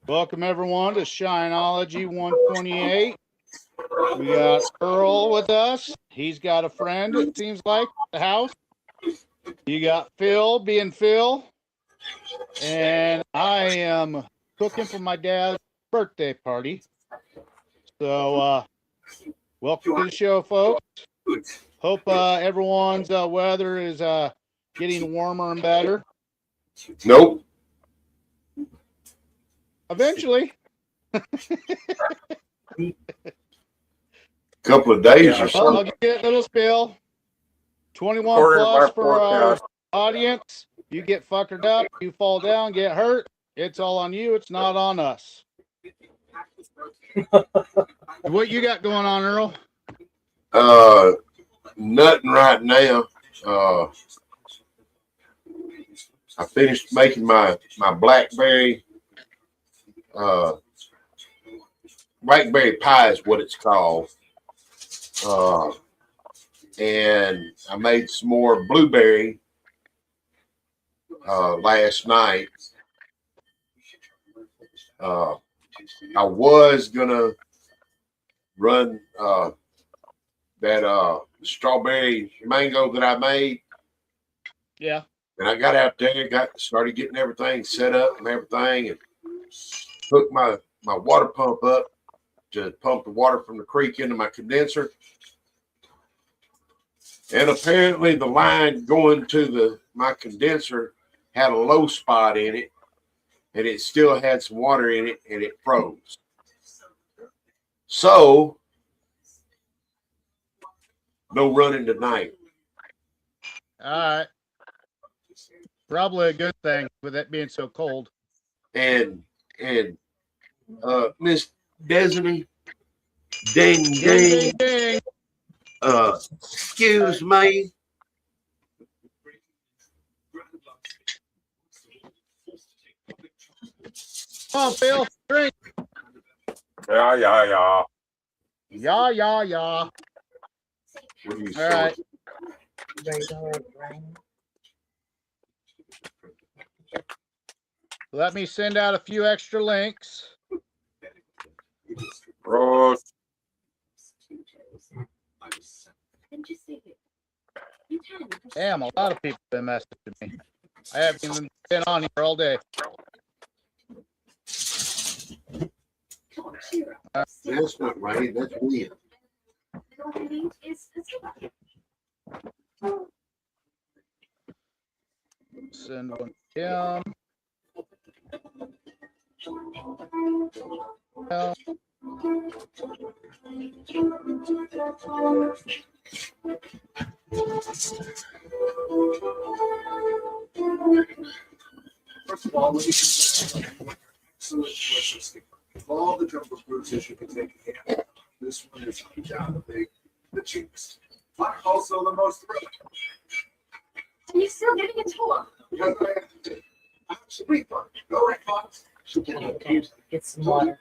Welcome everyone to Shineology 128. We got Earl with us. He's got a friend, it seems like, at the house. You got Phil being Phil. And I am cooking for my dad's birthday party. So welcome to the show, folks. Hope everyone's weather is getting warmer and better. Nope. Eventually. Couple of days or so. I'll get a little spill. 21 plus for our audience. You get fuckered up, you fall down, get hurt. It's all on you. It's not on us. What you got going on, Earl? Nothing right now. I finished making my blackberry pie is what it's called. And I made some more blueberry last night. I was gonna run that strawberry mango that I made. Yeah. And I got out there, started getting everything set up and everything, and hooked my water pump up to pump the water from the creek into my condenser. And apparently the line going to my condenser had a low spot in it, and it still had some water in it, and it froze. So no running tonight. All right. Probably a good thing with it being so cold. And Miss Destiny, ding ding. Excuse me. Come on, Phil, drink. Yeah. Yeah. What are you All right. Let me send out a few extra links. Ross. Damn, a lot of people have been messaging me. I haven't even been on here all day. That's not right. That's weird. Send one to him. First of all, all the jumbo fruits you can take a hand. This one is down the cheapest, but also the most thrilling. Are you still giving a tour? Because I have to refund. Go right, Fox. Get some water.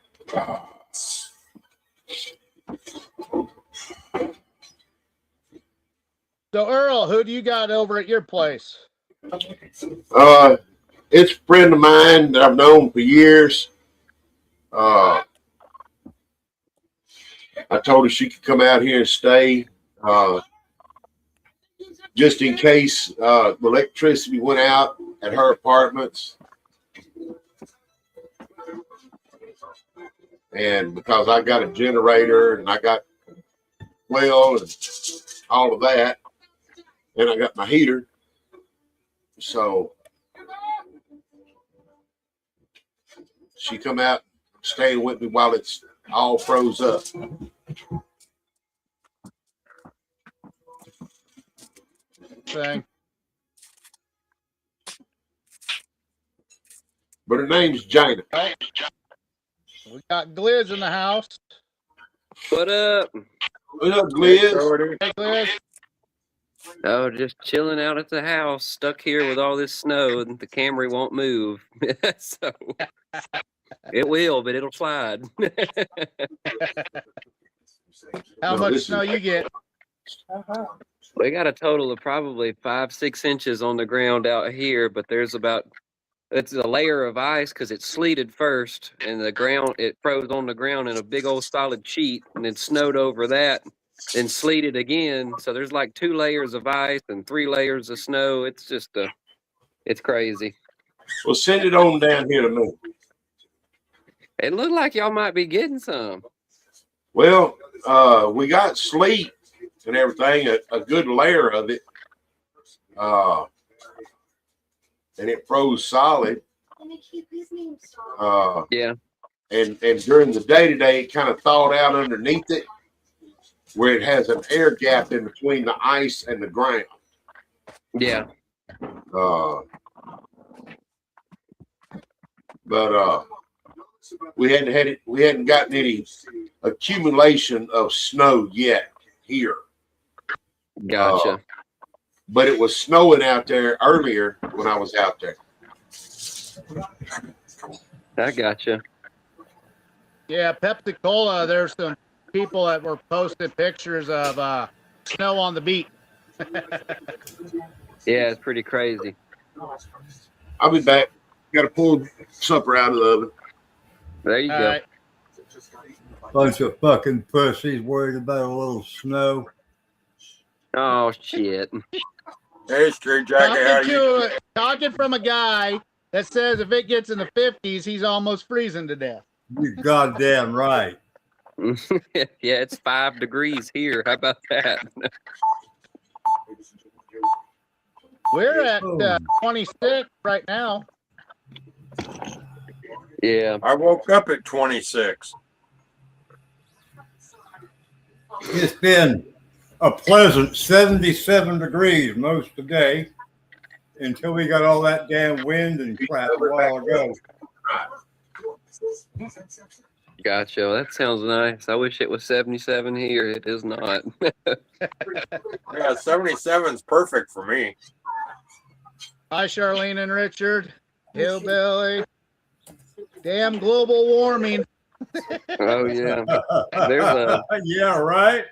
So, Earl, who do you got over at your place? It's a friend of mine that I've known for years. I told her she could come out here and stay, just in case electricity went out at her apartments. And because I got a generator and I got well and all of that, and I got my heater. So she come out staying with me while it's all froze up. Thing. But her name's Jaina. We got Gliz in the house. What up? What up, Liz? Hey, Gliz. Oh, just chilling out at the house, stuck here with all this snow, and the Camry won't move. So it will, but it'll slide. How much snow you get? We got a total of probably 5-6 inches on the ground out here, but there's about it's a layer of ice because it sleeted first, and the ground it froze on the ground in a big old solid sheet, and then snowed over that, then sleeted again. So there's like 2 layers of ice and 3 layers of snow. It's just it's crazy. Well, send it on down here to me. It looked like y'all might be getting some. Well, we got sleet and everything, a good layer of it. And it froze solid. Yeah. And during the day-to-day, it kind of thawed out underneath it, where it has an air gap in between the ice and the ground. Yeah. But we hadn't gotten any accumulation of snow yet here. Gotcha. But it was snowing out there earlier when I was out there. I gotcha. Yeah, Pepsi Cola. There's some people that were posting pictures of snow on the beach. Yeah, it's pretty crazy. I'll be back. Got to pull supper out of the oven. There you All go. right. Bunch of fucking pussies worried about a little snow. Oh shit. Hey, Straight Jacket, how you? Talking from a guy that says if it gets in the 50s, he's almost freezing to death. You goddamn right. Yeah, it's 5 degrees here. How about that? We're at 26 right now. Yeah. I woke up at 26. It's been a pleasant 77 degrees most of the day until we got all that damn wind and crap a while ago. Gotcha. That sounds nice. I wish it was 77 here. It is not. Yeah, 77 is perfect for me. Hi, Charlene and Richard. Hillbilly. Damn global warming. Oh yeah. There's a Yeah, right.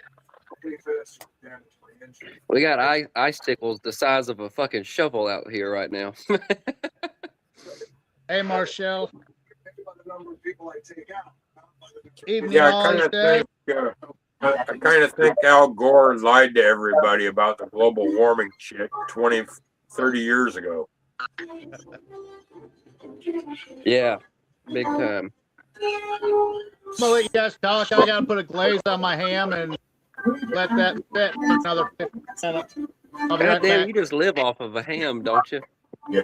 we got icicles the size of a fucking shovel out here right now. Hey, Marshall. Evening, Yeah, all, he said. I kind of think Al Gore lied to everybody about the global warming shit 20, 30 years ago. Yeah. Big time. I'm gonna let you guys talk. I gotta put a glaze on my ham and let that sit for another 15 minutes. I'll be right God damn, back. you just live off of a ham, don't you? I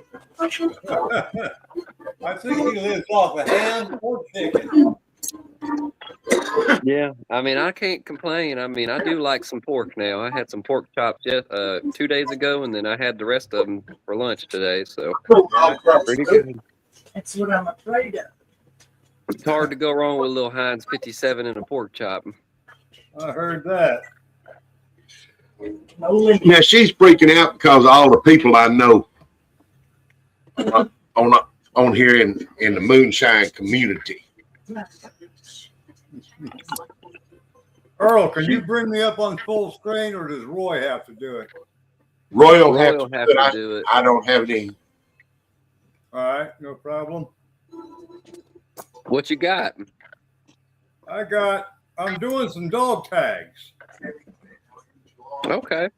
think he lives off of ham or chicken. Yeah. I mean, I can't complain. I mean, I do like some pork now. I had some pork chops 2 days ago, and then I had the rest of them for lunch today. So pretty good. That's what I'm afraid of. It's hard to go wrong with a little Heinz 57 and a pork chop. I heard that. No limit. Now she's freaking out because of all the people I know on here in the moonshine community. Earl, can you bring me up on full screen, or does Roy have to do it? Roy will Roy have will to, have do to it. do it. I don't have any. All right, no problem. What you got? I'm doing some dog tags. Okay.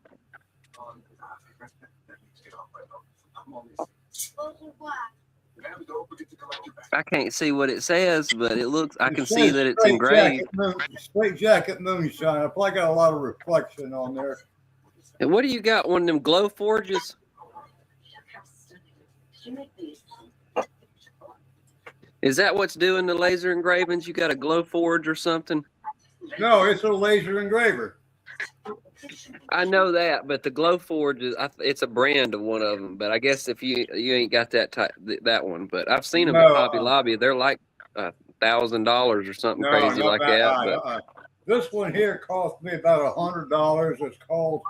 I can't see what it says, but it looks. I can see that it's engraved. Straight Jacket Moonshine. I probably got a lot of reflection on there. And what do you got? One of them glow forges? Is that what's doing the laser engravings? You got a glow forge or something? No, it's a laser engraver. I know that, but the glow forge is it's a brand of one of them. But I guess if you ain't got that type that one, but I've seen them at Hobby Lobby. They're like $1,000 or something crazy like that. But this one here cost me about $100. It's called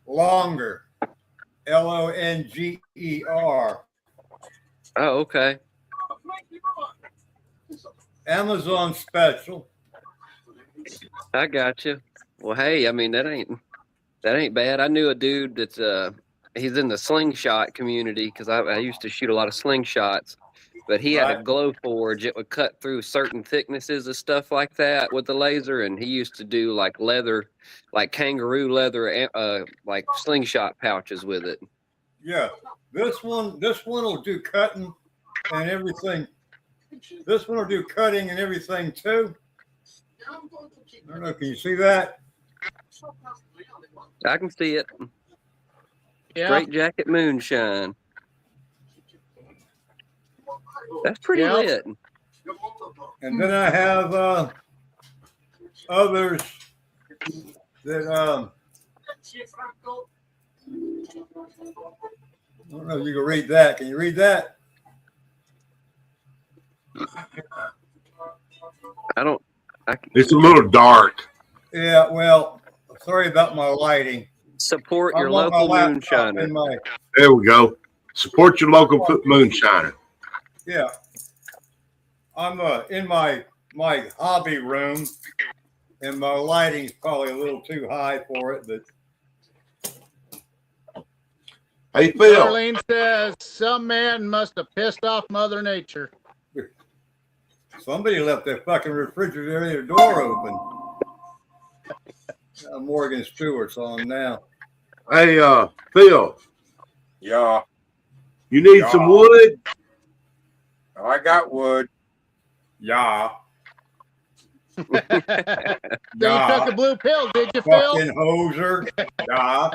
Longer, Longer. oh, okay. Amazon special. I got you. Well, hey, I mean that ain't bad. I knew a dude that's he's in the slingshot community because I used to shoot a lot of slingshots. But he had a Right. glow forge. It would cut through certain thicknesses of stuff like that with the laser. And he used to do like leather, like kangaroo leather, like slingshot pouches with it. Yeah. This one will do cutting and everything. This one will do cutting and everything too. I don't know. Can you see that? I can see it. Yeah. Straight jacket moonshine. That's pretty Yep. lit. And then I have others that I don't know if you can read that. Can you read that? It's a little dark. Yeah, well, sorry about my lighting. Support I'm your on my local laptop moonshiner. in my There we go. Support your local moonshiner. yeah. I'm in my hobby room, and my lighting's probably a little too high for it, but Hey, Phil. Darlene says some man must have pissed off Mother Nature. somebody left their fucking refrigerator door open. Morgan Stewart's on now. Hey, Phil. Yeah, You need some wood? I got wood. Yeah. So you took a blue pill, did you, Phil? Fucking hoser. Yeah.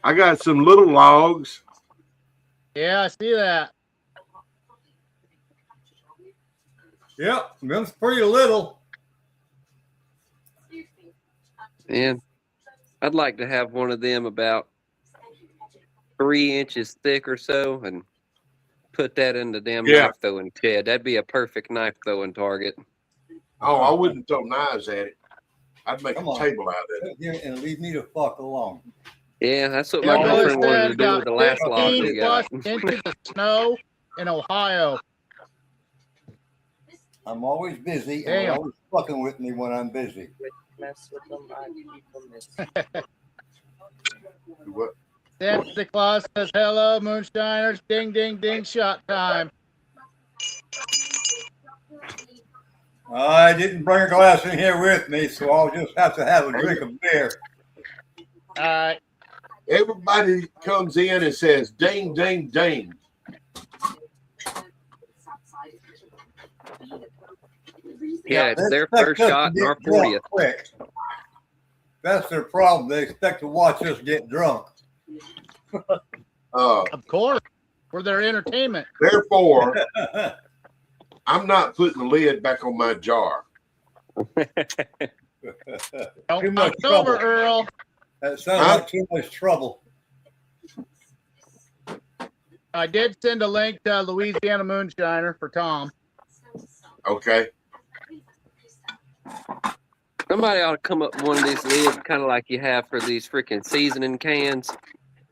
I got some little logs. Yeah, I see that. Yep. That's pretty little. And I'd like to have one of them about 3 inches thick or so and put that in the damn knife throwing shed. That'd be a perfect knife throwing target. Oh, I wouldn't throw knives at it. I'd make Come a on. table out of it. Yeah, and leave me the fuck alone. Yeah, that's what Yeah, my Billy girlfriend wanted to said do with the last got log we 15 got. plus inches of snow in Ohio. I'm always busy, and Damn. they're always fucking with me when I'm busy. Mess with them, I keep them in. What? Santa Claus says hello, moonshiners. Ding, ding, ding, shot time. I didn't bring a glass in here with me, so I'll just have to have a drink of beer. All right. Everybody comes in and says, ding, ding, ding. Yeah, it's They their expect first us to shot and get our drunk 40th. quick. That's their problem. They expect to watch us get drunk. Of course. For their entertainment. Therefore, I'm not putting the lid back on my jar. Don't Too much knock over, trouble. Earl. That sounds like too much trouble. I did send a link to Louisiana Moonshiner for Tom. Okay. Somebody ought to come up with one of these lids, kind of like you have for these freaking seasoning cans.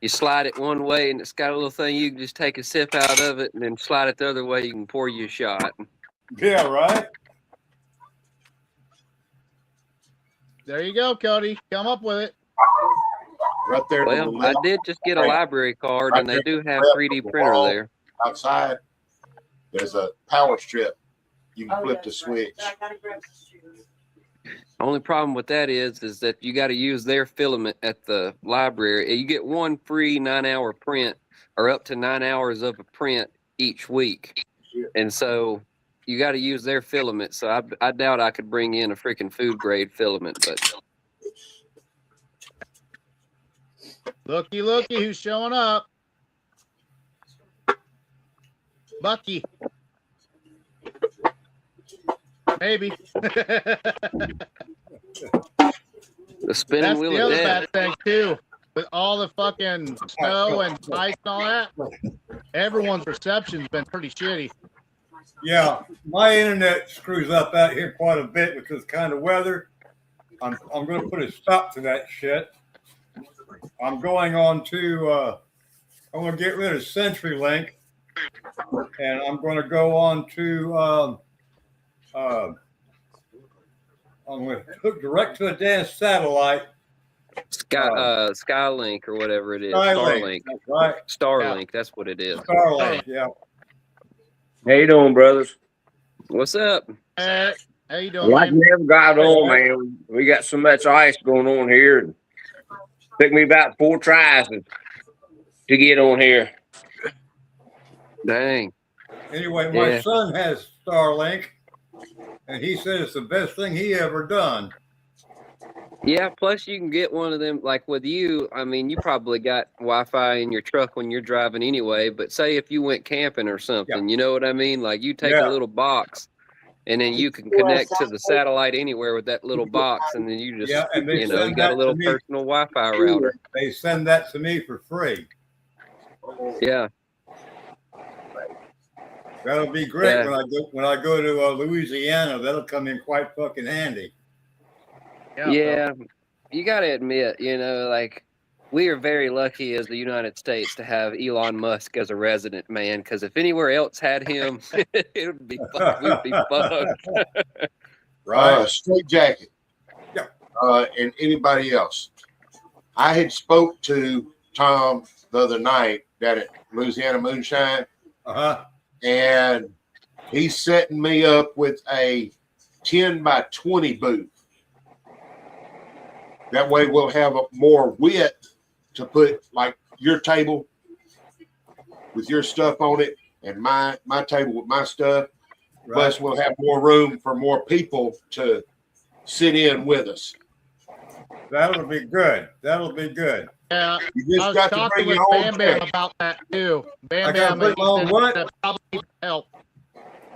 You slide it one way, and it's got a little thing. You can just take a sip out of it, and then slide it the other way. You can pour you a shot. Yeah, right? There you go, Cody. Come up with it. Right there to the Well, I left, did just get a library card, and they do have 3D printer there. outside, there's a power strip. You can flip the switch. Only problem with that is that you got to use their filament at the library. You get one free 9-hour print, or up to 9 hours of a print each week, and so you got to use their filament. So I doubt I could bring in a freaking food grade filament, but. Looky, looky, who's showing up? Bucky. Maybe. The spinning That's wheel the of other death. bad thing, too. With all the fucking snow and ice and all that, everyone's reception's been pretty shitty. Yeah, my internet screws up out here quite a bit with this kind of weather. I'm going to put a stop to that shit. I'm going on to, I'm going to get rid of CenturyLink, and I'm going to go on to I'm going to hook direct to a damn satellite. Skylink or whatever it is. Starlink. That's right. Starlink, that's what it is. Starlink, yeah. How you doing, brothers? What's up? How you doing, Well, I man? never got on, man. We got so much ice going on here. It took me about 4 tries to get on here. Dang. Anyway, my son has Starlink, and he said it's the best thing he ever done. Yeah, plus you can get one of them, like with you, I mean, you probably got Wi-Fi in your truck when you're driving anyway, but say if you went camping or something, you know what I mean? Like you take a little box and then you can connect to the satellite anywhere with that little box, and then you just, and they you know, you got a little personal Wi-Fi router. They send that to me for free. Yeah. That'll be great when I go to Louisiana. That'll come in quite fucking handy. Yeah, you got to admit, you know, like we are very lucky as the United States to have Elon Musk as a resident, man. Because if anywhere else had him, it would be we'd be fucked. Right, straight jacket. Yeah. And anybody else? I had spoke to Tom the other night down at Louisiana Moonshine, and he's setting me up with a 10 by 20 booth. That way we'll have a more width to put like your table with your stuff on it and my table with my stuff. Right. Plus we'll have more room for more people to sit in with us. That'll be good. That'll be good. Yeah, you just I was got talking to bring with your Bam own Bam chair. about that too. Bam I gotta Bam, bring my own what? that probably needs help.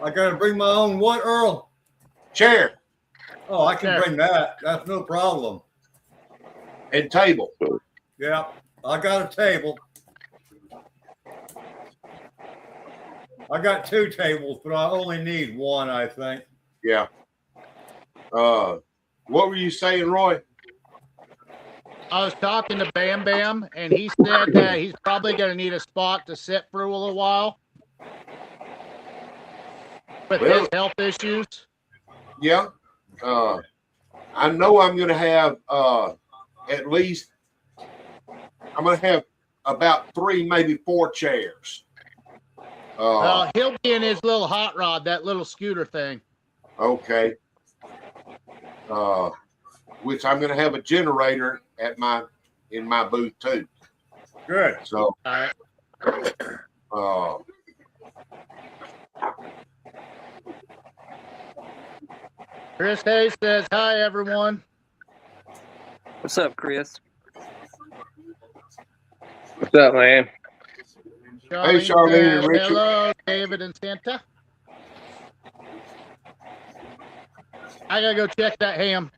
I gotta bring my own what, Earl? Chair. Oh, I can bring that. That's no problem. And table. Yeah, I got a table. I got 2 tables, but I only need 1, I think. Yeah. What were you saying, Roy? I was talking to Bam Bam, and he said that he's probably going to need a spot to sit for a little while with his health issues. Yeah. I know I'm going to have at least, I'm going to have about 3, maybe 4 chairs. He'll be in his little hot rod, that little scooter thing. Okay. Which I'm going to have a generator in my booth too. Good. So, Chris Hayes says, hi, everyone. What's up, Chris? What's up, man? Hey, Charlene and Richard. Hello, David and Santa. I got to go check that ham.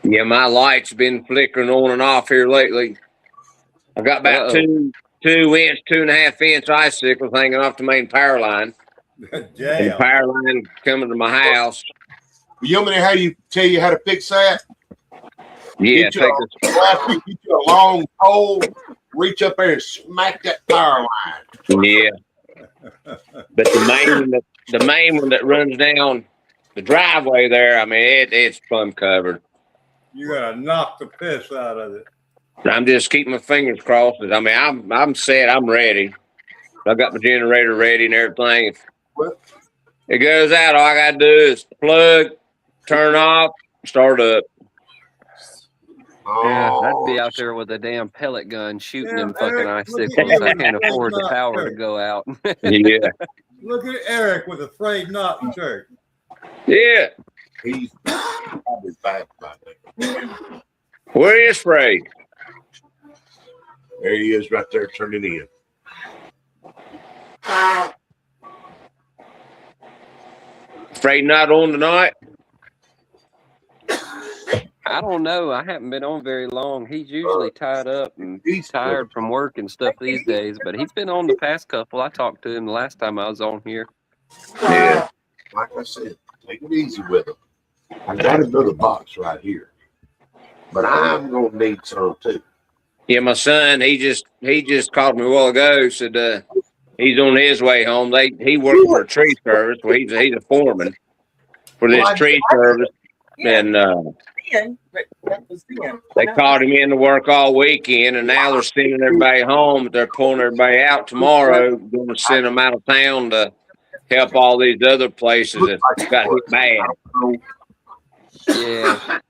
Yeah, my light's been flickering on and off here lately. I've got about 2 inch, 2.5 inch icicles hanging off the main power line. And the power line coming to my house. You want me to tell you how to fix that? Yeah, get you a long pole, reach up there and smack that power line. Yeah. But the main one that runs down the driveway there, I mean, it's plumb covered. You gotta knock the piss out of it. I'm just keeping my fingers crossed. I mean, I'm set. I'm ready. I got my generator ready and everything. If it goes out, all I got to do is plug, turn off, start up. Yeah, I'd be out there with a damn pellet gun shooting them fucking icicles. I can't afford the power to go out. Yeah. Look at Eric with a frayed knot shirt. Yeah. He's probably back by now. Where is Frey? There he is right there turning in. Frey not on tonight? I don't know. I haven't been on very long. He's usually tied up and tired from work and stuff these days, but he's been on the past couple. I talked to him the last time I was on here. Yeah. Like I said, take it easy with him. I got another box right here, but I'm gonna need some too. Yeah, my son, he just called me a while ago. Said He's on his way home. He works for a tree service. Well, he's a foreman for this tree service, and they called him in to work all weekend, and now they're sending everybody home. But they're pulling everybody out tomorrow. Going to send them out of town to help all these other places that got hit bad. Yeah.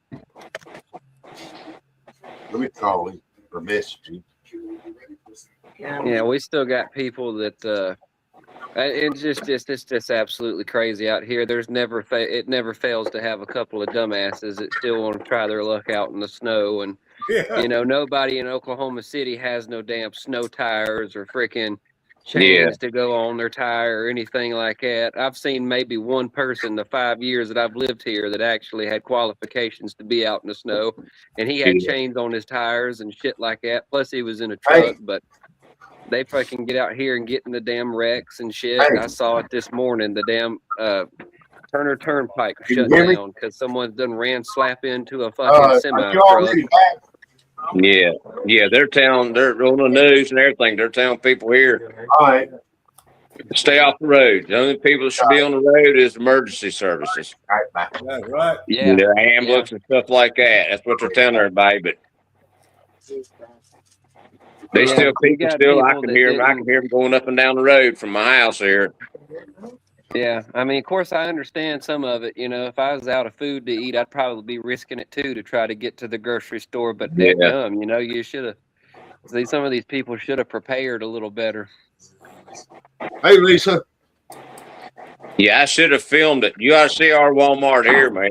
Let me call him or message him. Yeah, we still got people that it's just absolutely crazy out here. There's never it never fails to have a couple of dumbasses that still want to try their luck out in the snow. And you know, nobody in Oklahoma City has no damn snow tires or freaking chains to go on their tire or anything like that. I've seen maybe one person the 5 years that I've lived here that actually had qualifications to be out in the snow, and he had chains on his tires and shit like that. Plus, he was in a truck, but they fucking get out here and get in the damn wrecks and shit. I saw it this morning. The damn Turner Turnpike shut down because someone done ran slap into a fucking semi truck. Yeah, they're on the news and everything. They're telling people here, All right. stay off the road. The only people that should be on the road is emergency services. All right, bye. That's right. Yeah, ambulance and stuff like that. That's what they're telling everybody. But they still I can hear them going up and down the road from my house here. Yeah, I mean, of course, I understand some of it. You know, if I was out of food to eat, I'd probably be risking it too to try to get to the grocery store. But you know, you should have. See, some of these people should have prepared a little better. Hey, Lisa. Yeah, I should have filmed it. You ought to see our Walmart here, man.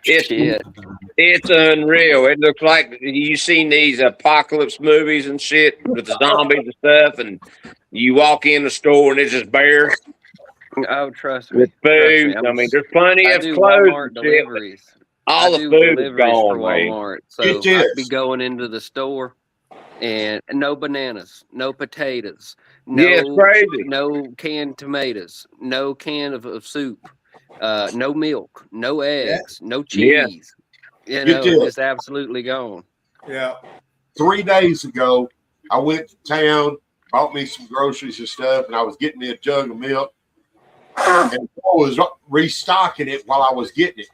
It's unreal. It looks like you've seen these apocalypse movies and shit with the zombies and stuff, and you walk in the store and it's just bare. Oh, trust me. With food. I mean, there's plenty of clothes and deliveries. All the food is gone, for Walmart. So I'd be going into the store and no bananas, no potatoes, no canned tomatoes, no can of soup, no milk, no eggs, no cheese. You know, it's absolutely gone. Yeah. 3 days ago, I went to town, bought me some groceries and stuff, and I was getting me a jug of milk. And I was restocking it while I was getting it.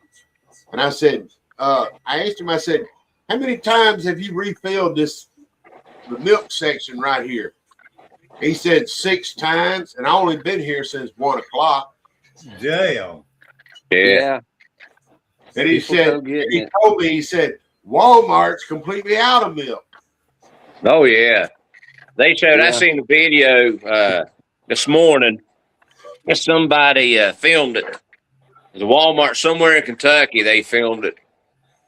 And I said, I asked him, I said, how many times have you refilled the milk section right here? He said 6 times, and I only been here since 1 o'clock. Damn. Yeah. And he told me, he said, Walmart's completely out of milk. Oh, yeah. They showed, I seen the video this morning. Somebody filmed it. It was a Walmart somewhere in Kentucky. They filmed it.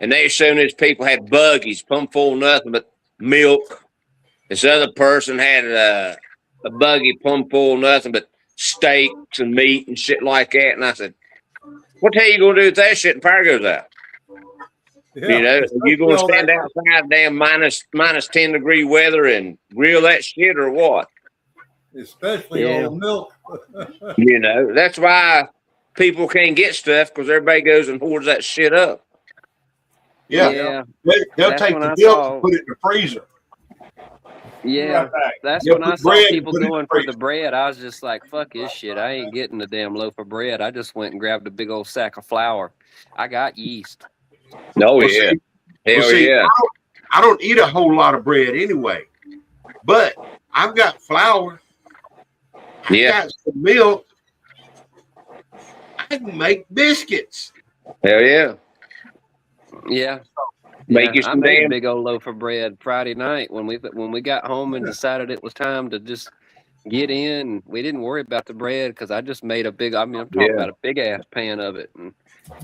And they showing these people had buggies, plumb full of nothing but milk. This other person had a buggy plumb full of nothing but steaks and meat and shit like that. And I said, what the hell you going to do with that shit when power goes out? Yeah. You know, you going to stand outside damn minus 10 degree weather and grill that shit or what? Especially old milk. You know, that's why people can't get stuff because everybody goes and hoards that shit up. Yeah. They'll take the milk and put it in the freezer. Yeah, that's when I saw people going for the bread. I was just like, fuck this shit. I ain't getting a damn loaf of bread. I just went and grabbed a big old sack of flour. I got yeast. Oh, yeah. Hell yeah. I don't eat a whole lot of bread anyway, but I've got flour. I got some milk. I can make biscuits. Hell yeah. Yeah. Make you some I made damn a big old loaf of bread Friday night when we got home and decided it was time to just get in. We didn't worry about the bread because I just made a big. I mean, I'm talking about a big ass pan of it, and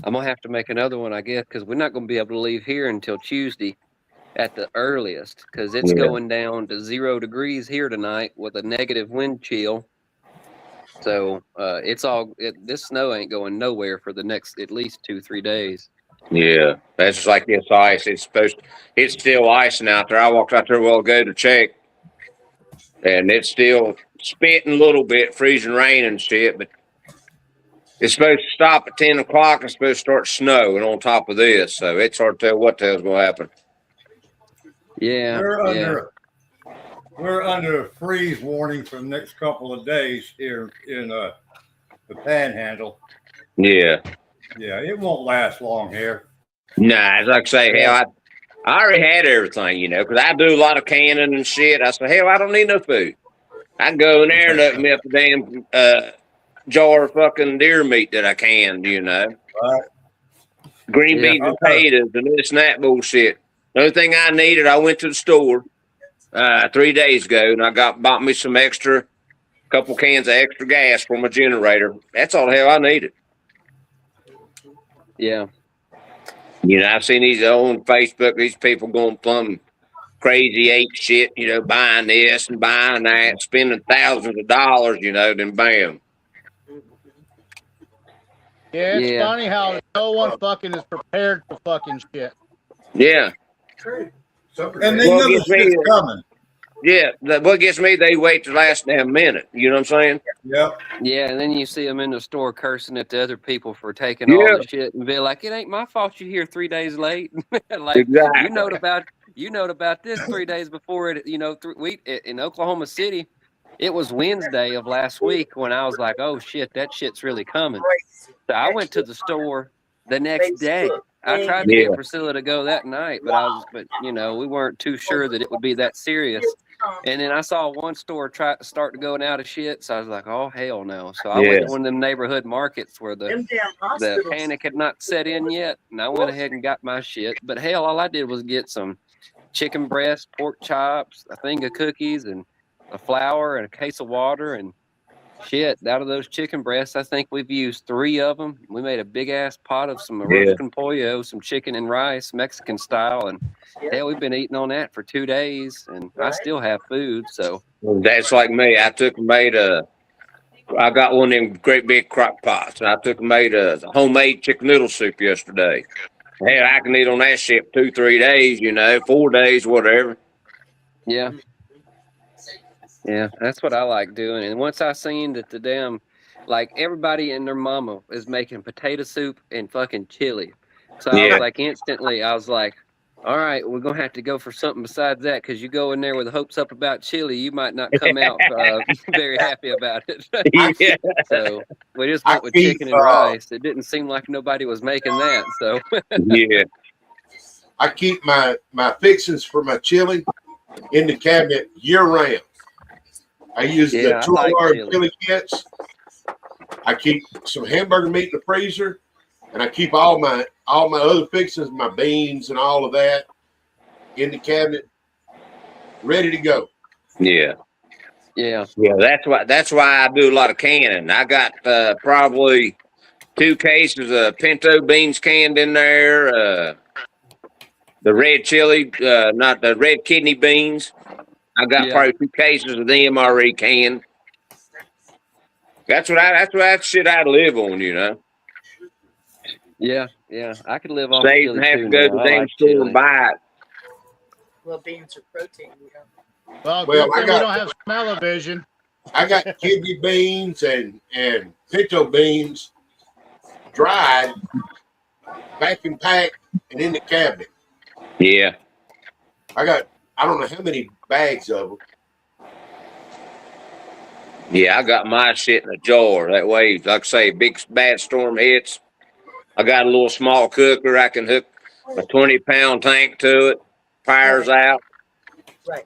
I'm gonna have to make another one, I guess, because we're not gonna be able to leave here until Tuesday at the earliest because it's going down to 0 degrees here tonight with a negative wind chill. So this snow ain't going nowhere for the next at least 2-3 days. Yeah, that's just like this ice. It's still icing out there. I walked out there a while ago to check, and it's still spitting a little bit, freezing rain and shit. But it's supposed to stop at 10 o'clock. It's supposed to start snowing on top of this, so it's hard to tell what the hell's going to happen. Yeah, we're under a freeze warning for the next couple of days here in the Panhandle. Yeah. Yeah, it won't last long here. Nah, as I say, hell, I already had everything, you know, because I do a lot of canning and shit. I said, hell, I don't need no food. I can go in there and hook me up a damn jar of fucking deer meat that I canned, you know. Right. Green beans and potatoes and this and that bullshit. The only thing I needed, I went to the store 3 days ago and I bought me some couple cans of extra gas for my generator. That's all the hell I needed. Yeah. You know, I've seen these on Facebook, these people going plumb crazy ape shit, you know, buying this and buying that, spending thousands of dollars, you know, then bam. Yeah, it's Yeah. funny how no one fucking is prepared for fucking shit. Yeah. And they know the shit's coming. Yeah, what gets me, they wait the last damn minute. You know what I'm saying? Yep. Yeah, and then you see them in the store cursing at the other people for taking all the shit and be like, "It ain't my fault you're here 3 days late." Like Exactly. you know about this 3 days before it. You know, in Oklahoma City, it was Wednesday of last week when I was like, "Oh shit, that shit's really coming." So I went to the store the next day. I tried to get Priscilla to go that night, but you know, we weren't too sure that it would be that serious. And then I saw one store start to going out of shit, so I was like, "Oh hell no!" So I went to one of them neighborhood markets where the panic had not set in yet, and I went ahead and got my shit. But hell, all I did was get some chicken breast, pork chops, a thing of cookies, and a flour and a case of water, and shit. Out of those chicken breasts, I think we've used 3 of them. We made a big ass pot of some arroz con pollo, some chicken and rice, Mexican style, and hell, we've been eating on that for 2 days, and I still have food. So that's like me. I got one of them great big crock pots, and I took and made a homemade chicken noodle soup yesterday. Hell, I can eat on that shit 2-3 days, you know, 4 days, whatever. yeah. Yeah, that's what I like doing. And once I seen that the damn, like everybody and their mama is making potato soup and fucking chili. So I was like, instantly, I was like, all right, we're going to have to go for something besides that, because you go in there with hopes up about chili, you might not come out very happy about it. Yeah. So we just went with chicken and rice. It didn't seem like nobody was making that. So yeah. I keep my fixings for my chili in the cabinet year round. I use the 2-hour chili kits. I keep some hamburger meat in the freezer, and I keep all my other fixings, my beans and all of that, in the cabinet, ready to go. Yeah. That's why I do a lot of canning. I got probably 2 cases of pinto beans canned in there. The red chili, not the red kidney beans. I got probably 2 cases of them already canned. That's that shit I live on, you know. Yeah, I could live off Save chili and have too to go now. to the I damn like store chili. and buy it. Well, beans are protein. You know? Well, Well, we don't have smell-o-vision. I got kidney beans and pinto beans dried, vacuum packed, and in the cabinet. Yeah. I don't know how many bags of them. Yeah, I got my shit in a jar. That way, like I say, big bad storm hits. I got a little small cooker. I can hook a 20-pound tank to it. Fires out. Right.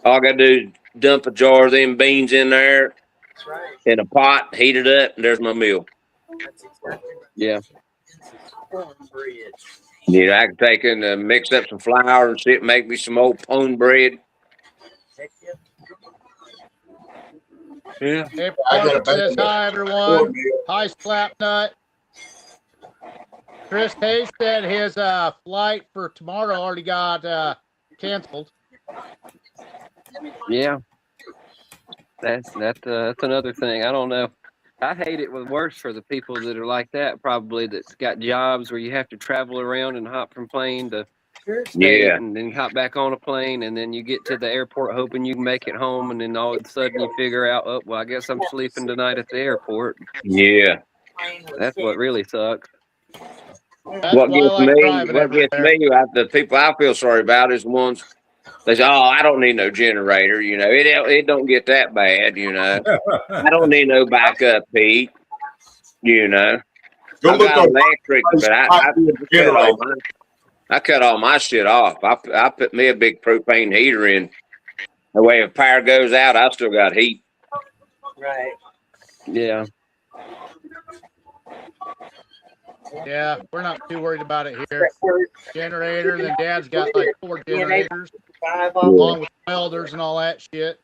All I got to do is dump a jar of them beans in there. That's right. In a pot, heat it up, and there's my meal. That's exactly right. Yeah. Cornbread. Yeah, I can take it and mix up some flour and shit, make me some old pone bread. Heck yeah. Yeah. Hey, I got a Parker says bag hi, of everyone. cornmeal. Hi, Slapnut. Chris Hayes said his flight for tomorrow already got canceled. Yeah. That's another thing. I don't know. I hate it with worse for the people that are like that, probably, that's got jobs where you have to travel around and hop from plane to state and then hop back on a plane, and then you get to the airport hoping you can make it home, and then all of a sudden you figure out, oh, well, I guess I'm sleeping tonight at the airport. Yeah. That's what really sucks. That's What why I gets like me, driving what gets everywhere. me, the people I feel sorry about is the ones They say, "Oh, I don't need no generator. You know, it don't get that bad. You know, I don't need no backup heat. You know, Go I look got on electric, but I cut all my shit off. I put me a big propane heater in. That way, if power goes out, I still got heat. Right. Yeah. Yeah, we're not too worried about it here. Generator, then Dad's got like 4 generators, along with welders and all that shit.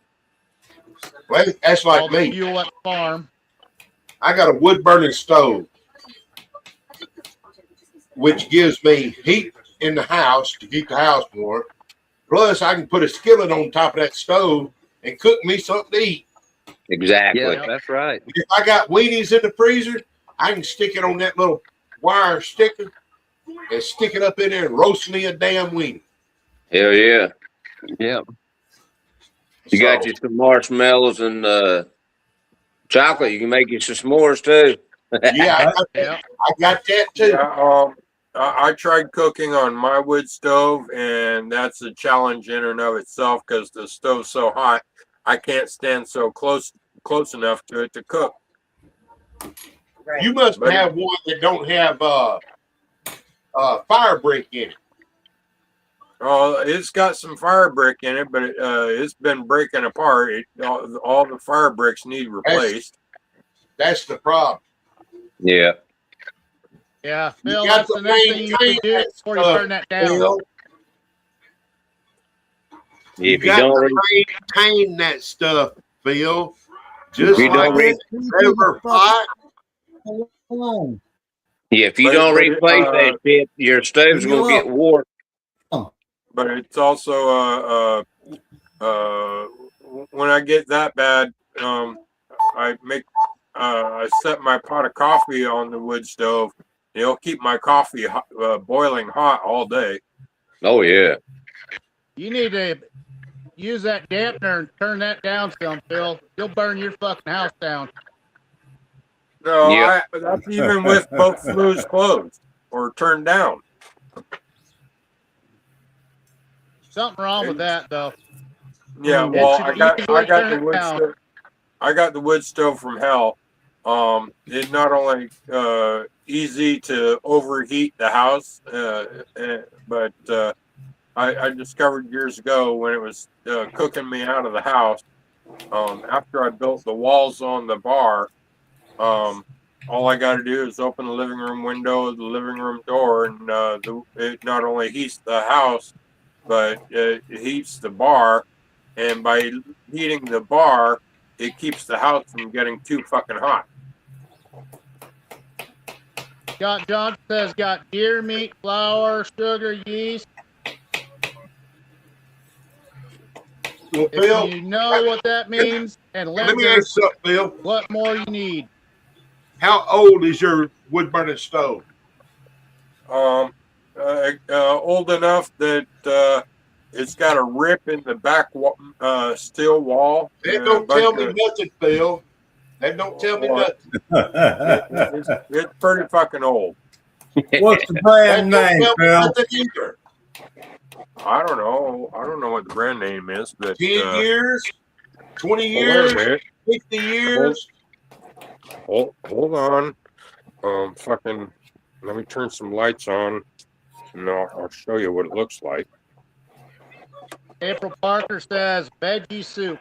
Well, that's All like the me. fuel at the farm. I got a wood burning stove, which gives me heat in the house to keep the house warm. Plus, I can put a skillet on top of that stove and cook me something to eat. Exactly. Yeah, that's right. If I got weenies in the freezer, I can stick it on that little wire sticker and stick it up in there and roast me a damn weenie. Hell yeah. Yeah. You got you some marshmallows and chocolate. You can make you some s'mores too. Yeah, I got that too. Yeah, I tried cooking on my wood stove, and that's a challenge in and of itself because the stove's so hot. I can't stand so close enough to it to cook. Right. You must have one that don't have fire brick in it. Oh, it's got some fire brick in it, but it's been breaking apart. All the fire bricks need replaced. That's the problem. Yeah. Yeah, Phil, that's the next thing you can do before you turn that down. Phil, you If you got don't to maintain that stuff, Phil. Just you like don't it's ever hot. yeah, if you don't replace that shit, your stove's gonna get warped. But it's also when I get that bad, I set my pot of coffee on the wood stove. It'll keep my coffee boiling hot all day. Oh yeah. You need to use that dampener and turn that down some, Phil. You'll burn your fucking house down. No, Yep. that's even with both flues closed or turned down. Something wrong with that, though. Yeah, It well, should I got turn the it wood down. stove. I got the wood stove from hell. It's not only easy to overheat the house, but I discovered years ago when it was cooking me out of the house. After I built the walls on the bar, all I got to do is open the living room window, the living room door, and it not only heats the house, but it heats the bar. And by heating the bar, it keeps the house from getting too fucking hot. John says got deer meat, flour, sugar, yeast. Well, If Phil, you know what that means, and let me ask you something, Phil. what more you need? How old is your wood burning stove? Old enough that it's got a rip in the back steel wall. That don't tell me nothing, Phil. That don't tell me nothing. It's pretty fucking old. What's the brand name, Phil? Either. I don't know. I don't know what the brand name is, but 10 years, 20 wait a years, minute. 50 years. Hold on. Fucking. Let me turn some lights on, and I'll show you what it looks like. April Parker says veggie soup.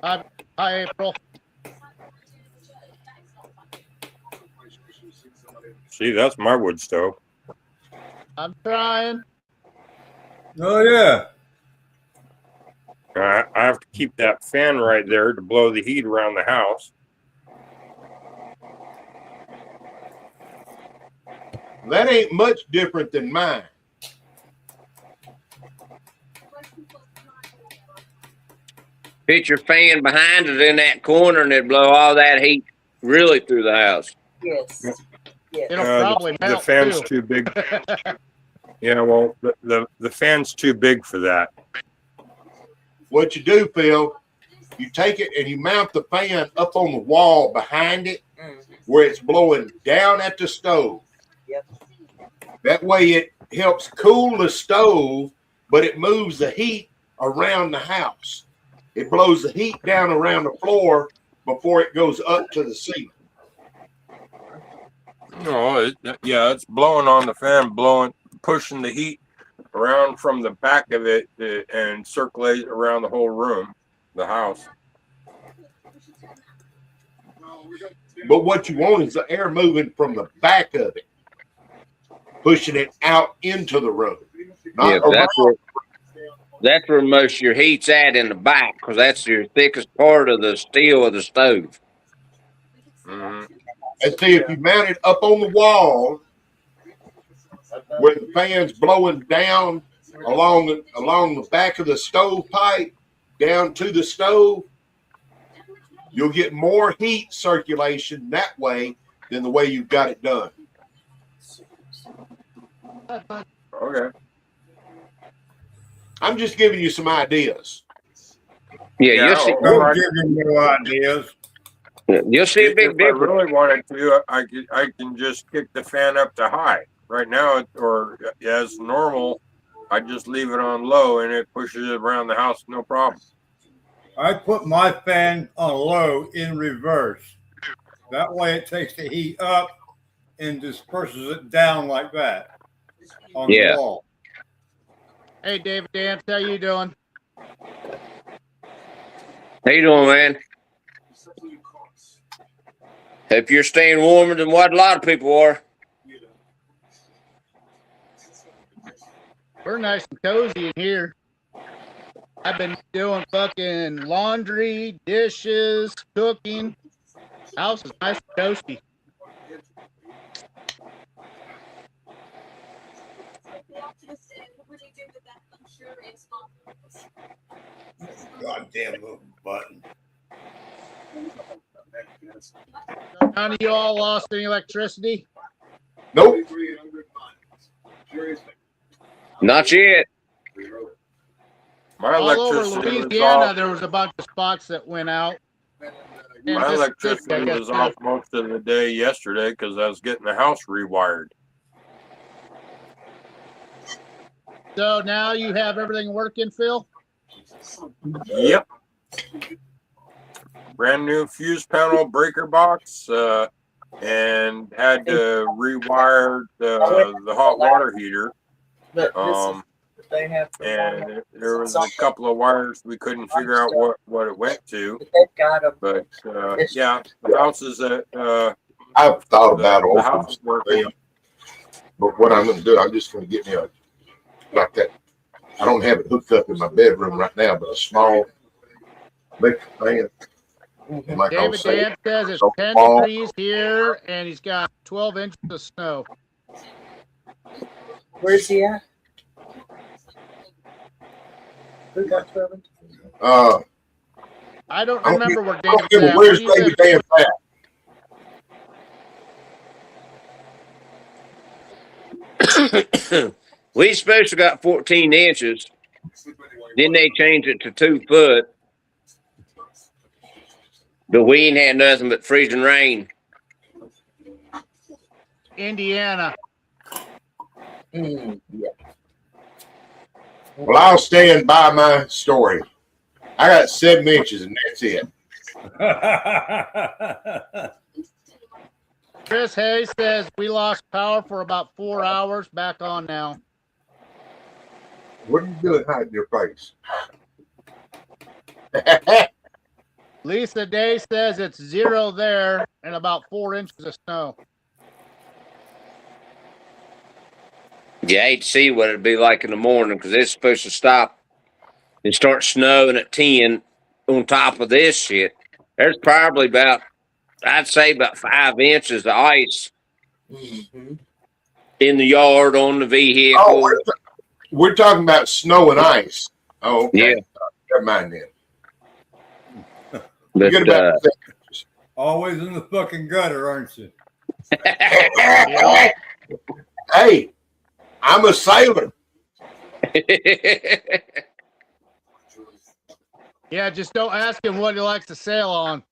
Hi, April. See, that's my wood stove. I'm trying. Oh yeah. I have to keep that fan right there to blow the heat around the house. That ain't much different than mine. Put your fan behind it in that corner and it'd blow all that heat really through the house. Yes. Yes. It'll probably The melt fan's too. too big. Yeah, well, the fan's too big for that. What you do, Phil, you take it and you mount the fan up on the wall behind it where it's blowing down at the stove. Yep. That way it helps cool the stove but it moves the heat around the house. It blows the heat down around the floor before it goes up to the ceiling. No, it's blowing on the fan, pushing the heat around from the back of it and circulate around the whole room, the house. But what you want is the air moving from the back of it, pushing it out into the room. Yeah, that's where most of your heat's at, in the back, because that's your thickest part of the steel of the stove. Mm-hmm. And see, if you mount it up on the wall where the fan's blowing down along the back of the stove pipe down to the stove, you'll get more heat circulation that way than the way you've got it done. Okay. I'm just giving you some ideas. Yeah, you'll see. Don't give you no ideas. You'll see a big If difference. I really wanted to, I can just kick the fan up to high. Right now, or as normal, I just leave it on low and it pushes it around the house, no problem. I put my fan on low in reverse. That way it takes the heat up and disperses it down like that on the wall. Hey, David Dance, how you doing? How you doing, man? Hope you're staying warmer than what a lot of people are. We're nice and cozy in here. I've been doing fucking laundry, dishes, cooking. House is nice and toasty. Goddamn little button. None of you all lost any electricity? Nope. Not yet. My All over electricity was Louisiana, off. there was a bunch of spots that went out. And My Mississippi, I electricity guess, was too. off most of the day yesterday because I was getting the house rewired. So now you have everything working, Phil? Yep. Brand new fuse panel breaker box, and had to rewire the hot water heater. They have And there was a couple of wires we couldn't figure out what it went to. They've got them. But yeah, the house is I've thought about the opening house is working. but what I'm going to do, I'm just going to get me a like that. I don't have it hooked up in my bedroom right now, but a small electric fan. And like I was David saying, Dan says it's so 10 small. degrees here, and he's got 12 inches of snow. Where's he at? Who got 12 inches? I don't I don't remember where I don't David's remember at. where's Where do you David live? Dan's at? We supposed to got 14 inches. Then they changed it to 2 foot. But we ain't had nothing but freezing rain. Indiana. Yeah. Well, I'll stand by my story. I got 7 inches, and that's it. Chris Hayes says we lost power for about 4 hours. Back on now. What are you doing hiding your face? Lisa Day says it's 0 there and about 4 inches of snow. You hate to see what it'd be like in the morning because it's supposed to stop and start snowing at 10 on top of this shit. There's probably about, I'd say about 5 inches of ice in the yard, on the vehicle. Oh, we're talking about snow and ice. Oh, okay. Yeah. Never mind then. But, Forget about Always in the fucking gutter, aren't you? Hey, I'm a sailor. Yeah, just don't ask him what he likes to sail on.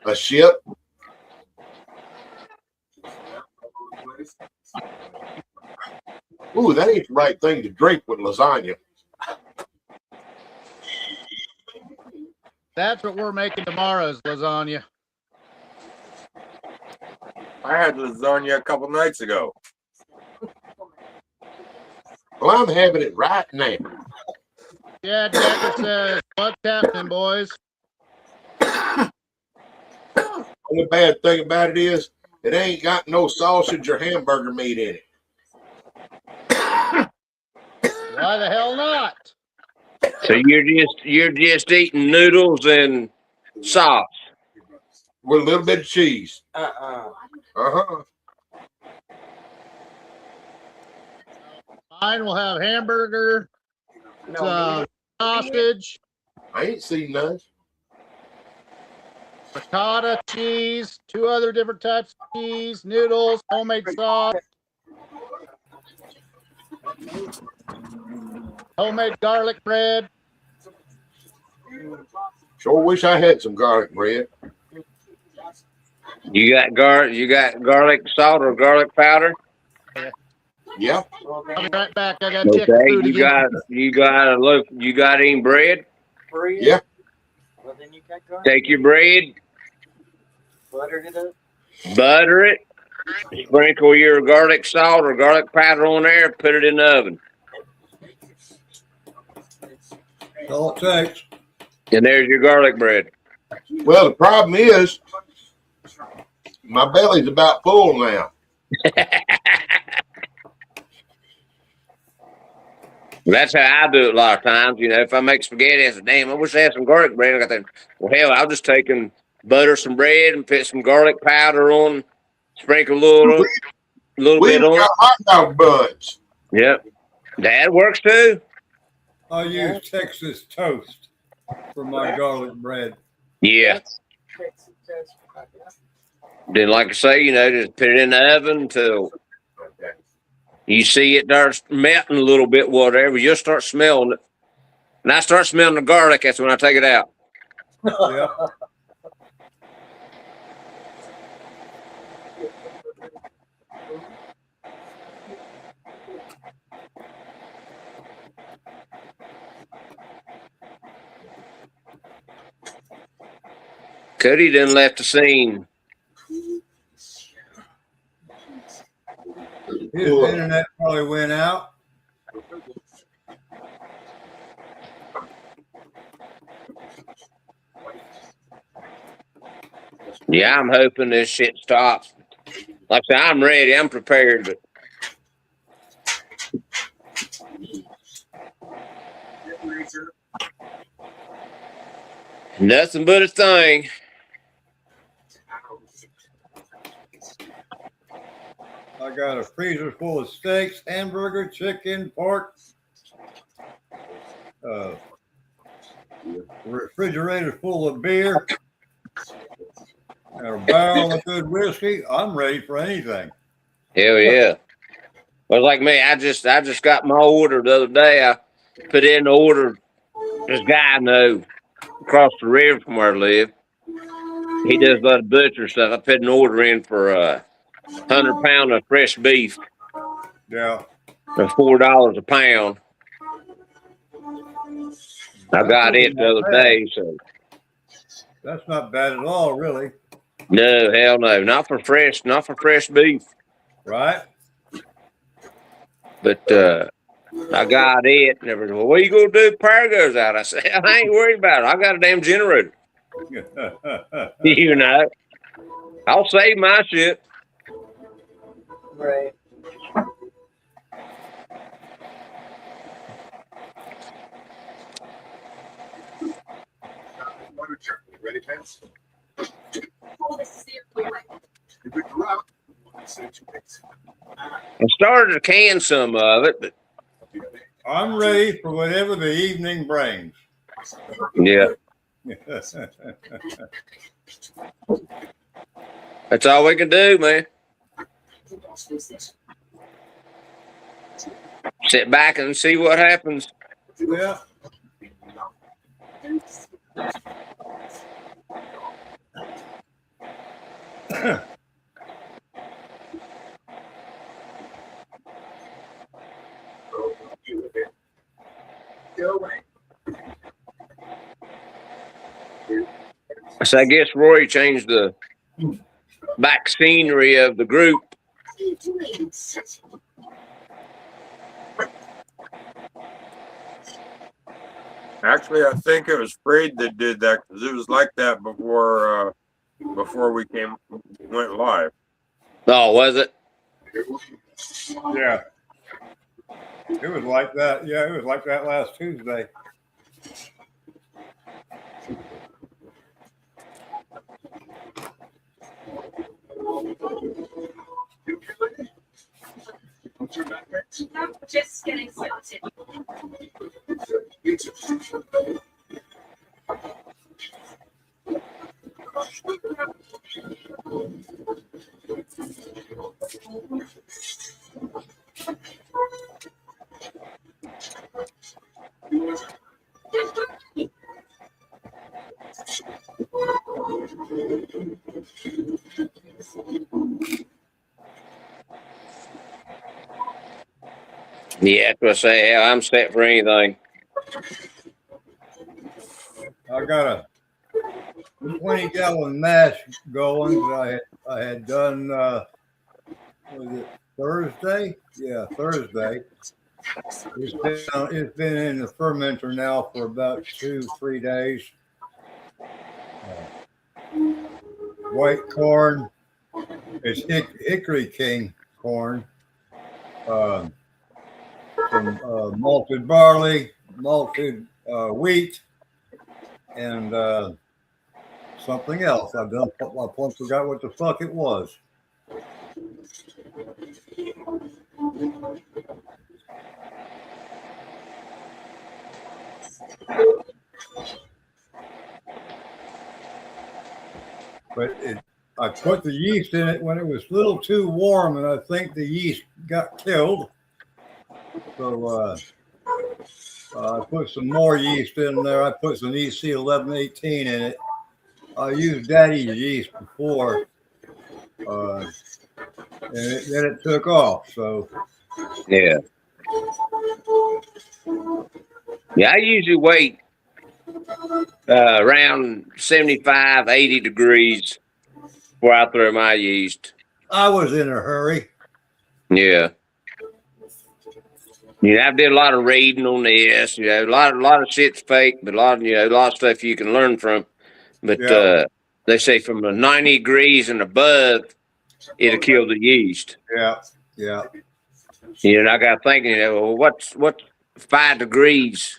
A ship. Ooh, that ain't the right thing to drink with lasagna. That's what we're making tomorrow is lasagna. I had lasagna a couple nights ago. Well, I'm having it right now. Yeah, Decker says, what's happening, boys? Only bad thing about it is it ain't got no sausage or hamburger meat in it. Why the hell not? So you're just eating noodles and sauce. With a little bit of cheese. Uh-uh. Mine will have hamburger, No, sausage, I ain't seen none. ricotta cheese, 2 other different types of cheese, noodles, homemade sauce, homemade garlic bread. Sure wish I had some garlic bread. You got garlic salt or garlic powder? Yeah. I'll be right back. I gotta check the Okay, food again. you got any bread? bread? Yeah. Well, then you got garlic. Take your bread, Buttered it up. butter it, sprinkle your garlic salt or garlic powder on there, put it in the oven. That's all it takes. And there's your garlic bread. Well, the problem is my belly's about full now. That's how I do it a lot of times. You know, if I make spaghetti, I say, damn, I wish I had some garlic bread. I got that. Well, hell, I'll just take and butter some bread and put some garlic powder on, sprinkle a little We bit on got hot dog buns. Yep. That works too. I use Texas toast for my garlic bread. Yeah. Then, like I say, you know, just put it in the oven until you see it starts melting a little bit, whatever. You'll start smelling it. And I start smelling the garlic, that's when I take it out. Yeah. Cody done left the scene. His internet probably went out. Yeah, I'm hoping this shit stops. Like I said, I'm ready. I'm prepared. But nothing but a thing. I got a freezer full of steaks, hamburger, chicken, pork. Refrigerator full of beer. And a barrel of good whiskey. I'm ready for anything. Hell yeah. Well, like me, I just got my order the other day. I put in the order. This guy I know across the river from where I live. He does a lot of butcher stuff. I put an order in for 100 pounds of fresh beef. Yeah. For $4 a pound. I got it the other day, so That's not bad at all, really. no, hell no. Not for fresh beef. Right? But I got it and everything. Well, what are you gonna do if power goes out? I said, I ain't worried about it. I got a damn generator. You know. I'll save my shit. Right. Ready, Pants? Oh, this is the way. You picked her up. I started to can some of it, but I'm ready for whatever the evening brings. yeah. That's all we can do, man. Sit back and see what happens. Yeah. So I guess Roy changed the back scenery of the group. Actually, I think it was Freud that did that because it was like that before we went live. Oh, was it? Yeah. It was like that. Yeah, it was like that last Tuesday. No, just getting started. Yeah, that's what I say. Hell, I'm set for anything. I got a 20-gallon mash going that I had done. Was it Thursday? Yeah, Thursday. It's been in the fermenter now for about 2-3 days. White corn. It's Hickory King corn. Some malted barley, malted wheat, and something else. I plumb forgot what the fuck it was. But I put the yeast in it when it was a little too warm, and I think the yeast got killed. So I put some more yeast in there. I put some EC 1118 in it. I used Daddy's yeast before, and then it took off. So Yeah. Yeah, I usually wait around 75, 80 degrees before I throw my yeast. I was in a hurry. Yeah. I did a lot of reading on this. A lot of shit's fake, but a lot of stuff you can learn from. But they say from 90 degrees and above, it'll kill the yeast. Yeah, yeah. I got thinking, well, what's 5 degrees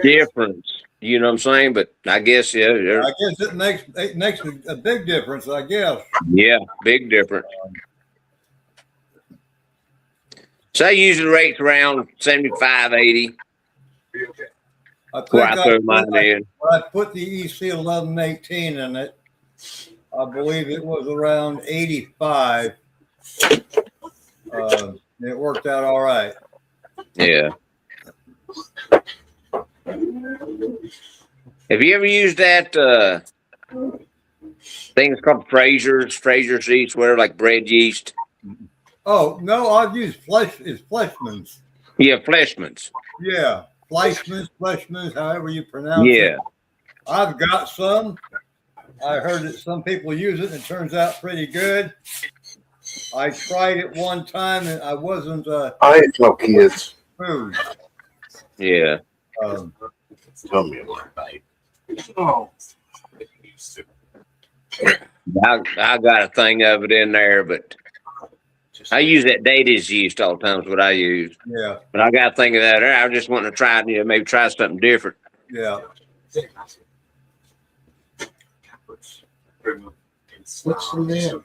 difference? You know what I'm saying? But I guess I guess it makes a big difference. I guess. Yeah, big difference. So I usually rate around 75, 80. I think I put the EC 1118 in it. I believe it was around 85. It worked out all right. Yeah. Have you ever used that thing that's called Fraser's yeast, whatever, like bread yeast? Oh no, I've used Fleischmann's. Yeah, Fleischmann's. Yeah, Fleischmann's, however you pronounce it. I've got some. I heard that some people use it and it turns out pretty good. I tried it one time and I wasn't. I ain't no kids. Food. Yeah. Tell me about it. Oh. I got a thing of it in there, but I use that Data's yeast all the time is what I use. Yeah. But I got a thing of that there. I just want to try, maybe try something different. Yeah. What's the name?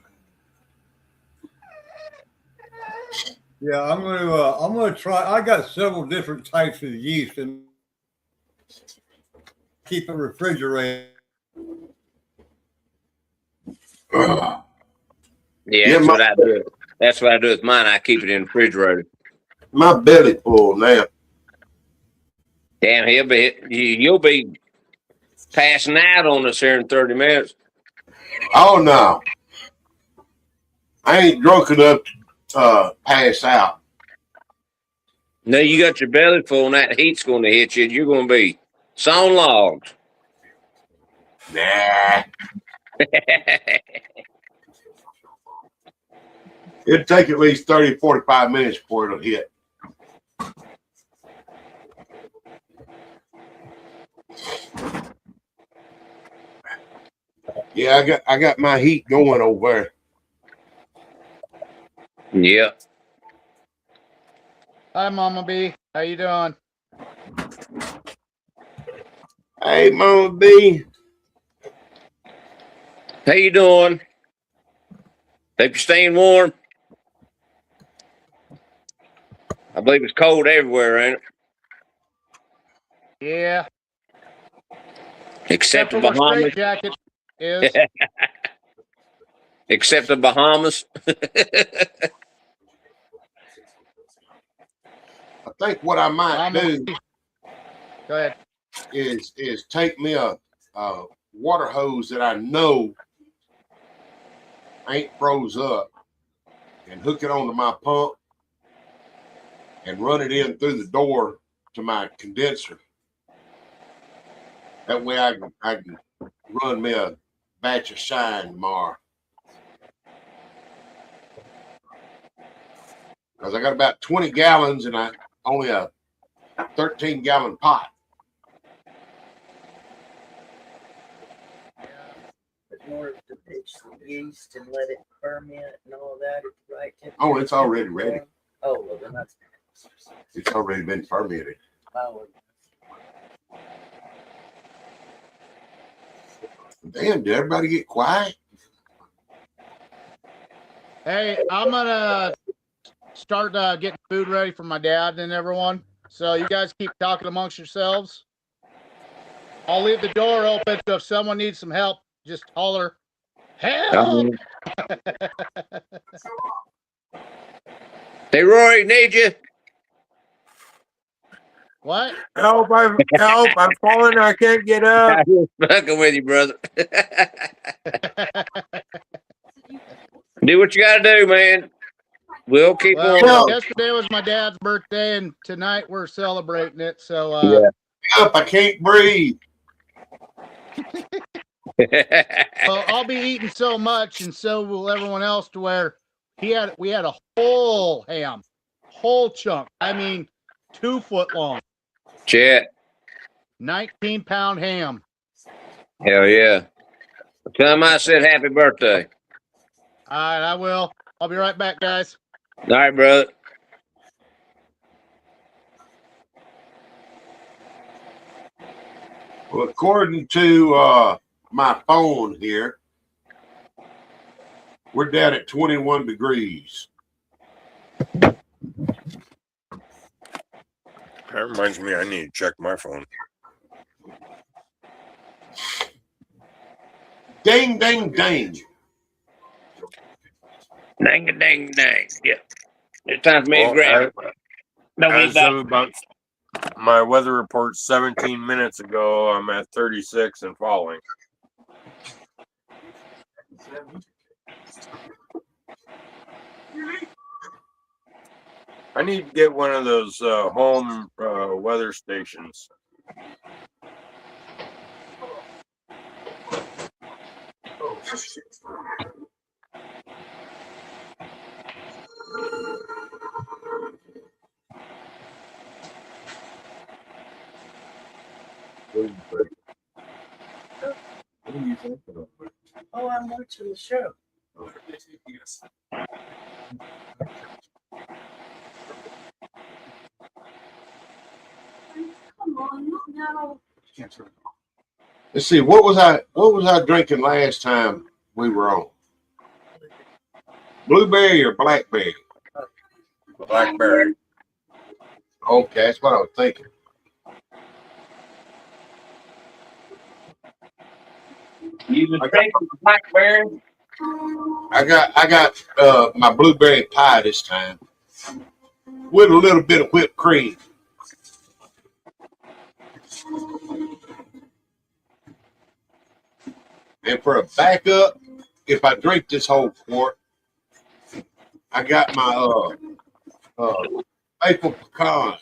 Yeah, I'm gonna try. I got several different types of yeast and keep it refrigerated. Yeah, that's what I do. That's what I do with mine. I keep it in the refrigerator. My belly full now. Damn, you'll be passing out on us here in 30 minutes. Oh no, I ain't drunk enough to pass out. No, you got your belly full, and that heat's going to hit you. And you're going to be sawn logs. Nah. It'd take at least 30, 45 minutes before it'll hit. Yeah, I got my heat going over there. Yep. Hi, Mama B. How you doing? Hey, Mama B. How you doing? Hope you're staying warm. I believe it's cold everywhere, ain't it? Yeah. Except the for where Bahamas. straight jacket is. Except the Bahamas. I think what I might do Go ahead. is take me a water hose that I know ain't froze up and hook it onto my pump and run it in through the door to my condenser. That way I can run me a batch of Shine tomorrow. Because I got about 20 gallons and I only a 13-gallon pot. More to pitch the yeast and let it ferment and all that at the right temperature. Oh, it's already ready. Oh, well, then that's. It's already been fermented. Oh, Damn, did everybody get quiet? Hey, I'm gonna start getting food ready for my dad and everyone. So you guys keep talking amongst yourselves. I'll leave the door open, so if someone needs some help, just holler, help! Hey, Rory, need you. What? Help! I'm falling. I can't get up. I'm fucking with you, brother. Do what you got to do, man. We'll keep Well, going. yesterday was my dad's birthday, and tonight we're celebrating it. So, Up, I can't breathe. well, I'll be eating so much, and so will everyone else, to where we had a whole ham, whole chunk. I mean, 2 foot long. Chet. 19-pound ham. Hell yeah. Tell him I said happy birthday. All right, I will. I'll be right back, guys. All right, brother. Well, according to my phone here, we're down at 21 degrees. That reminds me, I need to check my phone. Ding, ding, ding. Dang, dang, dang. Yeah. It's time for me to grab it. As of about my weather report 17 minutes ago, I'm at 36 and falling. I need to get one of those home weather stations. Oh, I'm watching the show. Come on, no. Let's see, what was I drinking last time we were on? Blueberry or blackberry? Blackberry. Okay, that's what I was thinking. You was drinking blackberry? I got my blueberry pie this time with a little bit of whipped cream. And for a backup, if I drink this whole quart, I got my maple pecan.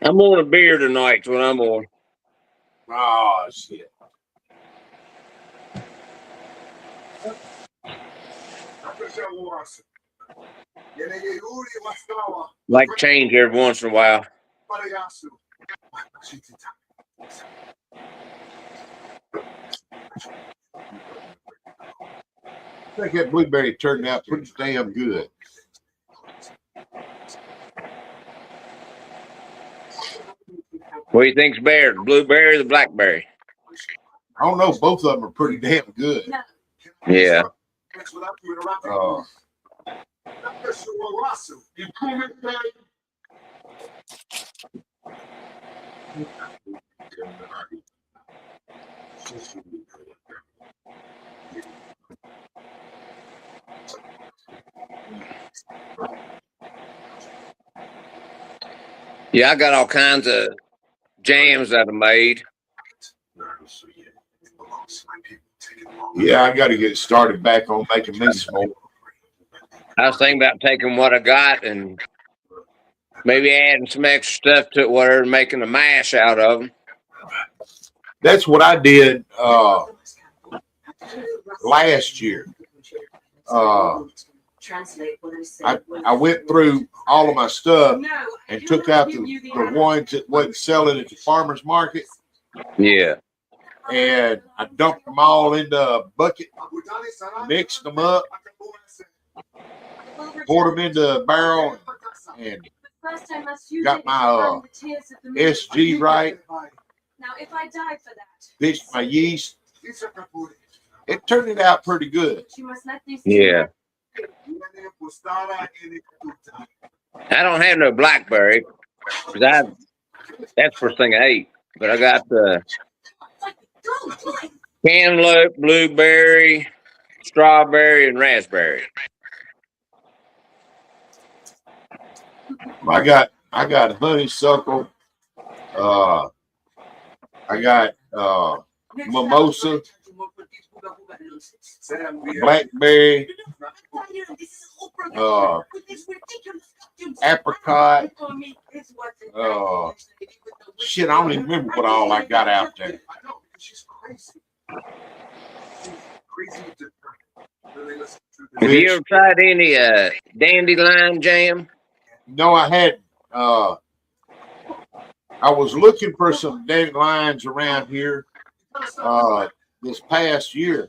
I'm on a beer tonight. What I'm on. Oh shit. Like change every once in a while. I think that blueberry turned out pretty damn good. What do you think's better, the blueberry or the blackberry? I don't know. Both of them are pretty damn good. Yeah. Yeah, I got all kinds of jams that I made. Yeah, I got to get started back on making me some more. I was thinking about taking what I got and maybe adding some extra stuff to it, whatever, making a mash out of them. That's what I did last year. I went through all of my stuff and took out the ones that wasn't selling at the farmer's market. Yeah. And I dumped them all into a bucket, mixed them up, poured them into a barrel, and got my SG right. Now, if I die for that, Pitched my yeast. It turned it out pretty good. Yeah. I don't have no blackberry because that's the first thing I ate. But I got the cantaloupe, blueberry, strawberry, and raspberry. I got honeysuckle. I got mimosa, blackberry, apricot. Shit, I don't even remember what all I got out there. Have you ever tried any dandelion jam? No, I hadn't. I was looking for some dandelions around here this past year,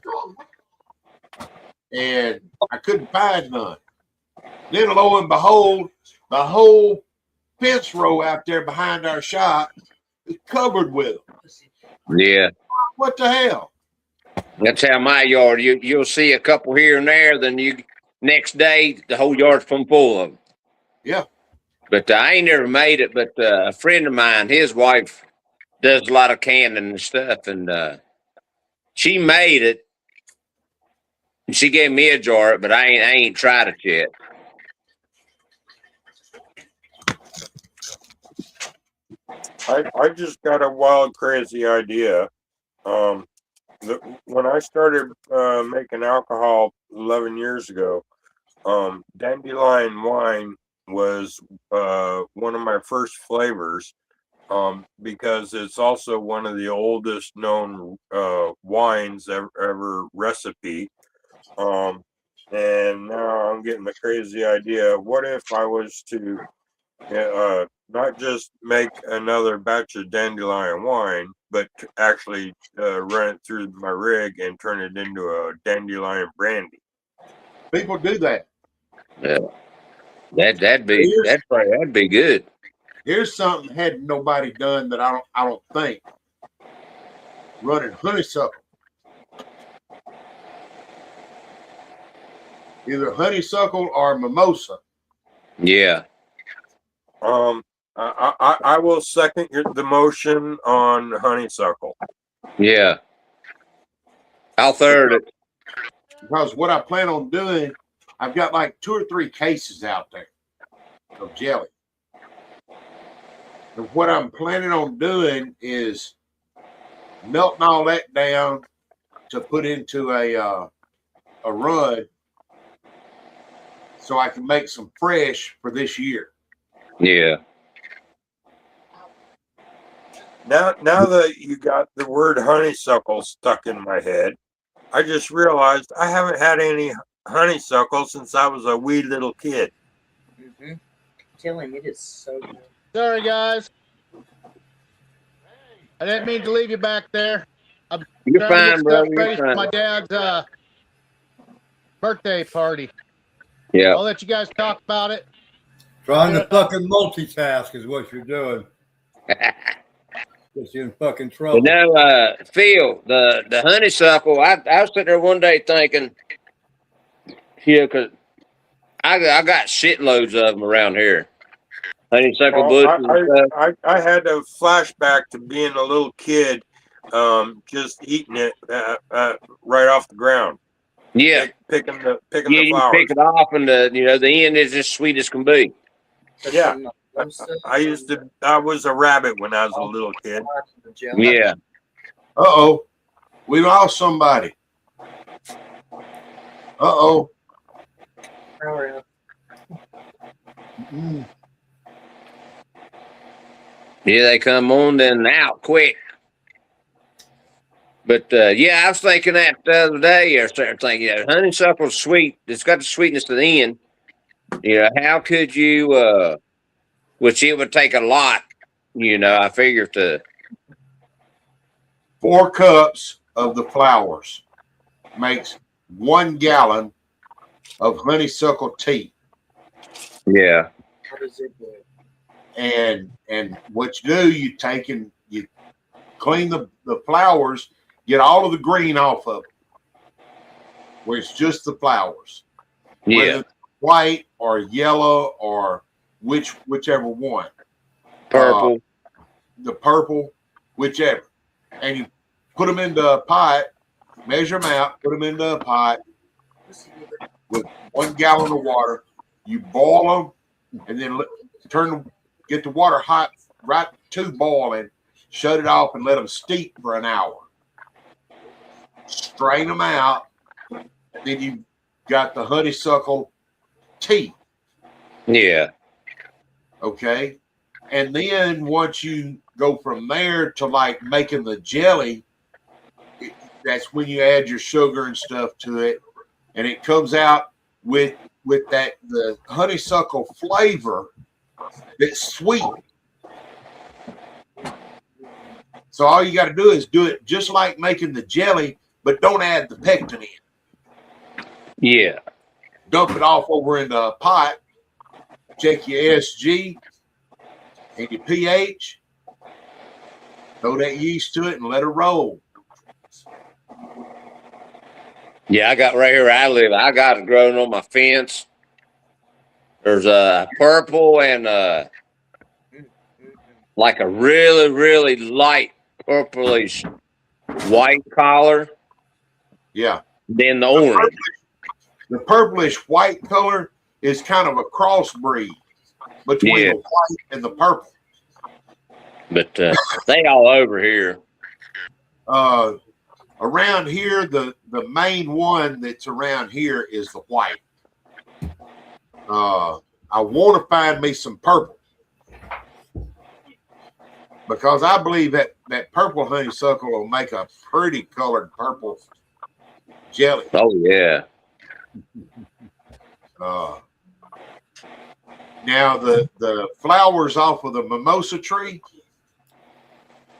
and I couldn't find none. Then, lo and behold, the whole fence row out there behind our shop is covered with them. Yeah. What the hell? That's how my yard. You'll see a couple here and there. Then next day the whole yard's full of them. Yeah. But I ain't never made it. But a friend of mine, his wife, does a lot of canning and stuff, and she made it. And she gave me a jar, but I ain't tried it yet. I just got a wild, crazy idea. When I started making alcohol 11 years ago, dandelion wine was one of my first flavors because it's also one of the oldest known wines ever recipe. And now I'm getting the crazy idea. What if I was to not just make another batch of dandelion wine, but actually run it through my rig and turn it into a dandelion brandy? People do that. Yeah, that'd be good. Here's something had nobody done that I don't think. Running honeysuckle. Either honeysuckle or mimosa. Yeah. I will second the motion on honeysuckle. Yeah. I'll third it. Because what I plan on doing, I've got like 2 or 3 cases out there of jelly. And what I'm planning on doing is melting all that down to put into a run so I can make some fresh for this year. Yeah. Now that you got the word honeysuckle stuck in my head, I just realized I haven't had any honeysuckle since I was a wee little kid. Mm-hmm. Tell him it is so good. Sorry, guys. I didn't mean to leave you back there. I'm You're trying to get fine, brother. stuff You're ready for fine. my dad's birthday party. Yeah. I'll let you guys talk about it. Trying to fucking multitask is what you're doing. Gets you in fucking trouble. Phil, the honeysuckle. I was sitting there one day thinking, because I got shitloads of them around here. Honeysuckle bushes and stuff. I had a flashback to being a little kid, just eating it right off the ground. Yeah, picking the you flowers. pick it off, and the end is as sweet as can be. Yeah, I was a rabbit when I was a little kid. Yeah. Uh-oh. We lost somebody. Uh-oh. Yeah, they come on then out quick. But yeah, I was thinking that the other day. I started thinking, honeysuckle's sweet. It's got the sweetness at the end. How could you? Which it would take a lot. I figure to 4 cups of the flowers makes 1 gallon of honeysuckle tea. Yeah. How does it go? And what you do, you take and you clean the flowers, get all of the green off of them, where it's just the flowers. Yeah. Whether it's white or yellow or whichever one. Purple. The purple, whichever. And you put them into a pot, measure them out, put them into a pot with 1 gallon of water. You boil them, and then get the water hot right to boiling, shut it off, and let them steep for an hour. Strain them out. Then you got the honeysuckle tea. Yeah. Okay. And then once you go from there to like making the jelly, that's when you add your sugar and stuff to it, and it comes out with the honeysuckle flavor that's sweet. So all you got to do is do it just like making the jelly, but don't add the pectin in. Yeah. Dump it off over in the pot. Check your SG and your pH. Throw that yeast to it and let it roll. Yeah, I got right here where I live. I got it growing on my fence. There's a purple and like a really, really light purplish white collar. Yeah. Then the orange. The purplish white color is kind of a crossbreed between the white and the purple. But they all over here. Around here, the main one that's around here is the white. I want to find me some purple because I believe that purple honeysuckle will make a pretty colored purple jelly. Oh yeah. Now the flowers off of the mimosa tree,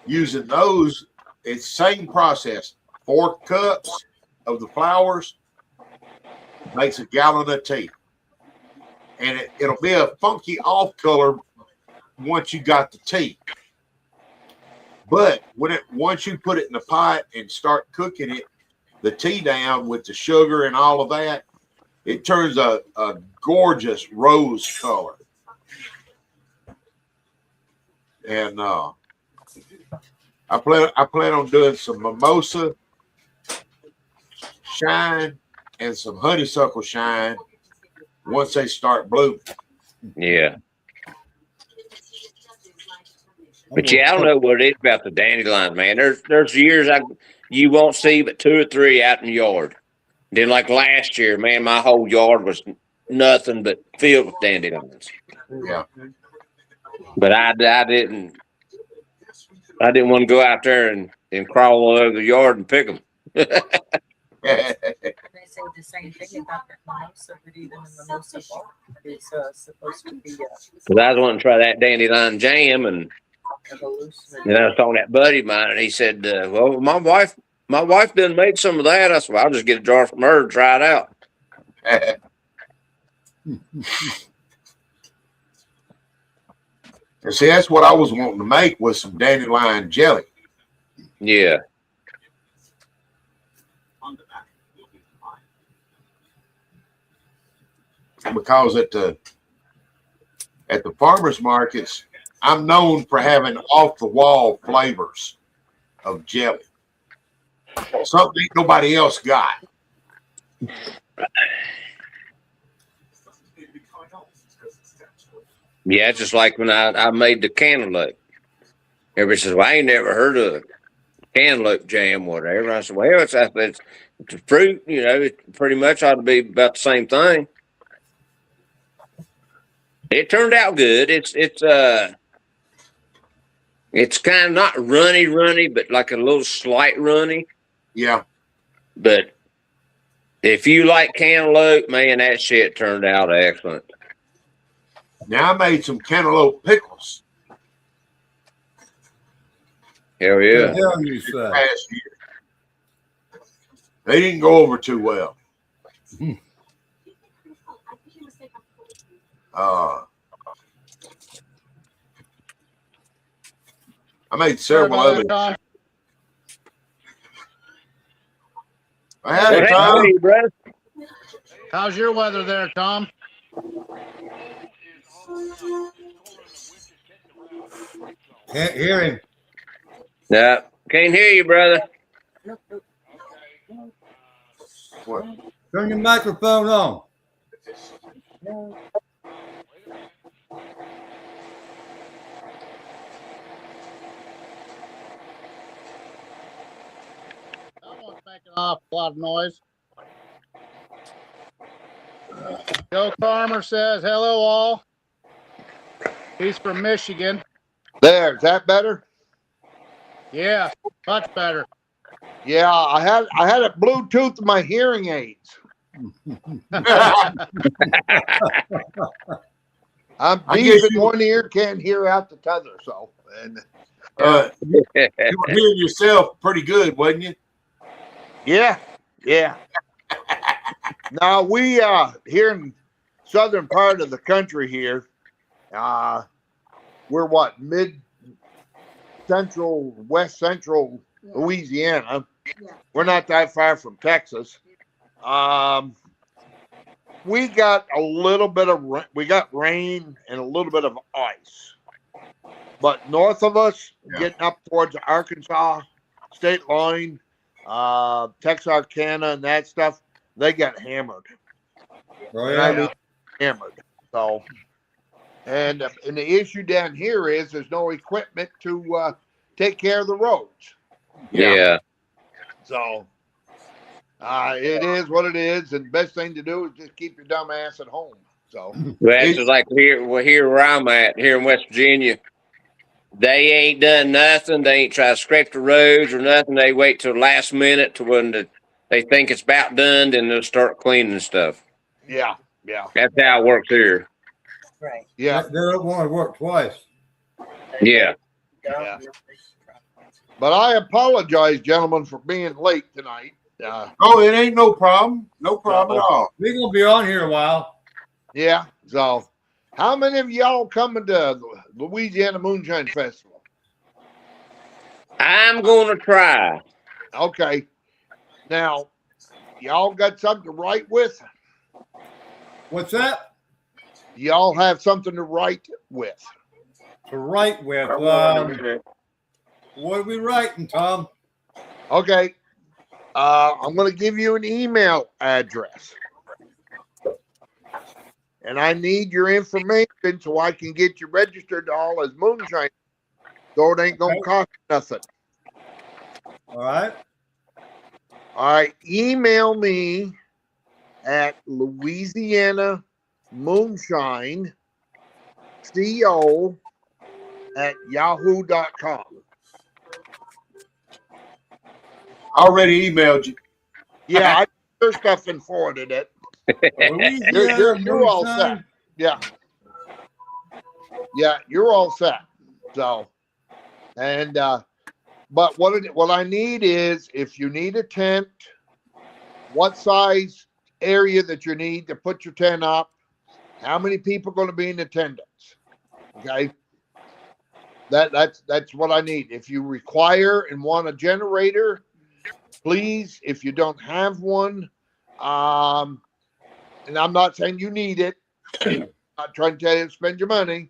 using those, it's same process. 4 cups of the flowers makes a gallon of tea. And it'll be a funky off color once you got the tea. But once you put it in the pot and start cooking it, the tea down with the sugar and all of that, it turns a gorgeous rose color. And I plan on doing some mimosa shine and some honeysuckle shine once they start blooming. Yeah. But yeah, I don't know what it is about the dandelions, man. There's years you won't see but 2 or 3 out in the yard. Then like last year, man, my whole yard was nothing but filled with dandelions. Yeah. But I didn't I didn't want to go out there and crawl all over the yard and pick them. They say the same thing about the mimosa, but even the mimosa bark is supposed to be Because I was wanting to try that dandelion jam, and a hallucinogen. I was talking to that buddy of mine, and he said, "Well, my wife done made some of that." I said, "Well, I'll just get a jar from her and try it out." And see, that's what I was wanting to make was some dandelion jelly. Yeah. Because at the farmers markets, I'm known for having off the wall flavors of jelly. Something ain't nobody else got. Yeah, it's just like when I made the cantaloupe. Everybody says, "Well, I ain't never heard of cantaloupe jam, whatever." I said, "Well, it's a fruit, you know. It pretty much ought to be about the same thing." It turned out good. It's kind of not runny, but like a little slight runny. Yeah. But if you like cantaloupe, man, that shit turned out excellent. Now I made some cantaloupe pickles. Hell yeah. The hell you say? Past year. They didn't go over too well. I made several Sorry of about them. that, Tom. I had it, Well, Tom. hey, brother. How's your weather there, Tom? Can't hear him. Yeah, can't hear you, brother. What? Turn your microphone on. That one's making an awful lot of noise. Joe Farmer says, hello all. He's from Michigan. There, is that better? Yeah, much better. Yeah, I had it Bluetooth my hearing aids. I'm deep in one ear, can't hear out the t'other. So, and you were hearing yourself pretty good, wasn't you? yeah. Now we here in southern part of the country here, we're what, mid central, west central Louisiana. Yeah. We're not that far from Texas. We got a little bit of we got rain and a little bit of ice, but north of us, getting up towards the Arkansas state line, Texarkana and that stuff, they got hammered. Oh, And I yeah. mean hammered. So, and the issue down here is there's no equipment to take care of the roads. Yeah. So, it is what it is, and the best thing to do is just keep your dumb ass at home. So, Well, that's just like here where I'm at, here in West Virginia. They ain't done nothing. They ain't tried to scrape the roads or nothing. They wait till the last minute to when they think it's about done, then they'll start cleaning stuff. yeah. That's how it works here. Right. Yeah. They don't want to work twice. Yeah. Yeah. But I apologize, gentlemen, for being late tonight. Oh, it ain't no problem. No problem at all. We're going to be on here a while. Yeah. So, how many of y'all coming to the Louisiana Moonshine Festival? I'm going to try. Okay. Now, y'all got something to write with? What's that? Y'all have something to write with? To write with. What are we writing, Tom? Okay. I'm going to give you an email address. And I need your information so I can get you registered all as Moonshine. So it ain't going to cost nothing. All right. All right. Email me at Louisiana Moonshine CO at yahoo.com. already emailed you. Yeah, I got your stuff and forwarded it. You're all set. Yeah. Yeah, you're all set. So, and but what I need is if you need a tent, what size area that you need to put your tent up, how many people are going to be in attendance. Okay. That's what I need. If you require and want a generator, please, if you don't have one, and I'm not saying you need it, I'm not trying to tell you to spend your money.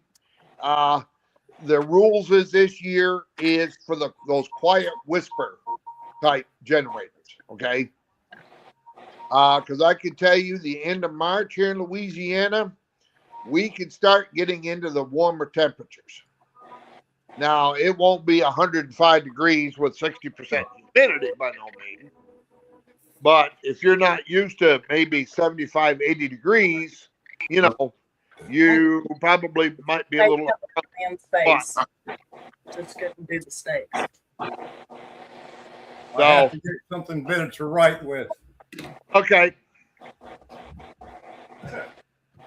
The rules is this year is for those quiet whisper type generators. Okay. Because I can tell you the end of March here in Louisiana, we can start getting into the warmer temperatures. Now, it won't be 105 degrees with 60% humidity by no means. But if you're not used to maybe 75, 80 degrees, you know, you probably might be a little. Face. Just couldn't do the steaks. I have to get something better to write with. Okay.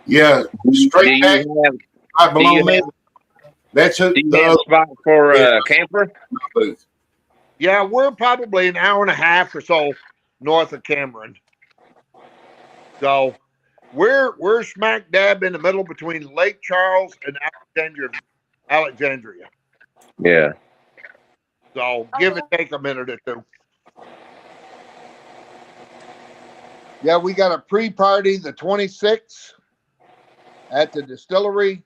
Yeah, straight back. Right below me. That's Do you have a spot for a camper? Yeah, we're probably an hour and a half or so north of Cameron. So we're smack dab in the middle between Lake Charles and Alexandria. Yeah. So give it take a minute or two. Yeah, we got a pre-party the 26th at the distillery.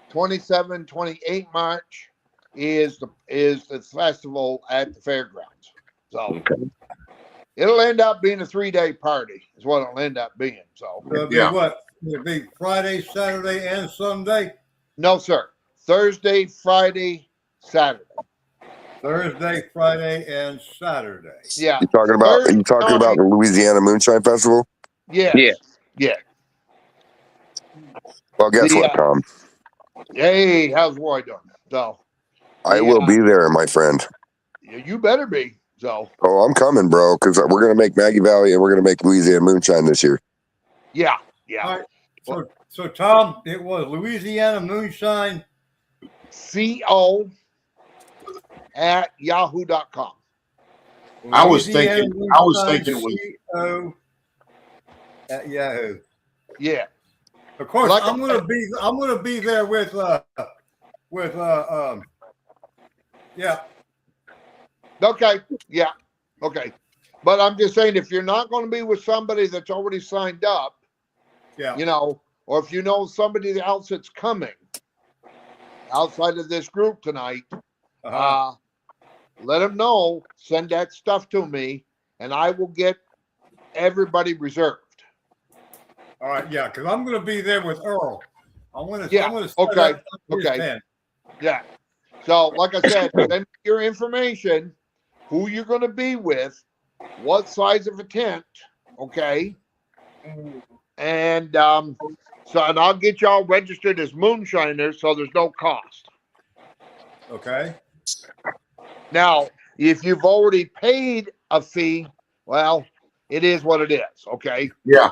27, 28 March is the festival at the fairgrounds. So it'll end up being a 3-day party is what it'll end up being. So it'll be what? It'll be Friday, Saturday, and Sunday? No, sir. Thursday, Friday, Saturday. Thursday, Friday, and Saturday. Yeah. You talking about the Louisiana Moonshine Festival? Yes. Yeah. Yeah. Well, guess what, Tom? Hey, how's Roy doing? So I will be there, my friend. You better be. So oh, I'm coming, bro, because we're gonna make Maggie Valley and we're gonna make Louisiana Moonshine this year. Yeah. Yeah. All right. So Tom, it was Louisiana Moonshine CO at yahoo.com. I was thinking it was CO at Yahoo. Yeah. Of course, I'm gonna be there with yeah. Okay. Yeah. Okay. But I'm just saying, if you're not going to be with somebody that's already signed up, yeah, you know, or if you know somebody else that's coming outside of this group tonight, let them know. Send that stuff to me, and I will get everybody reserved. All right, yeah, because I'm going to be there with Earl. I'm going to. Okay. Yeah. So, like I said, send your information, who you're going to be with, what size of a tent, okay, and and I'll get y'all registered as moonshiners, so there's no cost. Okay. Now, if you've already paid a fee, well, it is what it is. Okay. Yeah.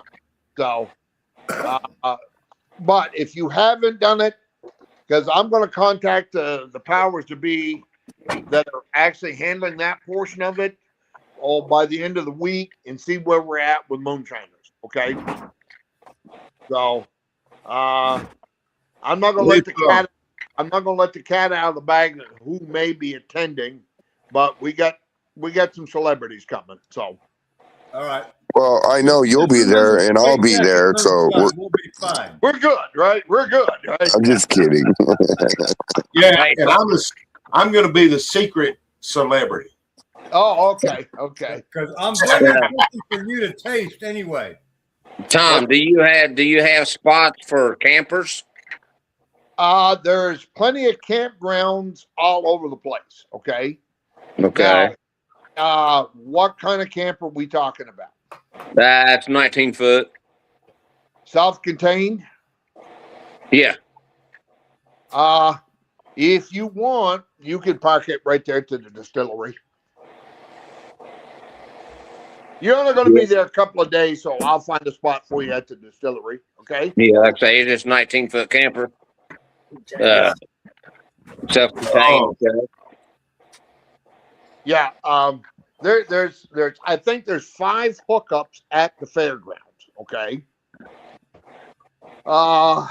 So, but if you haven't done it, because I'm going to contact the powers to be that are actually handling that portion of it, by the end of the week, and see where we're at with moonshiners. Okay. So, I'm not going to let the cat. I'm not going to let the cat out of the bag who may be attending, but we got some celebrities coming. So, all right. Well, I know you'll be there, and I'll be there, so we'll be fine. We're good, right? We're good, right? I'm just kidding. Yeah, and I'm going to be the secret celebrity. Oh, okay, okay. Because I'm bringing something for you to taste anyway. Tom, do you have spots for campers? There's plenty of campgrounds all over the place. Okay. Okay. Now, what kind of camper are we talking about? That's 19 foot. Self-contained? Yeah. If you want, you can park it right there to the distillery. You're only going to be there a couple of days, so I'll find a spot for you at the distillery. Okay. Yeah, like I say, it's just 19-foot camper. Self-contained. Yeah. There's I think there's 5 hookups at the fairgrounds. Okay. I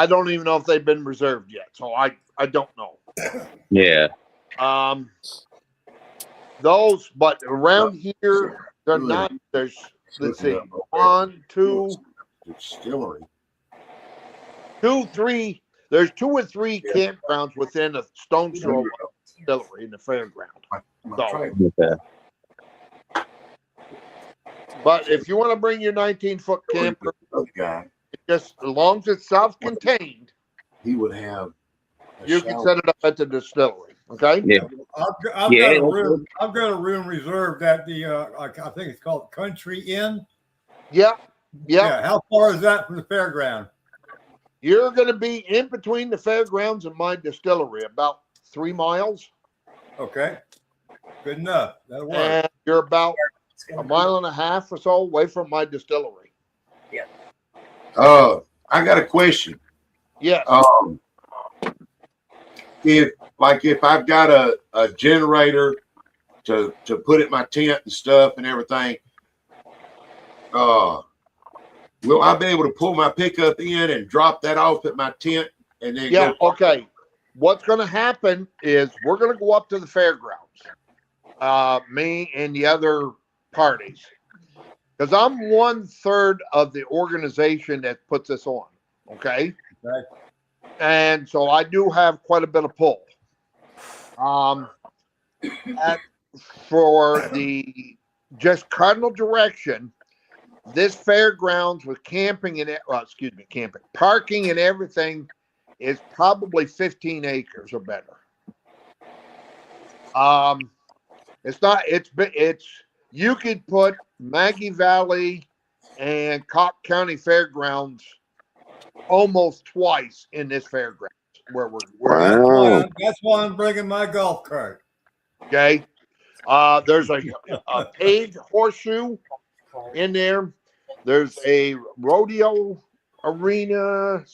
don't even know if they've been reserved yet, so I don't know. Yeah. Those, but around here they're not. Let's see, 1, 2, Distillery. 2, 3. There's 2 or 3 campgrounds within a stone's throw of the distillery in the fairground. So, but if you want to bring your 19-foot camper, just as long as it's self-contained, he would have. You can set it up at the distillery. Okay. Yeah. I've got a room. I've got a room reserved at the. I think it's called Country Inn. Yeah. Yeah. How far is that from the fairground? You're going to be in between the fairgrounds and my distillery, about 3 miles. Okay. Good enough. That'll work. And you're about a mile and a half or so away from my distillery. Yeah. I got a question. Yes. If I've got a generator to put at my tent and stuff and everything, will I be able to pull my pickup in and drop that off at my tent and then go? Okay. What's going to happen is we're going to go up to the fairgrounds, me and the other parties, because I'm 1/3 of the organization that puts this on. Okay. And so I do have quite a bit of pull. For the just cardinal direction, this fairgrounds with camping and parking and everything is probably 15 acres or better. It's you could put Maggie Valley and Cobb County Fairgrounds almost twice in this fairgrounds where we're wow. That's why I'm bringing my golf cart. Okay. There's a paved horseshoe in there. There's a rodeo arena,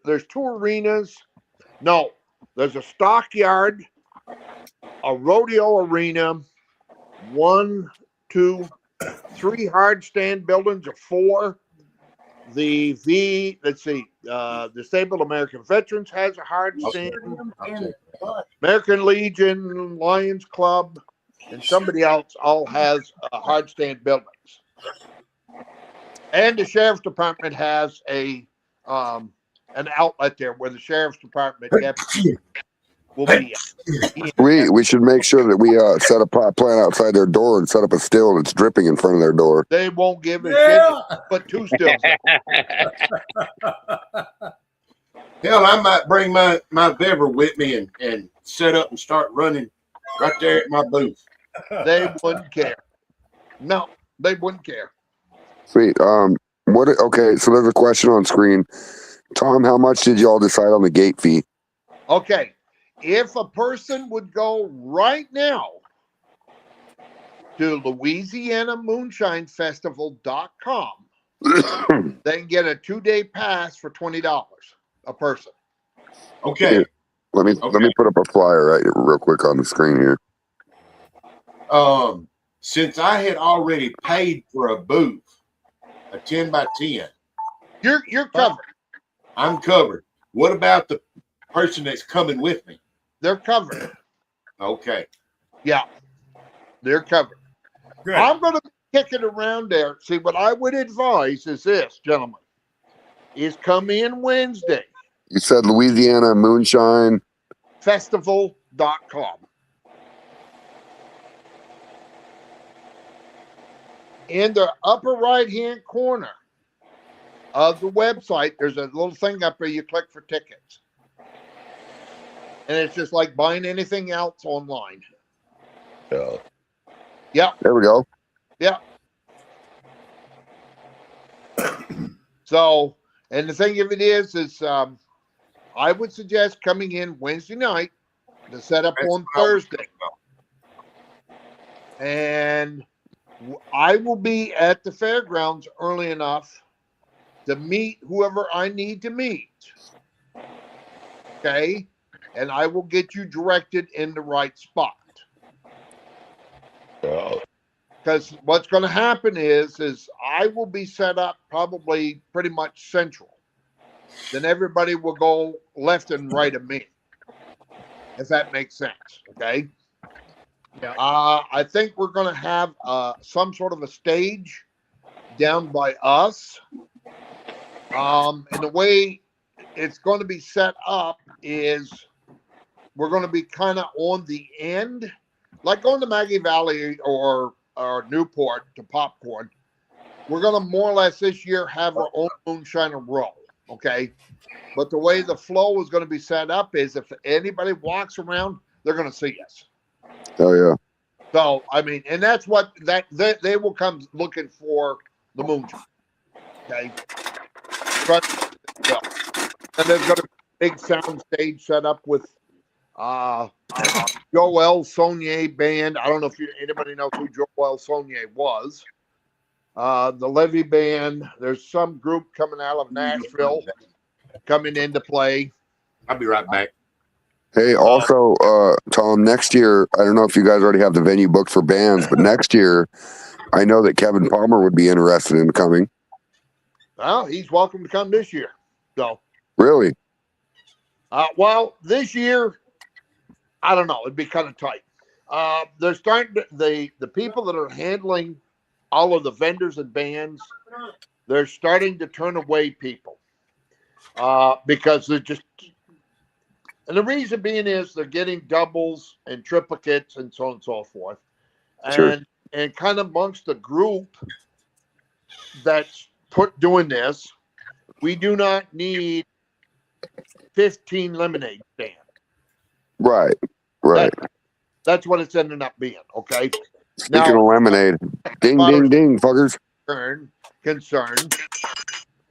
there's 2 arenas. No, there's a stockyard, a rodeo arena, 1, 2, 3 hard stand buildings or 4. The Disabled American Veterans has a hard stand. American Legion, Lions Club, and somebody else all has hard stand buildings. And the Sheriff's Department has an outlet there where the Sheriff's Department deputy will be at. We should make sure that we set a pot plant outside their door and set up a still that's dripping in front of their door. They won't give a shit, but 2 stills. Hell, I might bring my beaver with me and set up and start running right there at my booth. They wouldn't care. No, they wouldn't care. Sweet. Okay, so there's a question on screen. Tom, how much did y'all decide on the gate fee? Okay. If a person would go right now to LouisianaMoonshineFestival.com, they can get a 2-day pass for $20 a person. Okay. Here, let me put up a flyer right real quick on the screen here. Since I had already paid for a booth, a 10 by 10, you're covered. I'm covered. What about the person that's coming with me? They're covered. Okay. Yeah, they're covered. Good. I'm going to kick it around there. See, what I would advise is this, gentlemen, is come in Wednesday. You said Louisiana Moonshine Festival.com. In the upper right-hand corner of the website, there's a little thing up there you click for tickets. And it's just like buying anything else online. Yeah. There we go. Yeah. So, and the thing of it is I would suggest coming in Wednesday night to set up on Thursday. And I will be at the fairgrounds early enough to meet whoever I need to meet. Okay. And I will get you directed in the right spot. Because what's going to happen is I will be set up probably pretty much central. Then everybody will go left and right of me, if that makes sense. Okay. Yeah. I think we're going to have some sort of a stage down by us. And the way it's going to be set up is we're going to be kind of on the end, like going to Maggie Valley or Newport to Popcorn. We're going to more or less this year have our own moonshiner roll. Okay. But the way the flow is going to be set up is if anybody walks around, they're going to see us. Oh yeah. So I mean, and that's what they will come looking for the moonshine. Okay. But, well, and there's going to be a big sound stage set up with Joel Saunier band. I don't know if anybody knows who Joel Saunier was. The Levy band. There's some group coming out of Nashville coming into play. I'll be right back. Hey, also, Tom, next year, I don't know if you guys already have the venue booked for bands, but next year, I know that Kevin Palmer would be interested in coming. Well, he's welcome to come this year. So Really? well, this year, I don't know. It'd be kind of tight. They're starting to, the people that are handling all of the vendors and bands, they're starting to turn away people because they're just. And the reason being is they're getting doubles and triplicates and so on and so forth. Sure. And kind of amongst the group that's doing this, we do not need 15 lemonade stands. Right. Right. That's what it's ending up being. Okay. Speaking of lemonade, ding, ding, ding, fuckers. Concern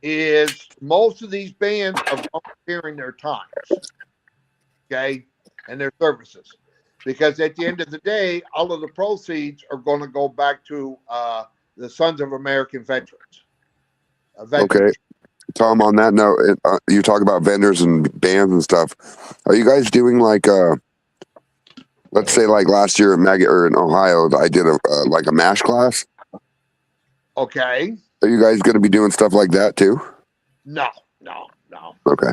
is most of these bands are volunteering their times. Okay. And their services. Because at the end of the day, all of the proceeds are going to go back to the Sons of American Veterans. Okay. Tom, on that note, you talk about vendors and bands and stuff. Are you guys doing like, let's say like last year in in Ohio, I did a MASH class. Okay. Are you guys going to be doing stuff like that too? No. Okay.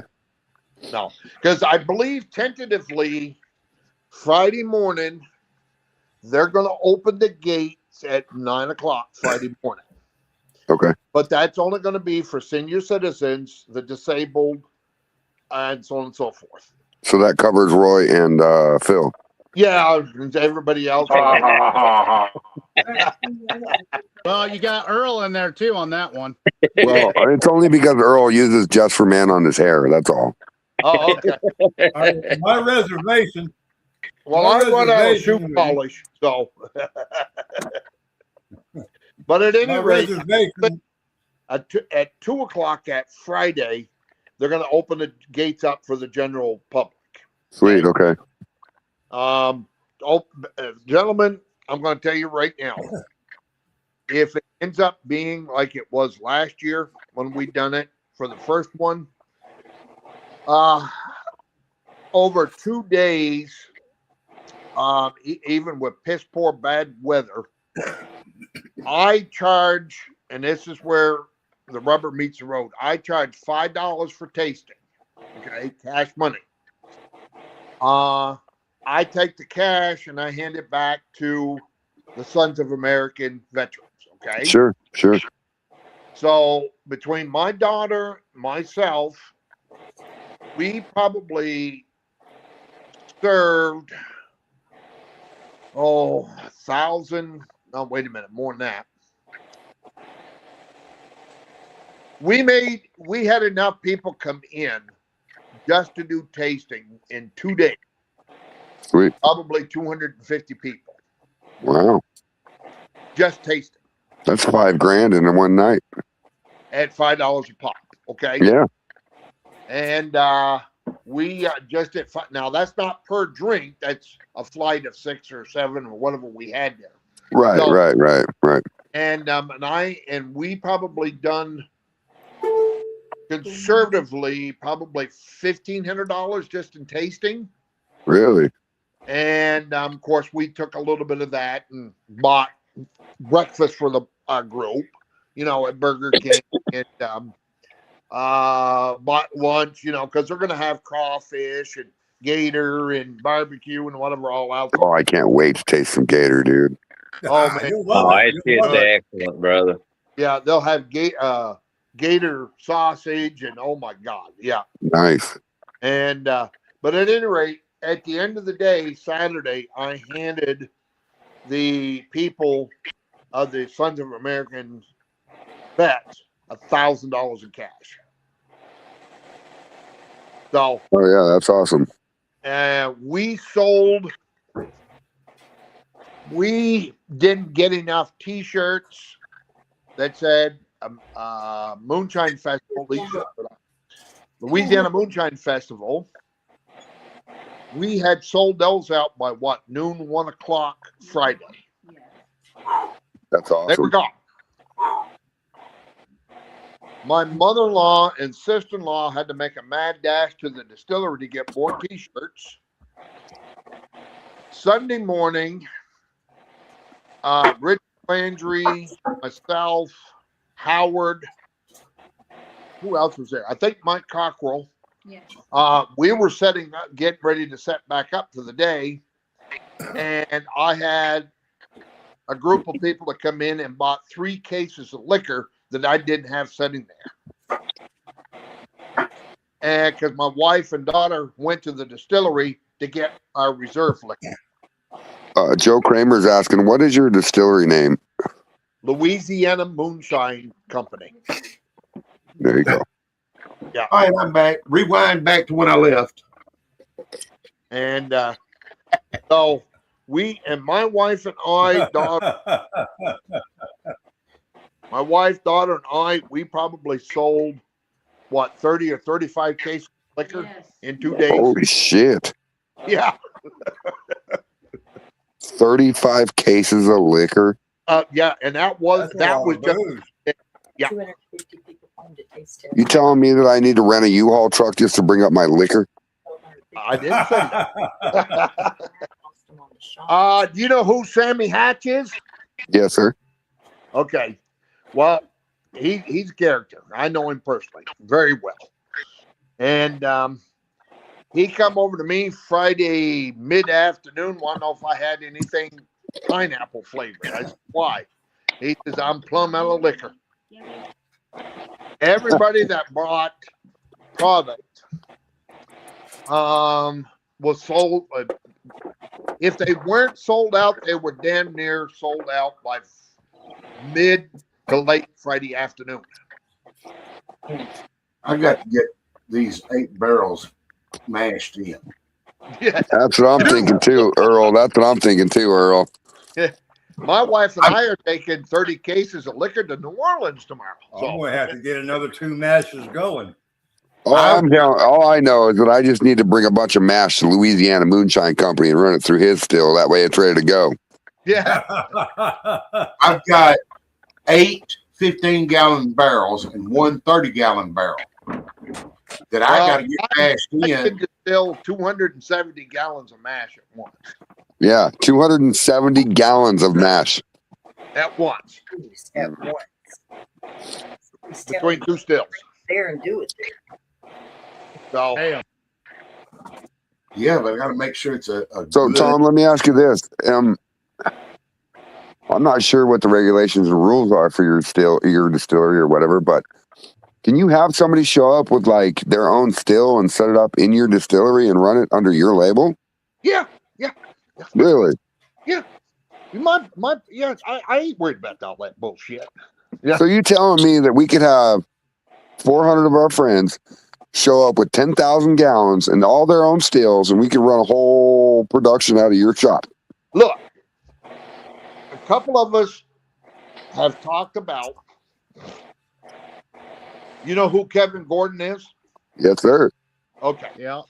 No, because I believe tentatively Friday morning they're going to open the gates at 9:00 Friday morning. Okay. But that's only going to be for senior citizens, the disabled, and so on and so forth. So that covers Roy and Phil. Yeah, everybody else. Well, you got Earl in there too on that one. Well, it's only because Earl uses Just for Man on his hair. That's all. Oh, okay. My reservation. Well, I run out of shoe polish, so. But at any rate, at 2:00 at Friday, they're going to open the gates up for the general public. Sweet. Okay. Gentlemen, I'm going to tell you right now, if it ends up being like it was last year when we done it for the first one, over 2 days, even with piss poor bad weather, I charge, and this is where the rubber meets the road. I charge $5 for tasting. Okay, cash money. I take the cash and I hand it back to the Sons of American Veterans. Okay. Sure. So between my daughter, myself, we probably served 1,000. No, wait a minute, more than that. We had enough people come in just to do tasting in 2 days. Sweet. Probably 250 people. Wow. Just tasting. That's $5,000 in one night. At $5 a pop. Okay. Yeah. And we just now that's not per drink. That's a flight of 6 or 7 or whatever we had there. Right, So, right. And we probably done conservatively probably $1,500 just in tasting. Really? And of course, we took a little bit of that and bought breakfast for the group, at Burger King, and bought lunch, because they're going to have crawfish and gator and barbecue and whatever all out. Oh, I can't wait to taste some gator, dude. Oh man, Oh, it's excellent, brother. Yeah, they'll have gator sausage and oh my god, yeah, Nice. And but at any rate, at the end of the day, Saturday, I handed the people of the Sons of American Vets $1,000 in cash. So, oh yeah, that's awesome. We didn't get enough T-shirts that said Moonshine Festival, Louisiana Moonshine Festival. We had sold those out by noon, 1 o'clock Friday. That's awesome. They were gone. My mother-in-law and sister-in-law had to make a mad dash to the distillery to get more T-shirts. Sunday morning, Rich Landry, myself, Howard, who else was there? I think Mike Cockrell. Yes. We were getting ready to set back up for the day, and I had a group of people that come in and bought 3 cases of liquor that I didn't have sitting there. And because my wife and daughter went to the distillery to get our reserve liquor. Joe Kramer's asking, what is your distillery name? Louisiana Moonshine Company. There you go. Yeah. All right, I'm back. Rewind back to when I left. And so my wife and I, daughter and I, we probably sold 30 or 35 cases of liquor in 2 days. Holy shit. Yeah. 35 cases of liquor. Yeah, and that was just yeah. 250 people come to taste it. You telling me that I need to rent a U-Haul truck just to bring up my liquor? I didn't say that. Do you know who Sammy Hatch is? Yes, sir. Okay. Well, he's a character. I know him personally very well. And he come over to me Friday mid-afternoon, wanted to know if I had anything pineapple flavored. I said, why? He says, I'm plumb out of liquor. Everybody that bought product was sold. If they weren't sold out, they were damn near sold out by mid to late Friday afternoon. I got to get these 8 barrels mashed in. Yeah. That's what I'm thinking too, Earl. That's what I'm thinking too, Earl. My wife and I are taking 30 cases of liquor to New Orleans tomorrow. I'm going to have to get another 2 mashes going. All I know is that I just need to bring a bunch of mash to Louisiana Moonshine Company and run it through his still. That way it's ready to go. Yeah. I've got 8 15-gallon barrels and 1 30-gallon barrel that I got to get mashed in. I can distill 270 gallons of mash at once. Yeah, 270 gallons of mash. At once. At once. Between 2 stills. There and do it. So, yeah, but I got to make sure it's a So, good... Tom, let me ask you this. I'm not sure what the regulations and rules are for your distillery or whatever, but can you have somebody show up with like their own still and set it up in your distillery and run it under your label? Yeah. Really? Yeah. I ain't worried about all that bullshit. Yeah. So you telling me that we could have 400 of our friends show up with 10,000 gallons and all their own stills, and we can run a whole production out of your shop? Look, a couple of us have talked about. You know who Kevin Gordon is? Yes, sir. Okay. Yeah.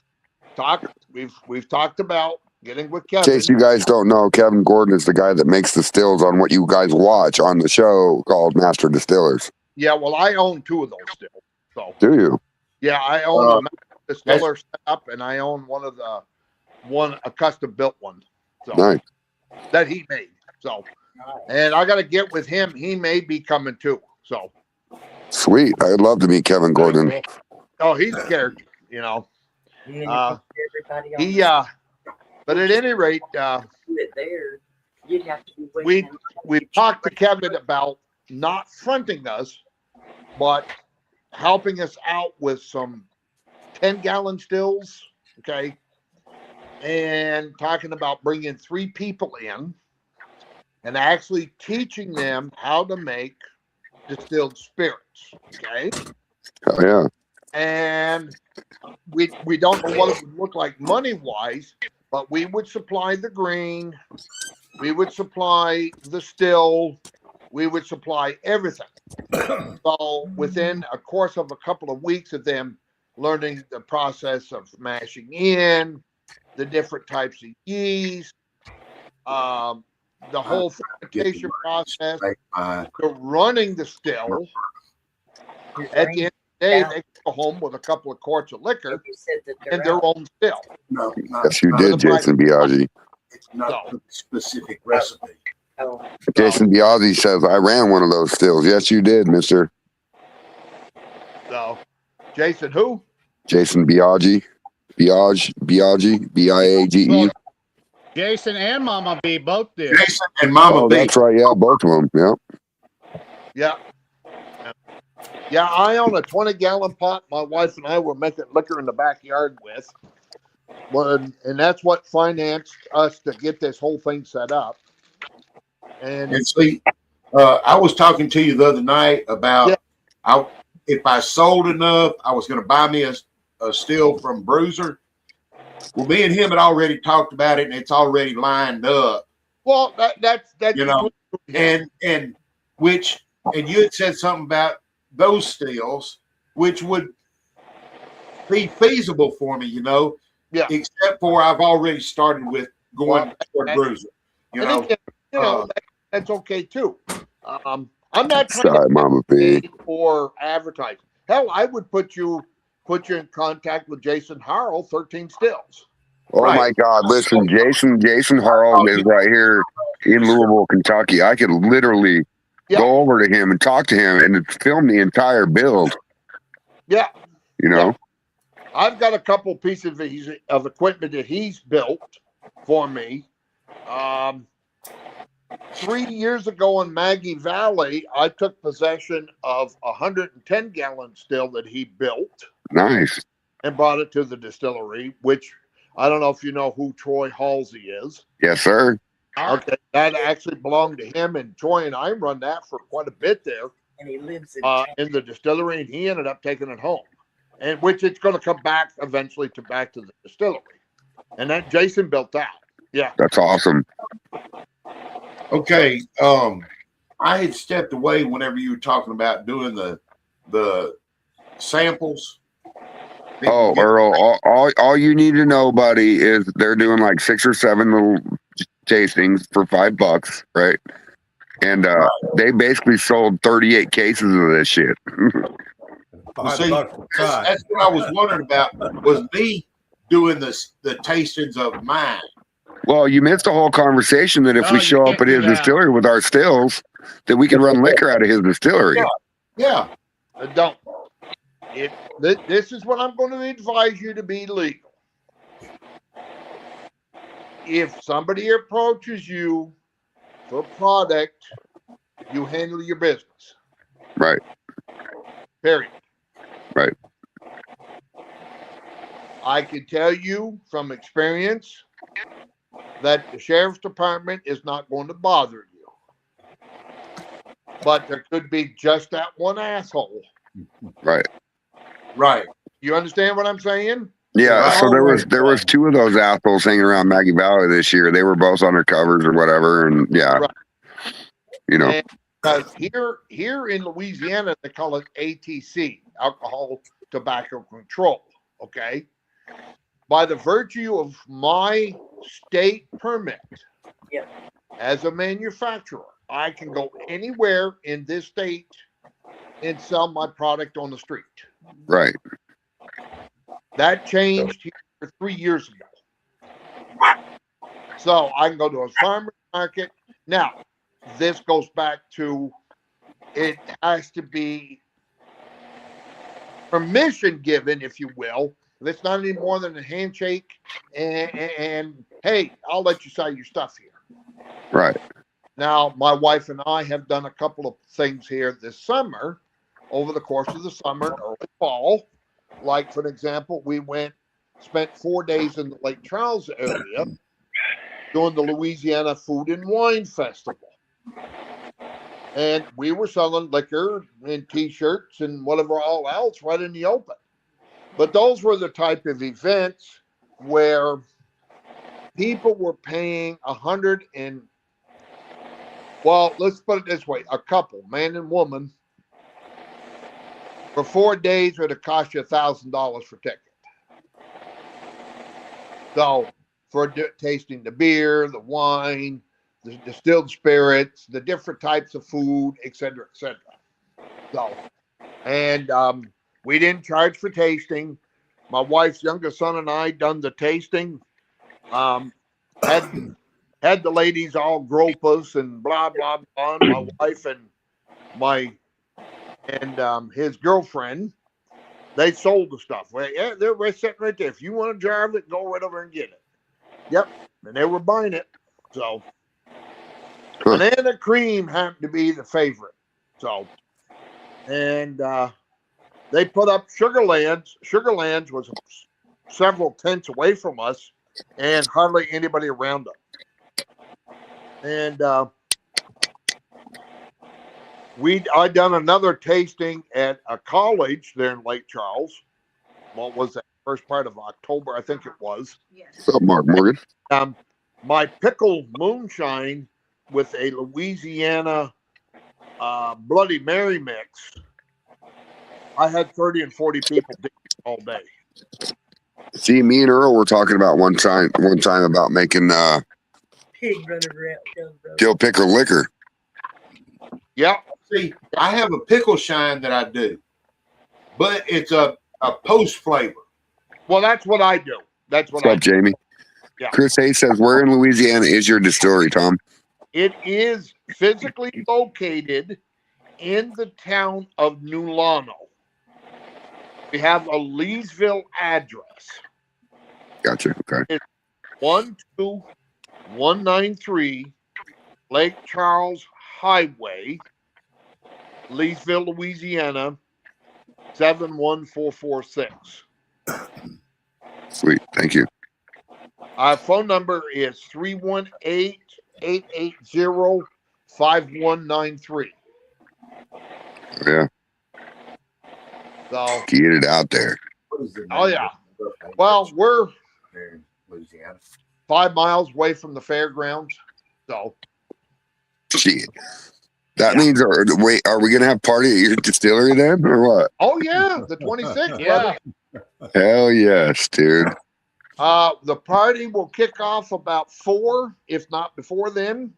We've talked about getting with In Kevin. case you guys don't know, Kevin Gordon is the guy that makes the stills on what you guys watch on the show called Master Distillers. Yeah, well, I own 2 of those still. So Do you? yeah, I own the Master Distiller setup, and I own a custom built one. So Nice. that he made. So, and I got to get with him. He may be coming too. So Sweet. I'd love to meet Kevin Gordon. oh, he's a character, you know. You and everybody on He but at any rate, it there, you'd have to be we talked to Kevin about not fronting us, but helping us out with some 10-gallon stills, okay, and talking about bringing 3 people in and actually teaching them how to make distilled spirits, okay. Oh, yeah. And we don't know what it would look like money wise, but we would supply the green, we would supply the still, we would supply everything. So within a course of a couple of weeks of them learning the process of mashing in the different types of yeast, the whole fermentation process, to running the still, at the end of the day, they go home with a couple of quarts of liquor and their own still. No, Yes, you did, Jason Biaggi. it's not a specific recipe. Jason Biaggi says, I ran one of those stills. Yes, you did, mister. So, Jason who? Jason Biaggi. Biaggi. B-I-A-G-E. Jason and Mama B both did. Jason and Mama B. That's right. Yeah, both of them. Yeah. Yeah, I own a 20-gallon pot. My wife and I were making liquor in the backyard with. And that's what financed us to get this whole thing set up. And see, I was talking to you the other night about if I sold enough, I was going to buy me a still from Bruiser. Well, me and him had already talked about it, and it's already lined up. Well, that's you know, and you had said something about those stills, which would be feasible for me, you know. Yeah. Except for I've already started with going toward Bruiser. You know, that's okay too. I'm not trying Sorry, Mama B. or advertise. Hell, I would put you in contact with Jason Harrell, 13 Stills. Oh my God! Listen, Jason Harrell is right here in Louisville, Kentucky. I could literally go over to him and talk to him and film the entire build. Yeah, you know. I've got a couple pieces of equipment that he's built for me. 3 years ago in Maggie Valley, I took possession of a 110-gallon still that he built. Nice. And brought it to the distillery, which I don't know if you know who Troy Halsey is. Yes, sir. Okay, that actually belonged to him, and Troy and I run that for quite a bit there. And he lives in the distillery, and he ended up taking it home, and which it's going to come back eventually back to the distillery. And that Jason built that. Yeah, that's awesome. Okay, I had stepped away whenever you were talking about doing the samples. Oh, Earl, all you need to know, buddy, is they're doing like 6 or 7 little tastings for $5, right? And they basically sold 38 cases of this shit. Well, see, that's what I was wondering about, was me doing the tastings of mine. Well, you missed the whole conversation that if we show up at his distillery with our stills, that we can run liquor out of his distillery. Yeah. Don't. This is what I'm going to advise you to be legal. If somebody approaches you for product, you handle your business. Right. Period. Right. I can tell you from experience that the sheriff's department is not going to bother you. But there could be just that one asshole. Right. Right. You understand what I'm saying? Yeah. So there was 2 of those assholes hanging around Maggie Valley this year. They were both undercovers or whatever, and Right. You know. And, here in Louisiana, they call it ATC, alcohol tobacco control. Okay. by the virtue of my state permit as a manufacturer, I can go anywhere in this state and sell my product on the street. Right. That changed here 3 years ago. So I can go to a farmer's market. Now, this goes back to it has to be permission given, if you will. If it's not any more than a handshake and hey, I'll let you sell your stuff here. Right. Now, my wife and I have done a couple of things here this summer, over the course of the summer and early fall. Like, for example, we spent 4 days in the Lake Charles area doing the Louisiana Food and Wine Festival. And we were selling liquor and T-shirts and whatever all else right in the open. But those were the type of events where people were paying well, let's put it this way, a couple, man and woman, for 4 days would have cost you $1,000 for ticket. So for tasting the beer, the wine, the distilled spirits, the different types of food, et cetera, et cetera. So, and we didn't charge for tasting. My wife's youngest son and I done the tasting. Had the ladies all grope us and blah blah blah. My wife and his girlfriend, they sold the stuff. Well, yeah, they're sitting right there. If you want to drive it, go right over and get it. Yep, and they were buying it. So, banana cream happened to be the favorite. So, and they put up Sugarlands. Sugarlands was several tents away from us, and hardly anybody around us. And I done another tasting at a college there in Lake Charles. What was that? First part of October, I think it was. What's up, Mark Morgan? My pickle moonshine with a Louisiana Bloody Mary mix. I had 30 and 40 people all day. See, me and Earl were talking about one time about making Pig running around. dill pickle liquor. Yeah. See, I have a pickle shine that I do, but it's a post flavor. Well, that's what I do. That's what What's up, Jamie? Yeah. Chris Hayes says, where in Louisiana is your distillery, Tom? It is physically located in the town of New Lano. We have a Leesville address. Gotcha. Okay. It's 12193 Lake Charles Highway, Leesville, Louisiana, 71446. Sweet. Thank you. Our phone number is 318-880-5193. Yeah. So get it out there. Oh yeah. Well, we're in Louisiana. 5 miles away from the fairgrounds. So shit. That means wait, are we gonna have party at your distillery then or what? Oh yeah, the 26th. Yeah. Hell yes, dude. The party will kick off about 4, if not before then.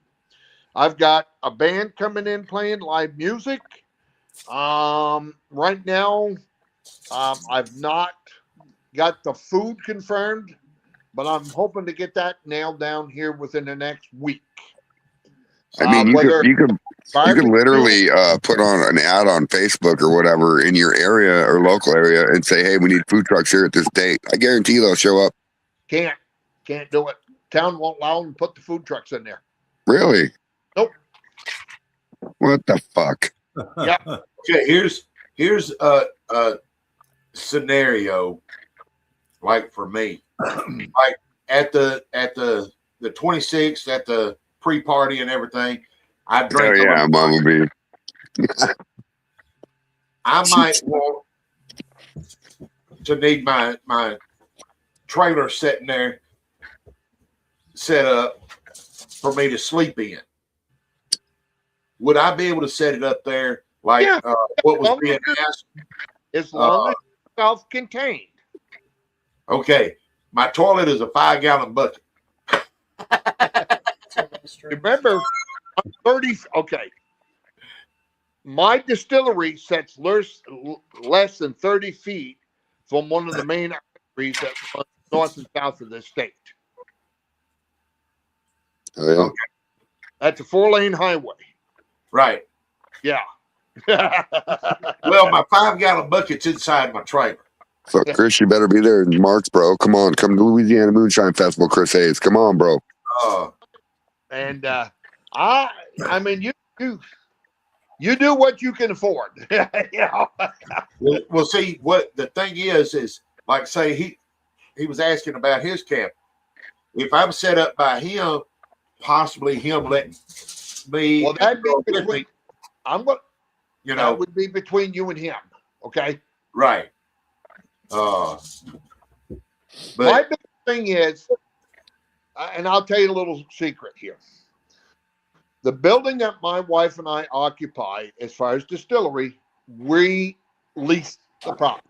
I've got a band coming in playing live music. Right now, I've not got the food confirmed, but I'm hoping to get that nailed down here within the next week. I mean, you could literally put on an ad on Facebook or whatever in your area or local area and say, hey, we need food trucks here at this date. I guarantee they'll show up. Can't do it. Town won't allow them to put the food trucks in there. Really? Nope. What the fuck? Yeah. Okay, here's a scenario like for me. Like at the 26th at the pre-party and everything, I drink. Oh yeah, Mama B. I might want to need my trailer sitting there set up for me to sleep in. Would I be able to set it up there like what was being asked? As long as it's self-contained. Okay. My toilet is a 5-gallon bucket. Remember, I'm 30. Okay. My distillery sets less than 30 feet from one of the main arteries that runs north and south of the state. Oh, yeah. Okay. That's a 4-lane highway. Right. Yeah. Well, my 5-gallon bucket's inside my trailer. So, Chris, you better be there in March, bro. Come on. Come to Louisiana Moonshine Festival, Chris Hayes. Come on, bro. And I mean, you do what you can afford. You know? Well, see, what the thing is like, say he was asking about his camp. If I'm set up by him, possibly him letting me. Well, that'd be between. That would be between you and him. Okay. Right. But my big thing is, and I'll tell you a little secret here. The building that my wife and I occupy, as far as distillery, we lease the property.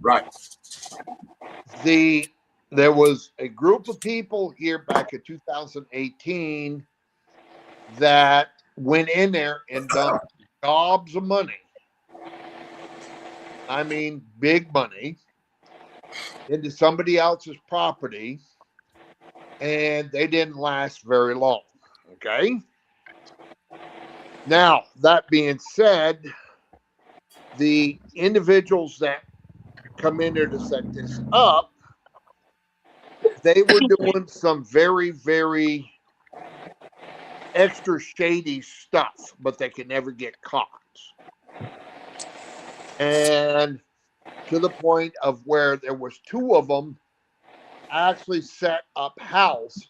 Right. There was a group of people here back in 2018 that went in there and dumped gobs of money. I mean, big money into somebody else's property, and they didn't last very long. Okay. Now, that being said, the individuals that come in there to set this up, they were doing some very, very extra shady stuff, but they could never get caught. And to the point of where there was 2 of them actually set up house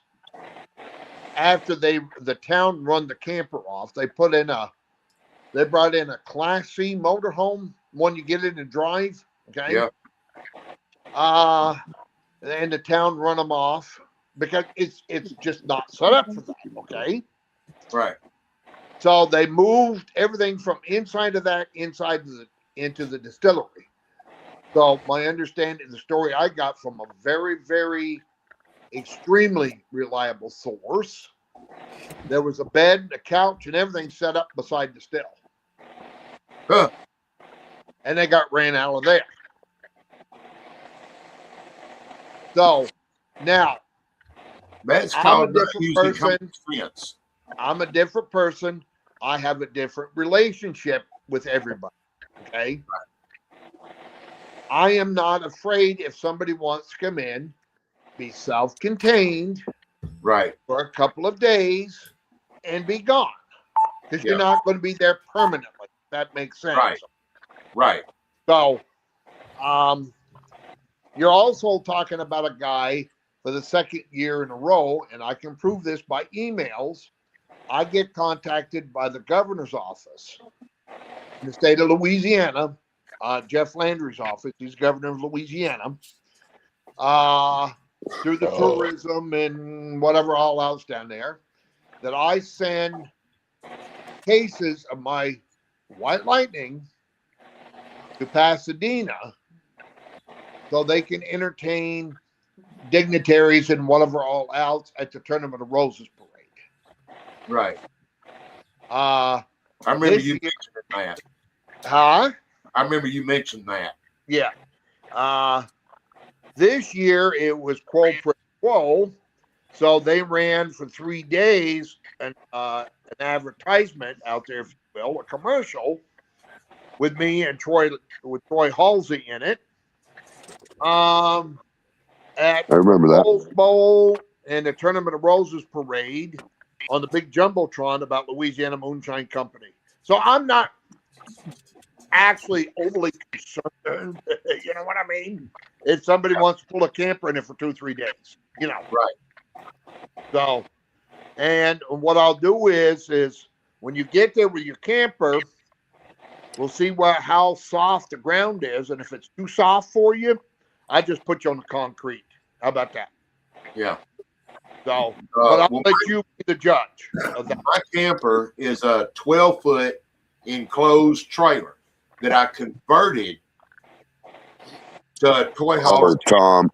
after the town run the camper off. They brought in a Class C motorhome, one you get in and drive. Okay. Yeah. And the town run them off because it's just not set up for them. Okay. Right. So they moved everything from inside of that into the distillery. So my understanding, the story I got from a very, very extremely reliable source, there was a bed, a couch, and everything set up beside the still. Huh. And they got ran out of there. So now, that's I'm a called different person. Experience. I'm a different person. I have a different relationship with everybody. Okay. Right. I am not afraid if somebody wants to come in, be self-contained, right, for a couple of days, and be gone, because you're not going to be there permanently. That makes sense. Right. Right. So, you're also talking about a guy for the 2nd year in a row, and I can prove this by emails. I get contacted by the governor's office in the state of Louisiana, Jeff Landry's office. He's governor of Louisiana. Through the tourism and whatever all else down there, that I send cases of my White Lightning to Pasadena so they can entertain dignitaries and whatever all else at the Tournament of Roses parade. Right. I remember you mentioned that. Huh? I remember you mentioned that. Yeah. This year it was quo pro quo, so they ran for 3 days an advertisement out there, if you will, a commercial with me and Troy Halsey in it. At I remember that. Rose Bowl and the Tournament of Roses parade on the big jumbotron about Louisiana Moonshine Company. So I'm not actually overly concerned. You know what I mean? If somebody wants to pull a camper in it for 2-3 days, you know. Right. So, and what I'll do is when you get there with your camper, we'll see how soft the ground is, and if it's too soft for you, I just put you on the concrete. How about that? Yeah. So, but I'll let you be the judge of that. My camper is a 12-foot enclosed trailer that I converted to a toy house. Tom,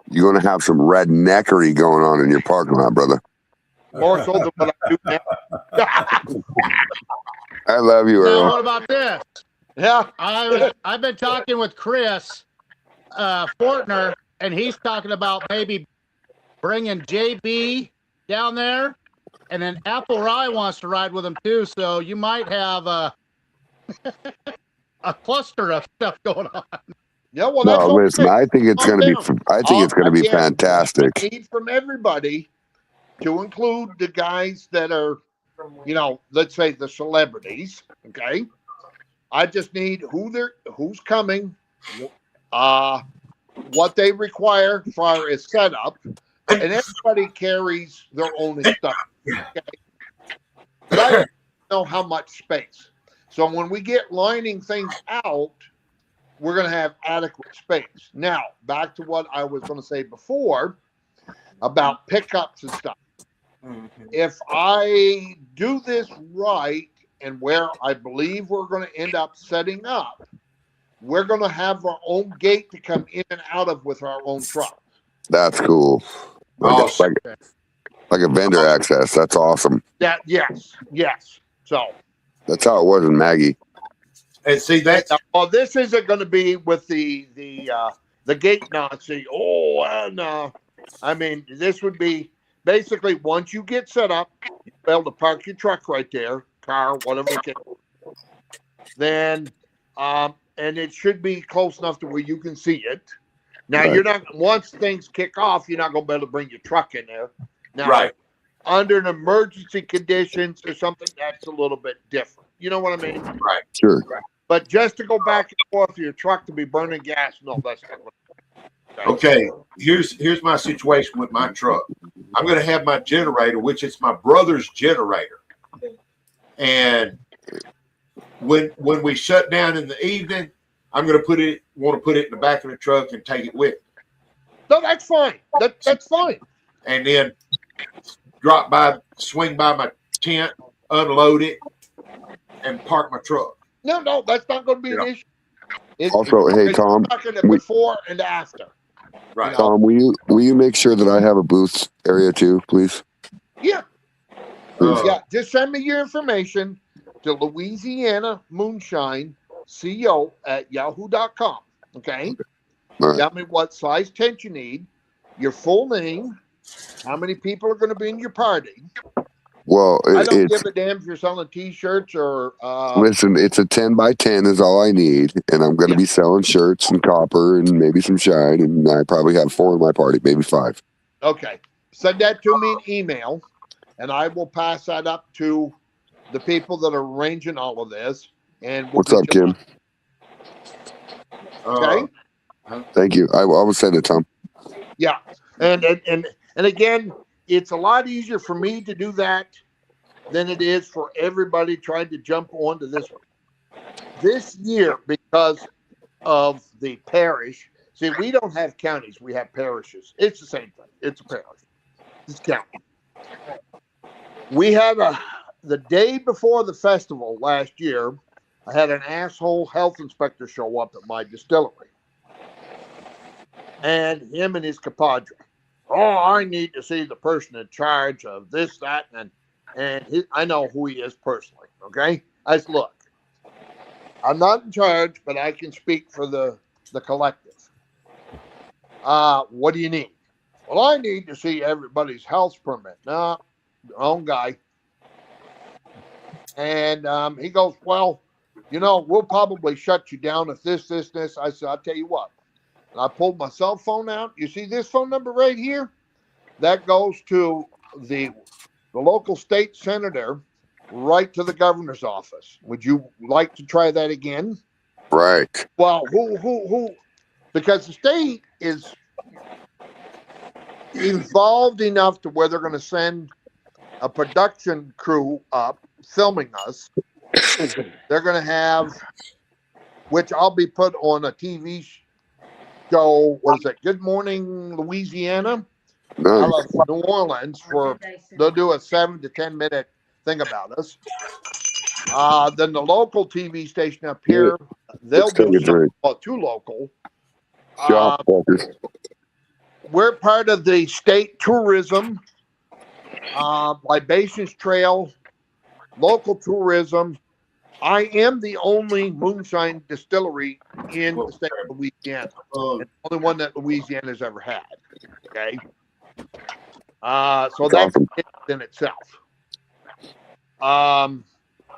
You're gonna have some redneckery going on in your parking lot, brother. More so than what I do now. I love you, Now, Earl. what about this? Yeah. I've been talking with Chris Fortner, and he's talking about maybe bringing JB down there, and then Apple Rye wants to ride with him too. So you might have a cluster of stuff going on. Yeah, well, No, that's listen. okay. I think it's Calm gonna be. down. I think it's gonna be Again, fantastic. I need from everybody to include the guys that are, let's say the celebrities. Okay. I just need who's coming, what they require as far as setup, and everybody carries their own stuff. Okay. But I don't know how much space. So when we get lining things out, we're going to have adequate space. Now, back to what I was going to say before about pickups and stuff. If I do this right, and where I believe we're going to end up setting up, we're going to have our own gate to come in and out of with our own truck. That's cool. Like a vendor access. That's awesome. Yes. So that's how it was in Maggie. And see that. Well, this isn't going to be with the gate Nazi. I mean, this would be basically once you get set up, you'll be able to park your truck right there, car, whatever it is. Then, and it should be close enough to where you can see it. Now, Right. you're not, once things kick off, you're not going to be able to bring your truck in there. Now, Right. under an emergency conditions or something, that's a little bit different. You know what I mean? Right. Sure. But just to go back and forth for your truck to be burning gas, no, that's not what. Okay, here's my situation with my truck. I'm going to have my generator, which is my brother's generator, and when we shut down in the evening, I'm going to want to put it in the back of the truck and take it with me. No, that's fine. That's fine. And then swing by my tent, unload it, and park my truck. No, that's not going to be an issue. Also, hey Tom, before and after. Right. Tom, will you make sure that I have a booth area too, please? Yeah. Just send me your information to Louisiana Moonshine CO at yahoo.com. Okay. Right. Tell me what size tent you need, your full name, how many people are going to be in your party. Well, I don't give a damn if you're selling T-shirts or. Listen, it's a 10 by 10 is all I need, and I'm going to be selling shirts and copper and maybe some shine, and I probably have 4 in my party, maybe 5. Okay, send that to me in email, and I will pass that up to the people that are arranging all of this. And what's up, Kim? Okay. Thank you. I will send it, Tom. Yeah, and again, it's a lot easier for me to do that than it is for everybody trying to jump onto this one. This year, because of the parish, see, we don't have counties, we have parishes. It's the same thing. It's a parish. It's county. We had the day before the festival last year, I had an asshole health inspector show up at my distillery. And him and his compadre. Oh, I need to see the person in charge of this, that, and I know who he is personally. Okay, I said, look, I'm not in charge, but I can speak for the collective. What do you need? Well, I need to see everybody's health permit. No, wrong guy. And he goes, well, we'll probably shut you down if this. I said, I'll tell you what. And I pulled my cell phone out. You see this phone number right here? That goes to the local state senator, right to the governor's office. Would you like to try that again? Right. Well, who? Because the state is involved enough to where they're going to send a production crew up filming us. They're going to have, which I'll be put on a TV show. What is it? Good Morning Louisiana. Out of New Orleans they'll do a 7 to 10 minute thing about us. Then the local TV station up here, they'll do something too local. we're part of the state tourism, libations trail, local tourism. I am the only moonshine distillery in the state of Louisiana, and the only one that Louisiana's ever had. Okay, so that's awesome. it in itself.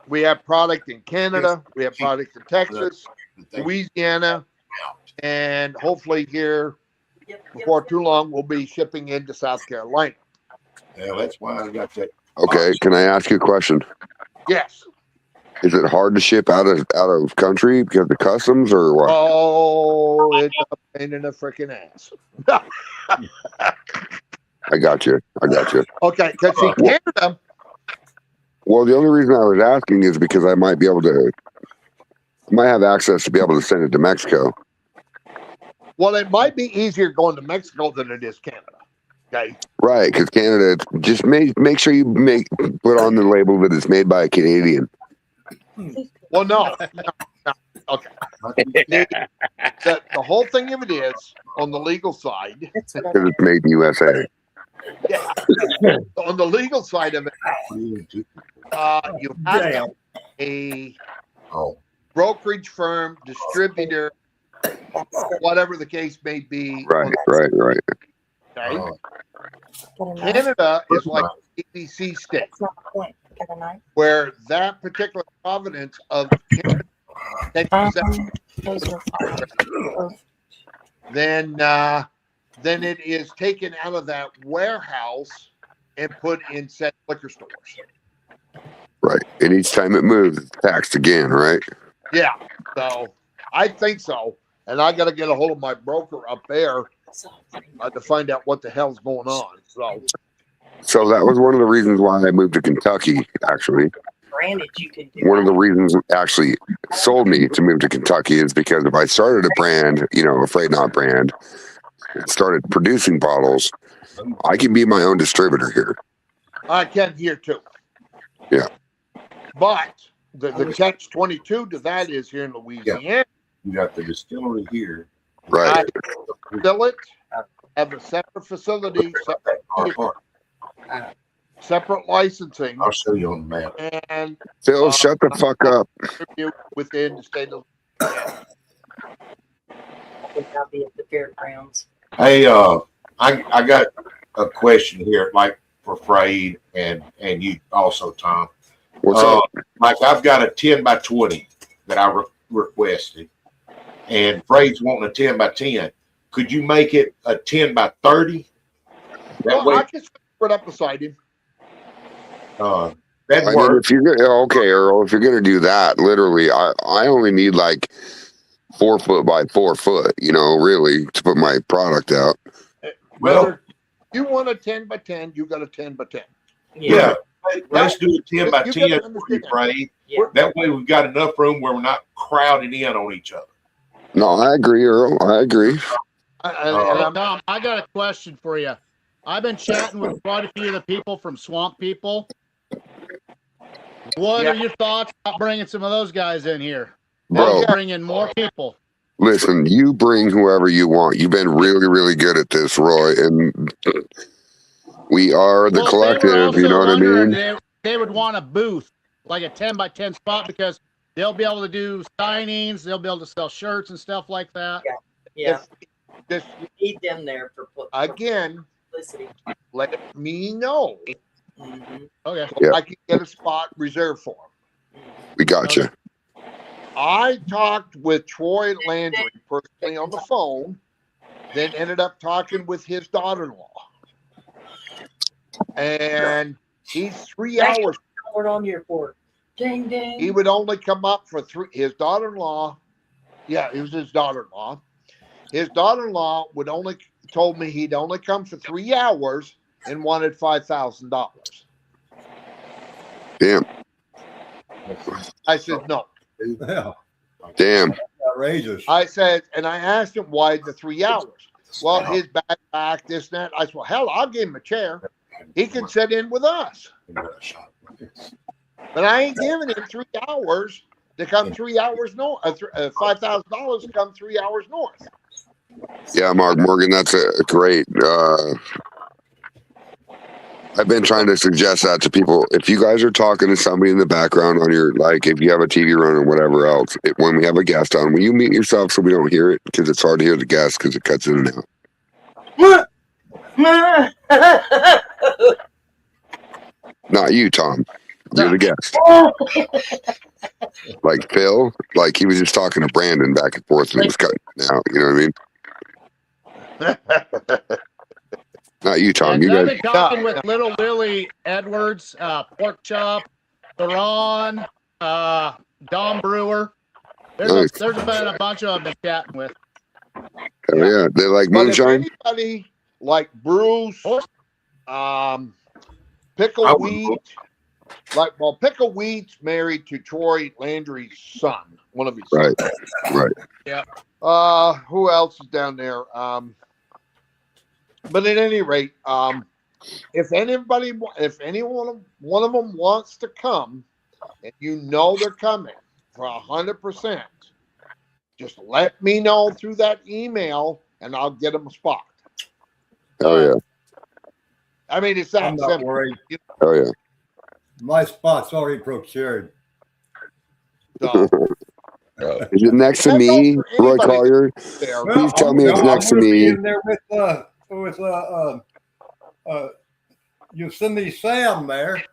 We have product in Canada, we have product in Texas, Louisiana, and hopefully here before too long we'll be shipping into South Carolina. Yeah, that's why I got that. Okay, can I ask you a question? Yes. Is it hard to ship out of country because of customs or what? Oh, it's a pain in the freaking ass. I got you. Okay, because see, Canada. Well, the only reason I was asking is because I might have access to be able to send it to Mexico. Well, it might be easier going to Mexico than it is Canada. Okay. Right, because Canada, just make sure you put on the label that it's made by a Canadian. Well, no. Okay. The whole thing of it is on the legal side. Because it's made in USA. Yeah. On the legal side of it, you have a brokerage firm, distributor, whatever the case may be. Right. Okay. Canada is like ABC state, where that particular province of Canada takes possession, then it is taken out of that warehouse and put in said liquor stores. Right. And each time it moves, it's taxed again, right? Yeah. So I think so. And I got to get a hold of my broker up there to find out what the hell's going on. So that was one of the reasons why I moved to Kentucky, actually. One of the reasons actually sold me to move to Kentucky is because if I started a brand, Afraid Not brand, and started producing bottles, I can be my own distributor here. I can here too. Yeah. But the catch-22 to that is here in Louisiana. Yeah. You got the distillery here. Right. Fill it, have a separate facility, separate licensing. I'll show you on the map. And Phil, shut the fuck up. Within the state of Louisiana. I'll be at the fairgrounds. Hey, I got a question here, like for Freyd and you also, Tom. What's up? Like I've got a 10 by 20 that I requested, and Freyd's wanting a 10 by 10. Could you make it a 10 by 30? I can put it up beside him. That works. Okay, Earl, if you're gonna do that, literally, I only need like 4 foot by 4 foot, really, to put my product out. Well, you want a 10 by 10, you got a 10 by 10. Yeah. Let's do a 10 by 10 for you, Freyd. Yeah. That way we've got enough room where we're not crowded in on each other. No, I agree, Earl. I agree. Tom, I got a question for you. I've been chatting with quite a few of the people from Swamp People. What are your thoughts about bringing some of those guys in here? Bro, bring in more people. Listen, you bring whoever you want. You've been really, really good at this, Roy, and we are the collective. You know what I mean? They would want a booth, like a 10 by 10 spot, because they'll be able to do signings. They'll be able to sell shirts and stuff like that. Yeah. You need them there for again. Publicity. Let me know. Mm-hmm. Okay. So I can get a spot reserved for them. We got you. I talked with Troy Landry personally on the phone, then ended up talking with his daughter-in-law. And he's 3 hours. On your port. Ding, ding. He would only come up for 3. His daughter-in-law, it was his daughter-in-law. His daughter-in-law told me he'd only come for 3 hours and wanted $5,000. Damn. I said no. Yeah. Damn. Outrageous. I said, and I asked him why the 3 hours. Well, his backpack, this and that. I said, well, hell, I'll give him a chair. He can sit in with us. But I ain't giving him 3 hours to come 3 hours north. $5,000 to come 3 hours north. Yeah, Mark Morgan, that's a great. I've been trying to suggest that to people. If you guys are talking to somebody in the background on your, like, if you have a TV running or whatever else, when we have a guest on, will you mute yourself so we don't hear it? Because it's hard to hear the guest because it cuts in and out. Not you, Tom. You're the guest. Like Phil, like he was just talking to Brandon back and forth and it was cutting out. You know what I mean? Not you, Tom. And You I've guys. been talking with Little Willie Edwards, Pork Chop, Theron, Dom Brewer. There's been a bunch of them been chatting with. Oh yeah, they like But moonshine. if anybody like Bruce, Pickle Wheat, Pickle Wheat's married to Troy Landry's son, one of his sons. Right. Yeah. Who else is down there? But at any rate, if anyone one of them wants to come, and you know they're coming for 100%, just let me know through that email, and I'll get them a spot. Oh yeah. I mean, it's that I'm not simple. worried. Oh yeah. My spot's already procured. So, is it next to me, Roy Collier? Please tell me it's next to me. In there with Yosemite Sam there.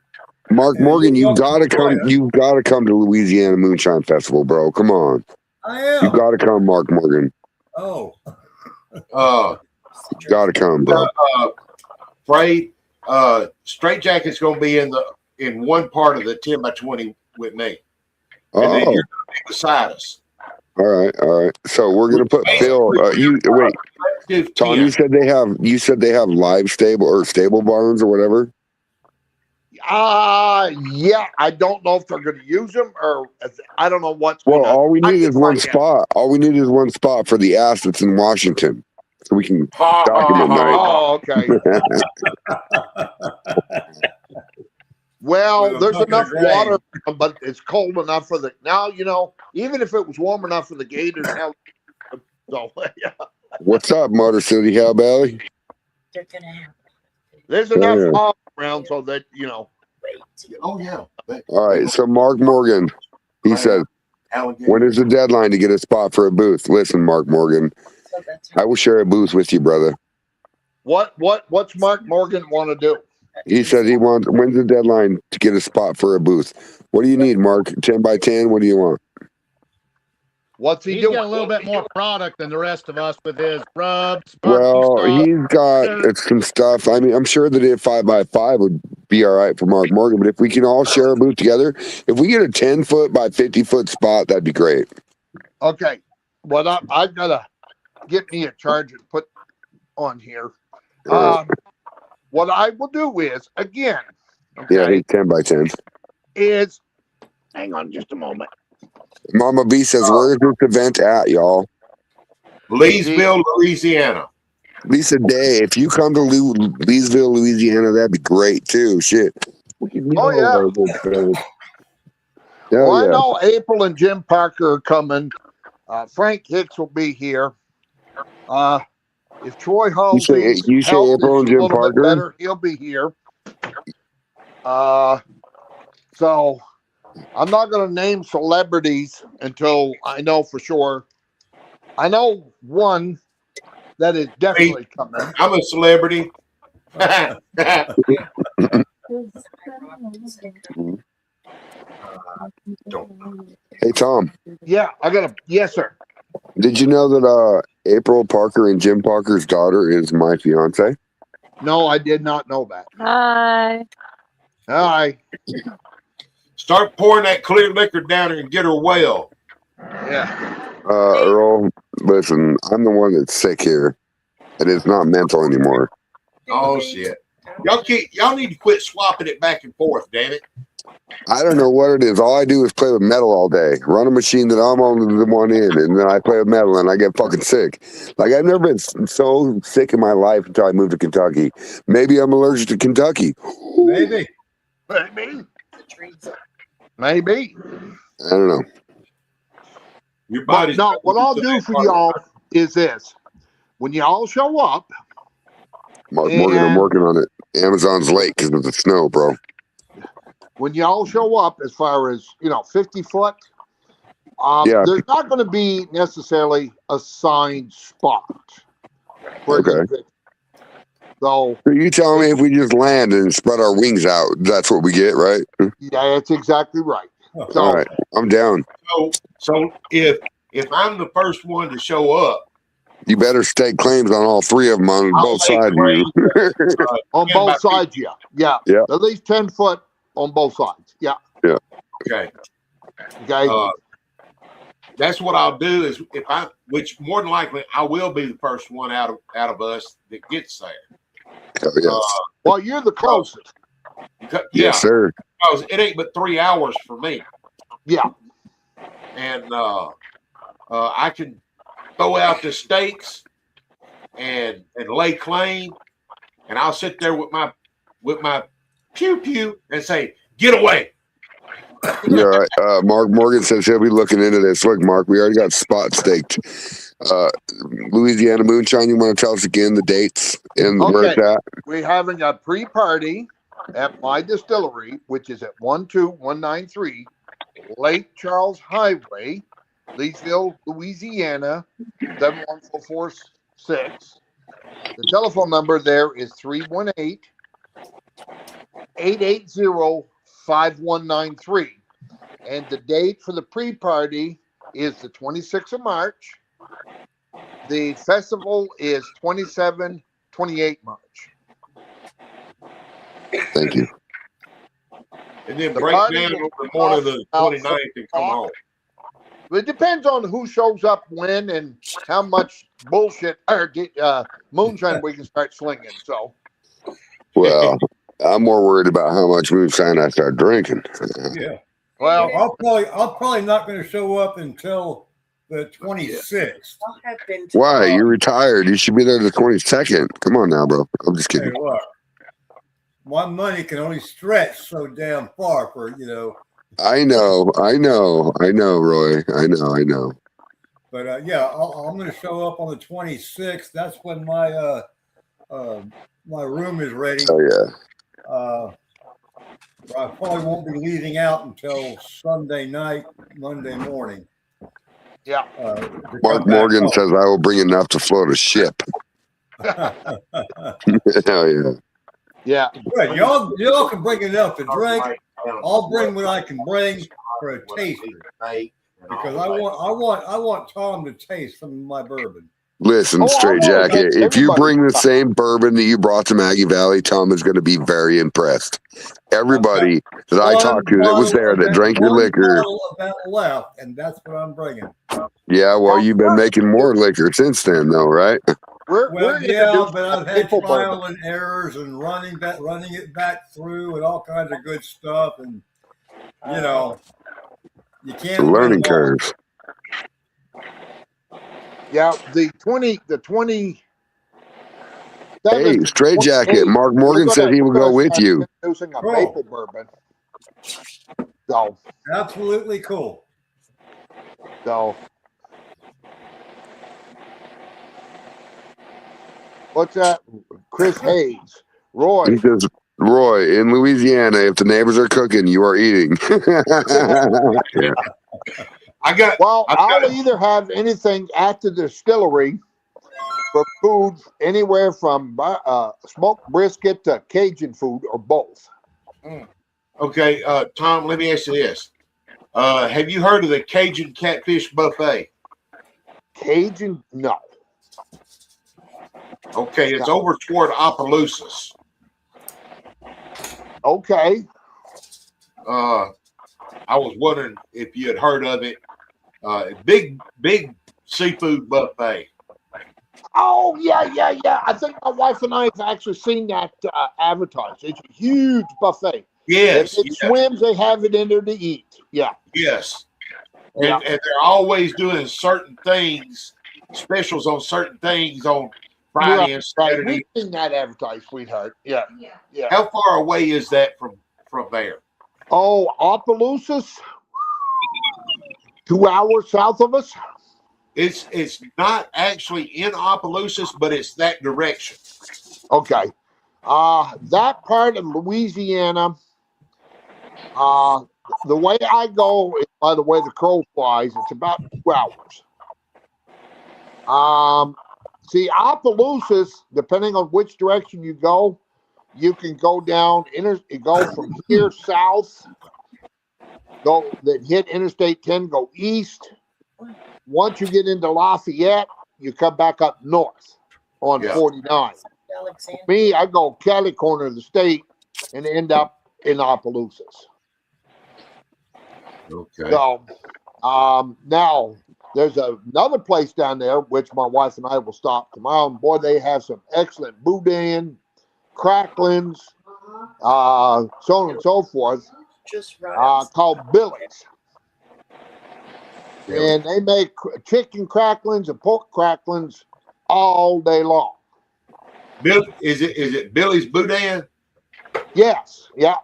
Mark Morgan, you've got to come. You've got to come to Louisiana Moonshine Festival, bro. Come on. I am. You got to come, Mark Morgan. Oh. Got to come, bro. Freight, Straight Jacket's going to be in one part of the 10 by 20 with me. And then you're going to be beside us. All right. So we're gonna put Phil. Wait, Tom. You said they have live stable or stable barns or whatever. Yeah. I don't know if they're going to use them or I don't know what's. All we need is one spot. All we need is one spot for the ass that's in Washington, so we can document night. Oh, okay. Well, there's enough water, but it's cold enough for the now. Even if it was warm enough for the gators, so yeah. What's up, Motor City Hellbelly? There's enough fog around so that Oh yeah. All right. So Mark Morgan, he said, when is the deadline to get a spot for a booth? Listen, Mark Morgan, I will share a booth with you, brother. What's Mark Morgan want to do? He said when's the deadline to get a spot for a booth? What do you need, Mark? 10 by 10? What do you want? What's he He's doing? got a little bit more product than the rest of us with his rubs. Well, he's got some stuff. I mean, I'm sure that a 5x5 would be all right for Mark Morgan, but if we can all share a booth together, if we get a 10-foot by 50-foot spot, that'd be great. Okay. Well, I've got to get me a charger to put on here. What I will do is, again, yeah, he's 10 by 10. Hang on just a moment. Mama B says, where's this event at, y'all? Leesville, Louisiana. Lisa Day, if you come to Leesville, Louisiana, that'd be great too. Shit. Oh, yeah. Well, I know April and Jim Parker are coming. Frank Hicks will be here. If Troy Halsey's health is a little bit better, he'll be here. So I'm not going to name celebrities until I know for sure. I know one that is definitely coming. I'm a celebrity. Hey, Tom. Yeah, yes, sir. Did you know that April Parker and Jim Parker's daughter is my fiance? No, I did not know that. Hi. Start pouring that clear liquor down her and get her well. Yeah. Earl, listen, I'm the one that's sick here, and it's not mental anymore. Oh shit! Y'all need to quit swapping it back and forth, damn it. I don't know what it is. All I do is play with metal all day. Run a machine that I'm on the one in, and then I play with metal, and I get fucking sick. Like, I've never been so sick in my life until I moved to Kentucky. Maybe I'm allergic to Kentucky. Maybe. Maybe. I don't know. Your body's no, what I'll do for y'all is this. when you all show up, Mark Morgan, I'm working on it. Amazon's late because of the snow, bro. when you all show up, as far as 50 foot, Yeah. there's not going to be necessarily assigned spot for Okay. the individual. So You telling me if we just land and spread our wings out, that's what we get, right? yeah, that's exactly right. So, all right, I'm down. So if I'm the first one to show up, You better stake claims on all three of them on both sides of you. on both sides, yeah. Yeah. At least 10 foot on both sides. Yeah. Yeah. Okay. Okay. That's what I'll do is which more than likely I will be the first one out of us that gets there. Hell yes. Well, you're the closest. Yes, sir. Because it ain't but 3 hours for me. Yeah. And I can throw out the stakes and lay claim, and I'll sit there with my pew pew and say, "Get away." Yeah, right. Mark Morgan says he'll be looking into this. Look, Mark, we already got spot staked. Louisiana Moonshine, you want to tell us again the dates and where it's at? We're having a pre-party at my distillery, which is at 12193 Lake Charles Highway, Leesville, Louisiana, 71446. The telephone number there is 318-880-5193. And the date for the pre-party is the 26th of March. The festival is 28 March. Thank you. And then The break party down will over the morning of the start 29th and come home. It depends on who shows up when and how much bullshit or moonshine we can start slinging. So, Well, I'm more worried about how much moonshine I start drinking. Yeah. Well, I'm probably not going to show up until the 26th. Why? You're retired. You should be there the 22nd. Come on now, bro. I'm just kidding. Hey, look, my money can only stretch so damn far for I know, Roy. I know. But yeah, I'm going to show up on the 26th. That's when my my room is ready. Oh yeah. I probably won't be leaving out until Sunday night, Monday morning. Yeah. Mark Morgan says I will bring enough to float a ship. Hell yeah. Yeah. Good. Y'all can bring enough to drink. I'll bring what I can bring for a taster. Because I want Tom to taste some of my bourbon. Listen, Straight Jacket, if you bring the same bourbon that you brought to Maggie Valley, Tom is going to be very impressed. Everybody that I talked to that was there that drank your liquor. Left, and that's what I'm bringing. Yeah, well, you've been making more liquor since then, though, right? But I've had trial and errors and running it back through and all kinds of good stuff, and you can't. Learning curve. Yeah, the 20. Hey, Straight Jacket. Mark Morgan said he will go with you. Using a maple bourbon. So absolutely cool. So what's that? Chris Hayes, Roy. He says, Roy, in Louisiana, if the neighbors are cooking, you are eating. Yeah. I'll either have anything at the distillery for food, anywhere from smoked brisket to Cajun food, or both. Okay, Tom, let me ask you this. Have you heard of the Cajun Catfish Buffet? Cajun? No. Okay, it's over toward Opelousas. Okay. I was wondering if you had heard of it. Big seafood buffet. Oh, yeah. I think my wife and I have actually seen that advertised. It's a huge buffet. Yes. If it swims, they have it in there to eat. Yeah. Yes. And they're always doing certain things, specials on certain things on Friday and Saturday. We've seen that advertised, sweetheart. Yeah. How far away is that from there? Oh, Opelousas, 2 hours south of us. It's not actually in Opelousas, but it's that direction. Okay. That part of Louisiana, the way I go is by the way the crow flies. It's about 2 hours. See, Opelousas, depending on which direction you go, you can go down, go from here south, then hit Interstate 10, go east. Once you get into Lafayette, you come back up north on 49. For me, I go Cali corner of the state and end up in Opelousas. Okay. So, now there's another place down there, which my wife and I will stop tomorrow. And boy, they have some excellent boudin, cracklins, so on and so forth, Just right. called Billy's. And they make chicken cracklins and pork cracklins all day long. Is it Billy's Boudin? Yes. Yeah.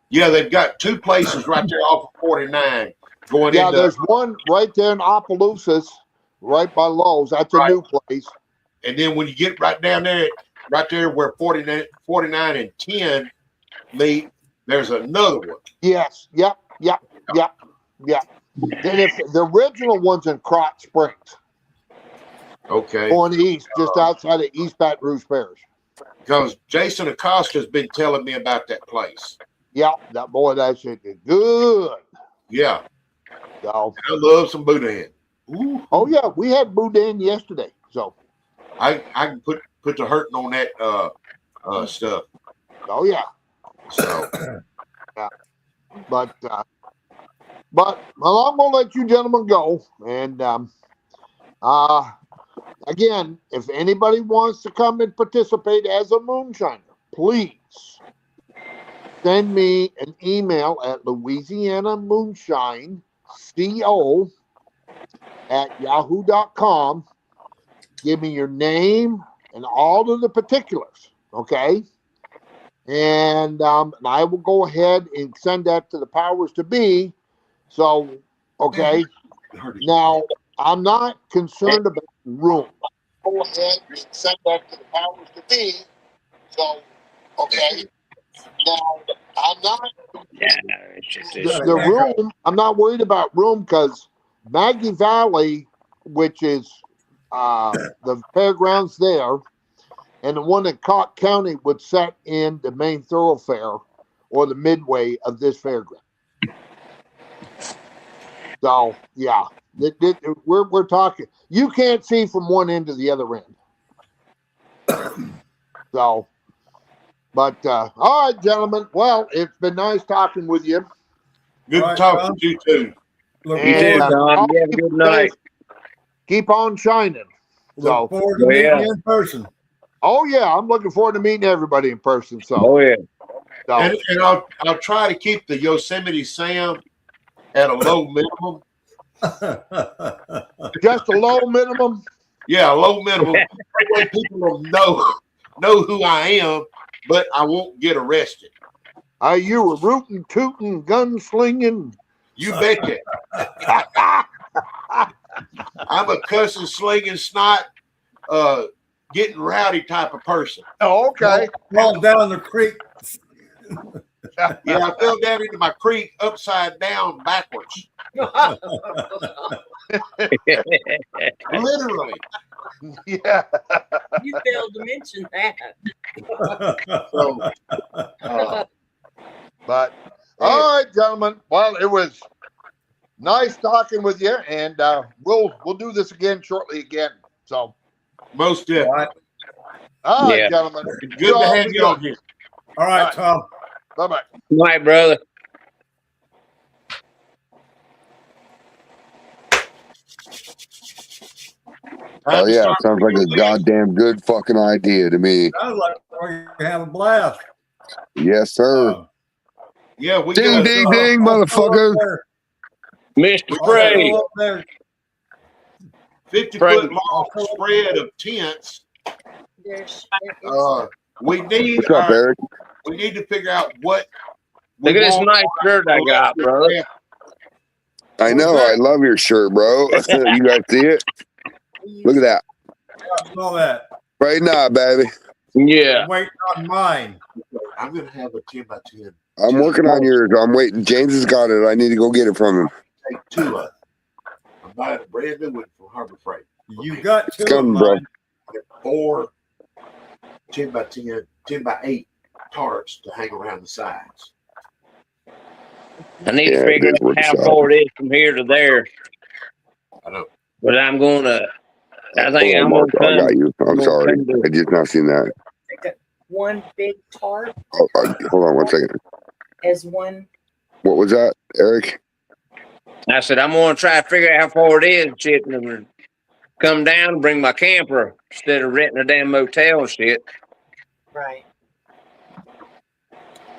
Yeah, they've got 2 places right there off of 49 going into. Yeah, there's one right there in Opelousas, right by Lowe's. That's a new place. And then when you get right down there, right there where 49 and 10 meet, there's another one. Yes. Yep. Then if the original one's in Crotch Springs. Okay. Going east, just outside of East Baton Rouge Parish. Because Jason Acosta's been telling me about that place. Yeah, that shit is good. Yeah. So, I love some boudin. Ooh. Oh yeah, we had boudin yesterday. So I can put the hurting on that stuff. Oh yeah. So yeah. But well, I'm gonna let you gentlemen go. And again, if anybody wants to come and participate as a moonshiner, please send me an email at louisianamoonshineco@yahoo.com. Give me your name and all of the particulars, okay? And I will go ahead and send that to the powers to be. So, okay. Now, I'm not concerned about room. Go ahead and send that to the powers to be. So, okay. Now, I'm not. The room, I'm not worried about room because Maggie Valley, which is the fairgrounds there, and the one in Cott County would set in the main thoroughfare or the midway of this fairground. So, yeah, we're talking. You can't see from one end to the other end. So, but all right, gentlemen. Well, it's been nice talking with you. Good to talk with you too. You too, Tom. You have a good night. Keep on shining. Look forward to meeting you in person. Oh yeah, I'm looking forward to meeting everybody in person. So. Oh yeah. So. And I'll try to keep the Yosemite Sam at a low minimum. Just a low minimum. Yeah, a low minimum. That way people will know who I am, but I won't get arrested. You were rooting, tooting, gunslinging. You betcha. I'm a cussing, slinging, snot, getting rowdy type of person. Oh, okay. Fall down the creek. Yeah, I fell down into my creek upside down backwards. Literally. Yeah. You failed to mention that. So, but all right, gentlemen. Well, it was nice talking with you, and we'll do this again shortly again. So most definitely. All right, gentlemen. It's good to have you on here. All right, Tom. Bye-bye. Good night, brother. Oh yeah, sounds like a goddamn good fucking idea to me. Sounds like we're gonna have a blast. Yes, sir. Yeah, we ding, got ding, ding, motherfucker. Mr. Frey. 50-foot long spread of tents. We need What's up, Eric? We need to figure out what. Look at this nice shirt I got, brother. I know. I love your shirt, bro. You guys see it? Look at that. I saw that. Right now, baby. Yeah. I'm waiting on mine. I'm gonna have a 10x10. I'm working on yours. I'm waiting. James has got it. I need to go get it from him. Take 2 of them. I'm buying a brand new one from Harbor Freight. You got 2 It's coming, of bro. mine. 4 10x10, 10x8 tarps to hang around the sides. I need Yeah, to figure it is out how worth far it is from here to there. I know. But I'm gonna. I think Oh, I'm Mark, gonna I come. got you. I'm gonna sorry. come to- I just not seen that. One big tarp Oh, hold on one second. as one. What was that, Eric? I said I'm gonna try to figure out how far it is, and shit, and then come down and bring my camper instead of renting a damn motel and shit. Right.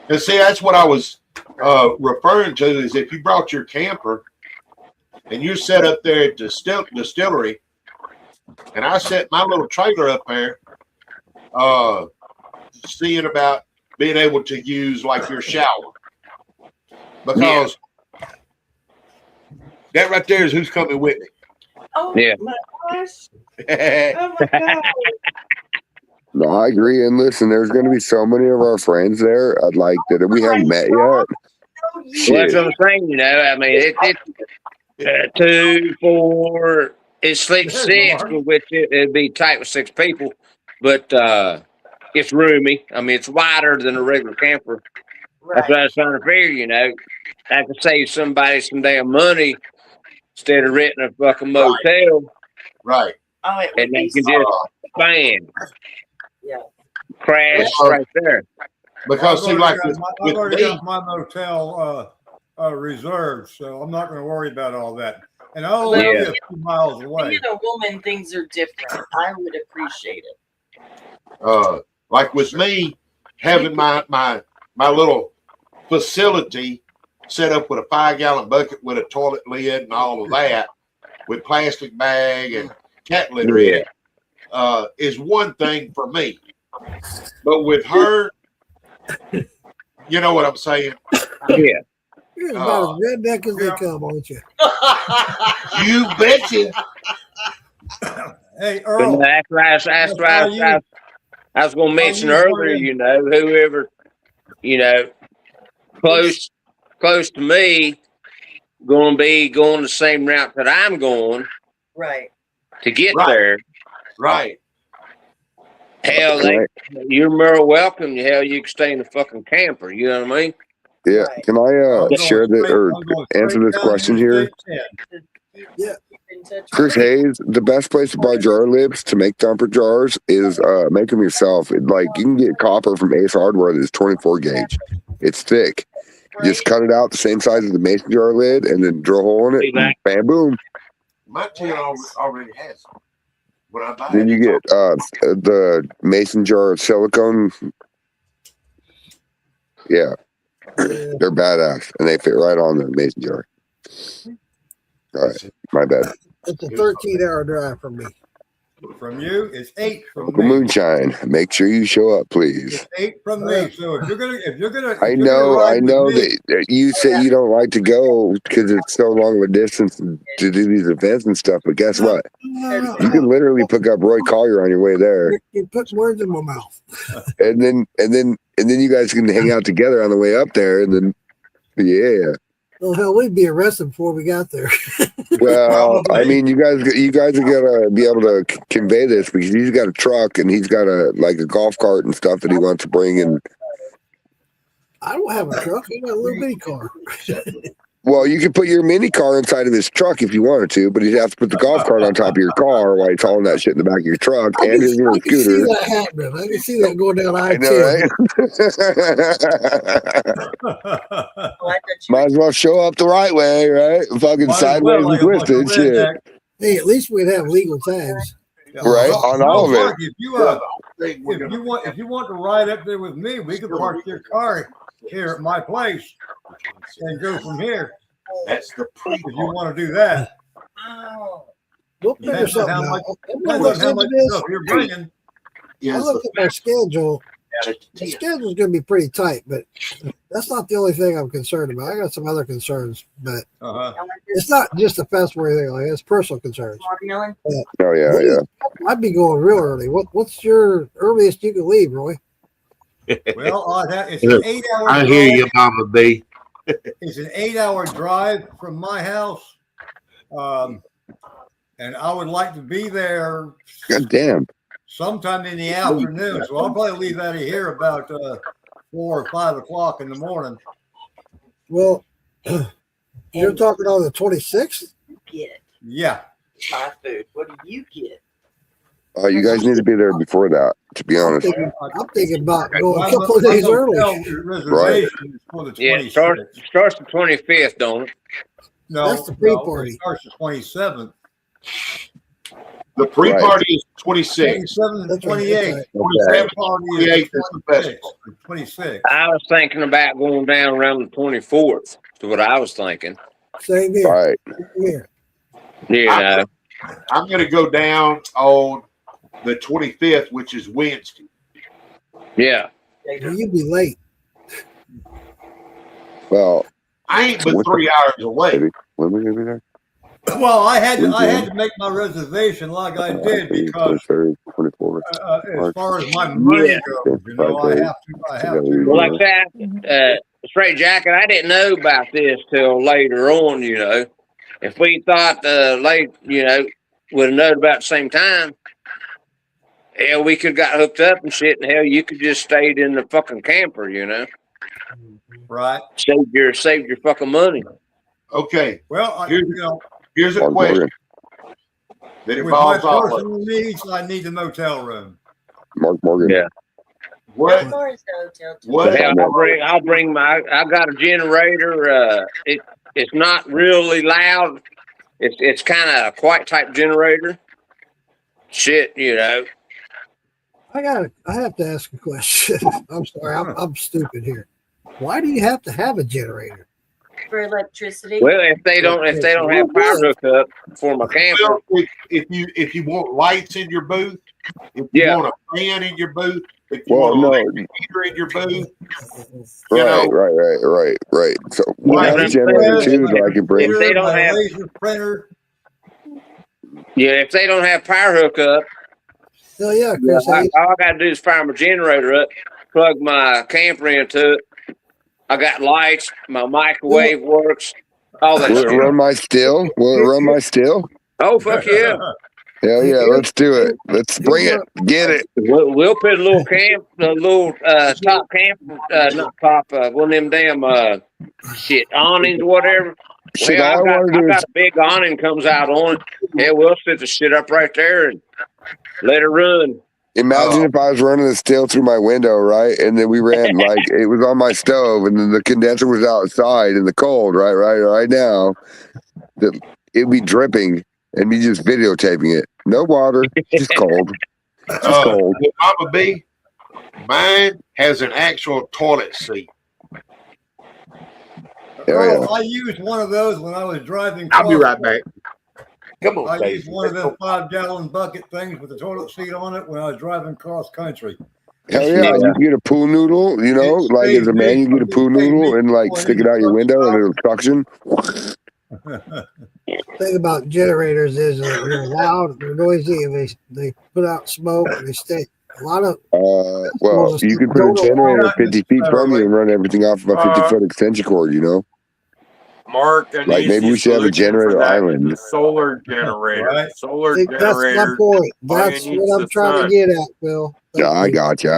And see, that's what I was referring to is if you brought your camper and you set up there at the distillery, and I set my little trailer up there, seeing about being able to use like your shower. Because that right there is who's coming with me. Oh Yeah. my gosh. Oh my God. No, I agree. And listen, there's going to be so many of our friends there. I'd like that we haven't met yet. Well, that's what I'm saying. You know, I mean, it's 2, 4. It's 6, which it'd be tight with 6 people, but it's roomy. I mean, it's wider than a regular camper. That's what I was trying to figure. You know, I could save somebody some damn money instead of renting a fucking motel. Right. Oh, it would And they be can so. just bam, Yeah. crash right there. Because see, like I've with already me, got my motel reserved, so I'm not going to worry about all that. And I'll only be a few miles away. Being a woman, things are different. I would appreciate it. like with me having my little facility set up with a 5-gallon bucket with a toilet lid and all of that, with plastic bag and cat litter in it, is one thing for me. But with her, you know what I'm saying? Yeah. You're about as redneck as they come, aren't you? You betcha. Hey, But Earl. that's right. I was going to mention earlier, you know, whoever, you know, close to me, going to be going the same route that I'm going. Right. To get there. Right. Hell, you're more welcome. Hell, you can stay in the fucking camper. You know what I mean? Yeah. Can I share or answer this question here? Yeah. Chris Hayes, the best place to buy jar lids to make thumper jars is make them yourself. Like you can get copper from Ace Hardware that's 24 gauge. It's thick. You just cut it out the same size as the mason jar lid and then drill a hole in it. And bam, boom. My tin already has them. When I buy Then you get the mason jar silicone. Yeah. They're badass and they fit right on the mason jar. All right, my bad. It's a 13-hour drive from me. From you, it's 8 from Uncle me. Moonshine, make sure you show up, please. It's 8 from me. So if you're gonna, I know that you say you don't like to go because it's so long of a distance to do these events and stuff. But guess what? You can literally pick up Roy Collier on your way there. You put words in my mouth. and then you guys can hang out together on the way up there, and then Well, hell, we'd be arrested before we got there. Well, I mean, you guys are gonna be able to convey this because he's got a truck and he's got a golf cart and stuff that he wants to bring in. I don't have a truck. I got a little bitty car. Well, you could put your mini car inside of his truck if you wanted to, but you'd have to put the golf cart on top of your car while he's hauling that shit in the back of your truck and his little scooter. I can see that happening. I can see that going down I-10. Right? Might as well show up the right way, right? Fucking sideways and twisted shit. Hey, at least we'd have legal tags. Right, on all of it. If you want to ride up there with me, we can park your car here at my place and go from here. That's the if you want to do that. We'll figure something out. Depends on how much stuff you're bringing. I looked at my schedule, The schedule's going to be pretty tight, but that's not the only thing I'm concerned about. I got some other concerns, but it's not just the festival or anything like that. It's personal concerns. Oh yeah. I'd be going real early. What's your earliest you can leave, Roy? Well, it's an 8-hour drive. I hear you, Mama B. It's an 8-hour drive from my house. And I would like to be there. God damn. Sometime in the afternoon. So I'll probably leave out of here about 4 or 5 o'clock in the morning. Well, you're talking on the 26th? Yeah. My food. What do you get? You guys need to be there before that, to be honest. I'm thinking about going a couple of days early. Right. Yeah, it starts the 25th, don't it? No, that's the pre-party. It starts the 27th. The pre-party is 26. 27th and 28th. 27th, 28th is the festival. 26th. I was thinking about going down around the 24th. To what I was thinking. Same here. Right. Here. Yeah. I'm going to go down on the 25th, which is Wednesday. Yeah. You'd be late. Well, I ain't but 3 hours away. When are we gonna be there? Well, I had to make my reservation like I did because 24th. as far as my money goes, you know, I have to. Well, like that, Straight Jacket, I didn't know about this till later on, you know. If we thought would have known about the same time, hell, we could have got hooked up and shit, and hell, you could just stayed in the fucking camper, you know. Right. Saved your fucking money. Okay. Well, here's a question that with my involves all of personal needs, I need a motel room. Mark Morgan. Yeah. What? I'll bring my. I got a generator. It's not really loud. It's kind of a quiet type generator. Shit, you know. I have to ask a question. I'm sorry, I'm stupid here. Why do you have to have a generator? For electricity. Well, if they don't have power hookup for my camper. Well, if you want lights in your booth, if you want a fan in your booth, if you want a heater in your booth, right. So we have a generator too that I can bring. If they don't have laser printer. Yeah, if they don't have power hookup. Oh yeah, Chris. All I gotta do is fire my generator up, plug my camper into it. I got lights, my microwave works, all that Will shit. it run my still? Will it run my still? Oh, fuck yeah. Hell yeah, let's do it. Let's bring it. Get it. We'll put a little top camp, not top, one of them damn awnings or whatever. Shit, Well, all I want to do I is got a big awning comes out on it. Yeah, we'll set the shit up right there and let it run. imagine if I was running the still through my window, right? And then we ran like it was on my stove, and then the condenser was outside in the cold, right now. It'd be dripping, and me just videotaping it. No water, just cold. Just cold. Mama B, mine has an actual toilet seat. I used one of those when I was driving. I'll be right back. Come on, I used one of them 5-gallon bucket things with the toilet seat on it when I was driving cross country. Hell yeah, you can get a pool noodle, you know, like as a man, you get a pool noodle and like stick it out your window and it'll suction. Thing about generators is they're loud, they're noisy, and they put out smoke and they stink. A lot of well, you can put a generator 50 feet from you and run everything off of a 50-foot extension cord, you know. Mark, like maybe we should have a generator island. A solar generator, right? Solar generator. That's my point. That's what I'm trying to get at, Phil. Yeah, I got you.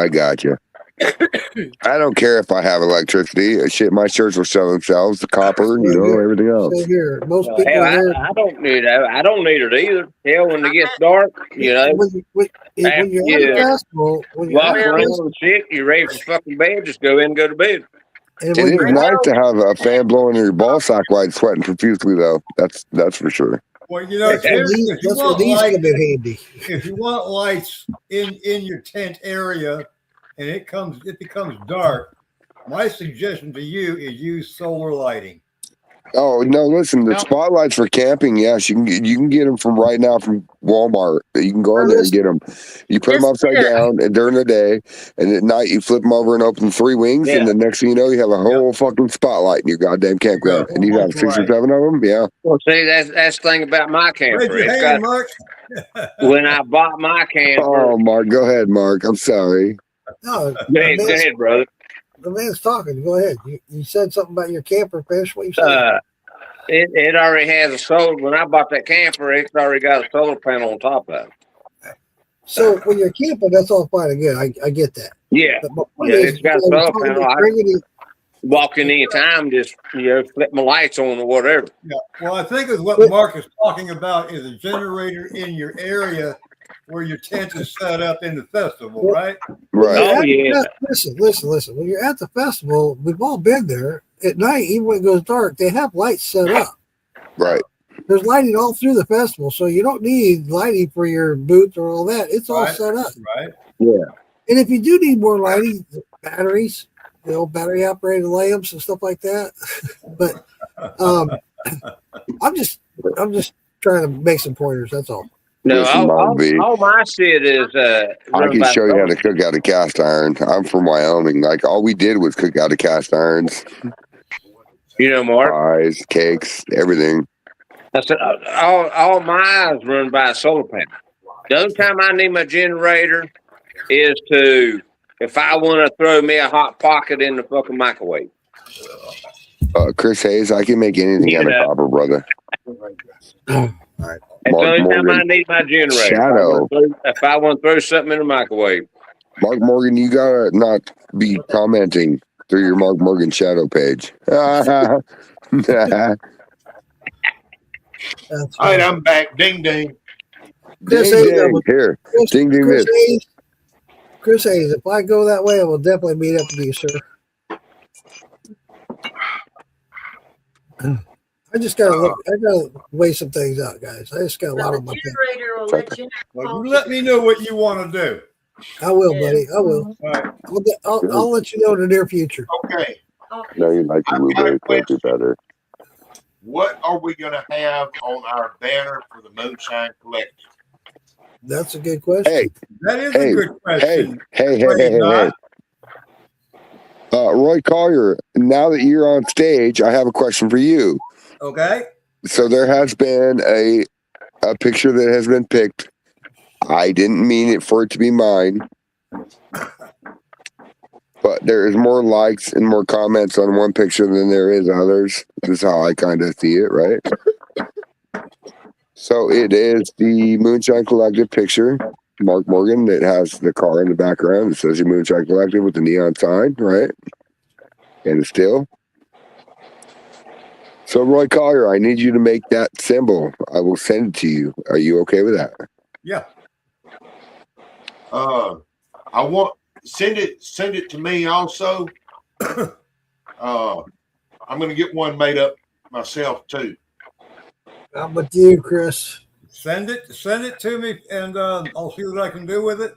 I don't care if I have electricity. Shit, my shirts will sell themselves. The copper, you know, everything else. So here, most people hell, I don't need it. I don't need it either. Hell, when it gets dark, you know, when you're at a festival, walk around and shit, you're ready for fucking bed. Just go in and go to bed. It is nice to have a fan blowing in your ball sack while it's sweating profusely, though. That's for sure. Well, you know, if you want lights in your tent area and it becomes dark, my suggestion to you is use solar lighting. Oh no! Listen, the No. spotlights for camping. Yes, you can get them from right now from Walmart. You can go in there and get them. You put them upside down and during the day, and at night you flip them over and open 3 wings, and the next thing you know, you have a whole fucking spotlight in your goddamn campground, and you have 6 or 7 of them. Yeah. Well, see, that's the thing about my camper. Raise your It's hand, got Mark. when I bought my camper. Oh, Mark, go ahead, Mark. I'm sorry. No, Go ahead, brother. the man's talking. Go ahead. You said something about your camper. Finish what you said. It already has a solar. When I bought that camper, it's already got a solar panel on top of it. So when you're camping, that's all fine and good. I get that. Yeah, But my point yeah, is, it's got a solar panel. I walk in any time, just flip my lights on or whatever. Yeah. Well, I think is what Mark is talking about is a generator in your area where your tent is set up in the festival, right? Oh yeah. Listen. When you're at the festival, we've all been there. At night, even when it goes dark, they have lights set up. Right. There's lighting all through the festival, so you don't need lighting for your booth or all that. It's all set up. Right. Yeah. And if you do need more lighting, batteries, battery operated lamps and stuff like that. But I'm just trying to make some pointers. That's all. No, Listen, all my shit is. I can show you how to cook out of cast iron. I'm from Wyoming. Like all we did was cook out of cast irons. Mark, pies, cakes, everything. I said all my is run by a solar panel. The only time I need my generator is if I want to throw me a hot pocket in the fucking microwave. Chris Hayes, I can make anything out of copper, brother. All right. That's the only time I need my generator. Shadow. If I want to throw something in the microwave. Mark Morgan, you gotta not be commenting through your Mark Morgan shadow page. All right, I'm back. Ding ding. Chris ding, Hayes, ding. Here. Ding ding Chris this. Hayes, Chris Hayes, if I go that way, I will definitely meet up with you, sir. I just gotta look. I gotta weigh some things out, guys. I just got a lot on my plate. Generator will let you know. Well, you let me know what you want to do. I will, buddy. I will. All right. I'll let you know in the near future. Okay. No, you like the blueberry cookie better. What are we going to have on our banner for the Moonshine Collective? That's a good question. Hey, that is a good question. Hey. Roy Collier, now that you're on stage, I have a question for you. Okay. So there has been a picture that has been picked. I didn't mean it for it to be mine. But there is more likes and more comments on one picture than there is others. This is how I kind of see it, right? So it is the Moonshine Collective picture. Mark Morgan, it has the car in the background. It says the Moonshine Collective with the neon sign, right? And it's still. So Roy Collier, I need you to make that symbol. I will send it to you. Are you okay with that? Yeah. I want send it to me also. I'm gonna get one made up myself too. I'm with you, Chris. Send it to me, and I'll see what I can do with it.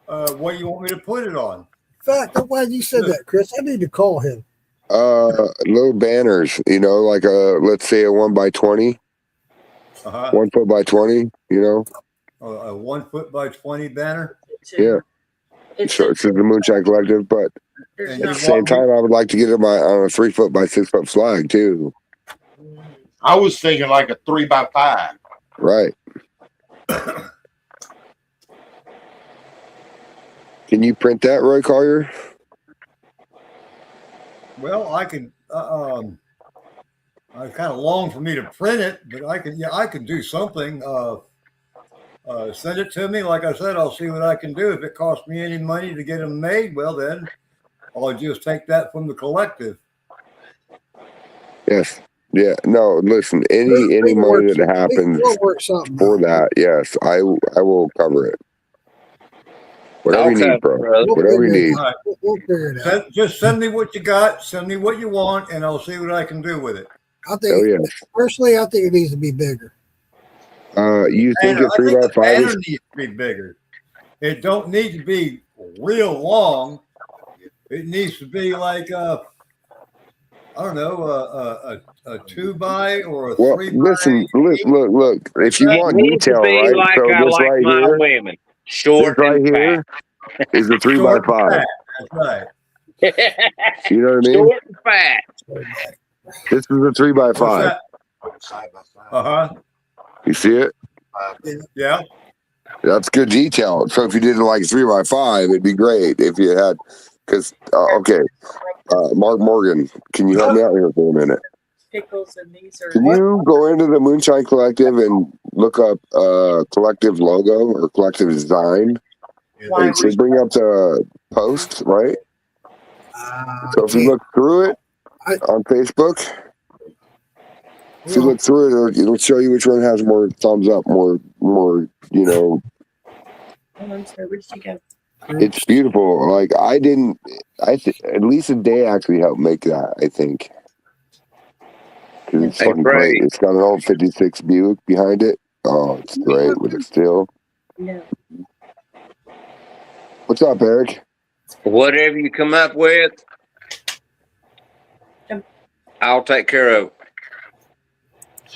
What you want me to put it on? In fact, I'm glad you said that, Chris. I need to call him. Little banners, like let's say a 1x20, 1 foot by 20, A 1 foot by 20 banner. Yeah. So it's the Moonshine Collective, but at the same time, I would like to get it on a 3 foot by 6 foot flag too. I was thinking like a 3x5. Right. Can you print that, Roy Collier? Well, I can. I kind of long for me to print it, but I can. Yeah, I can do something. Send it to me. Like I said, I'll see what I can do. If it costs me any money to get them made, well, then I'll just take that from the collective. Yes. Yeah. No. Listen. Any money that happens for that, yes, I will cover it. Whatever you need, bro. Whatever you need. We'll figure it out. Just send me what you got. Send me what you want, and I'll see what I can do with it. Personally, I think it needs to be bigger. You think a 3x5 banner needs to be bigger. It don't need to be real long. It needs to be like I don't know, a 2x or a Well, 3x. listen, look. If you It want needs to detail, be right? like So I this like right my here, women, this short right and fat. here is a 3x5. Short and fat. That's right. You know what I mean? Short and fat. This is a 3x5. What's that? You see it? Yeah. That's good detail. So if you did like 3x5, it'd be great if you had. Because Mark Morgan, can you help me out here for a minute? Pickles and these are. Can you go into the Moonshine Collective and look up collective logo or collective design? It should bring up the post, right? So if you look through it on Facebook, if you look through it, it'll show you which one has more thumbs up, more, Oh, I'm sorry. Where did you go? It's beautiful. Like at least a day actually helped make that, I think. Because it's fucking great. It's got an old 56 Buick behind it. Oh, it's great with it still. No. What's up, Eric? Whatever you come up with, I'll take care of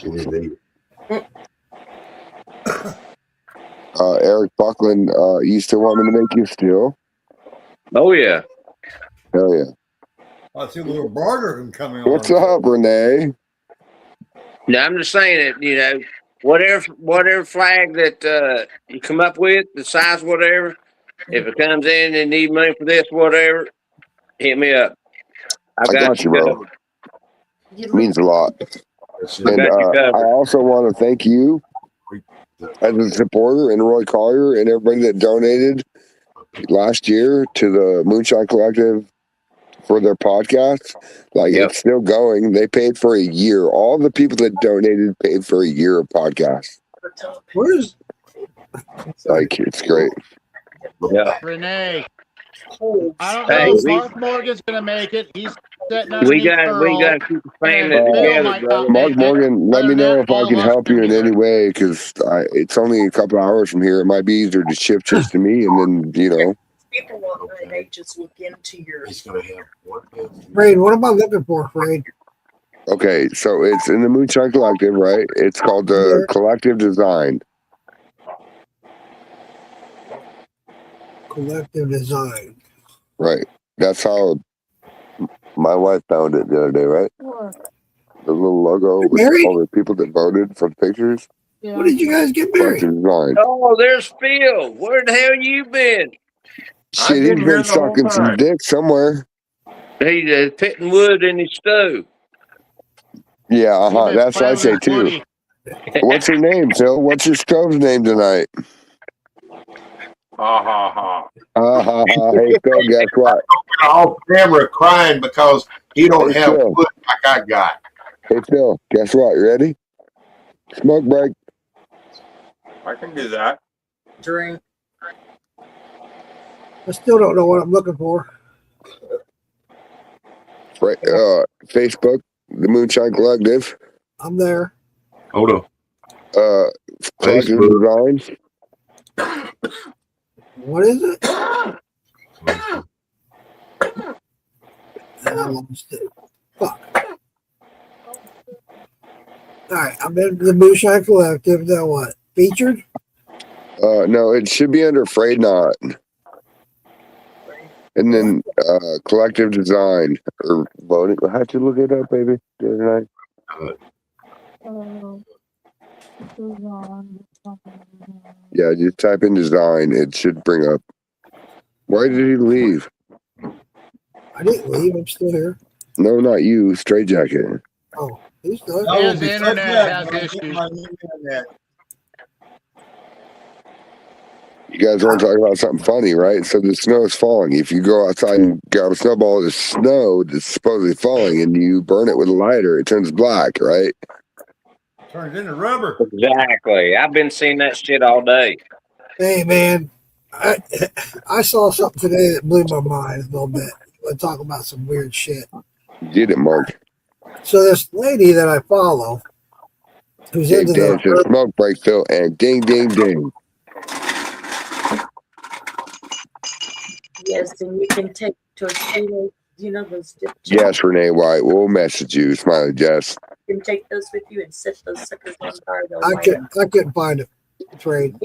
it. Eric Buckland, you still want me to make you still? Oh, yeah. Hell yeah. I see a little barter coming on. What's up, Renee? No, I'm just saying that, whatever flag that you come up with, the size, whatever, if it comes in and need money for this, whatever, hit me up. I got you, bro. It means a lot. And I also want to thank you as a supporter and Roy Collier and everybody that donated last year to the Moonshine Collective for their podcast. Like, it's still going. They paid for a year. All the people that donated paid for a year of podcast. Like, it's great. Yeah. Renee, I don't know if Mark Morgan's going to make it. He's sitting underneath We got to keep the family together, brother. Mark Morgan, let me know if I can help you in any way, because it's only a couple hours from here. It might be easier to ship just to me, and then, People want my just look into your. Raid, what am I looking for, Raid? Okay, so it's in the Moonshine Collective, right? It's called the Collective Design. Collective Design. Right. That's how my wife found it the other day, right? The little logo with all the people that voted for the pictures. When did you guys get married? Collective Design. Oh, there's Phil. Where the hell you been? Shit, he's been sucking some dick somewhere. He's pitting wood in his stove. Yeah, that's what I say too. What's her name, Phil? What's your stove's name tonight? Ha ha ha. Hey, Phil, guess what? Off camera crying because he don't have wood like I got. Hey, Phil, guess what? You ready? Smoke break. I can do that. Drink. I still don't know what I'm looking for. Right, Facebook, the Moonshine Collective. I'm there. Hold on. Collective Design. What is it? I lost it. Fuck. Alright, I'm in the Moonshine Collective. Now what? Featured? No, it should be under Frayed Knot. And then Collective Design or voting. How'd you look it up, baby, the other night? Yeah, you type in design, it should bring up. Why did he leave? I didn't leave. I'm still here. No, not you. Straight Jacket. Oh, he's done. His internet has issues. You guys want to talk about something funny, right? So the snow is falling. If you go outside and grab a snowball of snow that's supposedly falling and you burn it with a lighter, it turns black, right? Turns into rubber. Exactly. I've been seeing that shit all day. Hey, man. I saw something today that blew my mind a little bit. We'll talk about some weird shit. Get it, Mark. So this lady that I follow, who's into the smoke break, Phil, and ding, ding, ding. Yes, and you can take tortillas You know those dip Yes, Renee White. We'll message you. Smiley Jess. You can take those with you and set those suckers on fire. They'll I light up. couldn't find it. Trade.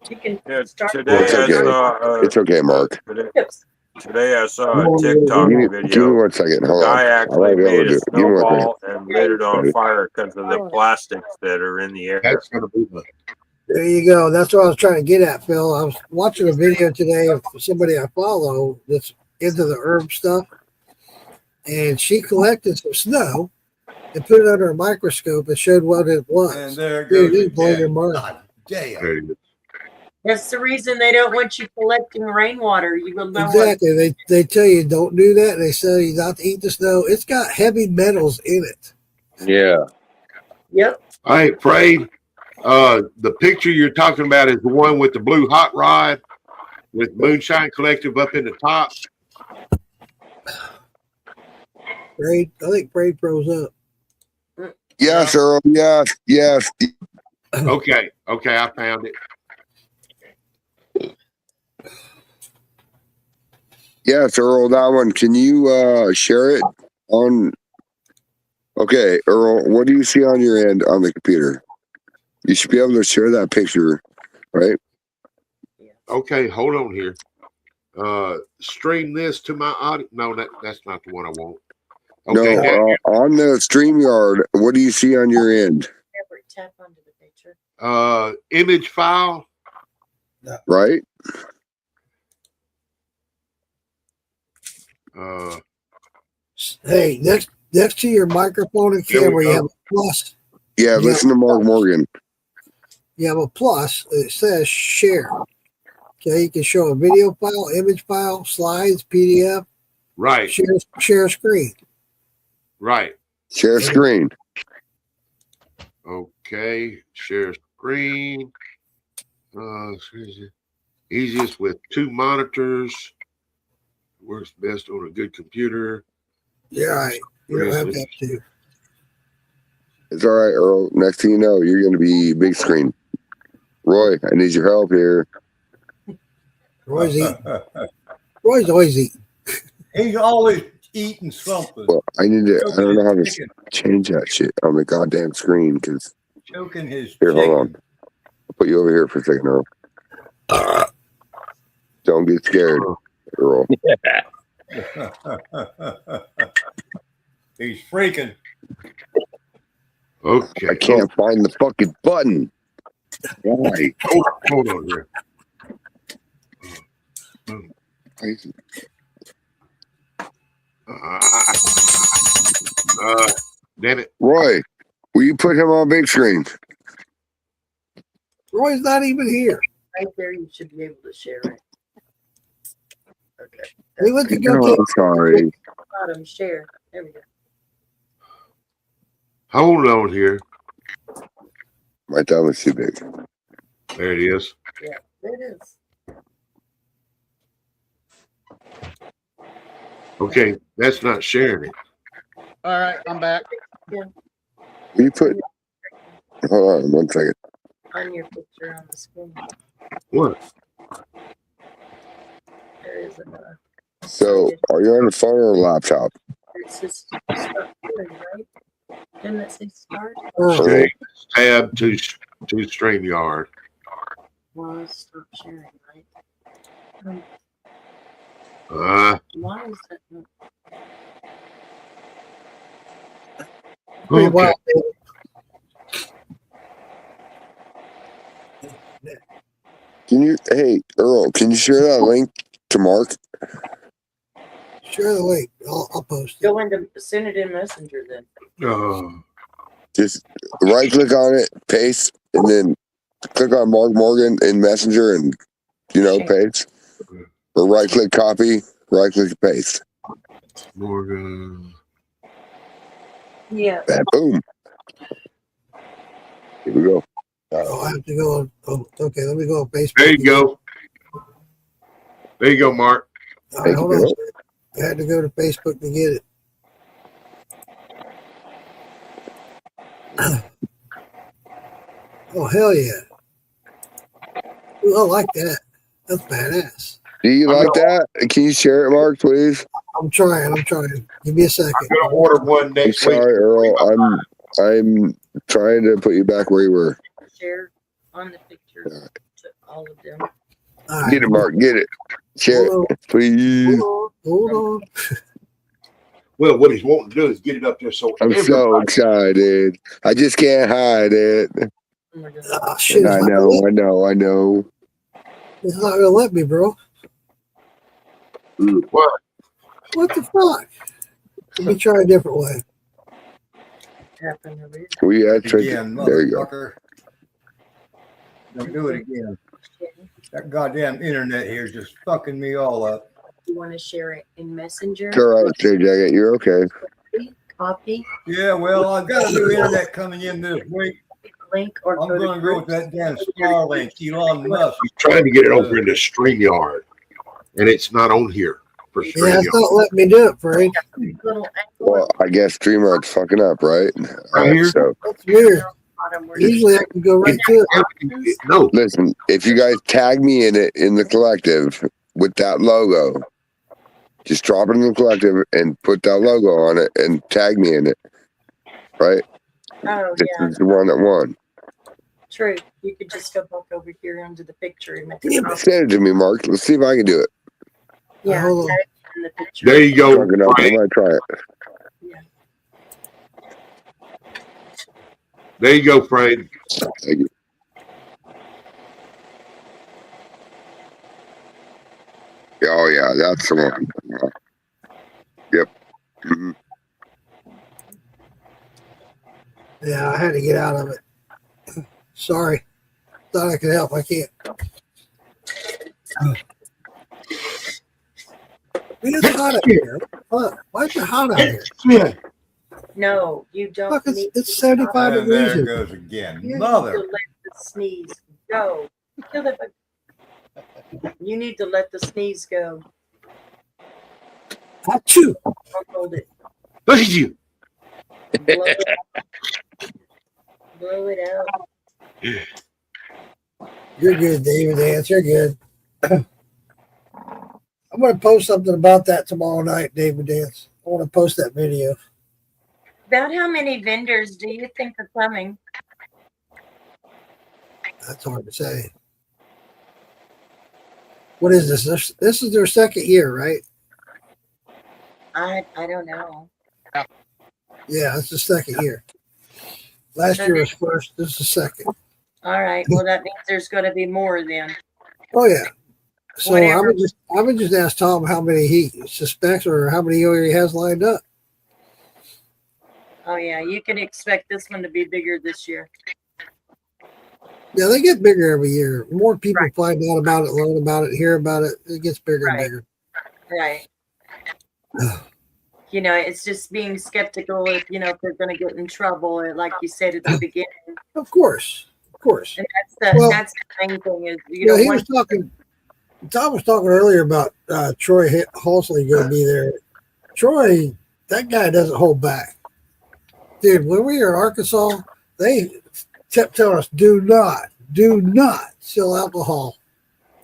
You can Yeah, start. today It's I okay. saw. It's okay, Mark. Today I saw a Give TikTok me video. 1 second. A Hold on. guy I actually might be able made to a do it. Give me 1 second. snowball and lit it on fire because of the plastics that are in the air. That's gonna be the There you go. That's what I was trying to get at, Phil. I was watching a video today of somebody I follow that's into the herb stuff, and she collected some snow and put it under a microscope and showed what it was. And there it Dude, goes you blow your again. mind. God damn. there it is. That's the reason they don't want you collecting rainwater. You will know Exactly. They tell you don't do that. They tell you not to eat the snow. It's got heavy metals in it. Yeah. Yep. All right, Fred. The picture you're talking about is the one with the blue hot rod with Moonshine Collective up in the top. Braid, I think Braid froze up. Yes, Earl. Yes. Yes. Okay, I found it. Yes, Earl. That one. Can you share it on? Okay, Earl. What do you see on your end on the computer? You should be able to share that picture, right? Okay, hold on here. Stream this to my audio. No, that's not the one I want. Okay, No, on the StreamYard, what do you see on your end? Never tap onto the picture. Image file. Right? Hey, next to your microphone and Here we camera, you go. have a plus. Yeah, listen to Mark Morgan. You have a plus. It says share. Okay, you can show a video file, image file, slides, PDF. Right. Share screen. Right. Share screen. Okay. Share screen. Easiest with 2 monitors. Works best on a good computer. Yeah, right. You don't have that too. It's all right, Earl. Next thing you know, you're going to be big screen. Roy, I need your help here. Roy's eating. Roy's always eating. He's always eating something. Well, I need to. I don't know how to Chicken. change that shit on the goddamn screen. Because Choking his here, chicken. hold on. I'll put you over here for a second, Earl. Don't get scared, Earl. He's freaking. Okay. I can't find the fucking button. Why? Hold on here. Damn it. Roy, will you put him on big screen? Roy's not even here. Right there, you should be able to share it. Okay. We went to go No, get. I'm sorry. Bottom share. There we go. Hold on here. My thumb is too big. There it is. Yeah, there it is. Okay, that's not sharing it. All right, I'm back. Yeah. Will you put? Hold on 1 second. On your picture on the screen. What? There is another. So, are you on a phone or a laptop? It says start sharing, right? Didn't it say start? Okay. Tab to StreamYard. Well, let's start sharing, right? Why is that not? Pretty Okay. wild. Can you? Hey, Earl, can you share that link to Mark? Share the link. I'll post it. Go into send it in Messenger then. Just right click on it, paste, and then click on Mark Morgan in Messenger and, paste. Or right click copy, right click paste. Morgan. Yeah. And boom. Here we go. Oh, I have to go on. Oh, okay, let me go on Facebook. There you go. There you go, Mark. All right, hold on. I had to go to Facebook to get it. Oh, hell yeah. Ooh, I like that. That's badass. Do you like that? Can you share it, Mark, please? I'm trying. Give me a second. I'm gonna order one I'm next week. sorry, Earl. I'm trying to put you back where you were. Share on the pictures to all of them. All right. Get it, Mark. Get it. Share it, please. Hold on. Well, what he's wanting to do is get it up there so I'm so excited. I just can't hide it. Oh, shit. I know. It's not gonna let me, bro. What? What the fuck? Let me try a different way. We had Again, there you go. motherfucker. Don't do it again. That goddamn internet here is just fucking me all up. You want to share it in Messenger? It's all right, Jay Jacket. You're okay. Copy. Yeah, well, I've got a new internet coming in this week. Link or I'm going to go with that damn Starlink, Elon Musk. He's trying to get it over into StreamYard, and it's not on here for Yeah, StreamYard. it's not letting me do it, Frank. Well, I guess StreamYard's fucking up, right? Right here. So That's weird. Usually I can go right to it. No. listen, if you guys tag me in it in the collective with that logo, just drop it in the collective and put that logo on it and tag me in it. Right? Oh, This yeah. is the one that won. True. You could just go back over here under the picture and make it. Send it to me, Mark. Let's see if I can do it. Yeah. Hold on. tag it in the picture. There you go. I'm gonna try it. There you go, Frank. Thank you. Oh yeah, that's the one. Yep. Mhm. Yeah, I had to get out of it. Sorry. Thought I could help. I can't. It's hot out here. Why is it hot out here? Yeah. No, you don't Fuck, need. it's 75 And degrees there here. goes again. You Mother. need to let the sneeze go. You need to let the sneeze go. Achoo. Don't hold it. Look at you. Blow it out. Blow it out. You're good, David Dance. You're good. I'm going to post something about that tomorrow night, David Dance. I want to post that video. About how many vendors do you think are coming? That's hard to say. What is this? This is their second year, right? I don't know. Yeah, it's the second year. Last year was first. This is the second. All right. Well, that means there's going to be more then. Oh yeah. So Whatever. I would just ask Tom how many he suspects or how many he already has lined up. Oh yeah, you can expect this one to be bigger this year. Yeah, they get bigger every year. More people find out about it, learn about it, hear about it. It gets bigger and bigger. Right. You know, it's just being skeptical if they're going to get in trouble, like you said at the beginning. Of course. And that's the main thing is He was talking. Tom was talking earlier about Troy Halsley going to be there. Troy, that guy doesn't hold back. Dude, when we were in Arkansas, they kept telling us, do not sell alcohol.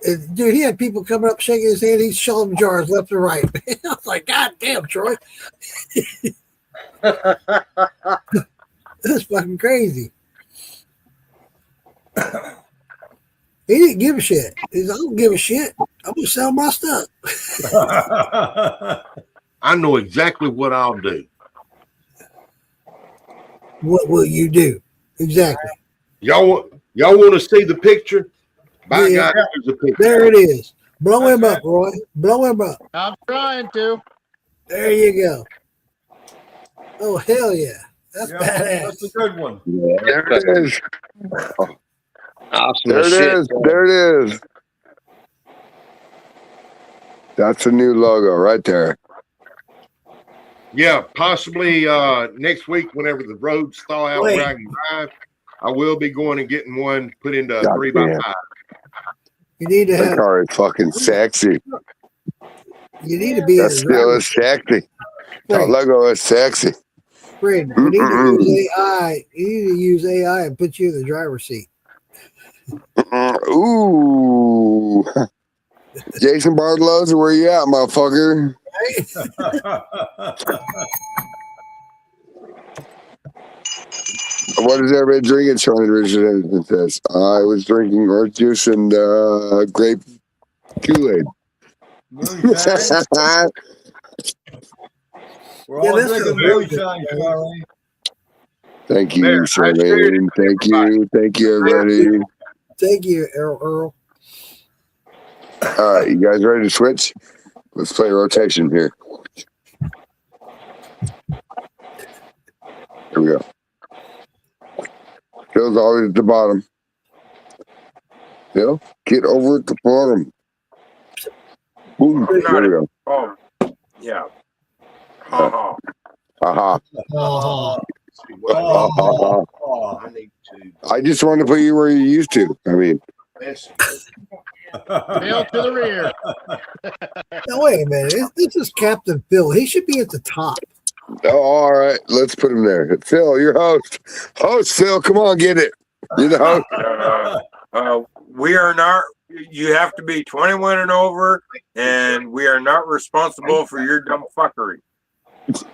And, dude, he had people coming up shaking his hand. He's shelling jars left and right. I was like, God damn, Troy. That's fucking crazy. He didn't give a shit. He's like, I don't give a shit. I'm going to sell my stuff. I know exactly what I'll do. What will you do? Exactly. Y'all want to see the picture? By God, there's a picture. There it is. Blow him up, Roy. Blow him up. I'm trying to. There you go. Oh, hell yeah. That's badass. That's a good one. Yeah, there it is. Awesome. There it is. There it is. That's a new logo right there. Yeah, possibly next week, whenever the roads thaw out where I can drive, I will be going and getting one put into a 3x5. You need to That have. car is fucking sexy. You need to be. That still is sexy. That logo is sexy. Fred, you need to use AI. You need to use AI and put you in the driver's seat. Ooh. Jason Bartolows, where you at, motherfucker? What is everybody drinking? Charlie Richard says. I was drinking orange juice and grape Kool-Aid. Moonshine. We're all this drinking is really good, moonshine, man. Charlie. Thank you, Mayor, I shared Charmaine. Thank you. Thank you, everybody. Thank you, Earl. All right, you guys ready to switch? Let's play rotation here. Here we go. Phil's always at the bottom. Phil, get over at the bottom. Boom. There we go. Oh, yeah. Ha Haha. Oh, I need to. I just want to put you where you used to. I mean, Phil to the rear. now, wait a minute. This is Captain Phil. He should be at the top. oh, all right. Let's put him there. Phil, your host. Host, Phil, come on, get it. You're the host. We are not. You have to be 21 and over, and we are not responsible for your dumb fuckery.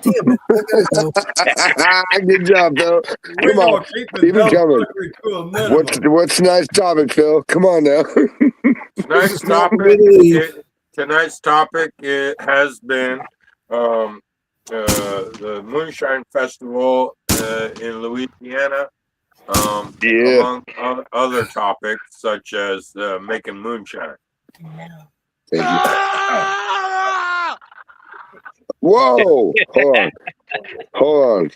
Damn it. I gotta go. Good job, Phil. Come on. Keep it coming. What's tonight's topic, Phil? Come on now. Tonight's topic it has been the Moonshine Festival in Louisiana. Among other topics such as making moonshine. Thank you. Whoa! Hold on.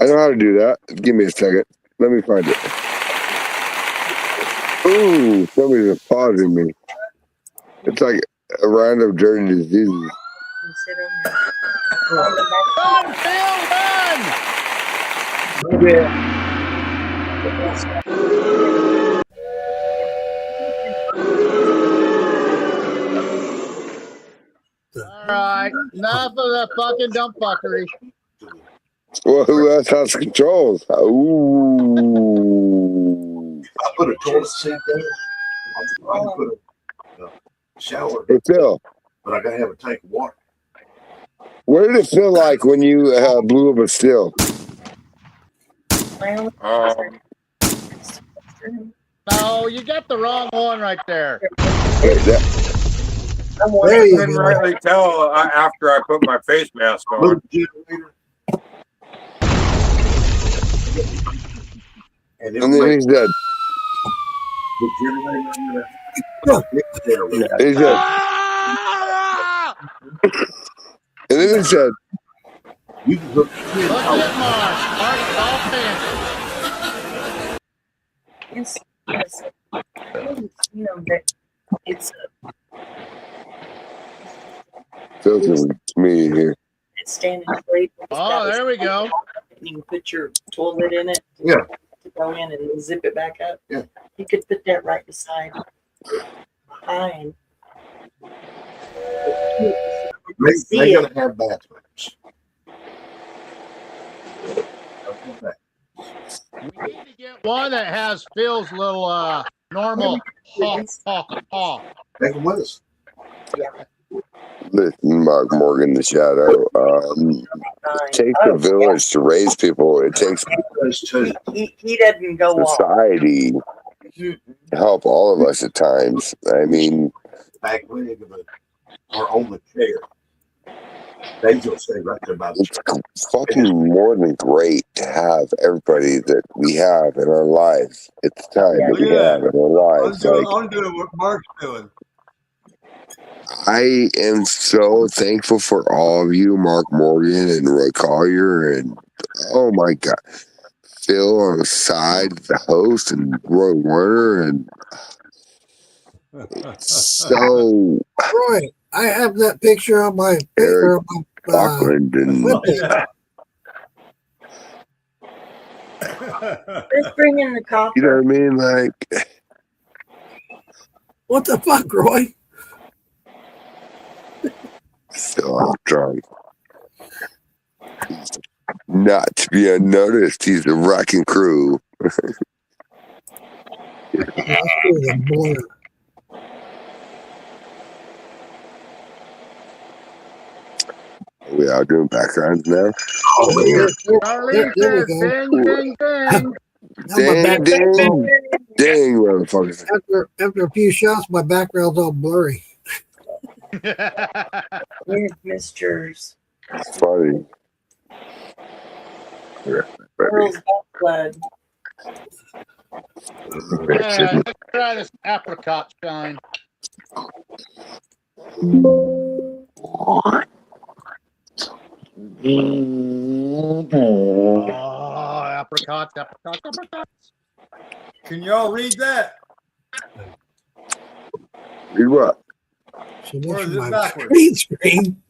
I know how to do that. Give me a second. Let me find it. Ooh, somebody's pausing me. It's like a round of dirty diseases. Run, Phil, run! All right, enough of the fucking dumb fuckery. Well, who else has controls? Ooh. I put a toilet seat there. I can put a shower, Hey, Phil, but I gotta have a tank of water. what did it feel like when you blew up a still? No, you got the wrong one right there. I couldn't rightly tell after I put my face mask on. And then he's dead. He's dead. And then he said, "You can look at Mark. Mark's all Yes, you know that it's Phil's me here. it's standing straight. Oh, there we go. And you can put your toilet in it. Yeah. To go in and zip it back up. Yeah. You could put that right behind. They're gonna have bathrooms. We need to get one that has Phil's little normal ha ha ha. Take them with us. Listen, Mark Morgan, the shadow. It takes a village to raise people. It takes He doesn't go off. society to help all of us at times. I mean, Back leg of it, or on the chair. They just stay right there by the it's fucking more than great to have everybody that we have in our lives at the time that we have in our lives. I'm doing what Mark's doing. I am so thankful for all of you, Mark Morgan and Roy Collier, and oh my God, Phil on the side, the host, and Roy Warner, and so Roy, I have that picture on my Eric Auckland and Let's bring in the copper. you know what I mean? Like, what the fuck, Roy? Phil Armstrong. Not to be unnoticed, he's a wrecking crew. We are doing backgrounds now. Charlie There we says go. ding, ding, ding. Now my back, Dang, motherfuckers. after a few shots, my background's all blurry. We've missed yours. It's funny. Earl's got blood. Let's try this apricot shine. Oh, apricots. Can y'all read that? Read what? So Or that's is it my backwards? green screen.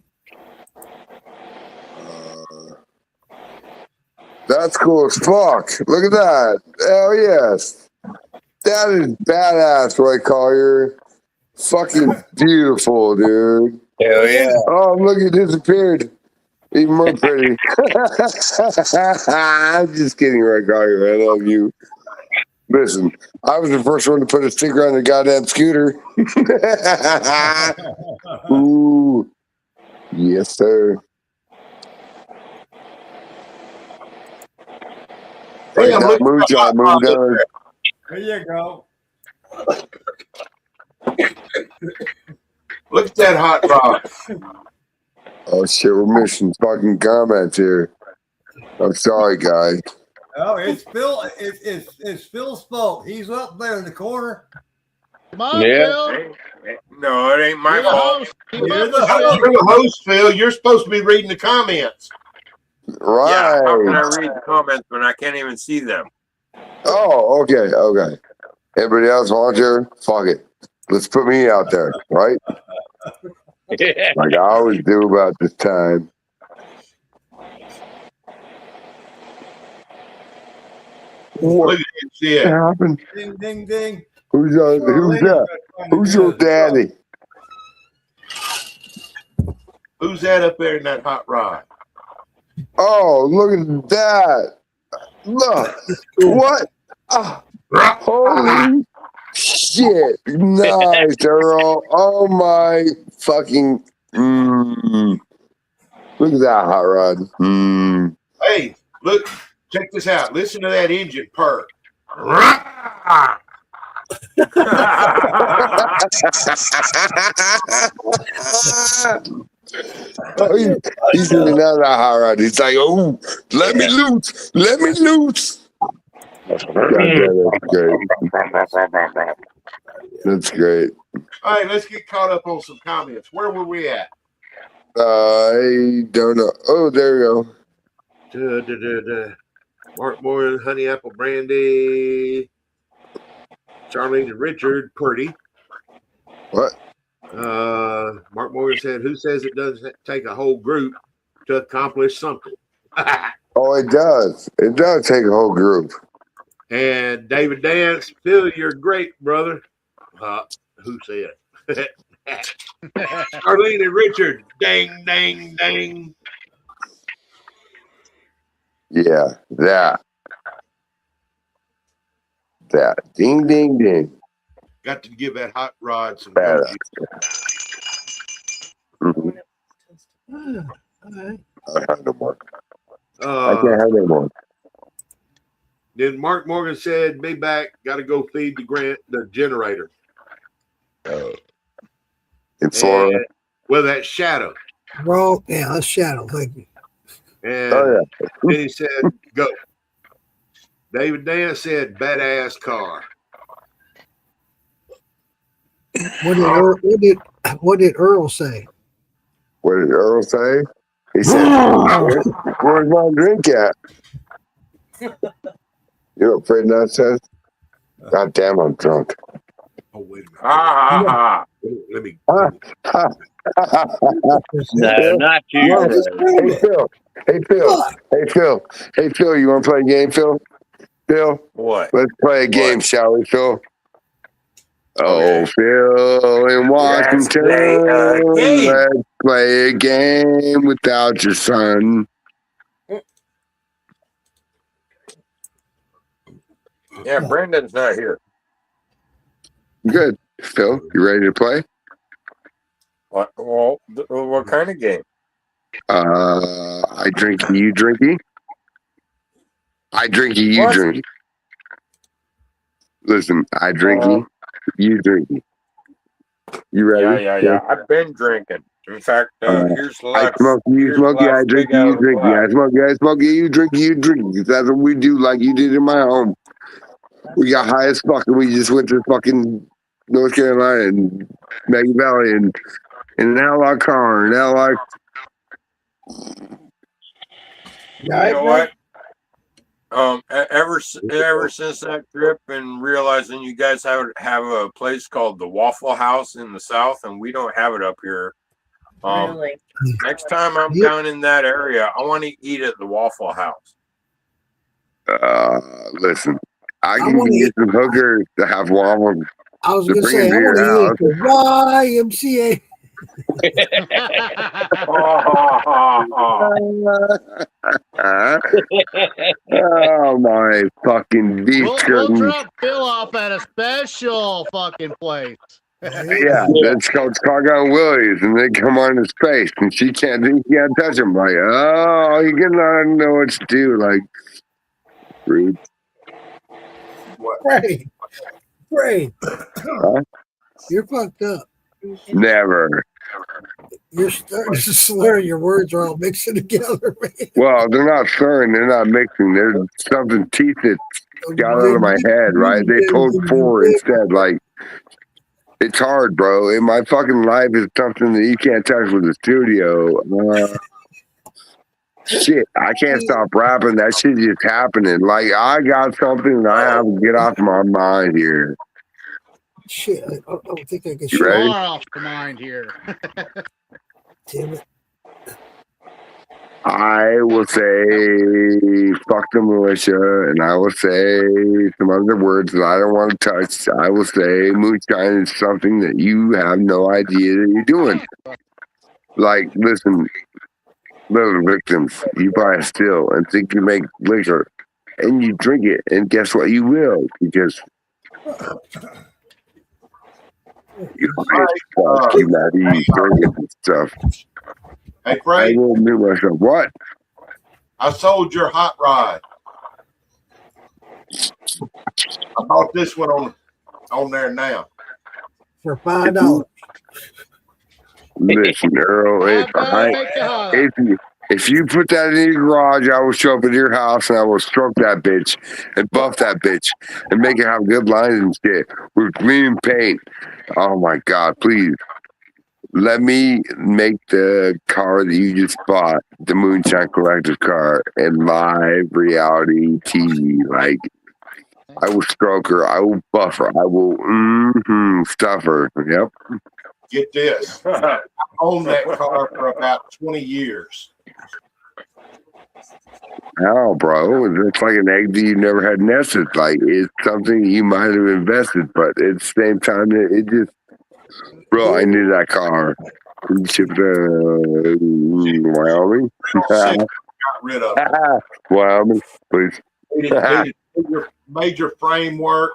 That's cool as fuck. Look at that. Hell yes. That is badass, Roy Collier. Fucking beautiful, dude. Hell yeah. Oh, look, it disappeared. Even more pretty. I'm just kidding, Roy Collier. I love you. Listen, I was the first one to put a sticker on the goddamn scooter. Ooh. Yes, sir. Hey, I'm Now, looking for Moonshine hot moved rod up on. There you go. Look at that hot rod. Oh shit, we're missing fucking comments here. I'm sorry, guys. Oh, it's Phil. It's Phil's fault. He's up there in the corner. Come on, Yeah. Phil. No, it ain't my You're the fault. host. Keep You're up the with host. Phil. You're the host, Phil. You're supposed to be reading the comments. Right. Yeah, how can I read the comments when I can't even see them? Oh, okay. Everybody else volunteer? Fuck it. Let's put me out there, right? Like I always do about this time. What Look at that shit. happened? Ding, ding, ding. Who's that? Who's your daddy? Who's that up there in that hot rod? Oh, look at that. Look. What? Ah, holy shit. Nice, Earl. Oh my fucking. Look at that hot rod. Hey, look, check this out. Listen to that engine purr. Oh, he's in another hot rod. He's like, oh, let me loose. Let me loose. God, that's great. That's great. All right, let's get caught up on some comments. Where were we at? I don't know. Oh, there we go. Mark Moore, Honey Apple Brandy, Charlene and Richard, Purdy. What? Mark Morgan said, who says it doesn't take a whole group to accomplish something? Oh, it does. It does take a whole group. And David Dance, Phil, you're great, brother. Who said? Charlene and Richard, dang, dang, dang. Yeah, that. Ding, ding, ding. Got to give that hot rod some Bad. I have no more. I can't have no more. Then Mark Morgan said, be back, got to go feed the generator. In Florida? And, well, that Shadow. Wrong. Yeah, that's Shadow. Thank you. And Oh, yeah. then he said, go. David Dan said, badass car. What did Earl say? What did Earl say? He said, where's my drink at? You know what Fred Nutt says? God damn, I'm drunk. Oh, wait a minute. Let me. No, not you. Hey, Phil, you want to play a game, Phil? Phil? What? Let's play a game, shall we, Phil? Okay. Oh, Phil in Washington. Let's play a game without your son. Yeah, Brendan's not here. Good. Phil, you ready to play? What? Well, what kind of game? I drink, you drinky. I drink, you What? drinky. Listen, I drinky, you drinky. You ready? Yeah. I've been drinking. In fact, here's I Lex. smoke, you Here's smoke, I Lex, drink, big out you of the drink, black. I smoke, I smoke, you drink, you drink. That's what we do, like you did in my home. We got high as fuck, and we just went to fucking North Carolina and Maggie Valley and in an ally car, an ally. You know what? Ever since that trip and realizing you guys have a place called the Waffle House in the South, and we don't have it up here. Really? Next time I'm down in that area, I want to eat at the Waffle House. Listen, I can get some hookers to have waffles. I was to gonna bring say it I to want to your eat at the YMCA. Oh my fucking beef We'll curtain. drop Phil off at a special fucking place. Yeah, that's called Cargon Willie's, and they come on his face, and he can't touch him. Like, oh, you cannot know what to do. Like, rude. Ray, you're fucked up. Never. You're starting to slur. Your words are all mixing together, man. Well, they're not slurring, they're not mixing. There's something teeth that got out of my head, right? They pulled four instead. Like, it's hard, bro. In my fucking life is something that you can't touch with the studio. Shit, I can't stop rapping. That shit just happening. Like, I got something that I have to get off my mind here. Shit, I don't think I can. You ready? Far off the mind here. Damn it. I will say fuck the militia, and I will say some other words that I don't want to touch. I will say moonshine is something that you have no idea that you're doing. Like, listen, little victims, you buy a still and think you make liquor, and you drink it, and guess what? You will, because you high as fuck, you might be drinking and stuff. Hey, Frank. I will mute myself. What? I sold your hot rod. I bought this one on there now. For $5. Listen, Earl, if you put that in your garage, I will show up at your house and I will stroke that bitch and buff that bitch and make it have good lines and shit with green paint. Oh my God, please. Let me make the car that you just bought, the Moonshine Collective car, in live reality TV. Like, I will stroke her, I will buff her, I will stuff her. Yep. Get this. I owned that car for about 20 years. Hell, bro, it's like an egg that you never had nested. Like, it's something you might have invested, but at the same time, it just, bro, I need that car. Shipped to Wyoming. Got rid of it. Wyoming, please. Needed major framework.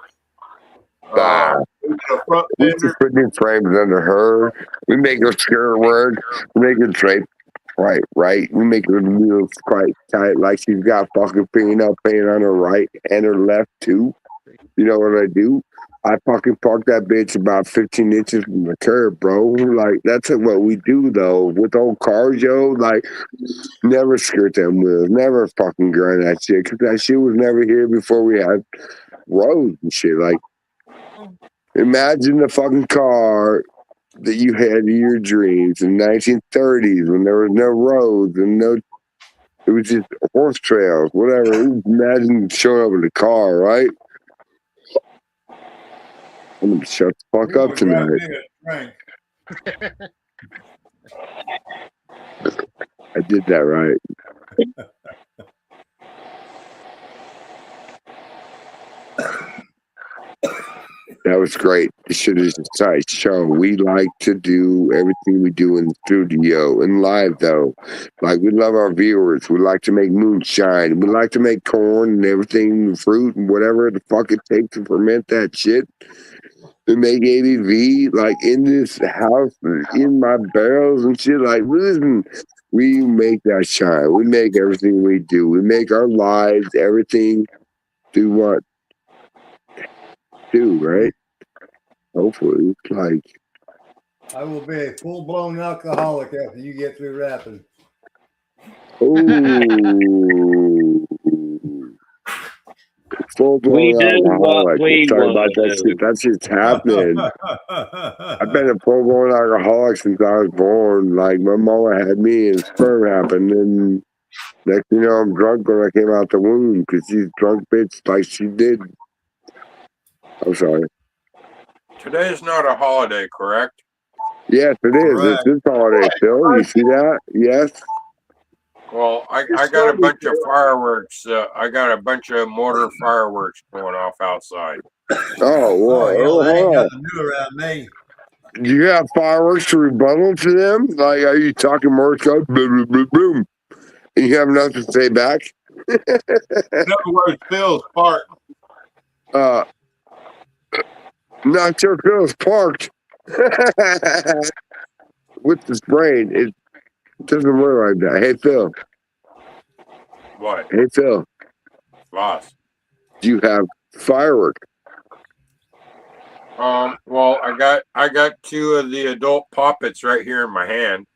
Front We just put new frames under her. We make her skirt work. We make her drape right. We make her wheels quite tight, like she's got fucking paint on her right and her left too. You know what I do? I fucking park that bitch about 15 inches from the curb, bro. Like, that's what we do though with old cars, yo. Like, never skirt them wheels, never fucking grind that shit, because that shit was never here before we had roads and shit. Like, imagine the fucking car that you had in your dreams in 1930s when there was no roads and it was just horse trails, whatever. Imagine showing up in a car, right? I'm gonna shut the fuck up tonight. I did that right. That was great. This shit is a tight show. We like to do everything we do in the studio and live, though. Like, we love our viewers. We like to make moonshine. We like to make corn and everything, fruit and whatever the fuck it takes to ferment that shit. To make ABV, like, in this house, in my barrels and shit. Like, listen, We make that shine. We make everything we do. We make our lives, everything do what do, right? Hopefully, like I will be a full-blown alcoholic after you get through rapping. ooh, full We blown do what alcoholic. we Sorry want about to that do. shit. That shit's happening. I've been a full blown alcoholic since I was born. Like my mama had me and sperm happened, and next thing you know, I'm drunk when I came out the womb because she's drunk bitch like she did. I'm sorry. Today is not a holiday, correct? Yes, it is. Correct. It's this holiday, Phil. You see that? Yes. Well, I got a bunch of fireworks. I got a bunch of mortar fireworks going off outside. Oh, well, Yeah, hold that ain't on. nothing new around me. Do you have fireworks to rebuttal to them? Like, are you talking Morse code? Boom, boom, boom, boom. And you have nothing to say back? In other words, Phil's part. Not sure Phil's parked. With this brain, it doesn't work like that. Hey, Phil. What? Hey, Phil. Lost. Do you have fireworks? Well, I got two of the adult poppets right here in my hand.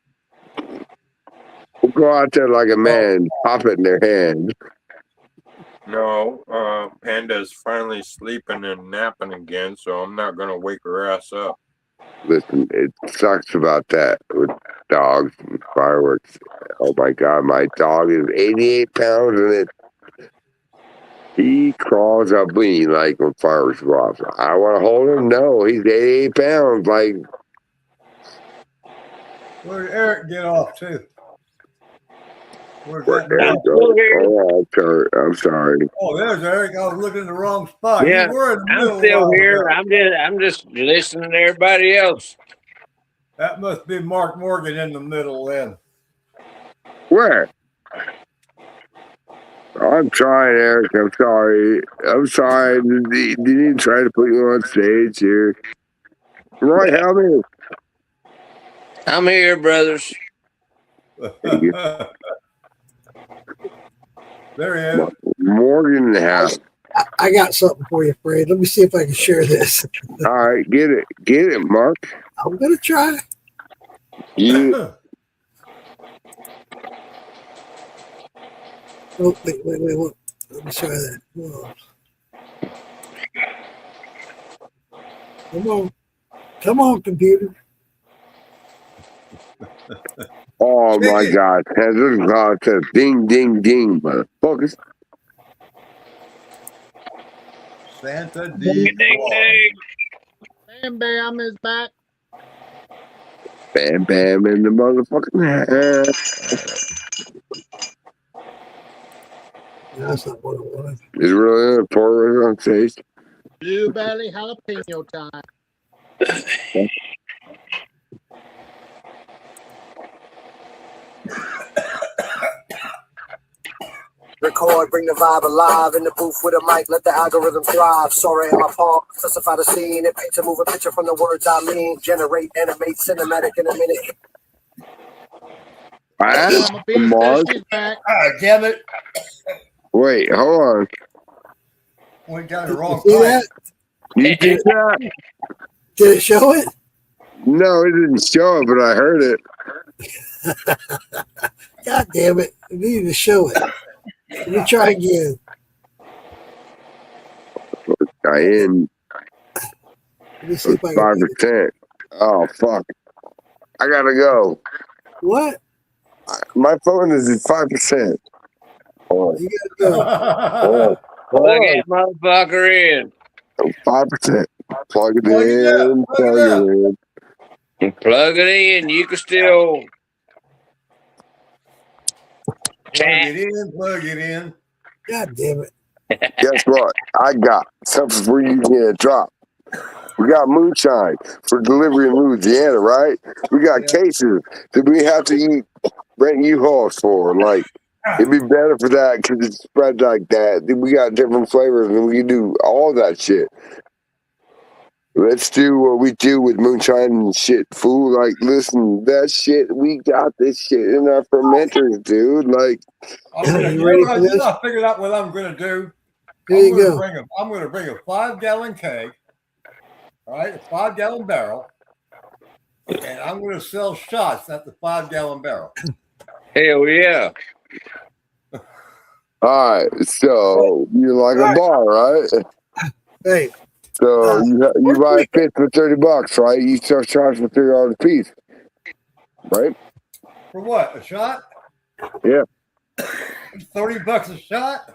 We'll go out there like a man, pop it in their hand. No, Panda's finally sleeping and napping again, so I'm not gonna wake her ass up. Listen, it sucks about that with dogs and fireworks. Oh my God, my dog is 88 pounds and he crawls up me like when fireworks go off. I want to hold him. No, he's 88 pounds. Like, Where did Eric get off to? Where's where that? Eric goes? Oh, I'm sorry. Oh, there's Eric. I was looking in the wrong spot. Yeah, You were in the I'm middle still a while here. ago. I'm just listening to everybody else. That must be Mark Morgan in the middle then. Where? I'm trying, Eric. I'm sorry. I'm sorry. Did you try to put you on stage here? Roy, help me. I'm here, brothers. There he is. Morgan in the house. I got something for you, Fred. Let me see if I can share this. All right, get it, Mark. I'm gonna try. Yeah. Oh, wait. Let me try that. Whoa. Come on, computer. Oh my God! This God says ding, ding, ding, motherfuckers. Santa Ding, D. ding, ding. Bam Bam is back. Bam, bam, in the motherfucking head. That's not what I wanted. Is it really a porter on stage? Blue Belly jalapeno time. Record, bring the vibe alive in the booth with a mic, let the algorithm thrive. Sorry in my palm, specify the scene and paint to move a picture from the words I mean. Generate, animate, cinematic in a minute. Mama B says she's back. Ah, damn it. Wait, hold on. Went down the wrong See pipe. that? You did that? Did it show it? No, it didn't show it, but I heard it. God damn it. I needed to show it. Let me try again. Let me see if I can 5%. Oh, fuck. I gotta go. What? My phone is at 5%. Oh. You gotta go. Plug that motherfucker in. 5%. Plug it in. Plug it in. Plug it in. You can still Plug it in. God damn it. Guess what? I got something for you to drop. We got moonshine for delivery in Louisiana, right? We got cases that we have to rent U-Hauls for. Like, it'd be better for that because it spreads like that. We got different flavors and we can do all that shit. Let's do what we do with moonshine and shit, fool. Like, listen, that shit, we got this shit in our fermenters, dude. Like, You ready for this? I figured out what I'm going to do. Here you go. I'm going to bring a 5-gallon keg, all right, a 5-gallon barrel, and I'm going to sell shots at the 5-gallon barrel. Hell yeah. all right, so you're like a bar, right? Hey. So you buy a fifth for $30, right? You start charging for $3 a piece, right? For what? A shot? Yeah. $30 a shot?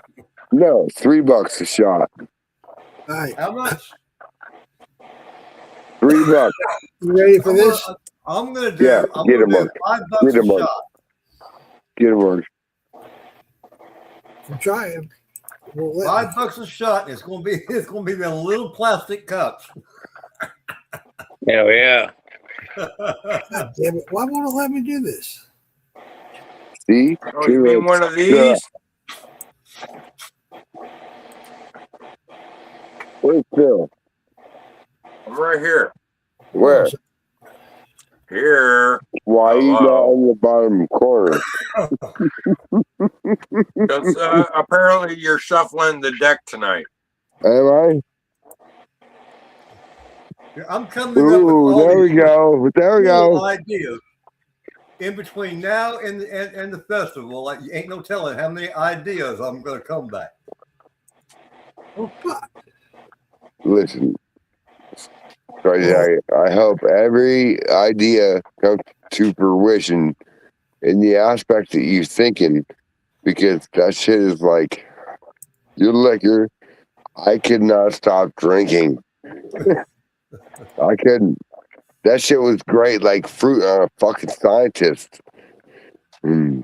No, $3 a shot. Right. How much? $3. You ready for this? I'm going to do. Yeah, I'm get going him to do $5 Get him a shot. Get him on. I'm trying. $5 a shot. It's going to be the little plastic cups. Hell yeah. God damn it! Why won't it let me do this? See? Oh, you mean one of these? Where's Phil? I'm right here. Where? Here. Why are you not in the bottom corner? Because apparently you're shuffling the deck tonight. Am I? I'm coming up with all there we these go. There we little go. ideas in between now and the festival. Like, you ain't no telling how many ideas I'm going to come back. Oh, fuck. Listen, I hope every idea comes to fruition in the aspect that you're thinking, because that shit is like your liquor. I could not stop drinking. I couldn't. That shit was great, like fruit on a fucking scientist. Good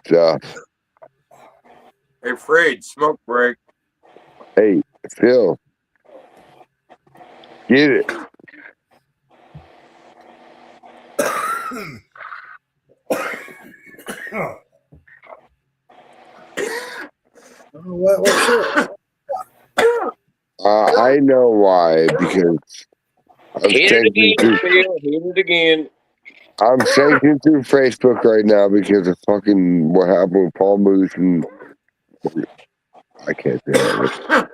stuff. Hey, Freed, smoke break. Hey, Phil. Get it. I know why, because I'm Hit it again. I'm thinking through Facebook right now because of fucking what happened with Paul Moose and I can't say that.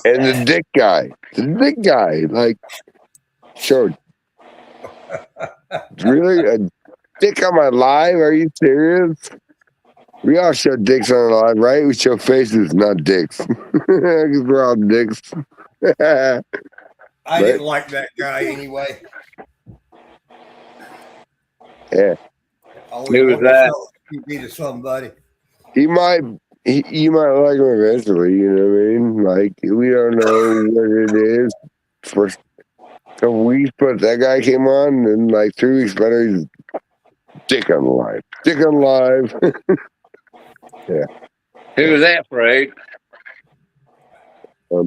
And the dick guy, like, showed really a dick on my live? Are you serious? We all show dicks on our live, right? We show faces, not dicks. Because we're all dicks. I didn't like that guy anyway. Yeah. Who was that? He to somebody. You might like him eventually, you know what I mean? Like, we don't know what it is. First couple weeks, but that guy came on, and like 3 weeks later, he's dick on live. Dick on live. Yeah. Who was that, Fred? What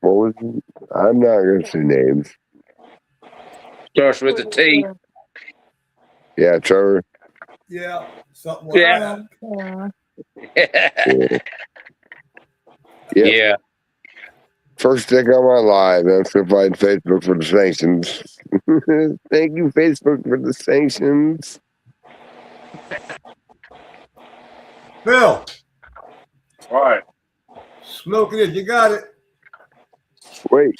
was it? I'm not going to say names. Starts with a T. Yeah, Trevor. Yeah, something like that. Yeah. First dick on my live. I'm certified Facebook for the sanctions. Thank you, Facebook, for the sanctions. Phil. What? Smoking it. You got it. Wait,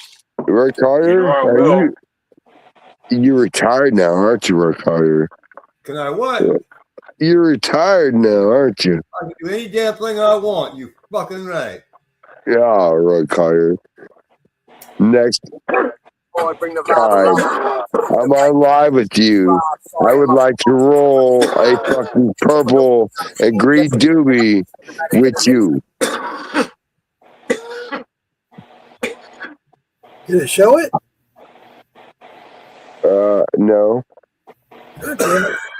Rick Carter? You're retired now, aren't you, Rick Carter? Can I what? You're retired now, aren't you? I can do any damn thing I want. You fucking right. Yeah, Rick Carter. Next time I'm on live with you, I would like to roll a fucking purple and green doobie with you. Did it show it? No.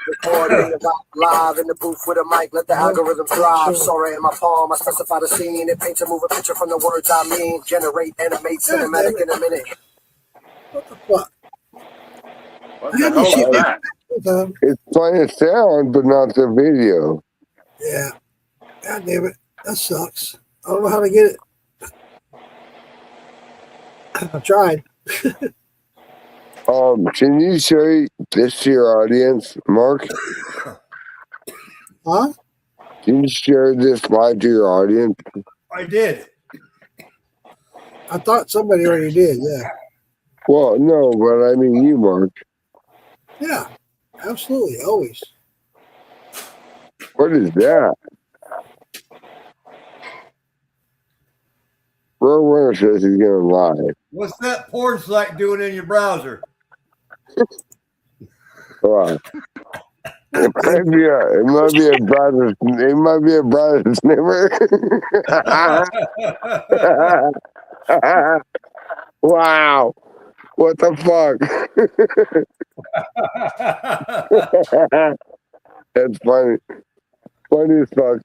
Recording live in the booth with a mic, let the algorithm thrive. Sorry in my palm, I specify the scene. It paints a moving picture from the words I mean. Generate, animate, cinematic in a minute. What the fuck? What the hell is that? It's playing sound, but not the video. Yeah. God damn it. That sucks. I don't know how to get it. I tried. Can you show this to your audience, Mark? Huh? Can you share this live to your audience? I did. I thought somebody already did. Yeah. Well, no, but I mean you, Mark. Yeah. Absolutely. Always. What is that? Bro Winter says he's gonna lie. What's that porn site doing in your browser? It might be a brother. It might be a brother sniffer. Wow. What the fuck? That's funny. Funny as fuck.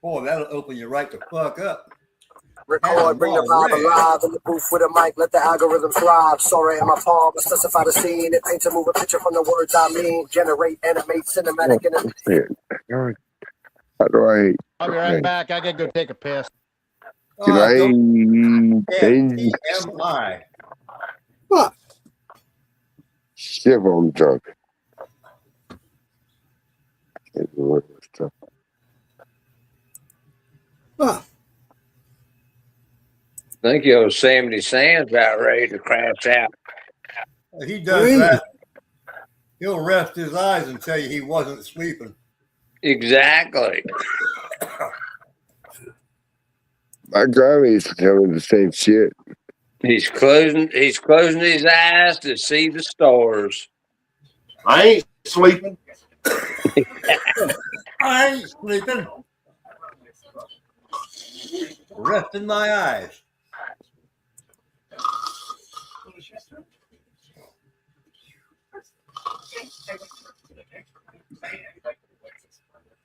Boy, that'll open you right the fuck up. Record, bring the vibe alive in the booth with a mic, let the algorithm thrive. Sorry in my palm, I specify the scene. It paints a move a picture from the words I mean. Generate, animate, cinematic, and How do I? I'll be right back. I gotta go take a piss. Can I? TMI. What? Shit, I'm drunk. Can't do what this stuff. Huh. I think Yosemite Sam's about ready to crash out. He does that. He'll rest his eyes and tell you he wasn't sleeping. Exactly. My grandma used to tell me the same shit. He's closing his eyes to see the stars. I ain't sleeping. I ain't sleeping. Resting my eyes.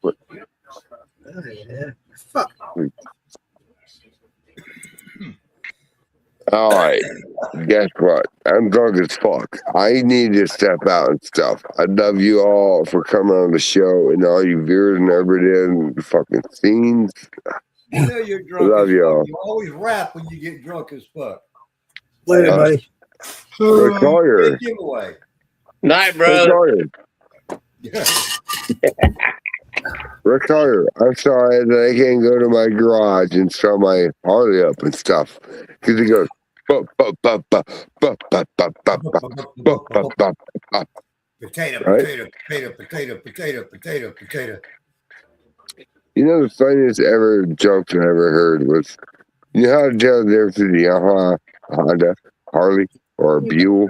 What? Fuck. All right. Guess what? I'm drunk as fuck. I need to step out and stuff. I love you all for coming on the show and all you viewers and everybody in the fucking scenes. You know you're drunk. I love as y'all. fuck. You always rap when you get drunk as fuck. Later, buddy. Rick Collier. Big giveaway. Night, brother. Rick Collier, I'm sorry that I can't go to my garage and start my Harley up and stuff. Because it goes, Potato, right? potato. You know, the funniest ever joke I ever heard was, you know how to tell the difference between a Yamaha, a Honda, Harley, or a Buell?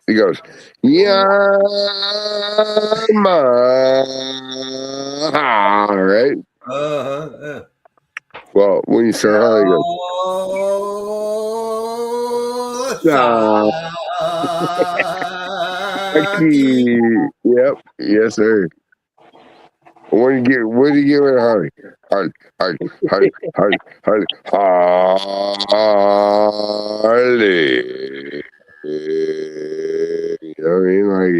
He goes, Yamaha, right? Well, when you start Harley, he goes, Yep, yes, sir. What do you get with Harley? Harley. You know what I mean? Like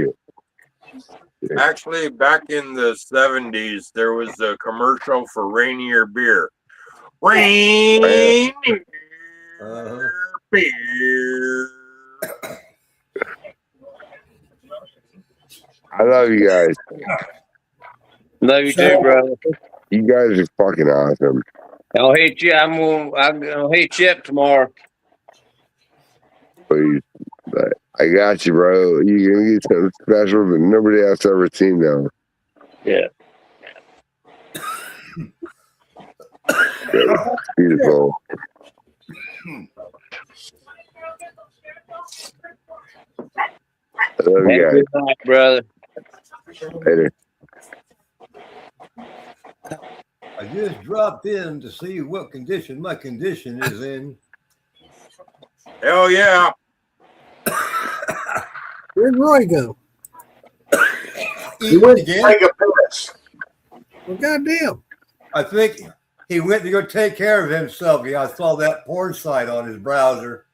it. Actually, back in the 70s, there was a commercial for Rainier beer. Rainier beer. I love you guys. Love you too, brother. You guys are fucking awesome. I'll hit you. I'll hit you up tomorrow. Please. But I got you, bro. You're gonna get something special that nobody else ever seen though. Yeah. Beautiful. I love you guys. Good night, brother. Later. I just dropped in to see what condition my condition is in. Hell yeah. Where'd Roy go? He went again. Take a piss. Well, goddamn. I think he went to go take care of himself. Yeah, I saw that porn site on his browser.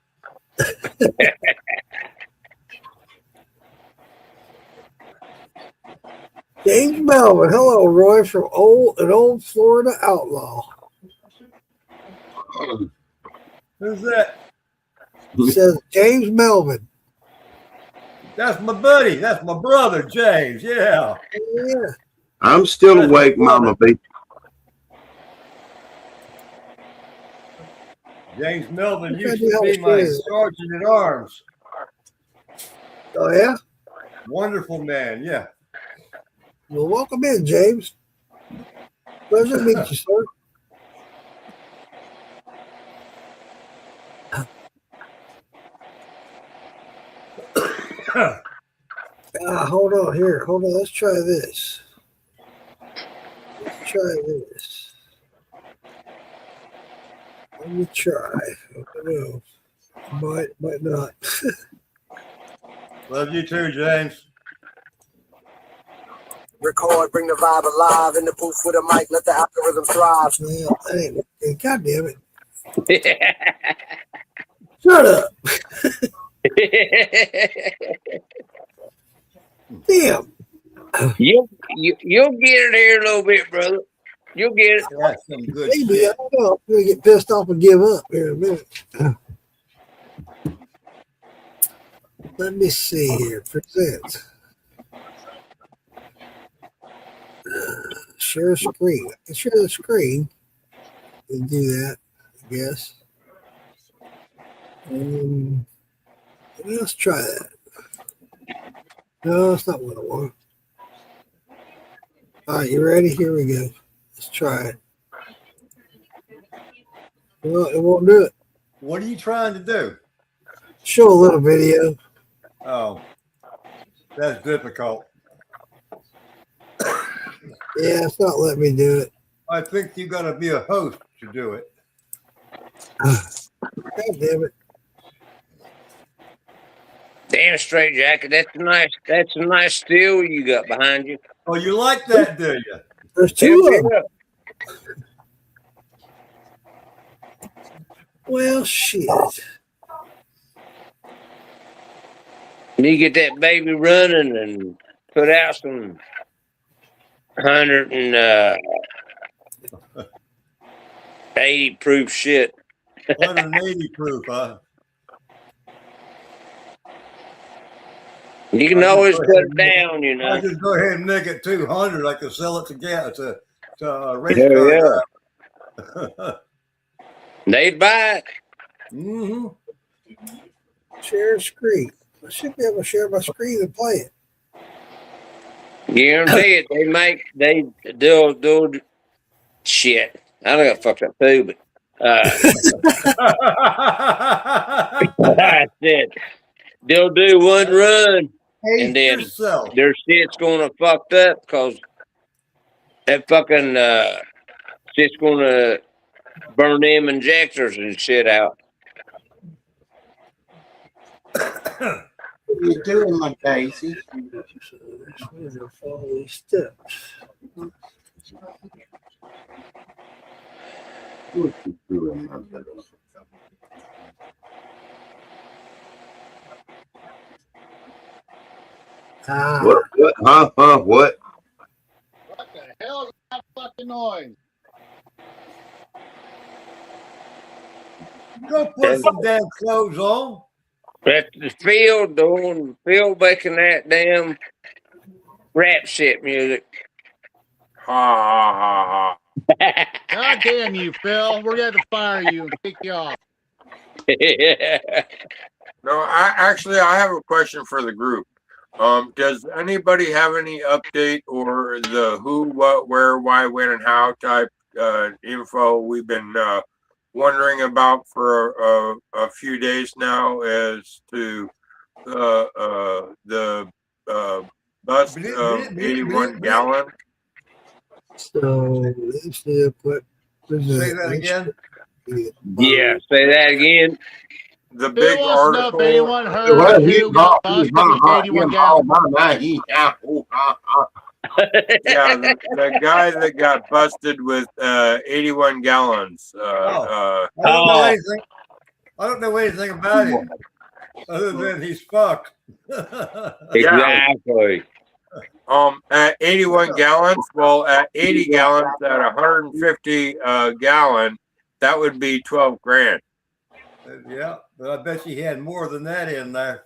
James Melvin. Hello, Roy, from an old Florida outlaw. Who's that? Says James Melvin. That's my buddy. That's my brother, James. Yeah. Yeah. I'm still awake, Mama B. James Melvin used to be my sergeant at arms. Oh, yeah? Wonderful man, yeah. Well, welcome in, James. Pleasure to meet you, sir. Hold on here. Hold on. Let's try this. Let's try this. Let me try. I don't know. Might not. Love you too, James. Record, bring the vibe alive in the booth with a mic, let the algorithm thrive. Well, hey, God damn it. Shut up. Damn. You'll get it here a little bit, brother. You'll get it. That's some good Maybe, shit. I don't know. I'm going to get pissed off and give up here in a minute. Let me see here. Present. Share screen. I can share the screen and do that, I guess. Let's try that. No, that's not what I want. All right, you ready? Here we go. Let's try it. Well, it won't do it. What are you trying to do? Show a little video. Oh, that's difficult. Yeah, it's not letting me do it. I think you got to be a host to do it. God damn it. Damn straight jacket. That's a nice steel you got behind you. Oh, you like that, do you? There's two of them. Well, shit. You get that baby running and put out some 180 proof shit. 180 proof, huh? You can always put it down, you know. I could go ahead and make it 200. I could sell it to a race car. Yeah. They'd buy it. Mm-hmm. Share screen. I should be able to share my screen and play it. Guarantee it. They'll do shit. I don't got fucked up too, but that's it. They'll do one run and then their shit's gonna fucked up because that fucking shit's gonna burn them injectors and shit out. What are you doing, my Daisy? Follow these steps. What you doing, my baby? What? Huh? What? What the hell is that fucking noise? Go put some damn clothes on. That's the field doing making that damn rap shit music. Ha ha ha God damn you, Phil. We're going to fire you and kick you off. No, I have a question for the group. Does anybody have any update or the who, what, where, why, when, and how type info we've been wondering about for a few days now as to the bust of 81 gallon? So let's see what. Say that again. Yeah, say that again. The Phil big wants to know if article. anyone heard who got busted with 81 gallons. Yeah, the guy that got busted with 81 gallons. I don't know anything about him other than he's fucked. Exactly. At 81 gallons, well, at 80 gallons, at 150 gallon, that would be 12 grand. Yeah, but I bet you had more than that in there.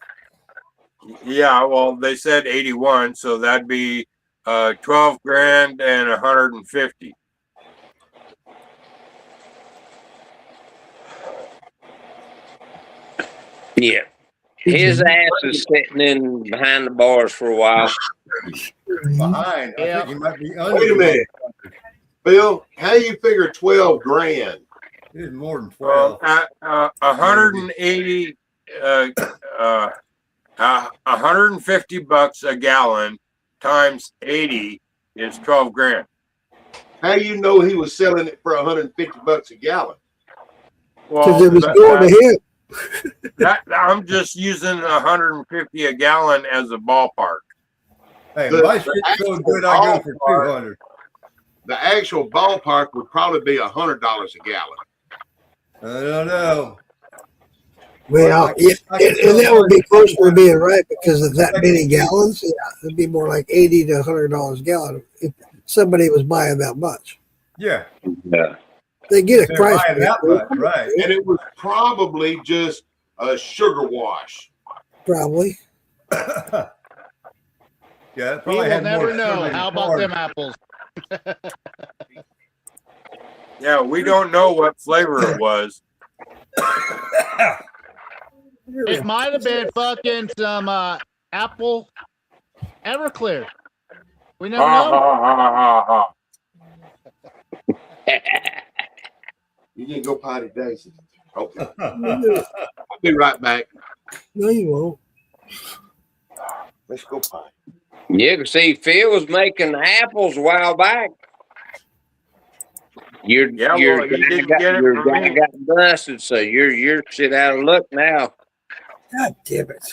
Yeah, well, they said 81, so that'd be 12 grand and 150. Yeah. His ass is sitting in behind the bars for a while. Behind. I think he might be under. Wait a minute. Bill, how do you figure 12 grand? It's more than 12. At 180, 150 bucks a gallon times 80 is 12 grand. How do you know he was selling it for 150 bucks a gallon? Because it was going to him. I'm just using 150 a gallon as a ballpark. Hey, my shit's so good, I go for 200. The actual ballpark would probably be $100 a gallon. I don't know. Well, and that would be closer to being right because of that many gallons. Yeah, it'd be more like $80 to $100 a gallon if somebody was buying that much. Yeah. Yeah. They get a price. That much, right? And it was probably just a sugar wash. Probably. Yeah, it We probably will had never more know. sugar How than about corn. them apples? Yeah, we don't know what flavor it was. It might have been fucking some apple Everclear. We never know. You didn't go potty, Daisy. Okay. I'll be right back. No, you won't. Let's go potty. You can see Phil was making apples a while back. Your Yeah, well, he didn't get it from guy me. got busted, so you're shit out of luck now. God damn it.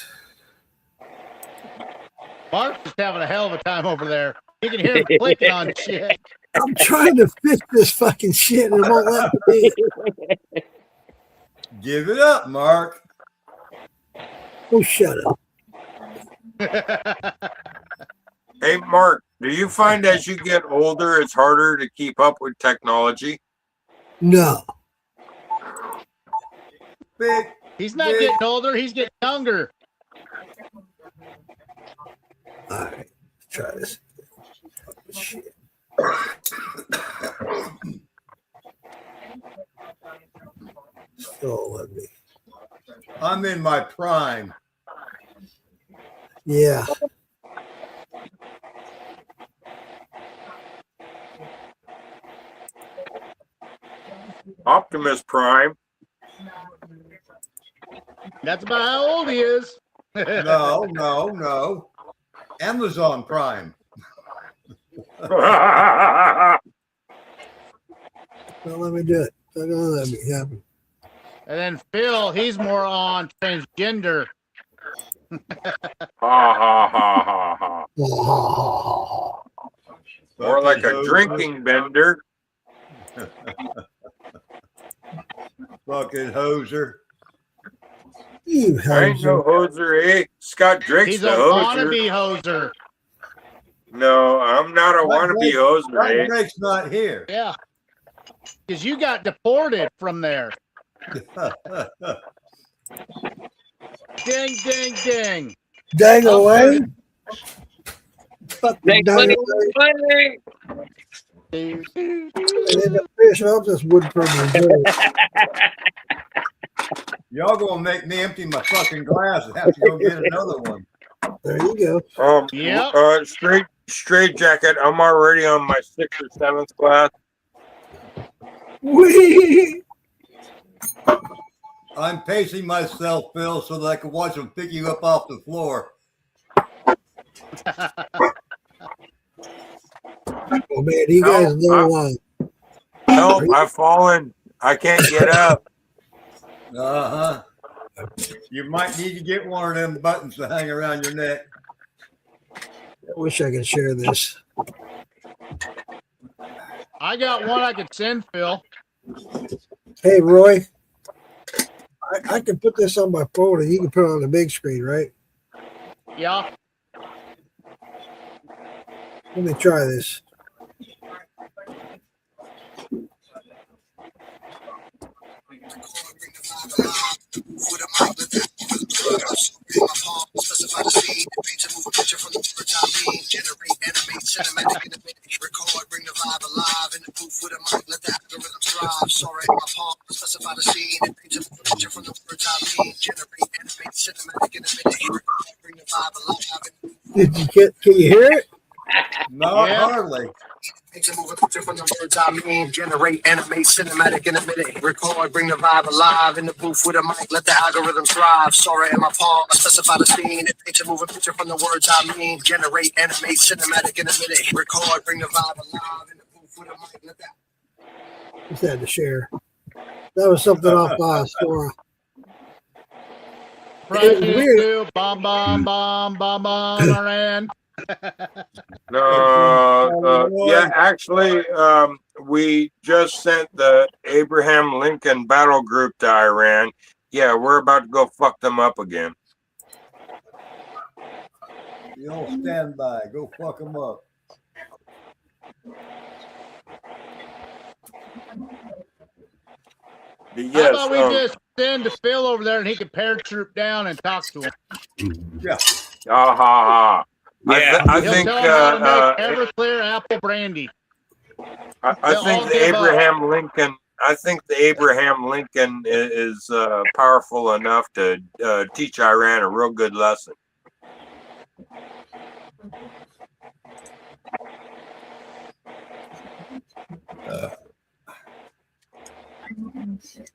Mark's just having a hell of a time over there. You can hear him clicking on shit. I'm trying to fix this fucking shit and it won't let me. Give it up, Mark. Oh, shut up. Hey, Mark, do you find as you get older, it's harder to keep up with technology? No. He's not getting older. He's getting younger. All right. Let's try this. Shit. Still let me. I'm in my prime. Yeah. Optimus Prime. That's about how old he is. No. Amazon Prime. Don't let me do it. Don't let me happen. And then Phil, he's more on transgender. More like a drinking bender. Fucking hoser. You I ain't no hoser, eh? Scott Drake's He's the a hoser. wannabe hoser. No, I'm not a wannabe hoser, eh? Drake's not here. Yeah. Because you got deported from there. Ding, ding, ding. Dang away. Dang Dang away. And then the fish off this wood from the Y'all gonna make me empty my fucking glass and have to go get another one. There you go. Yep. Straight jacket. I'm already on my 6th or 7th glass. Wee. I'm pacing myself, Phil, so that I can watch them pick you up off the floor. Oh man, you guys know Help, I've fallen. I can't get up. Uh-huh. You might need to get one of them buttons to hang around your neck. I wish I could share this. I got one I could send Phil. Hey, Roy. I can put this on my phone and you can put it on the big screen, right? Yeah. Let me try this. Specify the scene, paint to move a picture from the words I mean. Generate, animate, cinematic, innovate, record, bring the vibe alive. In the booth with a mic, let the algorithm thrive. Sorry, in my palm, specify the scene, paint to move a picture from the words I mean. Generate, animate, cinematic, innovate, record, bring the vibe alive. Can you hear it? Not hardly. Paint to move a picture from the words I mean. Generate, animate, cinematic, innovate, record, bring the vibe alive. In the booth with a mic, let the algorithm thrive. Sorry, in my palm, specify the scene, paint to move a picture from the words I mean. Generate, animate, cinematic, innovate, record, bring the vibe alive. In the booth with a mic, let the Just had to share. That was something off Sora. It was weird. To bomb, bomb, bomb, bomb, bomb, Iran. No, yeah, actually, we just sent the Abraham Lincoln battle group to Iran. Yeah, we're about to go fuck them up again. You don't stand by. Go fuck them up. How about we just send Phil over there and he can paratroop down and talk to him? Yeah. Ha ha ha. Yeah, I He'll think tell him how to make Everclear apple brandy. I think the Abraham Lincoln. I think the Abraham Lincoln is powerful enough to teach Iran a real good lesson.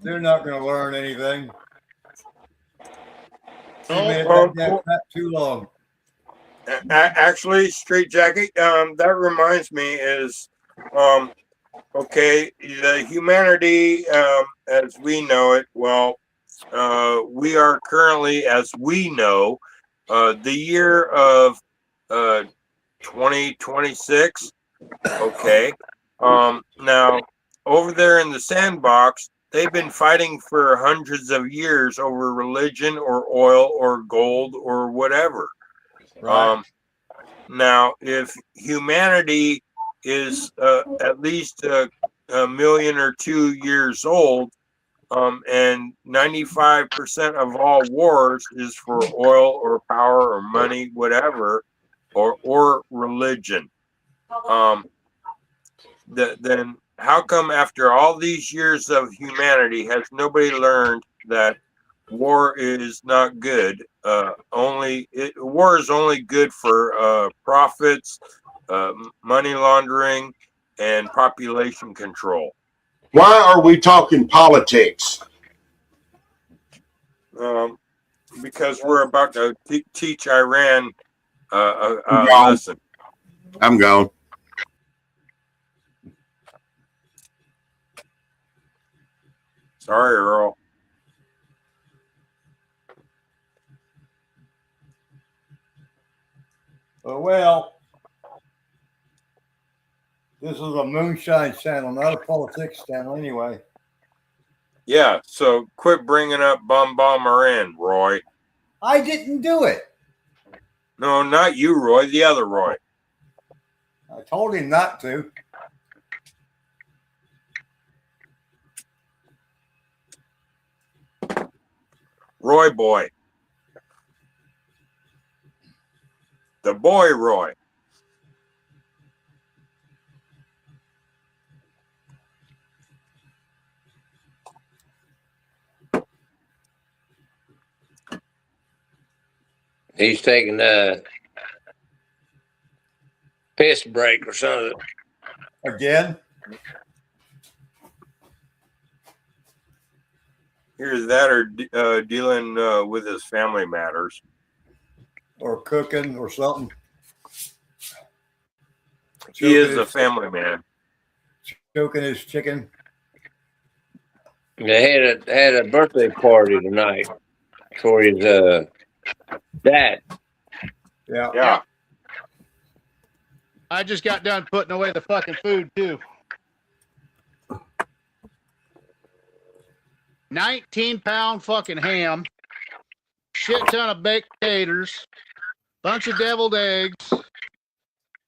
They're not going to learn anything. Not too long. Actually, Straight Jacket, that reminds me is, okay, the humanity as we know it, well, we are currently, as we know, the year of 2026. Okay. Now, over there in the sandbox, they've been fighting for hundreds of years over religion or oil or gold or whatever. Right. Now, if humanity is at least a million or 2 years old, and 95% of all wars is for oil or power or money, whatever, or religion, then how come after all these years of humanity has nobody learned that war is not good? War is only good for profits, money laundering, and population control. Why are we talking politics? Because we're about to teach Iran a lesson. I'm gone. Sorry, Earl. Well, this is a moonshine channel, not a politics channel anyway. Yeah, so quit bringing up Bomb Iran, Roy. I didn't do it. No, not you, Roy. The other Roy. I told him not to. Roy boy. The boy Roy. He's taking a piss break or something. Again? Either that or dealing with his family matters. Or cooking or something. He is a family man. Choking his chicken. They had a birthday party tonight for his dad. Yeah. I just got done putting away the fucking food too. 19-pound fucking ham, shit ton of baked taters, bunch of deviled eggs,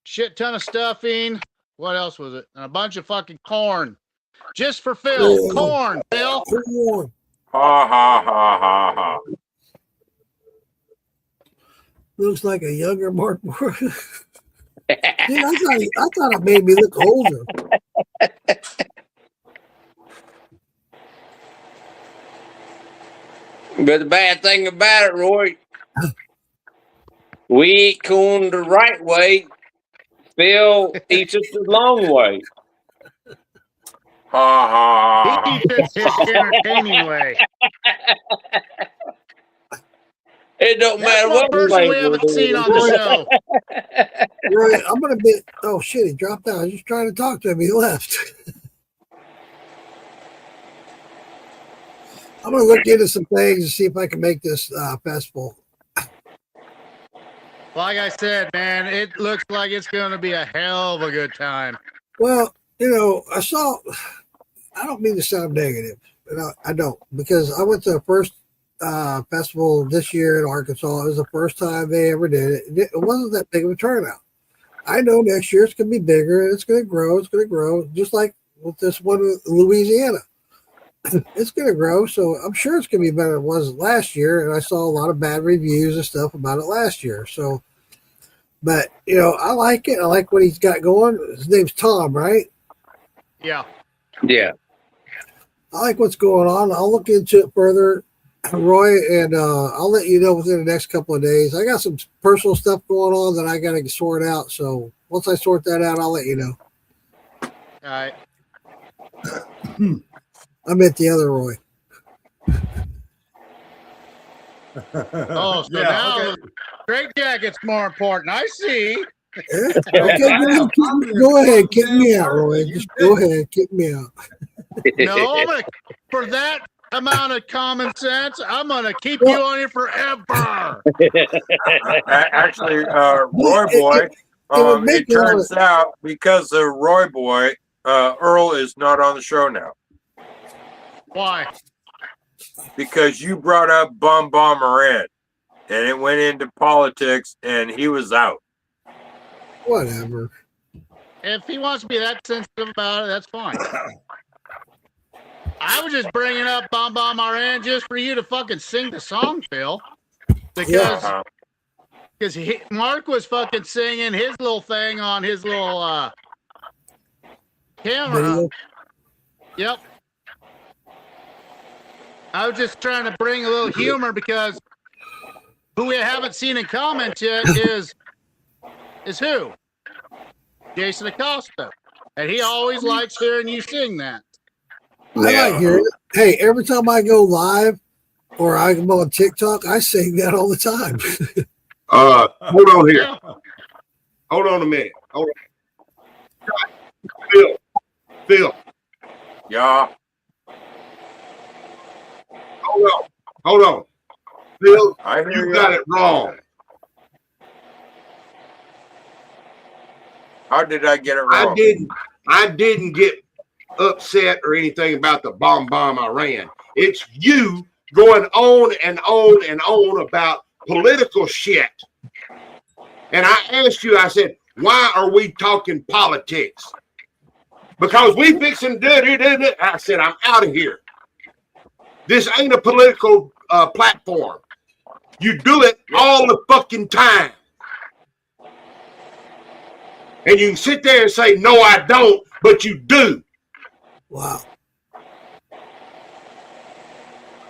shit ton of stuffing. What else was it? And a bunch of fucking corn. Just for Phil. Corn, Phil. Corn. Ha ha ha ha ha. Looks like a younger Mark Morgan. Dude, I thought it made me look older. But the bad thing about it, Roy, we eat corn the right way. Phil eats it the long way. Ha ha He eats it his entertaining way. It don't That's matter one what person we haven't seen on the show. Roy, I'm gonna be. Oh shit, he dropped out. I was just trying to talk to him. He left. I'm gonna look into some things and see if I can make this festival. Like I said, man, it looks like it's going to be a hell of a good time. Well, you know, I don't mean to sound negative, and I don't, because I went to the first festival this year in Arkansas. It was the first time they ever did it. It wasn't that big of a turnout. I know next year it's going to be bigger, and it's going to grow. It's going to grow, just like with this one in Louisiana. It's going to grow, so I'm sure it's going to be better than it was last year, and I saw a lot of bad reviews and stuff about it last year. So, but, you know, I like it. I like what he's got going. His name's Tom, right? Yeah. Yeah. I like what's going on. I'll look into it further, Roy, and I'll let you know within the next couple of days. I got some personal stuff going on that I got to sort out, so once I sort that out, I'll let you know. All right. I meant the other Roy. Oh, so now straight jacket's more important. I see. Okay, go ahead, kick me out, Roy. Just go ahead, kick me out. No, for that amount of common sense, I'm gonna keep you on here forever. Actually, Roy Boy, it turns out because of Roy Boy, Earl is not on the show now. Why? Because you brought up Bum Bomber in, and it went into politics, and he was out. Whatever. If he wants to be that sensitive about it, that's fine. I was just bringing up Bum Bum RN just for you to fucking sing the song, Phil. Because Mark was fucking singing his little thing on his little camera. Video. Yep. I was just trying to bring a little humor because who we haven't seen in comments yet is who? Jason Acosta. And he always likes hearing you sing that. I like hearing it. Hey, every time I go live or I'm on TikTok, I sing that all the time. Hold on here. Hold on a minute. Hold on. Phil. Yeah. Hold on. Phil, you got it wrong. How did I get it wrong? I didn't get upset or anything about the bomb I ran. It's you going on and on and on about political shit. And I asked you, I said, why are we talking politics? Because we fixing to do it. I said, I'm out of here. This ain't a political platform. You do it all the fucking time. And you can sit there and say, no, I don't, but you do. Wow.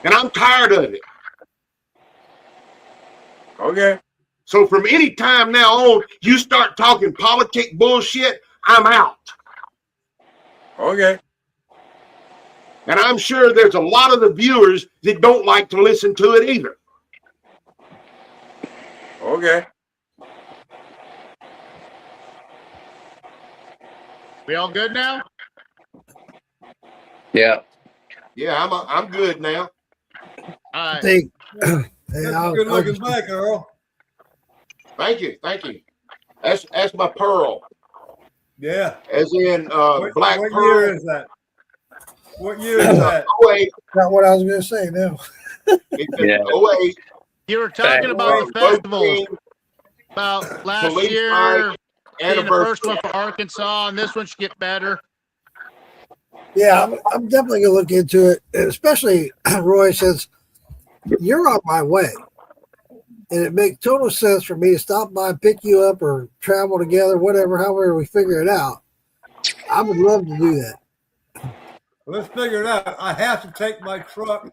And I'm tired of it. Okay. So from any time now on, you start talking politic bullshit, I'm out. Okay. And I'm sure there's a lot of the viewers that don't like to listen to it either. Okay. We all good now? Yeah. Yeah, I'm good now. I think. Good looking back, Earl. Thank you. That's my pearl. Yeah. As in black what pearl. year is that? What year is that? Not what I was going to say now. Yeah. You were talking about the festivals about last year. Seen the first one for Arkansas, and this one should get better. Yeah, I'm definitely gonna look into it, especially Roy, since you're on my way, and it makes total sense for me to stop by, pick you up, or travel together, whatever, however we figure it out. I would love to do that. Let's figure it out. I have to take my truck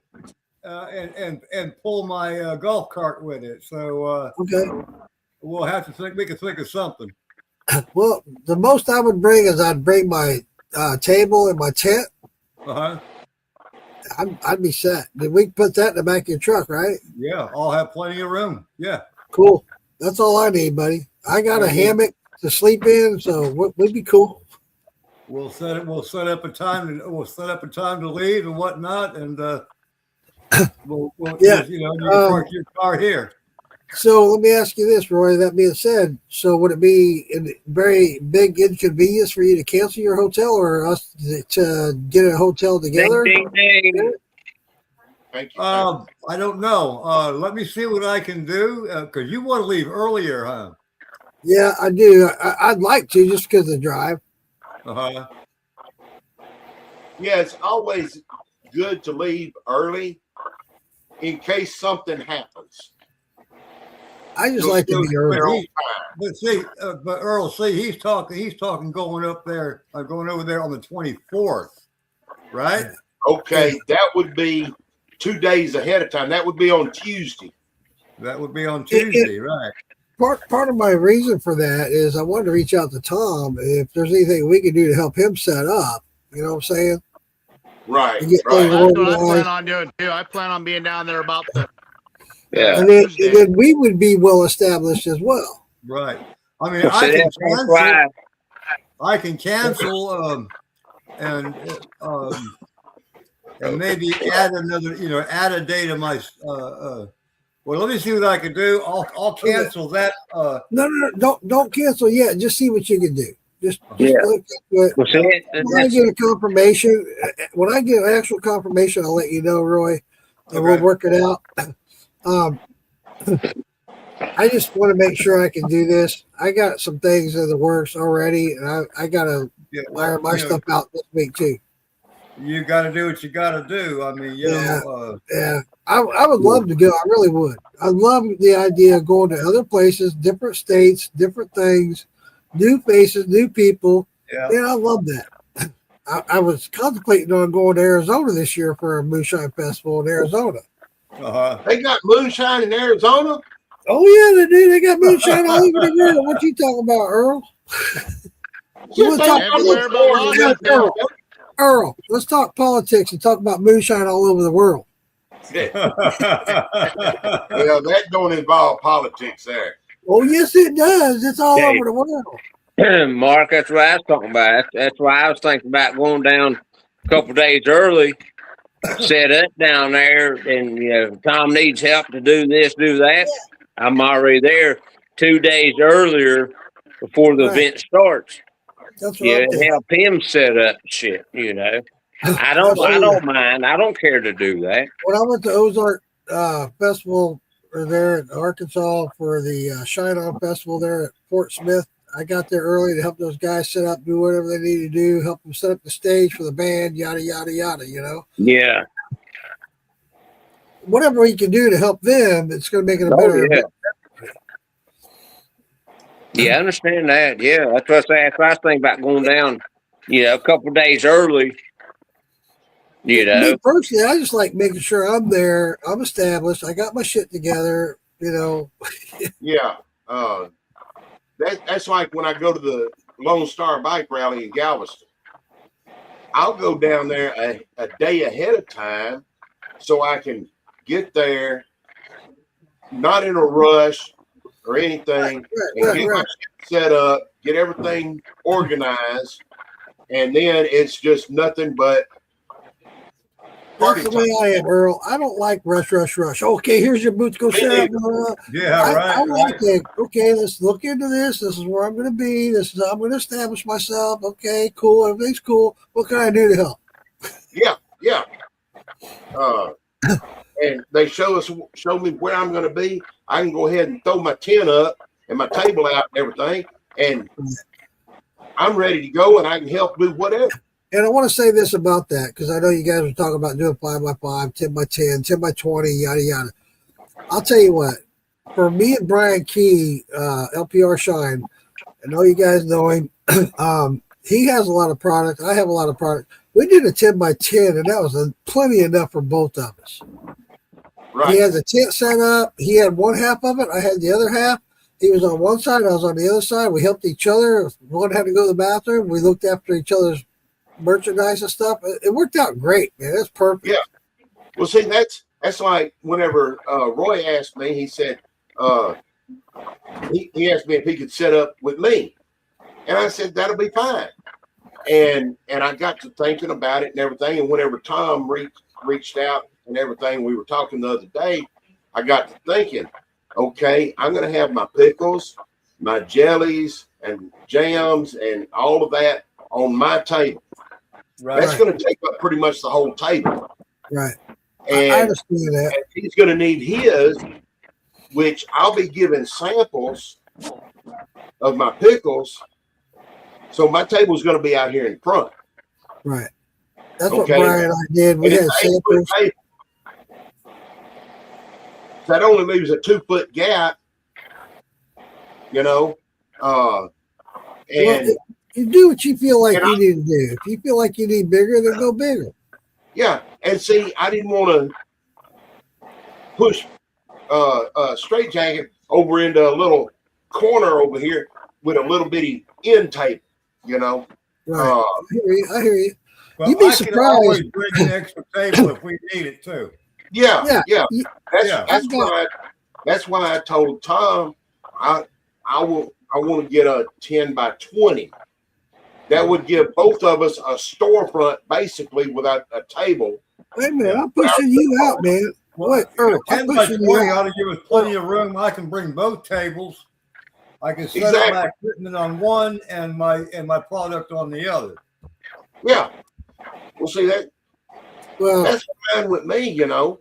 and pull my golf cart with it. So okay, we'll have to think. We can think of something. Well, the most I would bring is I'd bring my table and my tent. Uh-huh. I'd be set. Then we can put that in the back of your truck, right? Yeah, I'll have plenty of room. Yeah. Cool. That's all I need, buddy. I got a hammock to sleep in, so we'd be cool. We'll set up a time to leave and whatnot, and we'll you park your car here. So let me ask you this, Roy. That being said, so would it be a very big inconvenience for you to cancel your hotel or us to get a hotel together? Ding, ding, ding. Thank you. I don't know. Let me see what I can do because you want to leave earlier, huh? Yeah, I do. I'd like to just because of the drive. Uh-huh. Yeah, it's always good to leave early in case something happens. I just like to be early. But Earl, he's talking going over there on the 24th, right? Okay, that would be 2 days ahead of time. That would be on Tuesday. That would be on Tuesday, right? Part of my reason for that is I wanted to reach out to Tom if there's anything we can do to help him set up. You know what I'm saying? Right. That's what I plan on doing too. I plan on being down there about the. Yeah. And then we would be well established as well. Right. I mean, I can cancel and maybe add a day to my well, let me see what I can do. I'll cancel that. No, don't cancel yet. Just see what you can do. Just look at it. When I get a confirmation, when I get an actual confirmation, I'll let you know, Roy, and we'll work it out. I just want to make sure I can do this. I got some things in the works already, and I got to wire my stuff out this week too. You got to do what you got to do. I mean, I would love to go. I really would. I love the idea of going to other places, different states, different things, new faces, new people. Yeah, I love that. I was contemplating on going to Arizona this year for a moonshine festival in Arizona. They got moonshine in Arizona? Oh, yeah, they do. They got moonshine all over the world. What you talking about, Earl? You want to talk Earl, let's talk politics and talk about moonshine all over the world. Yeah, that don't involve politics there. Oh, yes, it does. It's all over the world. Mark, that's what I was talking about. That's why I was thinking about going down a couple of days early, set up down there, and if Tom needs help to do this, do that, I'm already there 2 days earlier before the event starts. That's what help him set up shit, I don't mind. I don't care to do that. When I went to Ozark Festival there in Arkansas for the Shine On Festival there at Fort Smith, I got there early to help those guys set up, do whatever they need to do, help them set up the stage for the band, yada, yada, yada, Yeah. Whatever we can do to help them, it's going to make it a better event. Yeah, I understand that. Yeah, that's what I was thinking about going down, a couple of days early. Me personally, I just like making sure I'm there, I'm established, I got my shit together, Yeah. That's like when I go to the Lone Star Bike Rally in Galveston. I'll go down there a day ahead of time so I can get there, not in a rush or anything, and get my shit set up, get everything organized, and then it's just nothing but That's the way I am, Earl. I don't like rush. Okay, here's your boots. Go set up. I like it. Okay, let's look into this. This is where I'm going to be. This is how I'm going to establish myself. Okay, cool. Everything's cool. What can I do to help? Yeah. And they show me where I'm going to be. I can go ahead and throw my tent up and my table out and everything. and I'm ready to go, and I can help do whatever. And I want to say this about that, because I know you guys were talking about doing 5x5, 10x10, 10x20, yada, yada. I'll tell you what, for me and Brian Key, LPR Shine, I know you guys know him. He has a lot of product. I have a lot of product. We did a 10x10, and that was plenty enough for both of us. Right. He had the tent set up. He had one half of it. I had the other half. He was on one side. I was on the other side. We helped each other. If one had to go to the bathroom, we looked after each other's merchandise and stuff. It worked out great, man. That's perfect. Yeah. Well, see, that's like whenever Roy asked me, he said, he asked me if he could set up with me. And I said, that'll be fine. And I got to thinking about it and everything. And whenever Tom reached out and everything, we were talking the other day, I got to thinking, okay, I'm going to have my pickles, my jellies and jams and all of that on my table. Right. That's going to take up pretty much the whole table. Right. And I understand that. And he's going to need his, which I'll be giving samples of my pickles. So my table's going to be out here in front. Right. That's what Brian and I did. We had samples. That only leaves a 2-foot gap, you know. And you do what you feel like you need to do. If you feel like you need bigger, then go bigger. Yeah. And see, I didn't want to push a straight jacket over into a little corner over here with a little bitty end table, you know. Right. I hear you. Well, You'd be surprised. Can always bring an extra table if we need it too. Yeah. That's why I told Tom I want to get a 10x20. That would give both of us a storefront basically without a table. Wait a minute, I'm pushing you out, man. What? 10x20 ought to give us plenty of room. I can bring both tables. I can set up my equipment on one and my product on the other. Yeah. Well, see that. Well, that's fine with me, you know.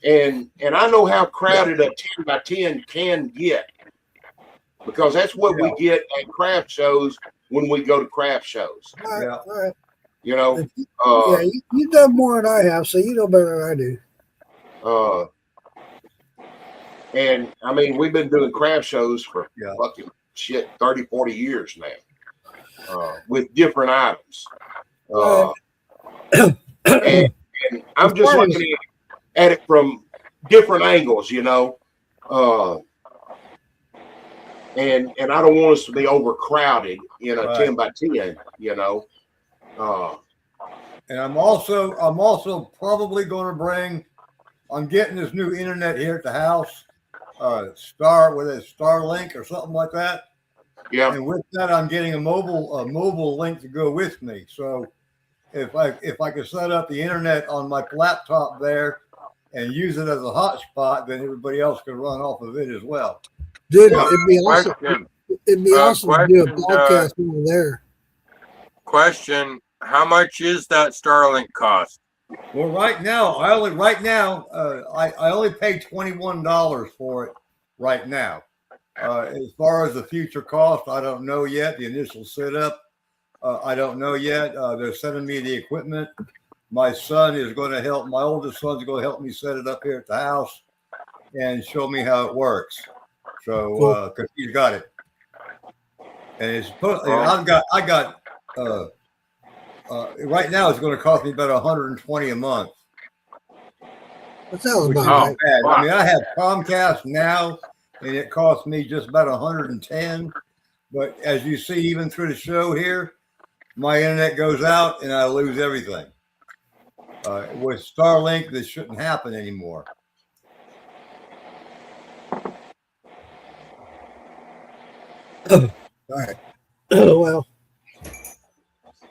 And I know how crowded a 10x10 can get because that's what we get at craft shows when we go to craft shows. All right. You know. You've done more than I have, so you know better than I do. And I mean, we've been doing craft shows for fucking 30, 40 years now, with different items. And I'm just looking at it from different angles, you know. And I don't want us to be overcrowded in a 10x10, you know. And I'm also probably going to bring. I'm getting this new internet here at the house, Starlink or something like that. Yeah. And with that, I'm getting a mobile link to go with me. So if I could set up the internet on my laptop there and use it as a hotspot, then everybody else can run off of it as well. Dude, it'd be awesome. It'd be awesome to do a podcast over there. Question: how much is that Starlink cost? Well, right now, I only pay $21 for it right now. As far as the future cost, I don't know yet. The initial setup, I don't know yet. They're sending me the equipment. My son is going to help. My oldest son's going to help me set it up here at the house and show me how it works. So, because he's got it, and it's I got. Right now, it's going to cost me about $120 a month. What's that about? Wow. I mean, I have Comcast now, and it costs me just about $110. But as you see, even through the show here, my internet goes out and I lose everything. With Starlink, this shouldn't happen anymore. All right. Well,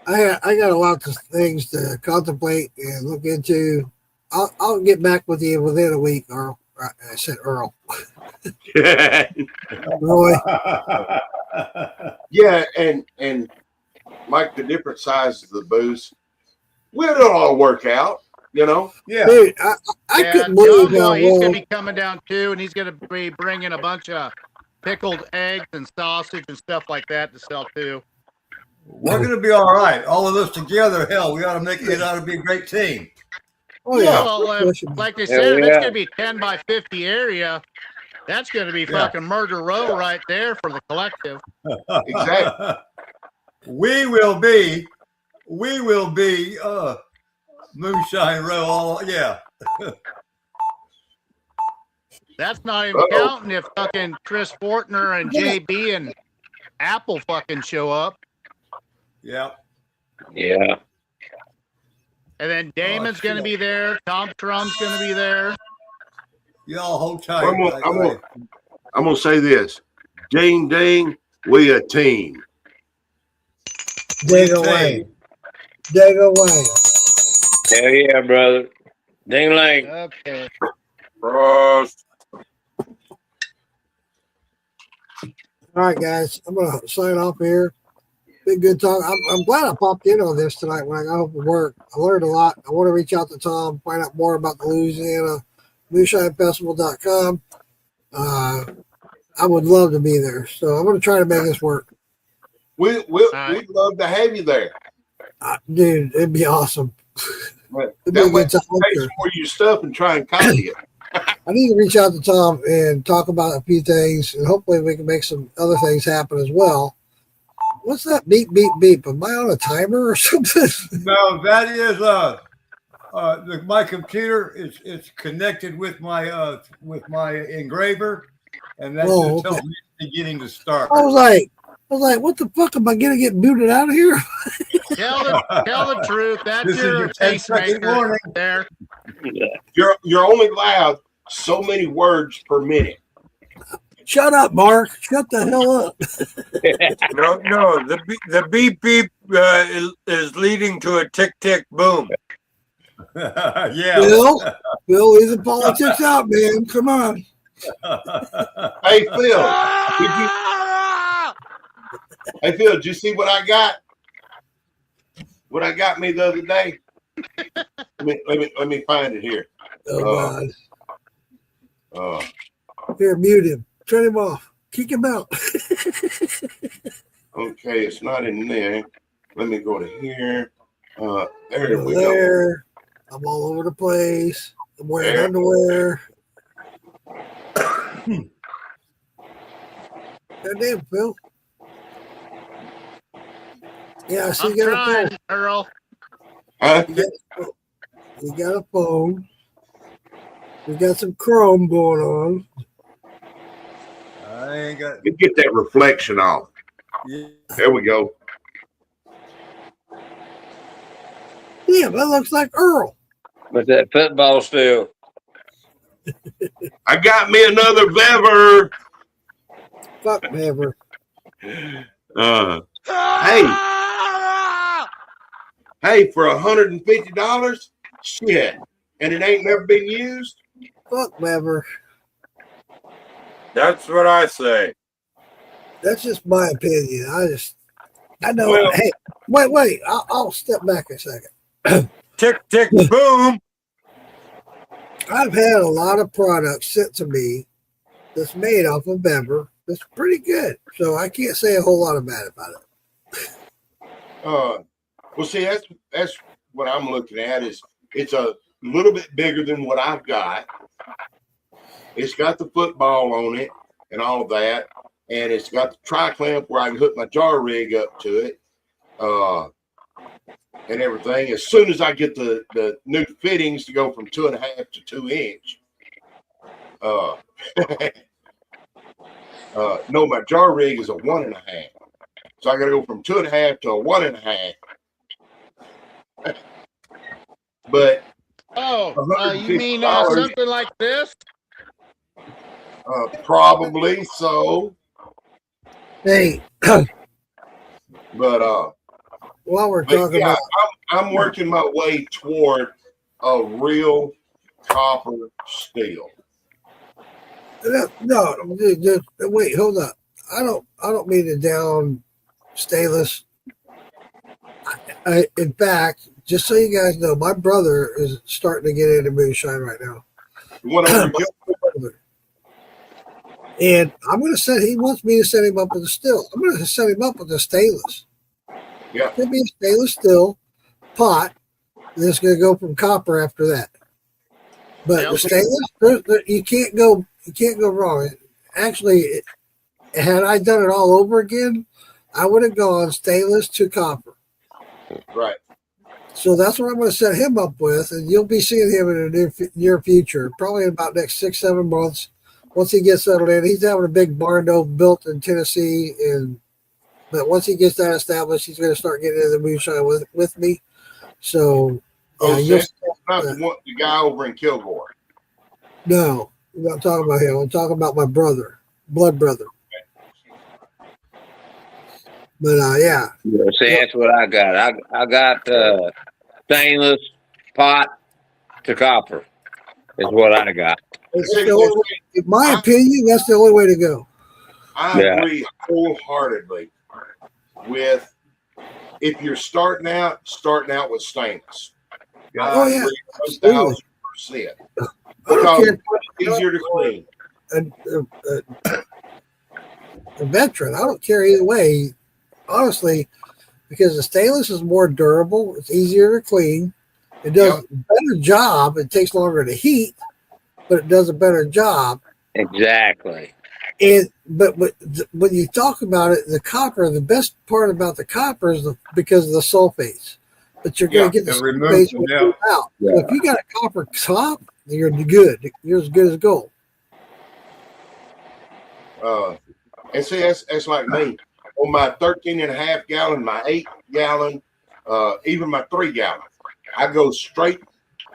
I got a lot of things to contemplate and look into. I'll get back with you within a week, Earl. I said Earl. Roy. Yeah, and like the different sizes of the booths, it'll all work out, you know. Yeah, dude, I couldn't believe how he's going to be coming down too, and he's going to be bringing a bunch of pickled eggs and sausage and stuff like that to sell too. We're going to be all right. All of us together, hell, we ought to make it. Ought to be a great team. Oh yeah. Well, like they said, if it's going to be 10 by 50 area, that's going to be fucking Murder Row right there for the collective. Exactly. We will be Moonshine Row. All yeah. That's not even counting if fucking Chris Fortner and JB and Apple fucking show up. Yeah. Yeah. And then Damon's going to be there. Tom Trump's going to be there. Y'all hold tight. I'm gonna say this. Ding ding, we a team. Dig away. Dig away. Hell yeah, brother. Ding lang. Okay. Prost. All right, guys. I'm going to sign off here. Been good talk. I'm glad I popped in on this tonight when I got home from work. I learned a lot. I want to reach out to Tom, find out more about the Louisiana MoonshineFestival.com. I would love to be there. So I'm going to try to make this work. We'd love to have you there. Dude, it'd be awesome. That way, pay for your stuff and try and copy it. I need to reach out to Tom and talk about a few things, and hopefully we can make some other things happen as well. What's that beep, beep, beep? Am I on a timer or something? No, that is my computer is connected with my engraver, and that just tells me it's beginning to start. I was like, what the fuck? Am I gonna get booted out of here? Tell the truth. That's your pacemaker there. You're only allowed so many words per minute. Shut up, Mark. Shut the hell up. No. The beep beep is leading to a tick tick boom. Yeah. Bill, leave the politics out, man. Come on. Hey Phil, did you see what I got? What I got me the other day? Let me find it here. Oh God. Here, mute him. Turn him off. Kick him out. Okay, it's not in there. Let me go to here. There we go. I'm all over the place. I'm wearing underwear. Goddamn, Phil. Yeah, I see you got a phone. Earl. You got a phone. We got some Chrome going on. I ain't got. You get that reflection off. Yeah. There we go. Yeah, that looks like Earl. But that football still. I got me another bever. Fuck bever. Hey, for $150, shit, and it ain't never been used. Fuck bever. That's what I say. That's just my opinion. I know. Well, hey, wait. I'll step back a second. Tick, tick, boom. I've had a lot of products sent to me that's made off of bever. That's pretty good. So I can't say a whole lot of bad about it. Well, see, that's what I'm looking at. Is it's a little bit bigger than what I've got. It's got the football on it and all of that, and it's got the tri-clamp where I can hook my jar rig up to it, and everything. As soon as I get the new fittings to go from 2.5 to 2 inch, no, my jar rig is a 1.5, so I got to go from 2.5 to a 1.5. But you mean something like this? Probably so. Hey, but while we're talking about, I'm working my way toward a real copper steel. No, wait, hold up. I don't mean to down stainless. In fact, just so you guys know, my brother is starting to get into moonshine right now. The one over And I'm going to set. He wants me to set him up with a still. I'm going to set him up with a stainless. Yeah. It's going to be a stainless still pot. And it's going to go from copper after that. But the stainless, you can't go wrong. Actually, had I done it all over again, I would have gone stainless to copper. Right. So that's what I'm going to set him up with, and you'll be seeing him in the near future, probably in about next 6-7 months. Once he gets settled in, he's having a big barn door built in Tennessee, but once he gets that established, he's going to start getting into the moonshine with me. So, so that's not the guy over in Kilgore. No, I'm not talking about him. I'm talking about my brother, blood brother. But Yeah, see, that's what I got. I got stainless pot to copper is what I got. In my opinion, that's the only way to go. I agree wholeheartedly with if you're starting out with stainless. I agree 1,000%. Because it's easier to clean. A veteran, I don't care either way. Honestly, because the stainless is more durable, it's easier to clean, it does a better job, it takes longer to heat, but it does a better job. Exactly. But when you talk about it, the copper, the best part about the copper is because of the sulfates. But you're going to get the sulfates out. Yeah. So if you got a copper top, you're good. You're as good as gold. And see, that's like me. On my 13.5 gallon, my 8 gallon, even my 3 gallon, I go straight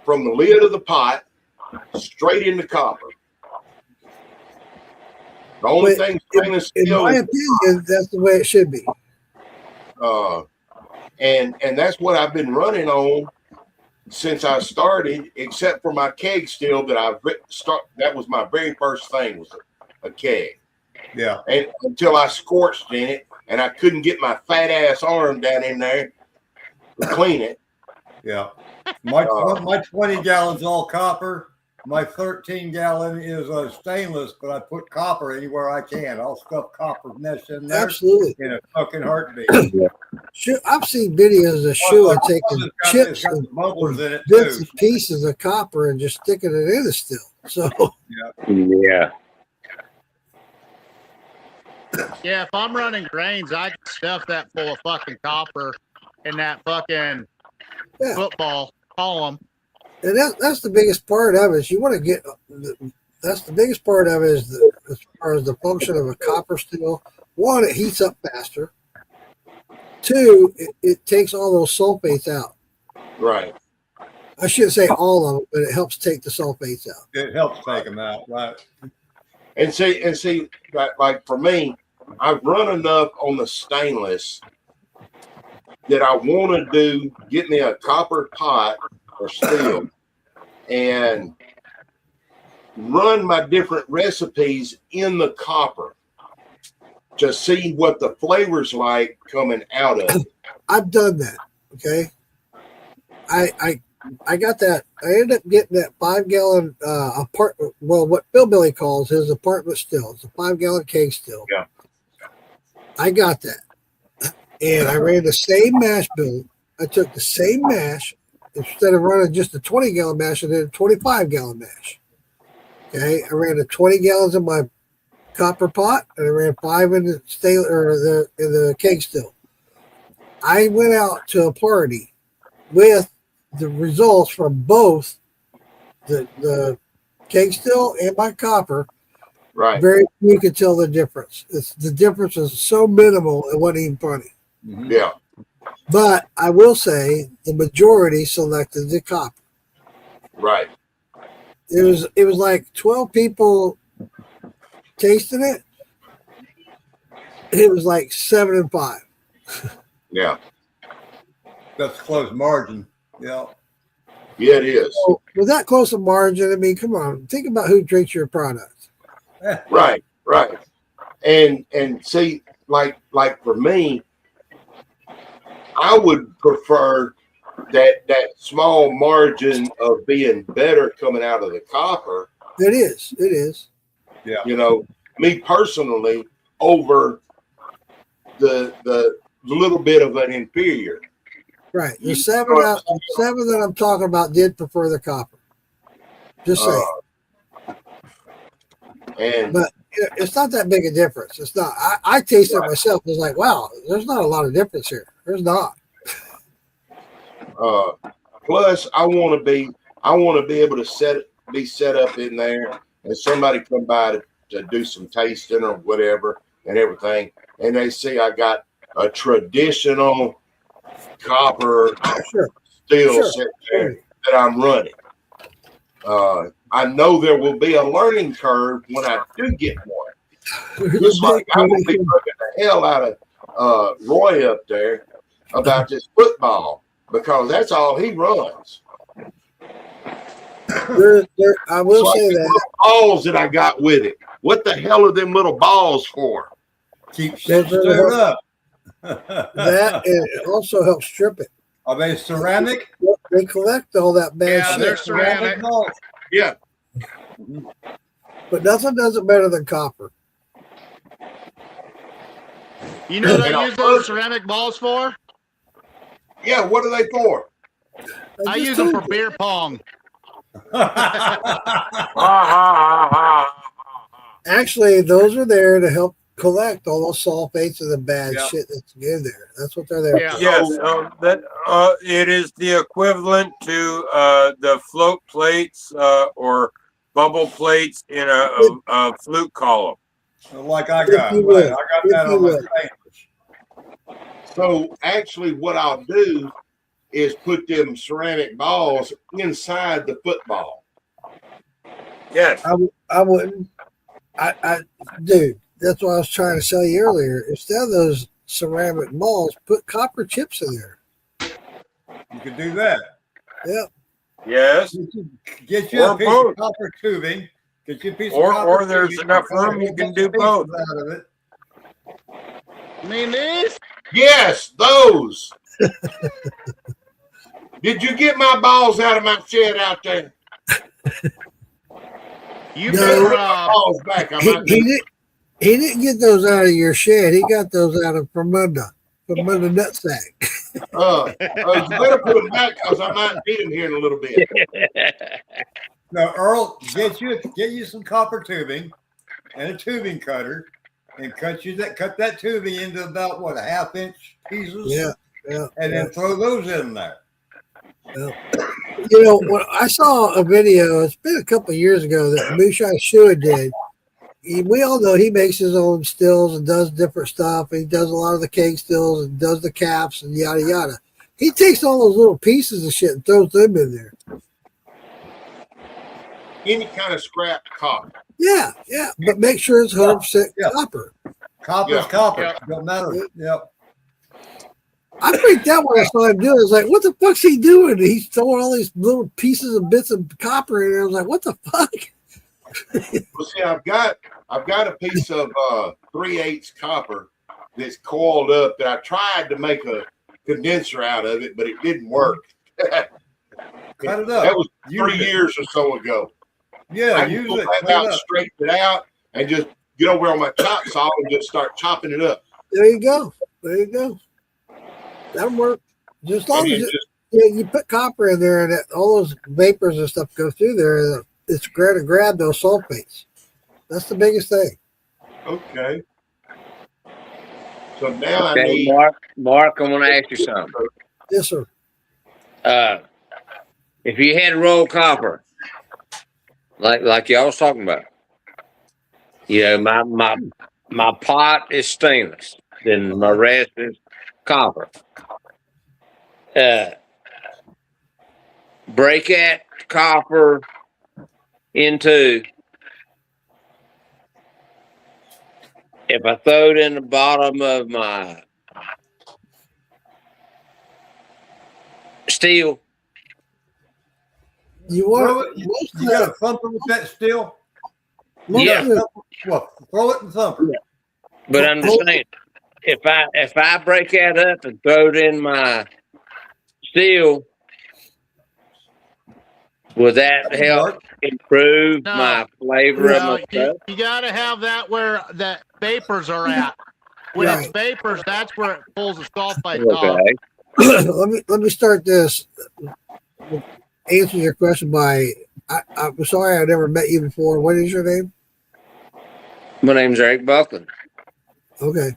from the lid of the pot, straight into copper. The only thing stainless in steel my opinion, that's the way it should be. And that's what I've been running on since I started, except for my keg still that that was my very first thing was a keg. Yeah. And until I scorched in it and I couldn't get my fat ass arm down in there to clean it. Yeah. My 20 gallons all copper. My 13 gallon is stainless, but I put copper anywhere I can. I'll stuff copper mesh in there. Absolutely. In a fucking heartbeat. I've seen videos of Shua taking chips and bubbles in it bits too. and pieces of copper and just sticking it in the still. So yeah. Yeah, if I'm running grains, I can stuff that full of fucking copper in that fucking football column. And that's the biggest part of it. Is you want to get that's the biggest part of it is as far as the function of a copper steel. One, it heats up faster. Two, it takes all those sulfates out. Right. I shouldn't say all of them, but it helps take the sulfates out. It helps take them out, right? And see, like for me, I've run enough on the stainless that I want to get me a copper pot or steel and run my different recipes in the copper to see what the flavor's like coming out of it. I've done that. Okay. I got that. I ended up getting that 5 gallon apartment. Well, what Bill Billy calls his apartment still. It's a 5 gallon keg still. Yeah. I got that. And I ran the same mash bill. I took the same mash. Instead of running just a 20 gallon mash, I did a 25 gallon mash. Okay. I ran the 20 gallons in my copper pot and I ran 5 in the stainless or in the keg still. I went out to a party with the results from both the keg still and my copper. Right. Very few could tell the difference. The difference is so minimal it wasn't even funny. Mm-hmm. Yeah. But I will say the majority selected the copper. Right. It was like 12 people tasting it. It was like 7 and 5. Yeah. That's close margin. Yeah. Yeah, it is. So with that close a margin, I mean, come on, think about who drinks your product. Right. And see, like for me, I would prefer that small margin of being better coming out of the copper. It is. Yeah. You know, me personally, over the little bit of an inferior. Right. The seven that I'm talking about did prefer the copper. Just saying. But it's not that big a difference. It's not. I tasted it myself. It's like, wow, there's not a lot of difference here. There's not. Plus, I want to be able to be set up in there, and somebody come by to do some tasting or whatever and everything, and they see I got a traditional copper steel set there that I'm running. I know there will be a learning curve when I do get one. Just like I will be looking the hell out of Roy up there about this football, because that's all he runs. I will say that balls that I got with it. What the hell are them little balls for? Keep shit stirred up. That and it also helps strip it. Are they ceramic? They collect all that bad shit. They're ceramic. Yeah. But nothing does it better than copper. You know what I use those ceramic balls for? Yeah, what are they for? I use them for beer pong. Actually, those are there to help collect all those sulfates and the bad shit that's in there. That's what they're there for. Yes, it is the equivalent to the float plates or bubble plates in a flute column. Like I got. I got that on my thing. So actually what I'll do is put them ceramic balls inside the football. Yes. I wouldn't. Dude, that's what I was trying to tell you earlier. Instead of those ceramic balls, put copper chips in there. You could do that. Yeah. Yes. Get you a piece of copper tubing. Get you a piece of copper or there's enough room you can do both. Out of it. You mean these? Yes, those. Did you get my balls out of my shed out there? You No, better, balls back. He didn't get those out of your shed. He got those out of from under nutsack. You better put them back, because I might need them here in a little bit. Now, Earl, get you some copper tubing and a tubing cutter, and cut that tubing into about what, 1/2 inch pieces. Yeah. And then throw those in there. Yeah. You know, when I saw a video, it's been a couple of years ago that Mushai Shua did. We all know he makes his own stills and does different stuff. He does a lot of the cake stills and does the caps and yada yada. He takes all those little pieces of shit and throws them in there. Any kind of scrap copper. Yeah, but make sure it's 100% copper. Copper's copper. Don't matter. Yep. I freaked out when I saw him do it. I was like, what the fuck's he doing? He's throwing all these little pieces and bits of copper in there. I was like, what the fuck? Well, see, I've got a piece of 3/8 copper that's coiled up that I tried to make a condenser out of it, but it didn't work. Cut it up. That was 3 years or so ago. Yeah, I can pull that out, straighten it out, and just get over on my chop saw and just start chopping it up. There you go. That'll work. Just as long as you put copper in there and all those vapors and stuff go through there, it's going to grab those sulfates. That's the biggest thing. Okay. So now I Okay, need Mark, I want to ask you something. Yes, sir. If you had rolled copper, like y'all was talking about, my pot is stainless, then my rest is copper. Break that copper into, if I throw it in the bottom of my steel. You got to thump it with that steel? Yeah. Throw it and thump it. But I'm just saying, if I break that up and throw it in my steel, will that help improve my flavor of No, my stuff? you got to have that where the vapors are at. When it's vapors, that's where it pulls the sulfites off. let me start this. Answer your question by I'm sorry I never met you before. What is your name? My name's Eric Buckland. Okay.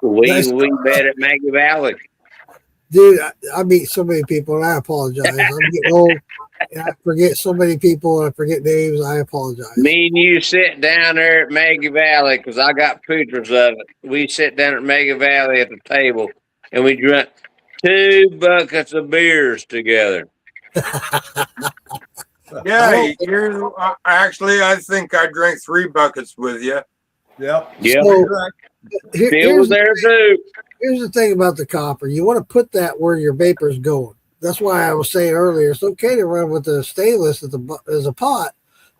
We met at Maggie Valley. Dude, I meet so many people, and I apologize. I'm getting old, and I forget so many people, and I forget names. I apologize. Me and you sit down there at Maggie Valley because I got pictures of it. We sit down at Maggie Valley at the table, and we drank 2 buckets of beers together. Yeah, actually, I think I drank 3 buckets with you. Yep. Yeah. So, Phil was there too. Here's the thing about the copper. You want to put that where your vapor's going. That's why I was saying earlier, it's okay to run with the stainless as a pot,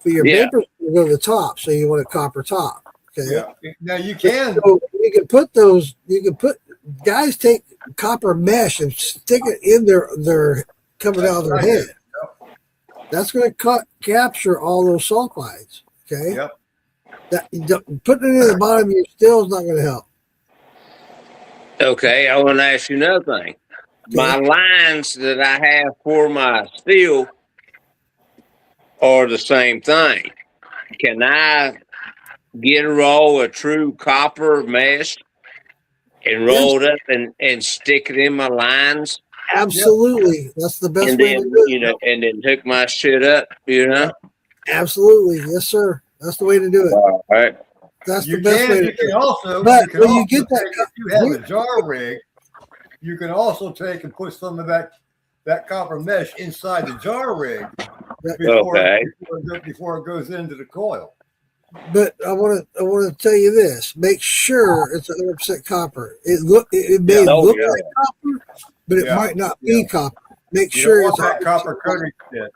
but your vapors will go to the top, so you want a copper top. Okay. Yeah. Now you can. So you can put those. You can put guys take copper mesh and stick it in their coming out of their head. That's going to capture all those sulfides. Okay. Yep. Putting it in the bottom of your still is not going to help. Okay, I want to ask you another thing. Okay. My lines that I have for my steel are the same thing. Can I get a roll of true copper mesh and roll it up and stick it in my lines? Absolutely. Yep. That's the best way to do it. And then hook my shit up, Absolutely. Yes, sir. That's the way to do it. All right. That's the best way to do it. Also, but when you get that, if you have a jar rig, you can also take and put some of that copper mesh inside the jar rig before it goes into the coil. But I want to tell you this: make sure it's 100% copper. It may look like copper, but it might not be copper. Make sure it's that copper coating shit.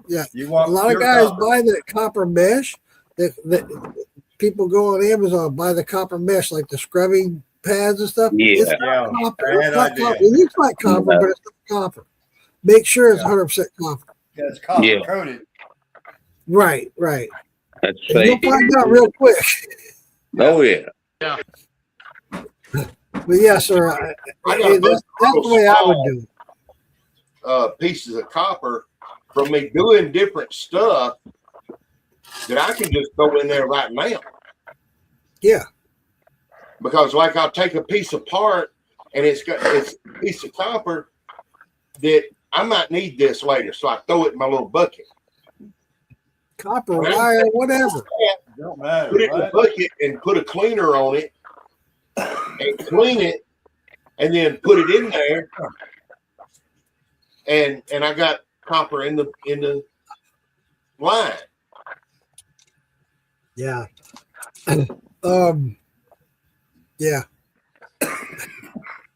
Yeah, a lot of guys buy that copper mesh. That people go on Amazon buy the copper mesh, like the scrubbing pads and stuff. Yeah, it's not copper. It's not copper. It looks like copper, but it's not copper. Make sure it's 100% copper. Yeah, it's copper coated. Right. That's you'll find out real quick. Oh yeah. Yeah. But yeah, sir. That's the way I would do it. Pieces of copper from me doing different stuff that I can just go in there right now. Yeah. Because like I'll take a piece apart and it's a piece of copper that I might need this later. So I throw it in my little bucket. Copper, wire, whatever. Don't matter. Put it in a bucket and put a cleaner on it and clean it and then put it in there. And I got copper in the line. Yeah. Yeah. I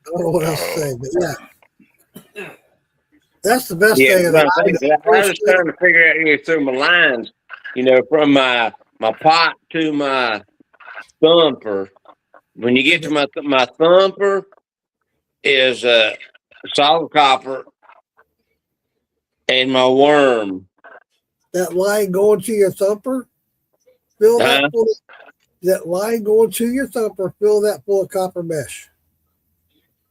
don't know what else to say, but yeah. That's the best thing. I was trying to figure out here through my lines, from my pot to my thumper. When you get to my thumper is solid copper and my worm. That line going to your thumper, fill that full. That line going to your thumper, fill that full of copper mesh.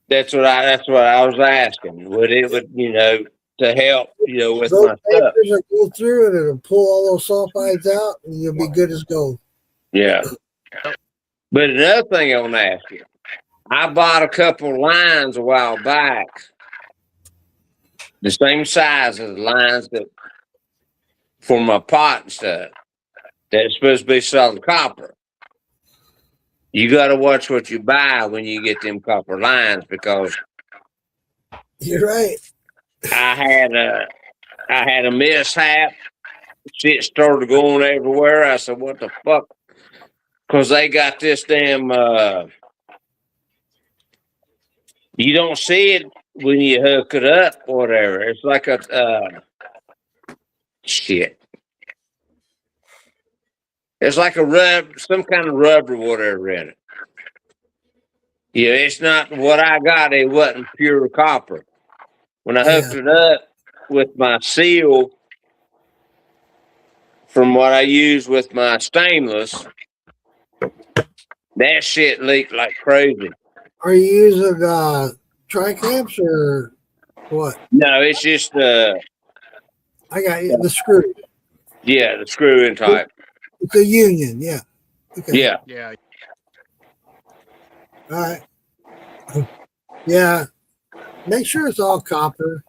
That's what I was asking. Would to help, with those my stuff. Will go through it and it'll pull all those sulfides out, and you'll be good as gold. Yeah. But another thing I want to ask you, I bought a couple lines a while back, the same size as the lines that for my pot and stuff. That's supposed to be solid copper. You got to watch what you buy when you get them copper lines, because you're right. I had a mishap. Shit started going everywhere. I said, "What the fuck?" Because they got this damn. You don't see it when you hook it up, or whatever. It's like a shit. It's like some kind of rubber, whatever in it. Yeah, it's not what I got. It wasn't pure copper. When I hooked it up with my seal from what I use with my stainless, that shit leaked like crazy. Are you using tri-clamps or what? No, it's just I got the screw. Yeah, the screw-in type. It's a union, yeah. Okay. Yeah. Yeah. All right. Yeah. Make sure it's all copper.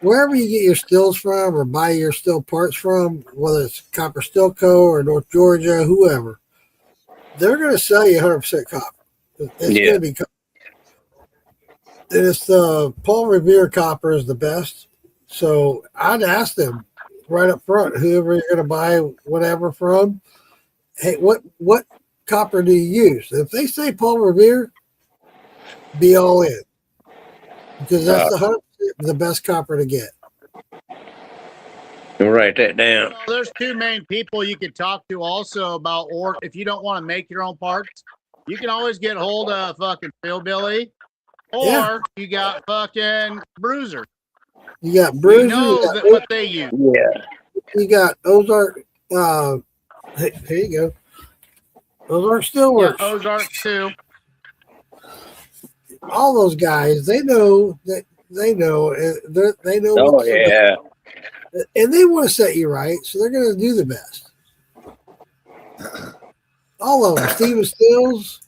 Wherever you get your stills from or buy your still parts from, whether it's Copper Still Co. or North Georgia, whoever, they're going to sell you 100% copper. It's going to be copper. And it's the Paul Revere copper is the best. So I'd ask them right up front, whoever you're going to buy whatever from, hey, what copper do you use? If they say Paul Revere, be all in. Because that's the best copper to get. I'll write that down. Well, there's two main people you can talk to also about, or if you don't want to make your own parts, you can always get hold of fucking Phil Billy, or you got fucking Bruiser. You got Bruiser. You know what they use. Yeah. You got Ozark. Here you go. Ozark Steelworks. Yeah, Ozark too. All those guys, they know that they know. They know. Oh yeah. And they want to set you right, so they're going to do the best. All of them, Steven Stills,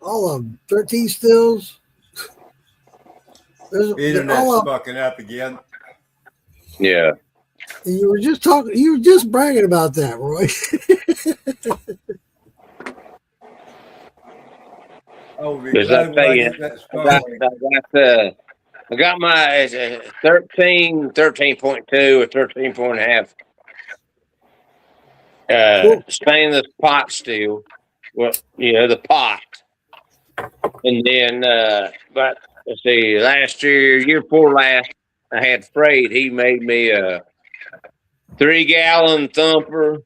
all of them, 13 Stills. Internet's fucking up again. Yeah. And you were just bragging about that, Roy. Because I tell you, I got my 13.2 or 13.5 stainless pot steel. Well, the pot. And then, but let's see, year before last, I had Freight. He made me a 3-gallon thumper.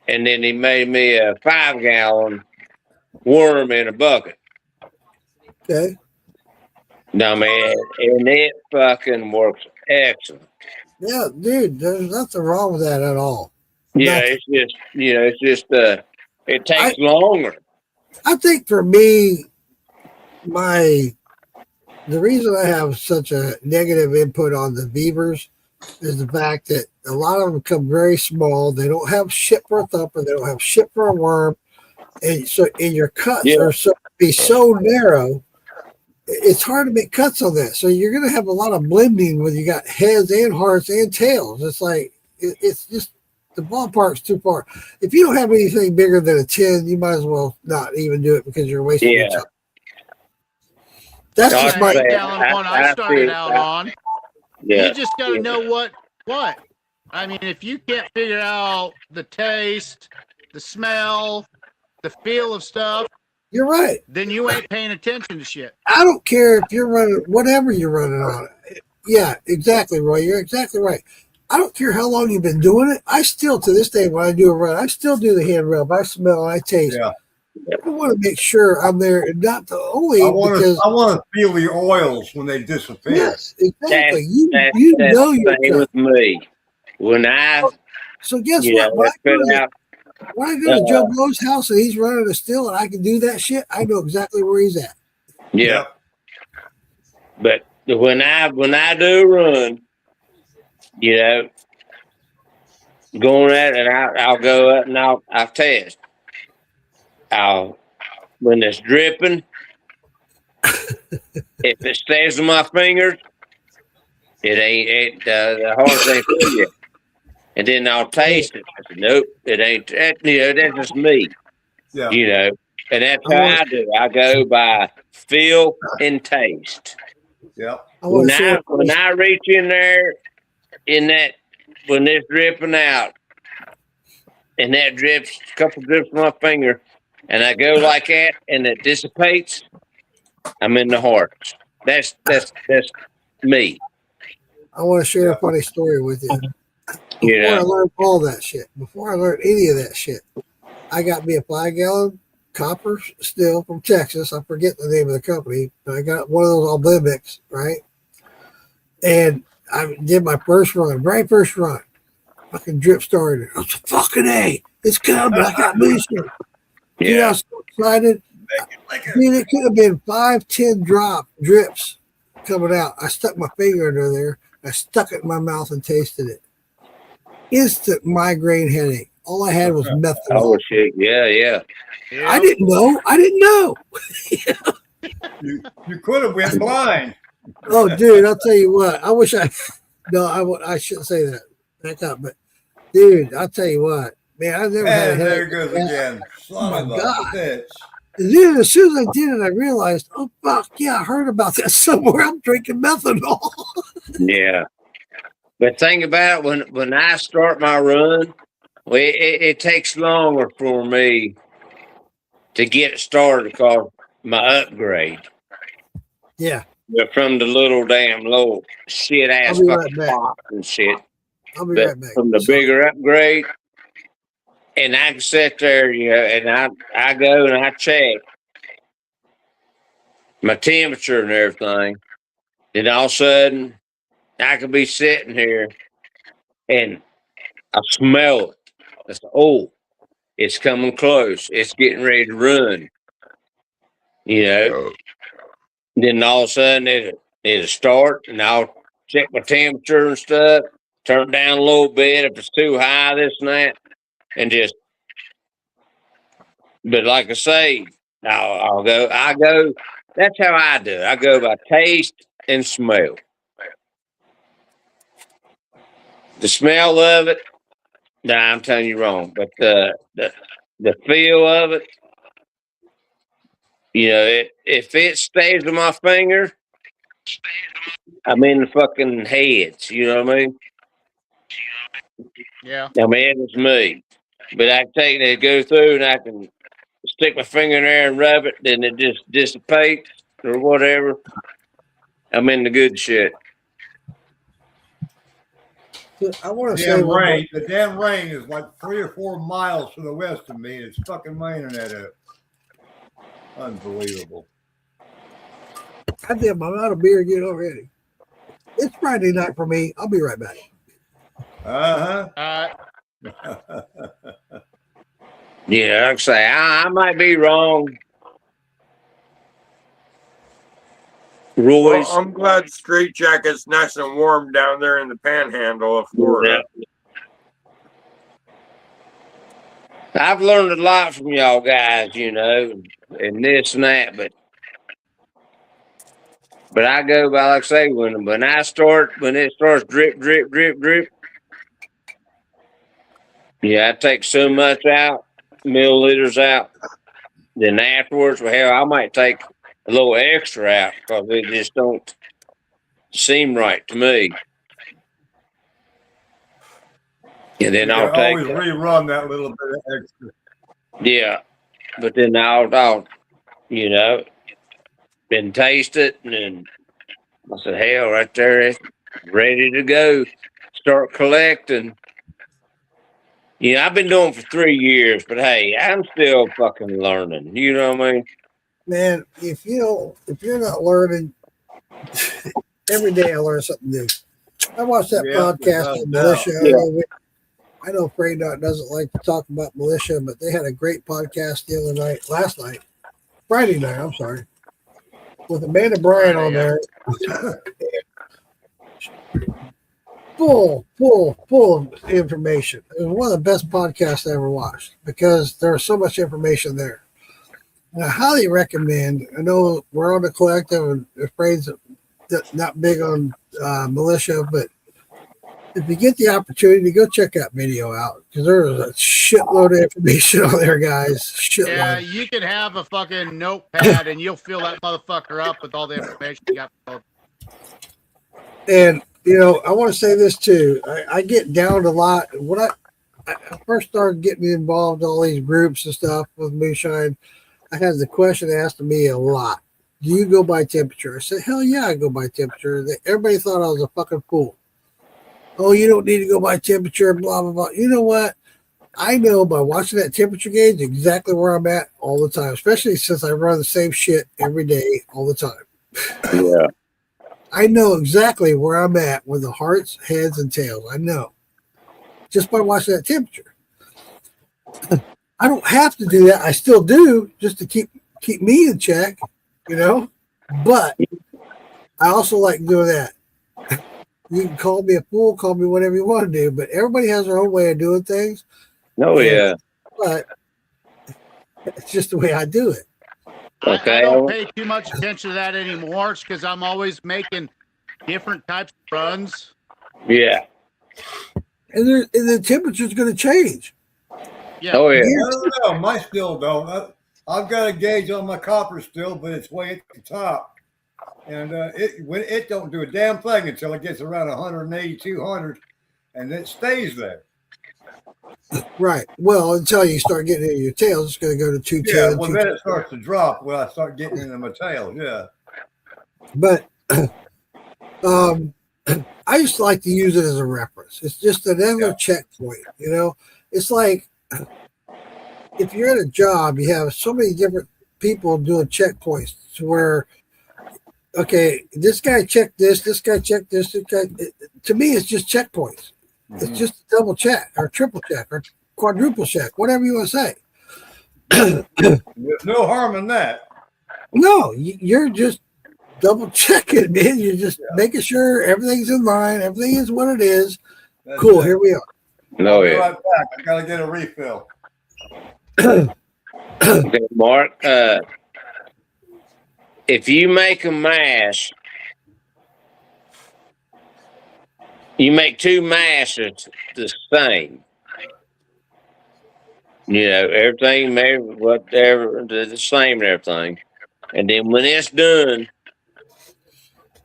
And then he made me a 5-gallon worm in a bucket. Okay. No, man, and it fucking works excellent. Yeah, dude, there's nothing wrong with that at all. Yeah, Nothing. it's just it takes longer. I think for me, the reason I have such a negative input on the beavers is the fact that a lot of them come very small. They don't have shit for a thumper. They don't have shit for a worm. And your cuts are so narrow, it's hard to make cuts on that. So you're going to have a lot of blending when you got heads and hearts and tails. It's like, it's just, the ballpark's too far. If you don't have anything bigger than a 10, you might as well not even do it because you're wasting your time. That's just my one I started out on. Yeah. You just got to know what. I mean, if you can't figure out the taste, the smell, the feel of stuff, you're right. Then you ain't paying attention to shit. I don't care if you're running whatever you're running on it. Yeah, exactly, Roy. You're exactly right. I don't care how long you've been doing it. I still, to this day, when I do a run, I still do the hand rub. I smell and I taste. Yeah. I want to make sure I'm there, and not the only I want to feel the oils when they disappear. Yes, exactly. That's the same with me. So guess what? When I go to Joe Blow's house and he's running a still and I can do that shit, I know exactly where he's at. Yeah. But when I do a run, going at it, and I'll go up and I'll test. When it's dripping, if it stays on my fingers, the horse ain't for you. And then I'll taste it. I said, nope, it ain't. That's just me. Yeah. And that's how I do. I go by feel and taste. Yeah. When I reach in there, when it's dripping out, and that drips, a couple drips from my finger, and I go like that, and it dissipates, I'm in the heart. That's me. I want to share a funny story with you. Before I learned all that shit, before I learned any of that shit, I got me a 5-gallon copper still from Texas. I forget the name of the company, but I got one of those Oblimics, right? And I did my first run, very first run. Fucking drip started. I was fucking A. It's coming. I got boosted. Dude, I was so excited. Dude, it could have been 5-10 drips coming out. I stuck my finger under there. I stuck it in my mouth and tasted it. Instant migraine headache. All I had was methanol. Oh shit! Yeah. I didn't know. You could have went blind. Oh, dude, I'll tell you what. I wish I. No, I shouldn't say that. Back up, but dude, I'll tell you what, man. I've never had a headache. There it goes again. Oh my God. Dude, as soon as I did it, I realized, oh fuck, yeah, I heard about that somewhere. I'm drinking methanol. Yeah. But think about it, when I start my run, it takes longer for me to get it started because my upgrade. Yeah. From the little damn low shit ass fucking box and shit. I'll be right back. From the bigger upgrade. And I can sit there, and I go and I check my temperature and everything. And all of a sudden, I could be sitting here and I smell it. I say, oh, it's coming close. It's getting ready to run. Then all of a sudden, it'll start, and I'll check my temperature and stuff, turn it down a little bit if it's too high, this and that. And just, but like I say, I go, that's how I do it. I go by taste and smell. The smell of it, nah, I'm telling you wrong, but the feel of it, if it stays on my finger, I'm in the fucking heads, you know what I mean? Yeah. I mean, it's me. But I can take it, go through, and I can stick my finger in there and rub it, then it just dissipates or whatever. I'm in the good shit. I want to say the damn rain is like 3 or 4 miles to the west of me. It's fucking raining that up. Unbelievable. Goddamn, I'm out of beer again already. It's Friday night for me. I'll be right back. Yeah, like I say, I might be wrong. Royce. Well, I'm glad Straight Jacket's nice and warm down there in the panhandle of Florida. Yeah. I've learned a lot from y'all guys, and this and that, but I go by, like I say, when it starts drip, drip, drip, drip, I take so much out, milliliters out. Then afterwards, well, hell, I might take a little extra out because it just don't seem right to me. And then I'll take always rerun that little bit of extra. Yeah, but then I'll then taste it, and then I said, hell, right there, it's ready to go. Start collecting. I've been doing it for 3 years, but hey, I'm still fucking learning. You know what I mean? Man, if you're not learning, every day I learn something new. I watched that podcast on militia. I know Frey Dot doesn't like to talk about militia, but they had a great podcast last night, Friday night, I'm sorry, with Amanda Bryan on there. Full of information. It was one of the best podcasts I ever watched because there's so much information there. And I highly recommend. I know we're on the collective and Afraid's not big on militia, but if you get the opportunity, go check that video out because there's a shitload of information on there, guys. Shitload. Yeah, you can have a fucking notepad and you'll fill that motherfucker up with all the information you got. And I want to say this too. I get down a lot. When I first started getting involved in all these groups and stuff with Moonshine, I had the question asked of me a lot. Do you go by temperature? I said, hell yeah, I go by temperature. Everybody thought I was a fucking fool. Oh, you don't need to go by temperature, blah, blah, blah. You know what? I know by watching that temperature gauge exactly where I'm at all the time, especially since I run the same shit every day all the time. Yeah. I know exactly where I'm at with the hearts, heads, and tails. I know just by watching that temperature. I don't have to do that. I still do just to keep me in check, you know. But I also like doing that. You can call me a fool, call me whatever you want to do, but everybody has their own way of doing things. Oh, yeah. But it's just the way I do it. Okay. I don't pay too much attention to that anymore. It's because I'm always making different types of runs. Yeah. And the temperature's going to change. Yeah. Oh, yeah. I don't know. My still don't. I've got a gauge on my copper still, but it's way at the top. And it don't do a damn thing until it gets around 180, 200, and it stays there. Right. Well, until you start getting into your tails, it's going to go to 210. Yeah, well, then it starts to drop when I start getting into my tail. Yeah. But I just like to use it as a reference. It's just another checkpoint, you know. It's like if you're at a job, you have so many different people doing checkpoints to where, okay, this guy checked this guy checked this guy. To me, it's just checkpoints. It's just a double check or triple check or quadruple check, whatever you want to say. There's no harm in that. No, you're just double checking, man. You're just making sure everything's in line, everything is what it is. That's cool, it. here we are. No, I'll be yeah. right back. I gotta get a refill. Okay, Mark. If you make a mash, you make two mashes the same. You know, everything, whatever, the same and everything. And then when it's done,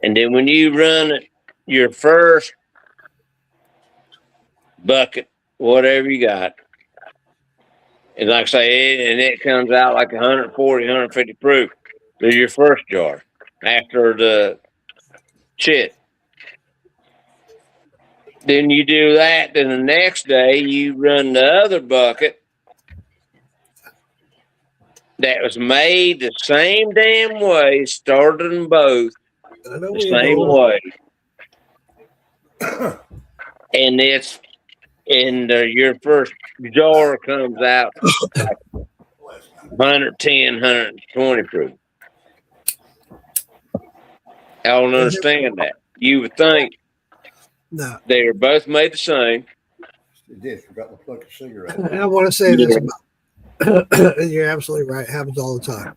and then when you run your first bucket, whatever you got, and like I say, and it comes out like 140, 150 proof, there's your first jar after the chit. Then you do that, then the next day you run the other bucket that was made the same damn way, started them both the same way. And it's your first jar comes out like 110, 120 proof. I don't understand that. You would think they are both made the same. It did. Forgot my fucking cigarette. I want to say this about you're absolutely right. It happens all the time.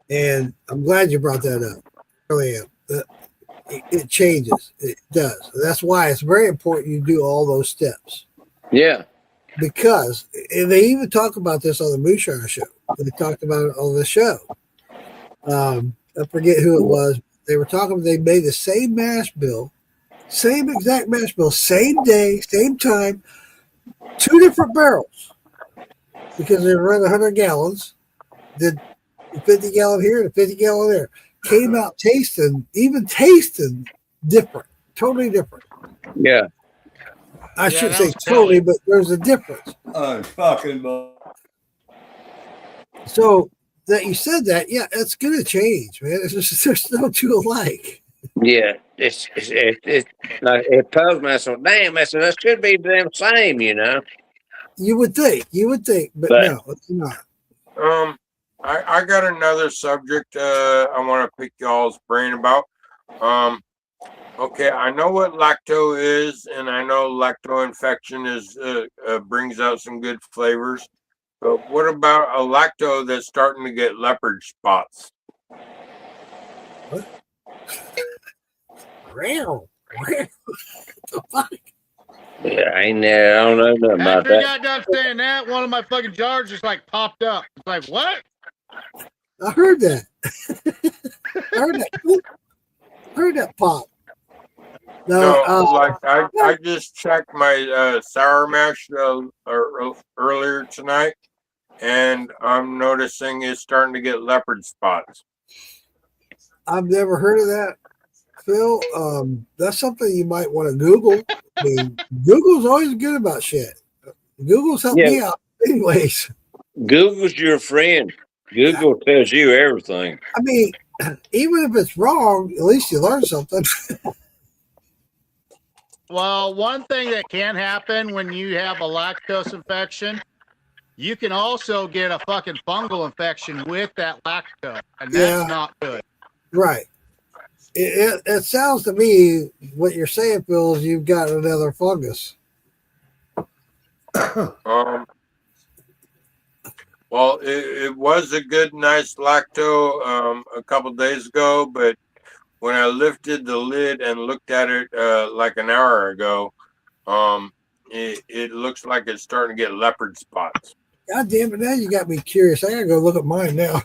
And I'm glad you brought that up. I really am. It changes. It does. That's why it's very important you do all those steps. Yeah. Because and they even talk about this on the Moonshiner show. They talked about it on the show. I forget who it was. They were talking, they made the same mash bill, same exact mash bill, same day, same time, two different barrels. Because they run 100 gallons, did 50 gallon here and 50 gallon there. Came out tasting different, totally different. Yeah. I shouldn't say totally, but there's a difference. So that you said that, yeah, it's going to change, man. There's no two alike. Yeah, it puzzles me. I said, damn, I said, that should be the damn same, you know. You would think, but no, it's not. I got another subject I want to pick y'all's brain about. Okay, I know what lacto is, and I know lacto infection is brings out some good flavors. But what about a lacto that's starting to get leopard spots? What? Real? The fuck? Yeah, I don't know nothing about After you that. got done saying that, one of my fucking jars just like popped up. It's like, what? I heard that. I heard that pop. No, I just checked my sour mash earlier tonight, and I'm noticing it's starting to get leopard spots. I've never heard of that, Phil. That's something you might want to Google. I mean, Google's always good about shit. Google's helped me out anyways. Google's your friend. Google tells you everything. I mean, even if it's wrong, at least you learn something. Well, one thing that can happen when you have a lactose infection, you can also get a fucking fungal infection with that lactose, and that's not good. Right. It sounds to me, what you're saying, Phil, is you've got another fungus. Well, it was a good, nice lacto a couple days ago, but when I lifted the lid and looked at it like an hour ago, it looks like it's starting to get leopard spots. God damn it! Now you got me curious. I gotta go look at mine now.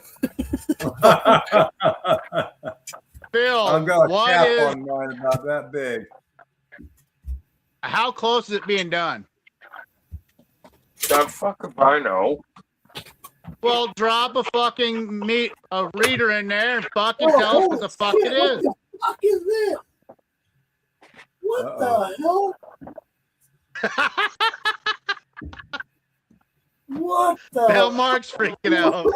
Phil, I've got a what cap is? on mine about that big. How close is it being done? The fuck if I know. Well, drop a fucking a reader in there and fucking tell us what the fuck it is. What the fuck is this? What the hell? What the? Now Mark's freaking out.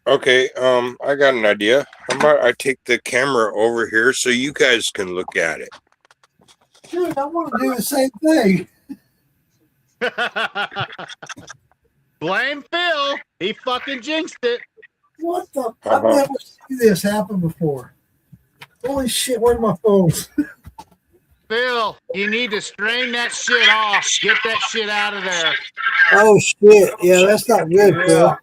Okay, I got an idea. How about I take the camera over here so you guys can look at it? Dude, I want to do the same thing. Blame Phil. He fucking jinxed it. What the? I've never seen this happen before. Holy shit, where's my phone? Phil, you need to strain that shit off. Get that shit out of there. Oh shit. Yeah, that's not good, Phil.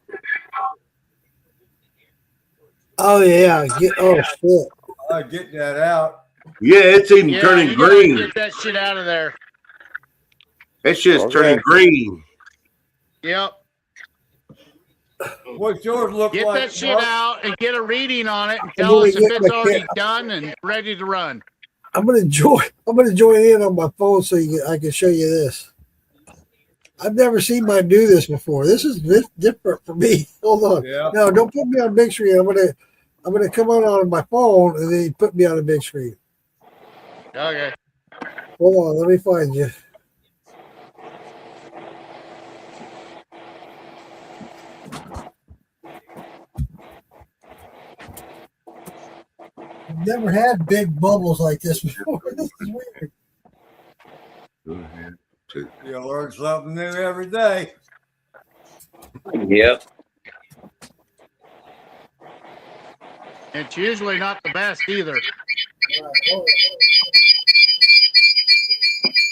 Oh yeah. Oh shit. Get that out. Yeah, it's even turning you gotta green. Get that shit out of there. That shit's turning green. Yep. What's yours look Get like? that shit out and get a reading on it and I'm tell us gonna if get it's my already camera. done and ready to run. I'm gonna join in on my phone so I can show you this. I've never seen mine do this before. This is different for me. Hold on. Yeah. No, don't put me on big screen. I'm gonna come on my phone and then you put me on a big screen. Okay. Hold on, let me find you. I've never had big bubbles like this before. This is weird. You learn something new every day. Yep. It's usually not the best either.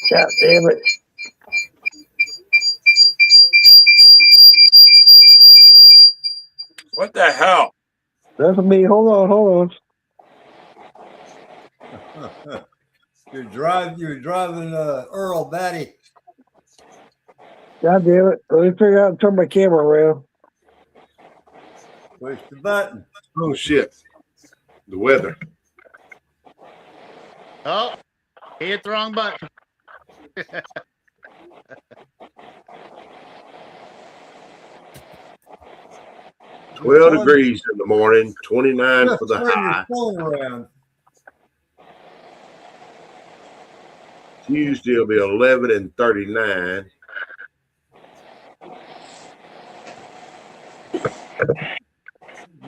God damn it. What the hell? That's me. Hold on. You're driving Earl Batty. God damn it. Let me figure out and turn my camera around. Push the button. Oh shit. The weather. Oh, he hit the wrong button. 12 degrees in the morning, 29 for the Turn your high. phone around. Tuesday will be 11 and 39.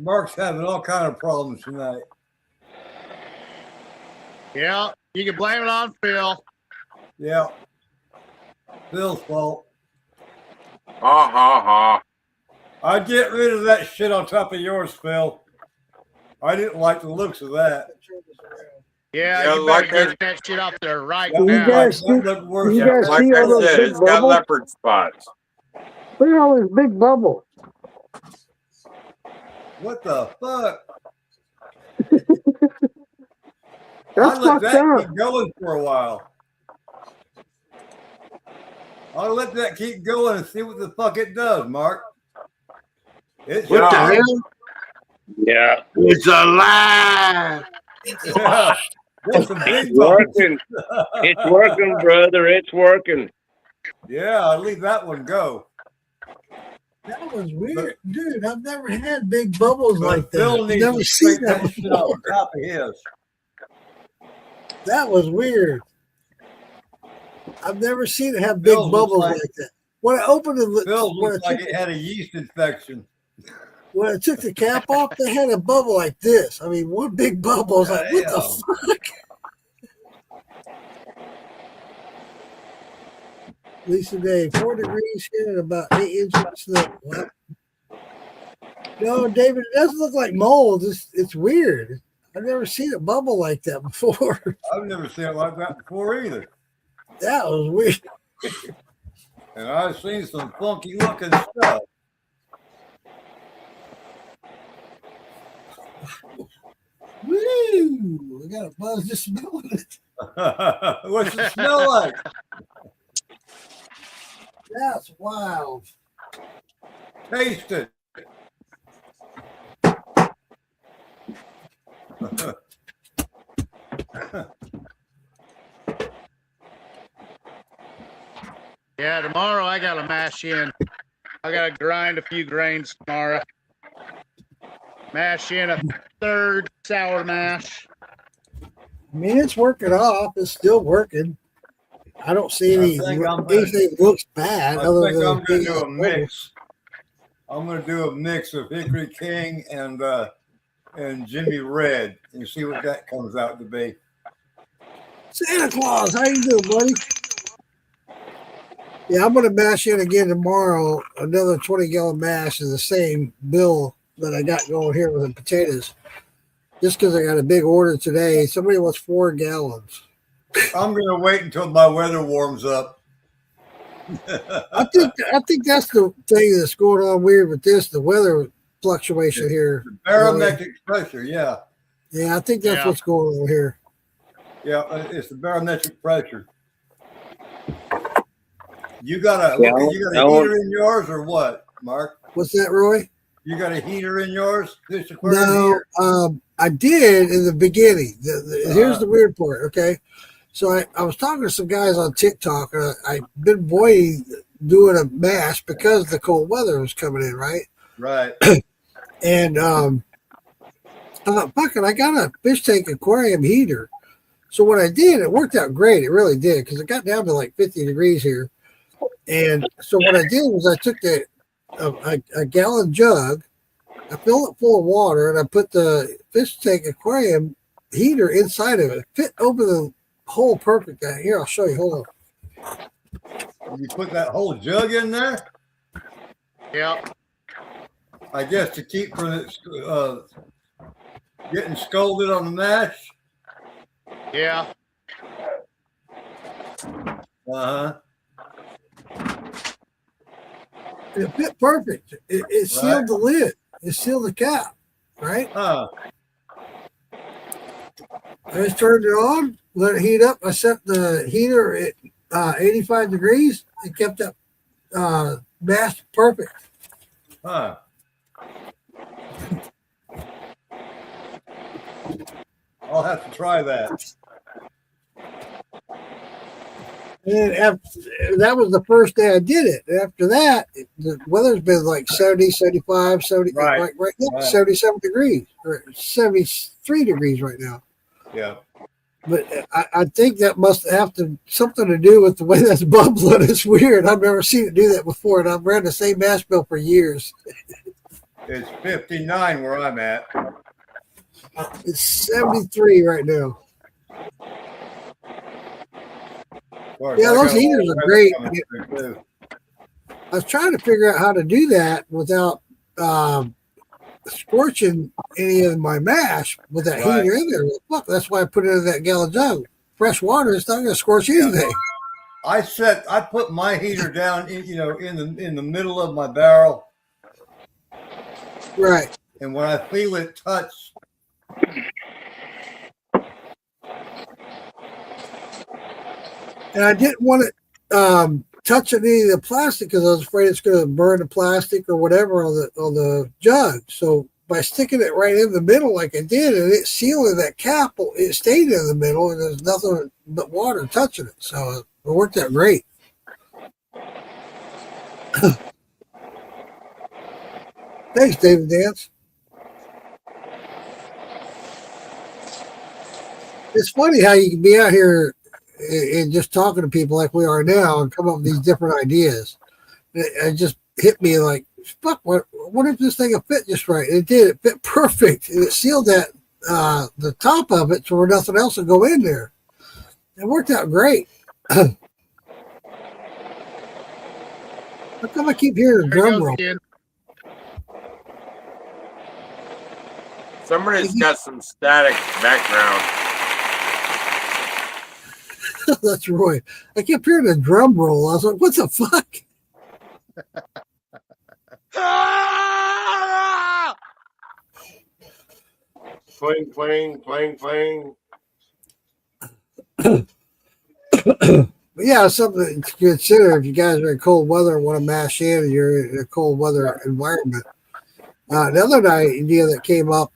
Mark's having all kind of problems tonight. Yeah, you can blame it on Phil. Yeah. Phil's fault. Ha ha ha. I'd get rid of that shit on top of yours, Phil. I didn't like the looks of that. Yeah, you better get that shit up there right Yeah, now. you guys look worse. You guys Like see I all those said, big it's got bubbles? leopard spots. Look at all these big bubbles. What the fuck? That's I let fucked that up. keep going for a while. I'll let that keep going and see what the fuck it does, Mark. It's What the hell? Yeah. It's alive. Yeah. There's some big It's bubbles. working. It's working, brother. It's working. Yeah, I'll leave that one go. That was weird. Dude, I've never had big bubbles like that. Phil I've needs never to seen straighten that that shit off before. the top of his. That was weird. I've never seen it have big Phil's looks bubbles like- like that. When I opened it, Phil when looks I like took it had a yeast infection. when I took the cap off, they had a bubble like this. I mean, one big bubble. I was like, what the fuck? Lisa Day, 4 degrees here and about 8 inches of snow. What? No, David, it doesn't look like mold. It's weird. I've never seen a bubble like that before. I've never seen it like that before either. That was weird. And I've seen some funky looking stuff. Woo! I got a buzz just smelling it. What's it smell like? That's wild. Taste it. Yeah, tomorrow I gotta mash in. I gotta grind a few grains tomorrow. Mash in a third sour mash. I mean, it's working off. It's still working. I don't see anything looks bad. I think I'm going to do a mix. I'm going to do a mix of Hickory King and Jimmy Red and see what that comes out to be. Santa Claus, how you doing, buddy? Yeah, I'm going to mash in again tomorrow. Another 20-gallon mash is the same bill that I got going here with the potatoes. Just because I got a big order today. Somebody wants 4 gallons. I'm going to wait until my weather warms up. I think that's the thing that's going on weird with this, the weather fluctuation here. Barometric pressure, yeah. Yeah, I think that's what's going on here. Yeah, it's the barometric pressure. You got a heater in yours or what, Mark? What's that, Roy? You got a heater in yours? No, I did in the beginning. Here's the weird part, okay? So I was talking to some guys on TikTok, and I've been avoiding doing a mash because the cold weather was coming in, right? Right. And I thought, fuck it, I got a fish tank aquarium heater. So what I did, it worked out great. It really did, because it got down to like 50 degrees here. And so what I did was I took a gallon jug, I filled it full of water, and I put the fish tank aquarium heater inside of it. Fit over the hole perfect. Here, I'll show you. Hold on. You put that whole jug in there? Yep. I guess to keep from it getting scolded on the mash? Yeah. Uh-huh. It fit perfect. It sealed the lid. It sealed the cap, right? I just turned it on, let it heat up. I set the heater at 85 degrees. It kept that mash perfect. Huh. I'll have to try that. And that was the first day I did it. After that, the weather's been like 70, 75, 70, right now, 77 degrees, or 73 degrees right now. Yeah. But I think that must have something to do with the way that's bubbling. It's weird. I've never seen it do that before, and I've ran the same mash bill for years. It's 59 where I'm at. It's 73 right now. Yeah, those heaters are great. I was trying to figure out how to do that without scorching any of my mash with that heater in there. Look, that's why I put it in that gallon jug. Fresh water, it's not going to scorch anything. I put my heater down, in the middle of my barrel. Right. And when I feel it touch, and I didn't want to touch any of the plastic because I was afraid it's going to burn the plastic or whatever on the jug. So by sticking it right in the middle like I did, and it sealing that cap, it stayed in the middle, and there's nothing but water touching it. So it worked out great. Thanks, David Dance. It's funny how you can be out here and just talking to people like we are now and come up with these different ideas. It just hit me like fuck, what if this thing will fit just right? It did. It fit perfect. It sealed that the top of it so where nothing else would go in there. It worked out great. How come I keep hearing a drum roll? Somebody's got some static background. That's Roy. I kept hearing a drum roll. I was like, what the fuck? Cling, cling, cling, cling. But yeah, something to consider if you guys are in cold weather and want to mash in and you're in a cold weather environment. The other idea that came up,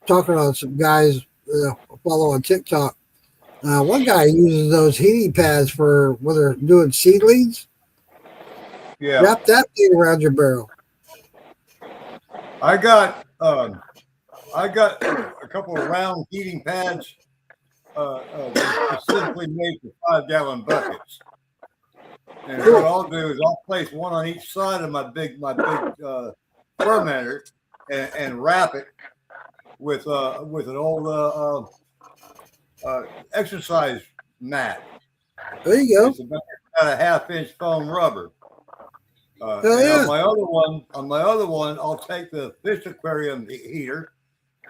talking on some guys follow on TikTok, one guy uses those heating pads for when they're doing seedlings. Yeah. Wrap that thing around your barrel. I got a couple of round heating pads specifically made for 5-gallon buckets. And what I'll do is I'll place one on each side of my big fermenter and wrap it with an old exercise mat. There you go. It's about a 1/2-inch foam rubber. Yeah. On my other one, I'll take the fish aquarium heater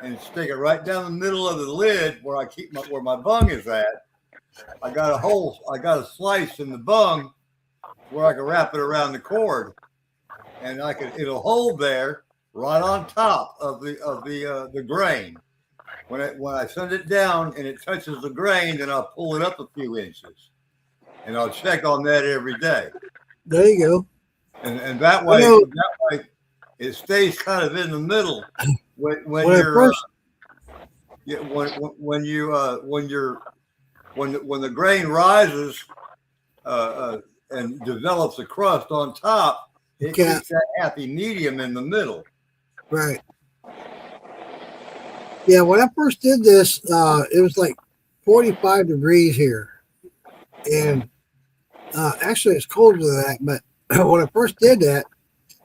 and stick it right down the middle of the lid where I keep where my bung is at. I got a slice in the bung where I can wrap it around the cord, and it'll hold there right on top of the grain. When I send it down and it touches the grain, then I'll pull it up a few inches, and I'll check on that every day. There you go. And that way it stays kind of in the middle when the grain rises and develops a crust on top, it keeps that happy medium in the middle. Right. Yeah, when I first did this, it was like 45 degrees here, and actually it's colder than that. But when I first did that,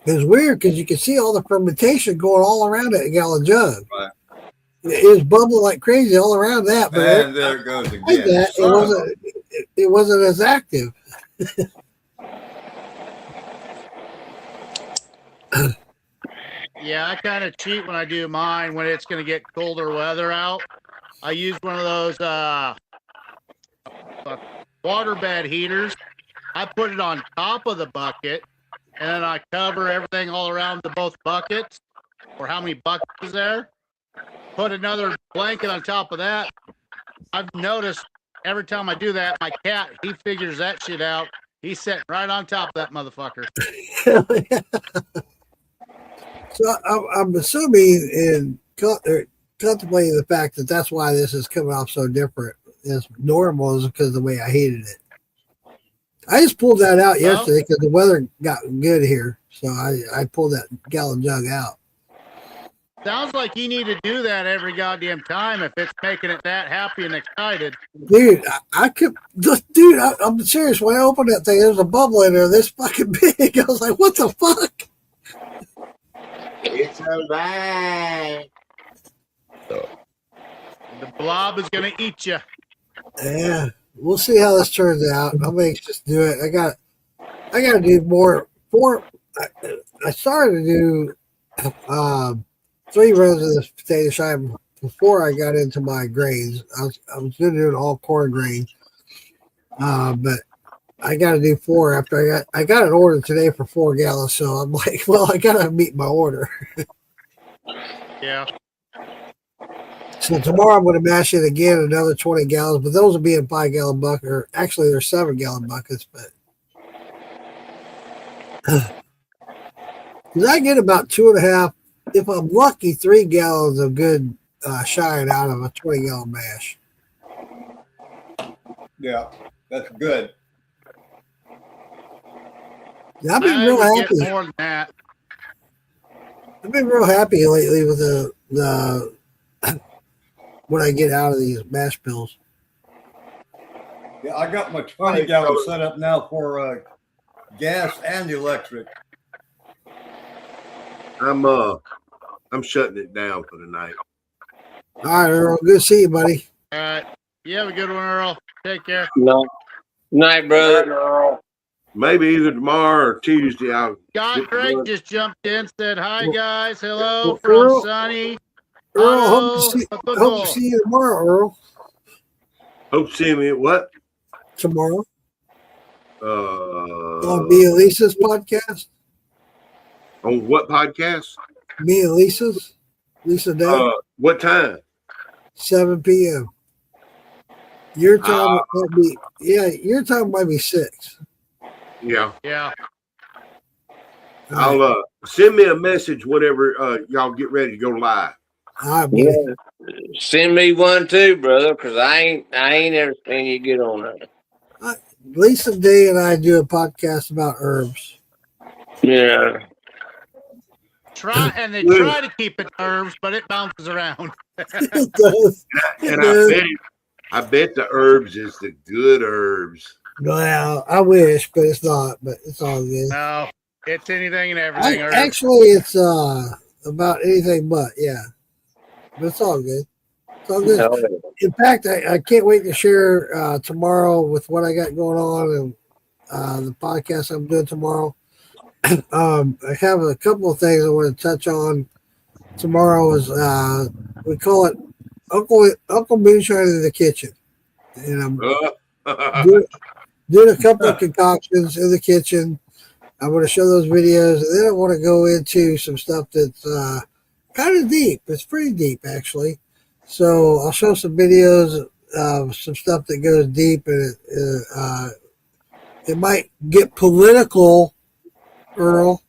it was weird because you could see all the fermentation going all around that gallon jug. Right. It was bubbling like crazy all around that. But and there it goes again. It wasn't as active. Yeah, I kind of cheat when I do mine when it's going to get colder weather out. I use one of those waterbed heaters. I put it on top of the bucket, and then I cover everything all around both buckets, or how many buckets is there. Put another blanket on top of that. I've noticed every time I do that, my cat, he figures that shit out. He's sitting right on top of that motherfucker. So I'm assuming and contemplating the fact that that's why this is coming off so different as normal is because of the way I heated it. I just pulled that out yesterday because the weather got good here. So I pulled that gallon jug out. Sounds like you need to do that every goddamn time if it's making it that happy and excited. Dude, I'm serious. When I opened that thing, there's a bubble in there this fucking big. I was like, what the fuck? It's all right. The blob is going to eat you. Yeah, we'll see how this turns out. I'm anxious to do it. I got to do more. I started to do 3 rows of this potato shine before I got into my grains. I was going to do all corn grains, but I got to do 4 after I got an order today for 4 gallons. So I'm like, well, I got to meet my order. Yeah. So tomorrow I'm going to mash it again, another 20 gallons, but those will be in 5-gallon buckets. Or actually, they're 7-gallon buckets, but because I get about 2.5, if I'm lucky, 3 gallons of good shine out of a 20-gallon mash. Yeah, that's good. Yeah, I've been real happy. More than that. I've been real happy lately with the what I get out of these mash bills. Yeah, I got my 20-gallon set up now for gas and electric. I'm shutting it down for the night. All right, Earl. Good to see you, buddy. All right. You have a good one, Earl. Take care. No. Night, brother. Maybe either tomorrow or Tuesday. I'll Scott Drake just jumped in, said hi guys, hello Well, from Earl- Sunny. Earl, hope Auto to see Football. you tomorrow, Earl. hope to see me at what? Tomorrow Uh, on me and Lisa's podcast. on what podcast? Me and Lisa's. Lisa Day. What time? 7 p.m. Your time might be your time might be 6. Yeah. Yeah. I'll send me a message whenever y'all get ready to go live. Yeah. Send me one too, brother, because I ain't ever seen you get on there. Lisa Day and I do a podcast about herbs. Yeah. Try to keep it herbs, but it bounces around. It does. And I bet the herbs is the good herbs. Well, I wish, but it's not. But it's all good. No, it's anything and everything. herbs. Actually, it's about anything but, yeah. But it's all good. It's all good. In fact, I can't wait to share tomorrow with what I got going on and the podcast I'm doing tomorrow. I have a couple of things I want to touch on. Tomorrow is we call it Uncle Moonshine in the kitchen, and I'm doing a couple of concoctions in the kitchen. I'm going to show those videos, and then I want to go into some stuff that's kind of deep. It's pretty deep, actually. So I'll show some videos of some stuff that goes deep, and it might get political, Earl.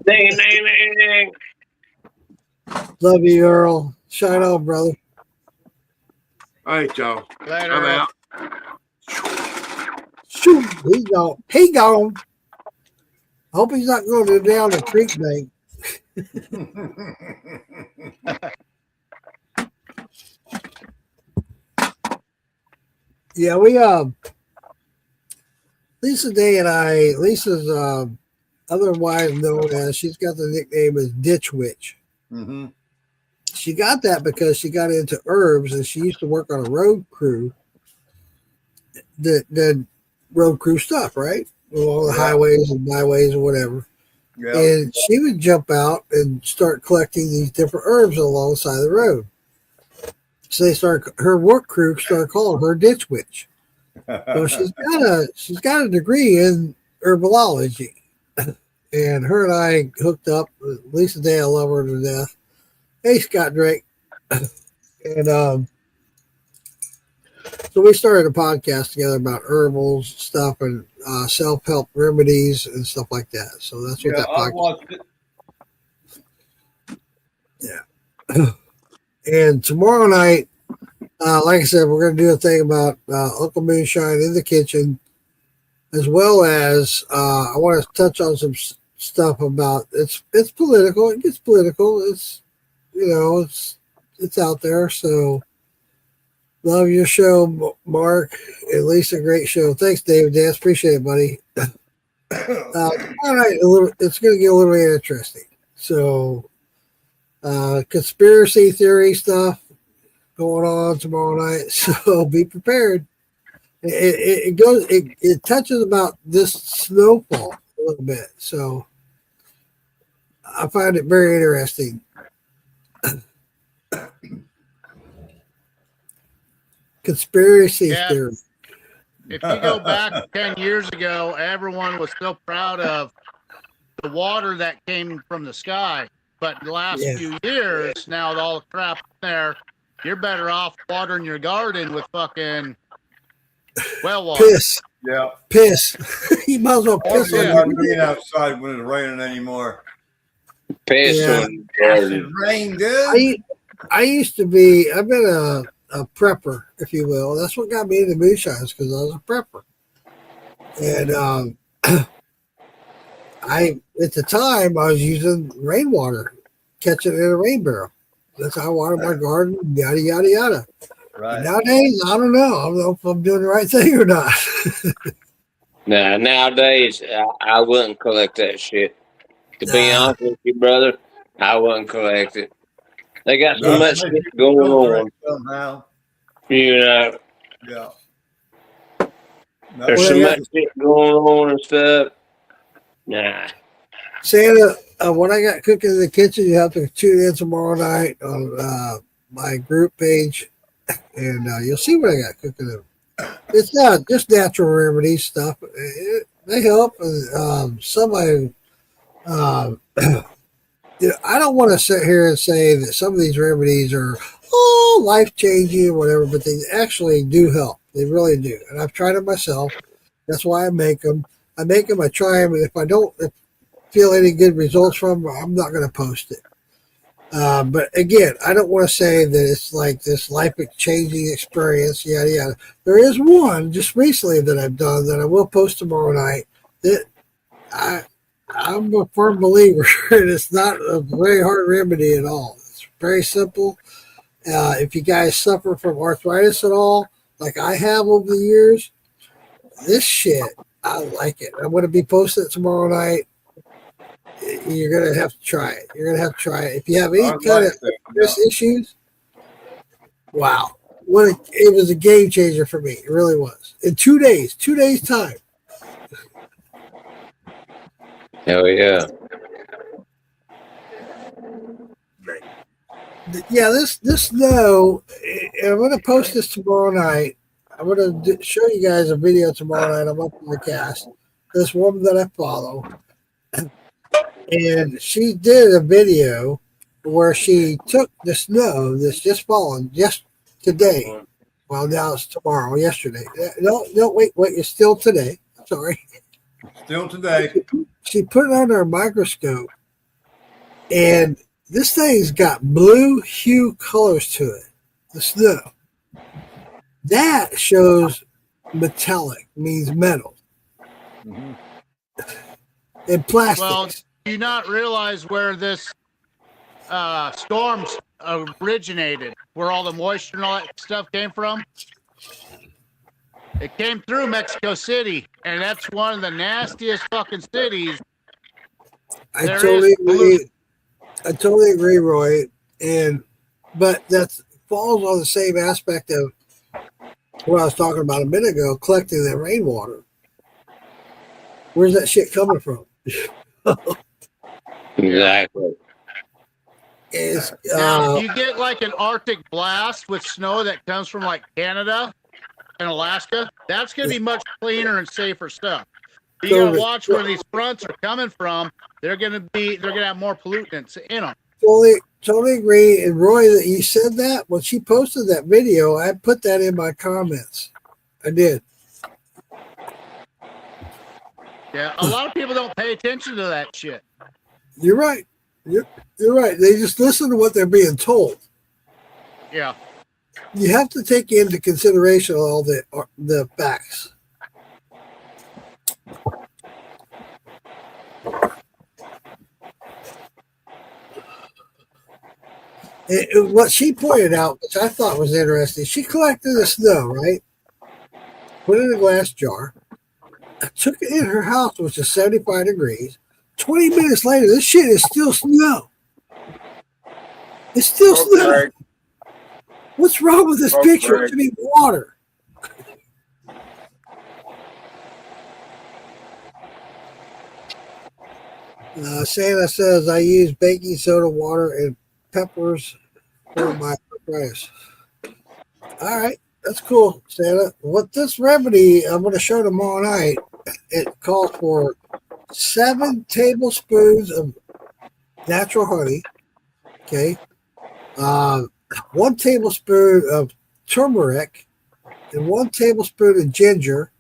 Ding, ding, ding, ding. Love you, Earl. Shine on, brother. All right, y'all. Later, I'm Earl. out. Shoot, he gone. He gone. I hope he's not going to down the creek bank. Yeah, we Lisa Day and I, Lisa's otherwise known as, she's got the nickname as Ditch Witch. Mm-hmm. She got that because she got into herbs and she used to work on a road crew that did road crew stuff, right? Along the highways and byways or whatever. Yeah. And she would jump out and start collecting these different herbs alongside the road. So her work crew started calling her Ditch Witch. So she's got a degree in herbology. And her and I hooked up. Lisa Day, I love her to death. Hey, Scott Drake. And so we started a podcast together about herbals stuff and self-help remedies and stuff like that. So that's what that podcast is. Yeah. And tomorrow night, like I said, we're going to do a thing about Uncle Moonshine in the kitchen, as well as I want to touch on some stuff about it's political. It gets political. It's it's out there. So love your show, Mark. At least a great show. Thanks, David Dance. Appreciate it, buddy. All right, it's going to get a little bit interesting. So conspiracy theory stuff going on tomorrow night. So be prepared. It touches about this snowfall a little bit. So I find it very interesting. Conspiracy theory. If you go back 10 years ago, everyone was so proud of the water that came from the sky. But the last few years, now with all the crap there, you're better off watering your garden with fucking well water. Piss. Yeah. Piss. You might as well piss on not being outside when it's raining anymore. Piss on the rain, dude. I've been a prepper, if you will. That's what got me into moonshines, because I was a prepper. And at the time I was using rainwater, catching it in a rain barrel. That's how I watered my garden, yada yada yada. Right. Nowadays, I don't know if I'm doing the right thing or not. Nah, nowadays I wouldn't collect that shit. To be honest with you, brother, I wouldn't collect it. They got so much shit going on. Somehow. You know, Yeah. there's so much shit going on and stuff. Nah. Santa, what I got cooking in the kitchen, you have to tune in tomorrow night on my group page, and you'll see what I got cooking. It's not just natural remedies stuff. They help, and somebody. I don't want to sit here and say that some of these remedies are life changing or whatever, but they actually do help. They really do, and I've tried it myself. That's why I make them. I try them, and if I don't feel any good results from them, I'm not going to post it. But again, I don't want to say that it's like this life-changing experience, yada yada. There is one just recently that I've done that I will post tomorrow night. That I'm a firm believer, and it's not a very hard remedy at all. It's very simple. If you guys suffer from arthritis at all, like I have over the years, this shit, I like it. I'm going to be posting it tomorrow night. You're going to have to try it. If you have any kind of issues, wow. It was a game changer for me. It really was. In 2 days time. Hell yeah. Yeah, this snow, I'm going to post this tomorrow night. I'm going to show you guys a video tomorrow night. I'm up on the cast. This woman that I follow, and she did a video where she took the snow that's just fallen just today. Well, now it's tomorrow, yesterday. No, wait, it's still today. Sorry. Still today. She put it under a microscope, and this thing's got blue hue colors to it, the snow. That shows metallic, means metal. Mm-hmm. And plastics. Well, do you not realize where this storms originated, where all the moisture and all that stuff came from? It came through Mexico City, and that's one of the nastiest fucking cities. I totally agree, Roy. But that falls on the same aspect of what I was talking about a minute ago, collecting that rainwater. Where's that shit coming from? Exactly. Now, if you get like an Arctic blast with snow that comes from like Canada and Alaska, that's going to be much cleaner and safer stuff. You got to watch where these fronts are coming from. They're going to have more pollutants in them. Totally agree. And Roy, that you said that when she posted that video, I put that in my comments. I did. Yeah, a lot of people don't pay attention to that shit. You're right. You're right. They just listen to what they're being told. Yeah. You have to take into consideration all the facts. What she pointed out, which I thought was interesting, she collected the snow, right? Put it in a glass jar. Took it in her house, which is 75 degrees. 20 minutes later, this shit is still snow. It's still snow. What's wrong with this picture? It should be water. Santa says, I use baking soda, water, and peppers for my arthritis. All right. That's cool, Santa. What this remedy I'm going to show tomorrow night, it calls for 7 tablespoons of natural honey, okay, 1 tablespoon of turmeric, and 1 tablespoon of ginger,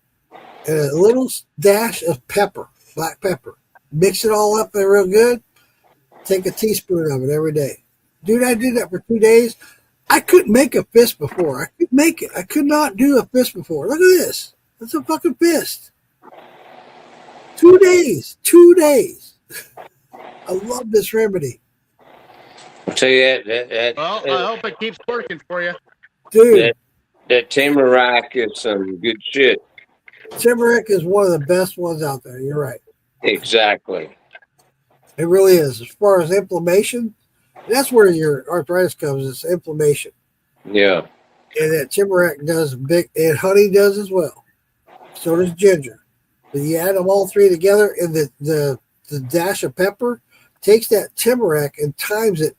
and a little dash of pepper, black pepper. Mix it all up there real good. Take a teaspoon of it every day. Dude, I did that for 2 days. I couldn't make a fist before. I could make it. I could not do a fist before. Look at this. That's a fucking fist. 2 days. 2 days. I love this remedy. I'll tell you that. Well, I hope it keeps working for you. Dude. That turmeric is some good shit. Turmeric is one of the best ones out there. You're right. Exactly. It really is. As far as inflammation, that's where your arthritis comes. It's inflammation. Yeah. And that turmeric does big, and honey does as well. So does ginger. But you add them all three together, and the dash of pepper takes that turmeric and times it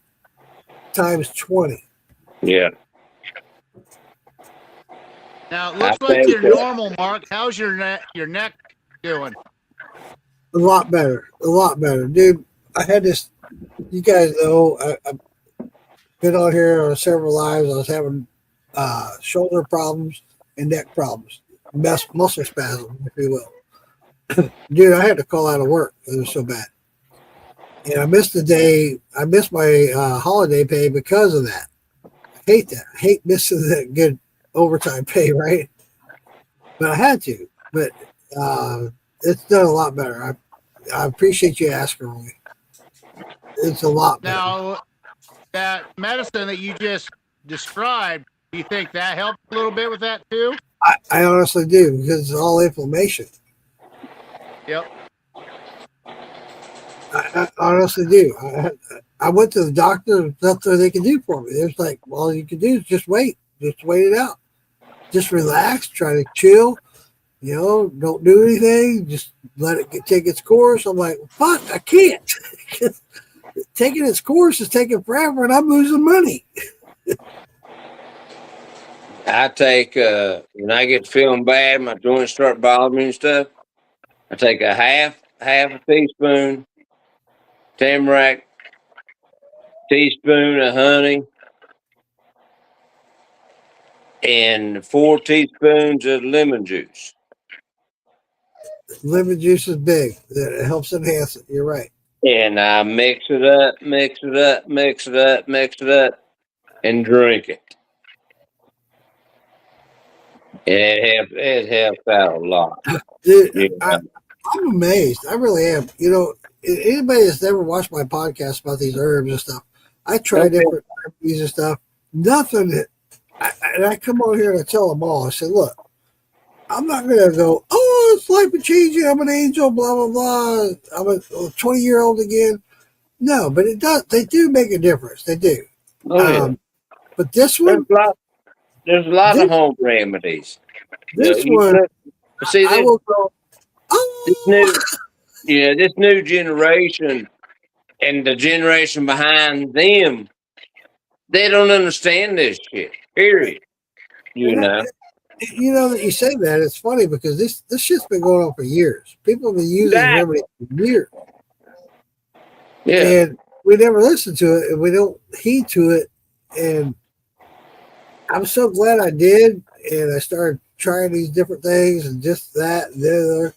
times 20. Yeah. Now it looks like you're normal, Mark. How's your neck doing? A lot better, dude. I had this. You guys know I've been on here on several lives. I was having shoulder problems and neck problems, muscle spasm, if you will. Dude, I had to call out of work. It was so bad, and I missed the day. I missed my holiday pay because of that. I hate that. I hate missing that good overtime pay, right? But I had to. But it's done a lot better. I appreciate you asking me. It's a lot better. Now, that medicine that you just described, do you think that helped a little bit with that too? I honestly do, because it's all inflammation. Yep. I honestly do. I went to the doctor. There's nothing they can do for me. There's like, all you can do is just wait. Just wait it out. Just relax. Try to chill. You know, don't do anything. Just let it take its course. I'm like, fuck, I can't. Taking its course is taking forever, and I'm losing money. I take when I get feeling bad, my joints start bothering me and stuff. I take a half a teaspoon turmeric, teaspoon of honey, and 4 teaspoons of lemon juice. Lemon juice is big. It helps enhance it. You're right. And I mix it up, and drink it. And it helps out a lot. Dude, Yeah. I'm amazed. I really am. You know, anybody that's never watched my podcast about these herbs and stuff, I try different therapies and stuff. Nothing that, and I come on here and I tell them all. I say, look, I'm not going to go, oh, it's life changing. I'm an angel, blah, blah, blah. I'm a 20-year-old again. No, but it does. They do make a difference. They do. Oh, yeah. But this one, there's a lot of home remedies. This one, see, I will go, oh. This new generation and the generation behind them, they don't understand this shit. Period. You know. You know that you say that, it's funny because this shit's been going on for years. People have been using remedies for years. Yeah. And we never listen to it and we don't heed to it. And I'm so glad I did. And I started trying these different things and just that and the other.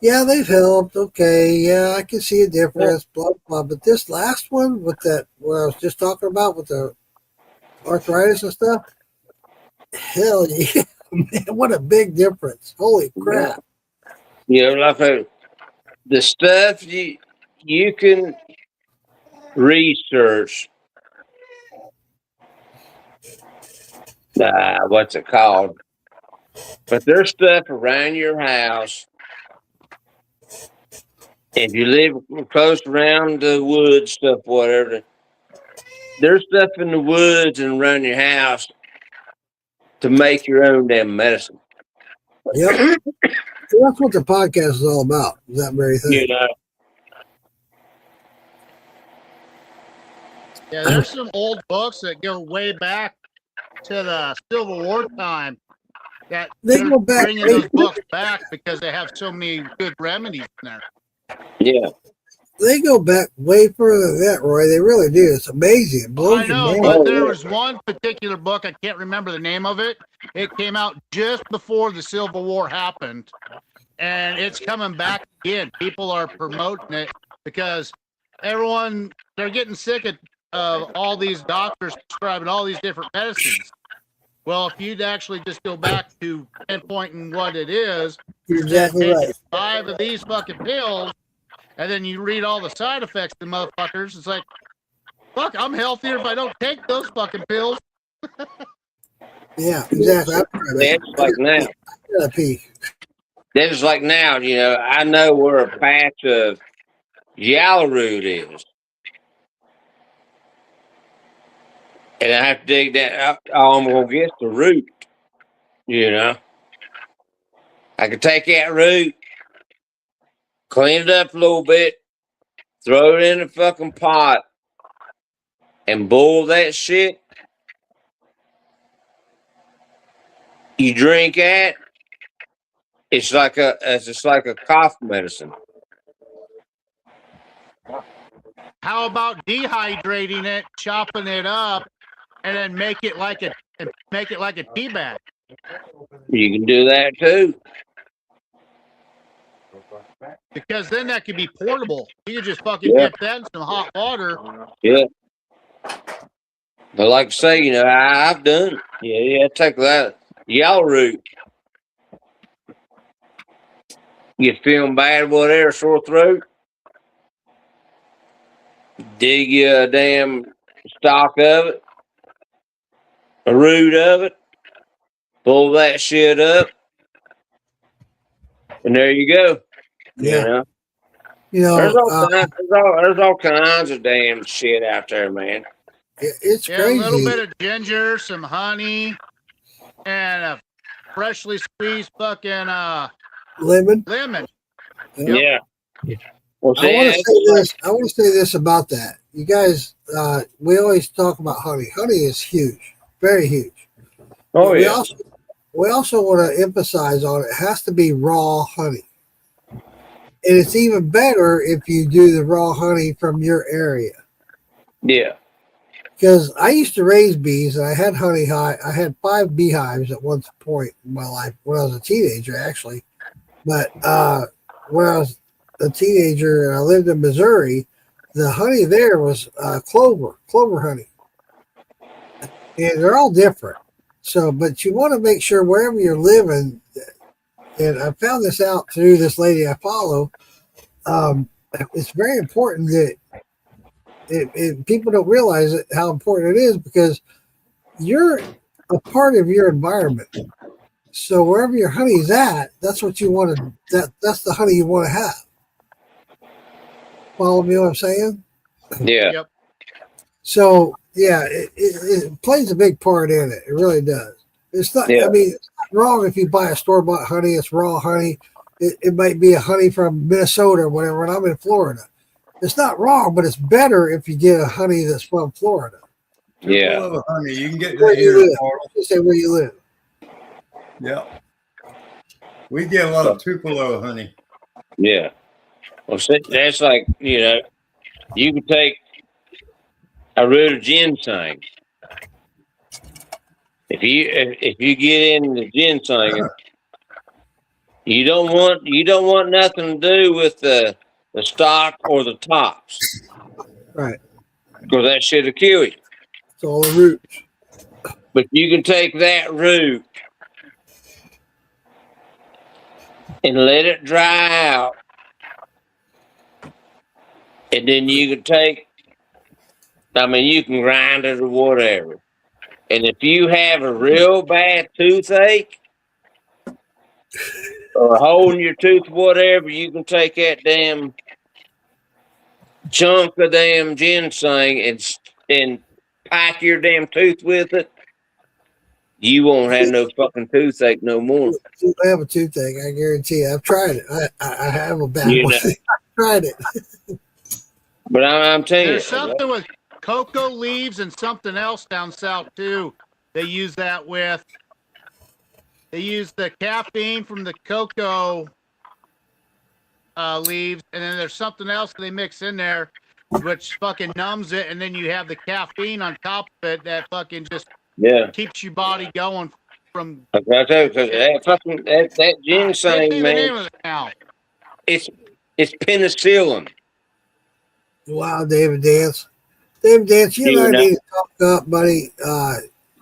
Yeah, they've helped. Okay. Yeah, I can see a difference, blah, blah. But this last one with that, what I was just talking about with the arthritis and stuff, hell yeah. Man, what a big difference. Holy crap. Like the stuff you can research. What's it called? But there's stuff around your house. If you live close around the woods, stuff, whatever, there's stuff in the woods and around your house to make your own damn medicine. Yep. That's what the podcast is all about, that very thing. You know. Yeah, there's some old books that go way back to the Civil War time that they're bringing those books back because they have so many good remedies in there. Yeah. They go back way further than that, Roy. They really do. It's amazing. It blows I know, but there was one particular book, I can't remember the name of it. It came out just before the Civil War happened, and it's coming back again. People are promoting it because they're getting sick of all these doctors prescribing all these different medicines. Well, if you'd actually just go back to pinpointing what it is, you're exactly right. 5 of these fucking pills, and then you read all the side effects of the motherfuckers. It's like, fuck, I'm healthier if I don't take those fucking pills. Yeah, exactly. It's like that. I gotta pee. That is like now, I know where a patch of yellow root is. And I have to dig that up. I'm going to get the root, I can take that root, clean it up a little bit, throw it in a fucking pot, and boil that shit. You drink that, it's just like a cough medicine. How about dehydrating it, chopping it up, and then make it like a tea bag? You can do that too. Because then that could be portable. You could just fucking dip that in some hot water. Yeah. But like I say, I've done. Yeah, take that yellow root. You feeling bad, whatever, sore throat. Dig you a damn stalk of it, a root of it, pull that shit up, and there you go. Yeah. There's all kinds of damn shit out there, man. It's Yeah, crazy. a little bit of ginger, some honey, and a freshly squeezed fucking lemon. Yeah. Well, I want to say this about that. You guys, we always talk about honey. Honey is huge, very huge. Oh, but yeah. We also want to emphasize on it has to be raw honey. And it's even better if you do the raw honey from your area. Yeah. Because I used to raise bees, and I had honey hive. I had 5 beehives at one point in my life when I was a teenager, actually. But when I was a teenager and I lived in Missouri, the honey there was clover honey. And they're all different. So, but you want to make sure wherever you're living, and I found this out through this lady I follow, it's very important that people don't realize how important it is because you're a part of your environment. So wherever your honey's at, that's what you want to. That's the honey you want to have. Follow me what I'm saying? Yeah. Yep. So yeah, it plays a big part in it. It really does. It's not. Yeah. I mean, it's not wrong if you buy a store-bought honey. It's raw honey. It might be a honey from Minnesota or whatever, and I'm in Florida. It's not wrong, but it's better if you get a honey that's from Florida. Yeah. Tupelo honey. You can get Where that you here. live. Just say where you live. Yeah. We get a lot of Tupelo honey. Yeah. Well, see, that's like, you can take a root of ginseng. If you get into ginseng, you don't want nothing to do with the stalk or the tops. Right. Because that shit'll kill you. It's all the roots. But you can take that root and let it dry out. And then you can you can grind it or whatever. And if you have a real bad toothache or a hole in your tooth, whatever, you can take that damn chunk of damn ginseng and pack your damn tooth with it. You won't have no fucking toothache no more. You have a toothache, I guarantee you. I've tried it. I have a bad one. I've tried it. But I'm telling you. There's something with cocoa leaves and something else down south too. They use that with. They use the caffeine from the cocoa leaves, and then there's something else they mix in there, which fucking numbs it, and then you have the caffeine on top of it that fucking just keeps your body going from. That ginseng, man. It's penicillin. Wow, David Dance. David Dance, you and I need to talk up, buddy.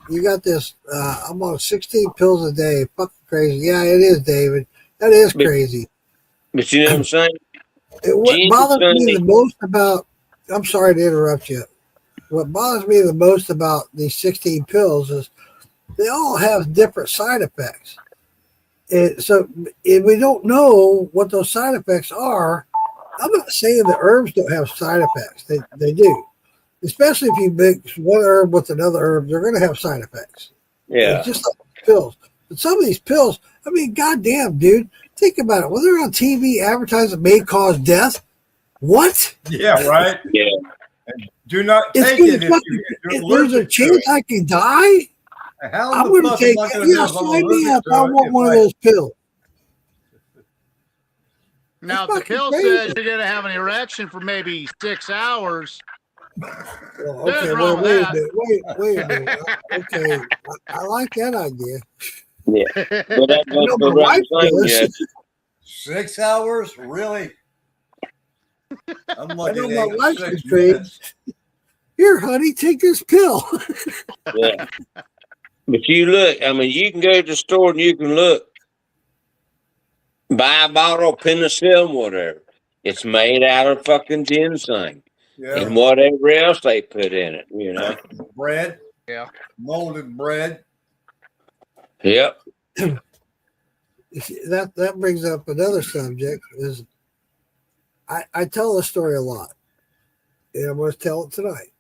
You got this. I'm on 16 pills a day. Fucking crazy. Yeah, it is, David. That is crazy. But you know what I'm saying? What bothers me the most about, I'm sorry to interrupt you. What bothers me the most about these 16 pills is they all have different side effects. If we don't know what those side effects are, I'm not saying the herbs don't have side effects. They do. Especially if you mix one herb with another herb, they're going to have side effects. Yeah. It's just like pills. But some of these pills, I mean, goddamn, dude, think about it. When they're on TV advertising may cause death, what? Yeah, right. Yeah. And do not It's take gonna it if there's a chance I can die. How I'm the going to fuck take am I it. going to know Yeah, if I'm sign me allergic up. to I it want if one of I- those pills. Now, if the pill crazy. says you're going to have an erection for maybe 6 hours, Well, there's okay, wrong with wait a that. minute. Wait a minute. Okay, I like that idea. Yeah. But I know my wife does. 6 hours? Really? I'm I know looking my at wife's 6 intrigued. minutes. Here, honey, take this pill. Yeah. But you look, I mean, you can go to the store and you can look, buy a bottle of penicillin, whatever. It's made out of fucking ginseng Yeah. and whatever else they put in it, you know. Bread. Yeah. Molded bread. Yep. That brings up another subject. Is I tell this story a lot, and I'm going to tell it tonight.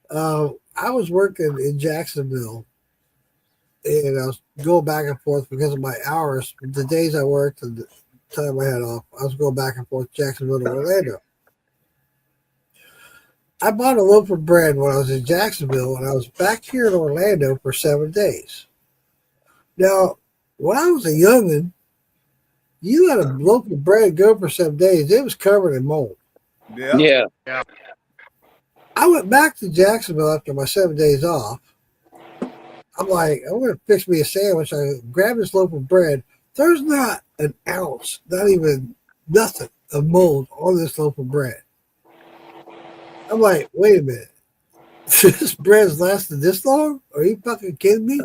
I was working in Jacksonville, and I was going back and forth because of my hours. The days I worked and the time I had off, I was going back and forth Jacksonville to Orlando. I bought a loaf of bread when I was in Jacksonville, and I was back here in Orlando for 7 days. Now, when I was a youngin', you let a loaf of bread go for 7 days, it was covered in mold. Yeah. Yeah. I went back to Jacksonville after my 7 days off. I'm like, I'm going to fix me a sandwich. I grabbed this loaf of bread. There's not an ounce, not even nothing of mold on this loaf of bread. I'm like, wait a minute. This bread's lasted this long? Are you fucking kidding me?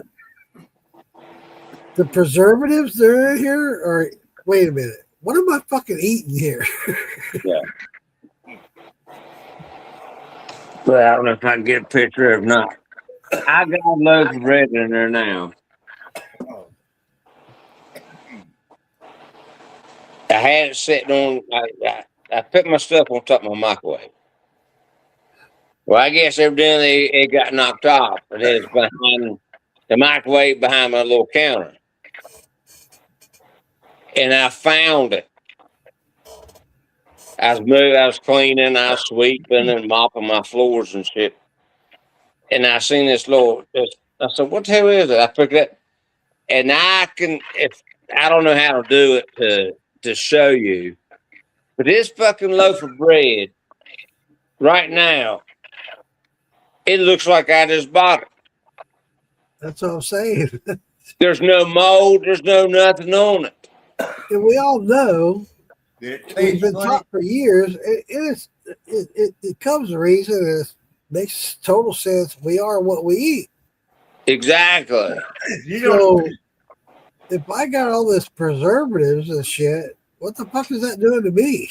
The preservatives that are in here are, wait a minute. What am I fucking eating here? Yeah. But I don't know if I can get a picture or not. I got a loaf of bread in there now. I had it sitting on, I put my stuff on top of my microwave. Well, I guess evidently it got knocked off. It is behind the microwave behind my little counter. And I found it. I was cleaning, I was sweeping and mopping my floors and shit. And I seen I said, what the hell is it? I picked it up. And I don't know how to do it to show you. But this fucking loaf of bread, right now, it looks like I just bought it. That's what I'm saying. There's no mold. There's no nothing on it. And we all know, we've been taught for years, it comes to reason, and it makes total sense. We are what we eat. Exactly. So, if I got all this preservatives and shit, what the fuck is that doing to me?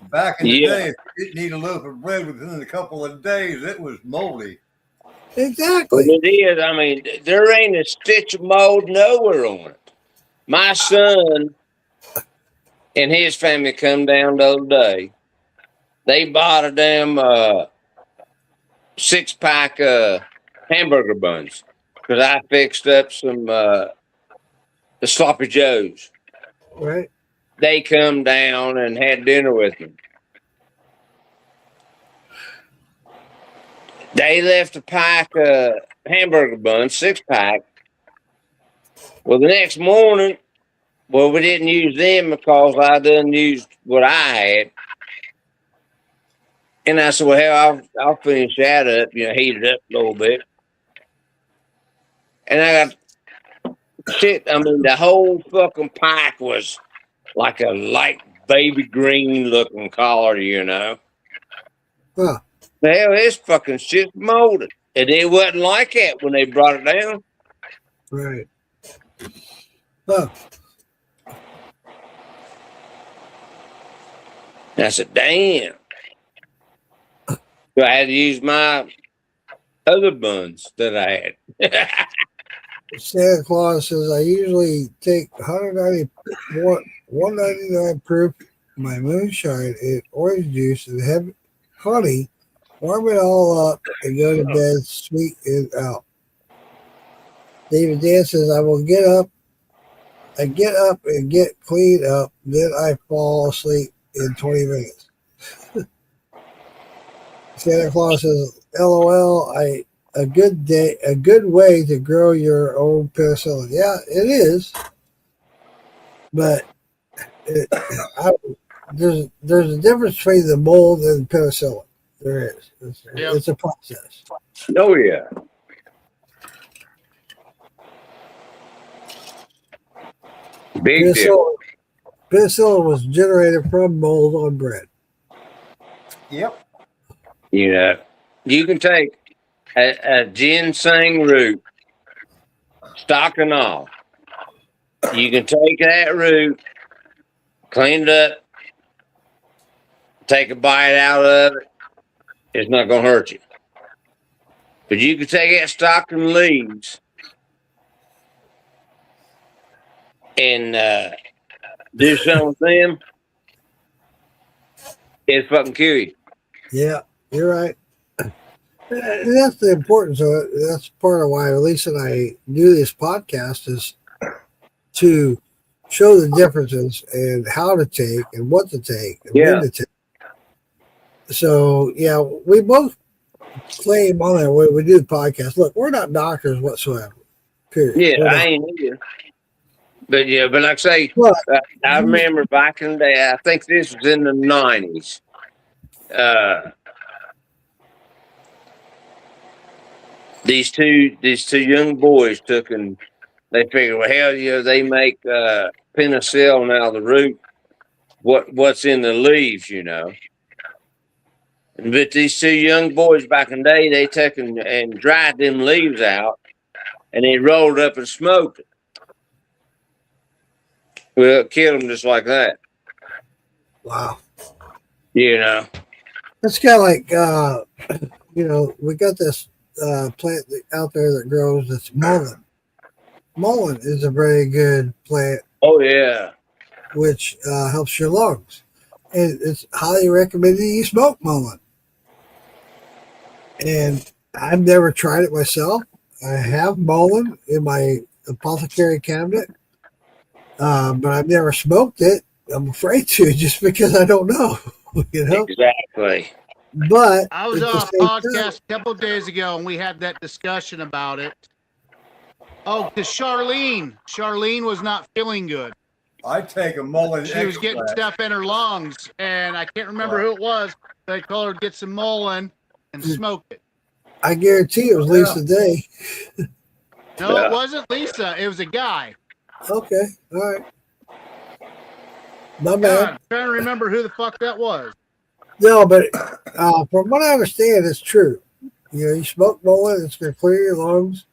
Back in the day, if you didn't eat a loaf of bread within a couple of days, it was moldy. Exactly. But it is. I mean, there ain't a stitch of mold nowhere on it. My son and his family come down the other day. They bought a damn 6-pack hamburger buns because I fixed up some the sloppy joes. Right. They come down and had dinner with me. They left a pack of hamburger buns, 6-pack. Well, the next morning, we didn't use them because I done used what I had. And I said, well, hell, I'll finish that up, heat it up a little bit. And I got the whole fucking pack was like a light baby green looking color, Huh. The hell, this fucking shit's molded. And it wasn't like that when they brought it down. Right. Huh. And I said, damn. So I had to use my other buns that I had. Santa Claus says I usually take 199 proof my moonshine and orange juice and heavy honey, warm it all up and go to bed sweet and out. David Dan says I will get up. I get up and get cleaned up, then I fall asleep in 20 minutes. Santa Claus says, LOL, a good way to grow your own penicillin. Yeah, it is. But there's a difference between the mold and penicillin. There is. It's a process. Oh yeah. Big deal. Penicillin was generated from mold on bread. Yep. You know, you can take a ginseng root, stock and all. You can take that root, clean it up, take a bite out of it. It's not going to hurt you. But you can take that stock and leaves and do something with them. It'll fucking kill you. Yeah, you're right. And that's the importance of it. That's part of why Lisa and I do this podcast is to show the differences and how to take and what to take and when to take. So, yeah, we both claim on that when we do the podcast. Look, we're not doctors whatsoever. Period. Yeah, I ain't either. But yeah, but like I say, I remember back in the day, I think this was in the 90s. These two young boys took and they figured, well, hell yeah, they make penicillin out of the root. What's in the leaves, you know? But these two young boys back in the day, they took and dried them leaves out, and they rolled up and smoked it. Well, it killed them just like that. Wow. You know? It's kind of like, you know, we got this plant out there that grows that's mullein. Mullein is a very good plant. Oh, yeah. Which helps your lungs. And it's highly recommended you smoke mullein. And I've never tried it myself. I have mullein in my apothecary cabinet, but I've never smoked it. I'm afraid to just because I don't know. You know? Exactly. But I was on a podcast a couple of days ago and we had that discussion about it. Oh, because Charlene was not feeling good. I take a mullein. She was getting stuff in her lungs, and I can't remember who it was. They told her to get some mullein and smoke it. I guarantee it was Lisa Day. No, it wasn't Lisa. It was a guy. Okay, all right. My bad. God, I'm trying to remember who the fuck that was. No, but from what I understand, it's true. You know, you smoke mullein, it's going to clear your lungs.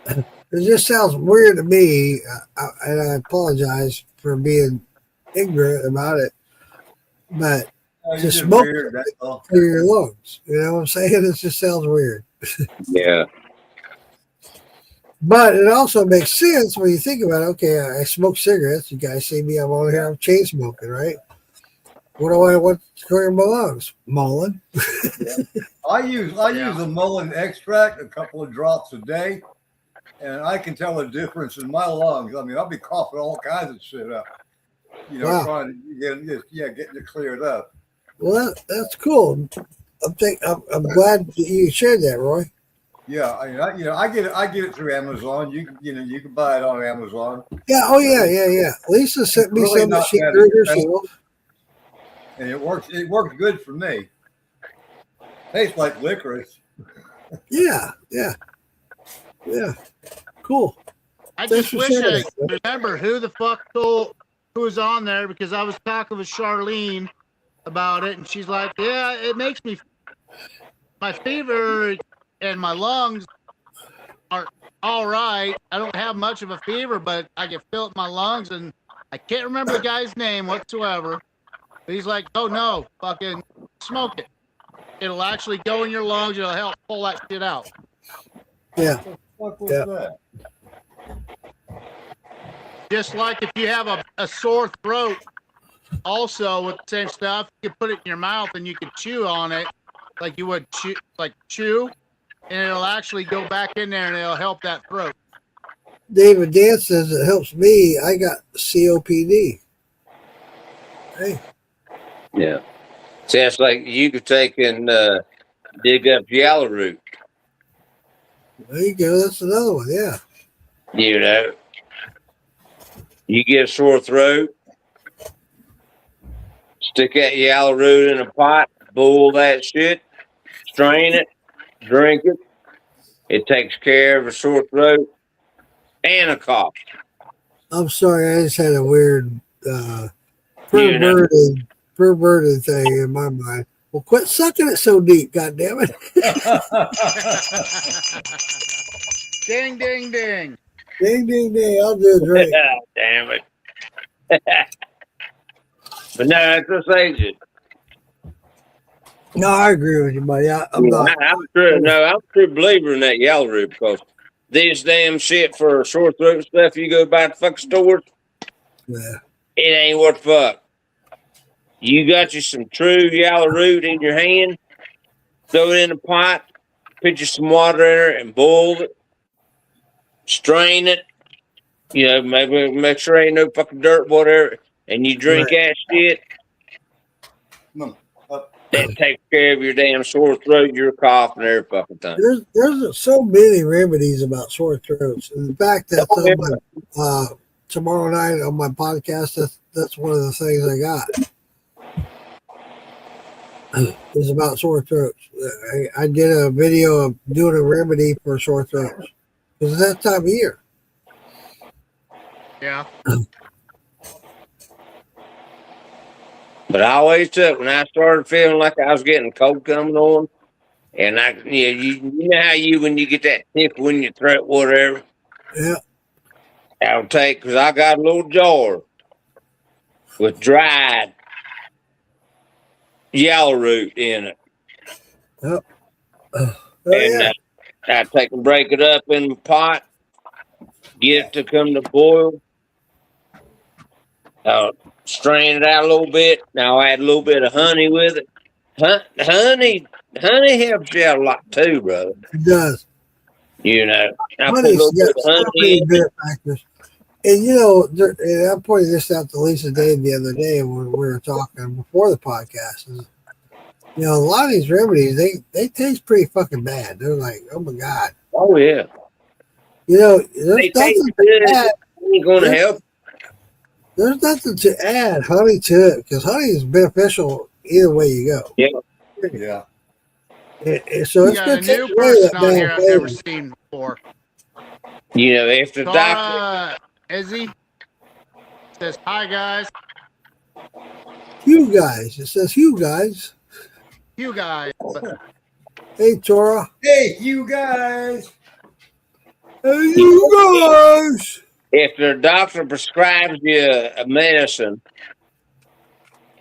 It just sounds weird to me, and I apologize for being ignorant about it. But to smoke clear your lungs, you know what I'm saying? It just sounds weird. Yeah. But it also makes sense when you think about it. Okay, I smoke cigarettes. You guys see me, I'm on here, I'm chain smoking, right? What do I want to clear my lungs? Mullein. I use a mullein extract, a couple of drops a day, and I can tell the difference in my lungs. I mean, I'll be coughing all kinds of shit up. You know, trying to getting it cleared up. Well, that's cool. I'm glad you shared that, Roy. Yeah, I get it through Amazon. You can buy it on Amazon. Yeah, yeah. Lisa sent me some that she grew herself. And it works good for me. Tastes like licorice. Yeah. Cool. I just wish I remember who the fuck who was on there, because I was talking with Charlene about it, and she's like, yeah, it makes me, my fever and my lungs are all right. I don't have much of a fever, but I can feel it in my lungs, and I can't remember the guy's name whatsoever. But he's like, oh no, fucking smoke it. It'll actually go in your lungs. It'll help pull that shit out. Yeah. What was Yeah. that? Just like if you have a sore throat, also with the same stuff, you can put it in your mouth and you can chew on it like you would chew, and it'll actually go back in there and it'll help that throat. David Dan says it helps me. I got COPD. Hey. Yeah. So it's like you could take and dig up yellow root. There you go. That's another one. Yeah. You know, you get a sore throat, stick that yellow root in a pot, boil that shit, strain it, drink it. It takes care of a sore throat and a cough. I'm sorry. I just had a weird You know. perverted thing in my mind. Well, quit sucking it so deep, goddammit. Ding, ding, ding. Ding, ding, ding. I'll do a drink. Damn it. But no, that's just agent. No, I agree with you, buddy. I'm not. I'm a true believer in that yellow root because this damn shit for sore throat stuff you go buy at the fucking stores, Yeah. it ain't worth the fuck. You got you some true yellow root in your hand, throw it in a pot, put you some water in there and boil it, strain it, you know, make sure ain't no fucking dirt, whatever, and you drink that shit. That takes care of your damn sore throat, your cough, and every fucking thing. There's so many remedies about sore throats. In fact, that's on my, tomorrow night on my podcast. That's one of the things I got. Is about sore throats. I did a video of doing a remedy for sore throats because it's that time of year. Yeah. But I always took when I started feeling like I was getting cold coming on, and you know how when you get that tickle in your throat, whatever. Yeah. I'll take because I got a little jar with dried yellow root in it. Yep. And I take and break it up in the pot, get it to come to boil. Strain it out a little bit. Now add a little bit of honey with it. Honey helps you out a lot too, brother. It does. You know, I put a Honey's little bit got of so honey many in it. benefactors. And you know, and I pointed this out to Lisa Dave the other day when we were talking before the podcast. Is, you know, a lot of these remedies they taste pretty fucking bad. They're like, oh my god. Oh yeah. You know, there's nothing to add. Ain't gonna help. There's nothing to add honey to it because honey is beneficial either way you go. Yeah. Yeah. So We it's got going a to take new away person that on bad here I've never flavor. seen before. You know, if the doctor Tara Izzy says, hi, guys. You guys. It says you guys. You guys. Hey, Tora. Hey, you guys. Hey, you guys. if the doctor prescribes you a medicine,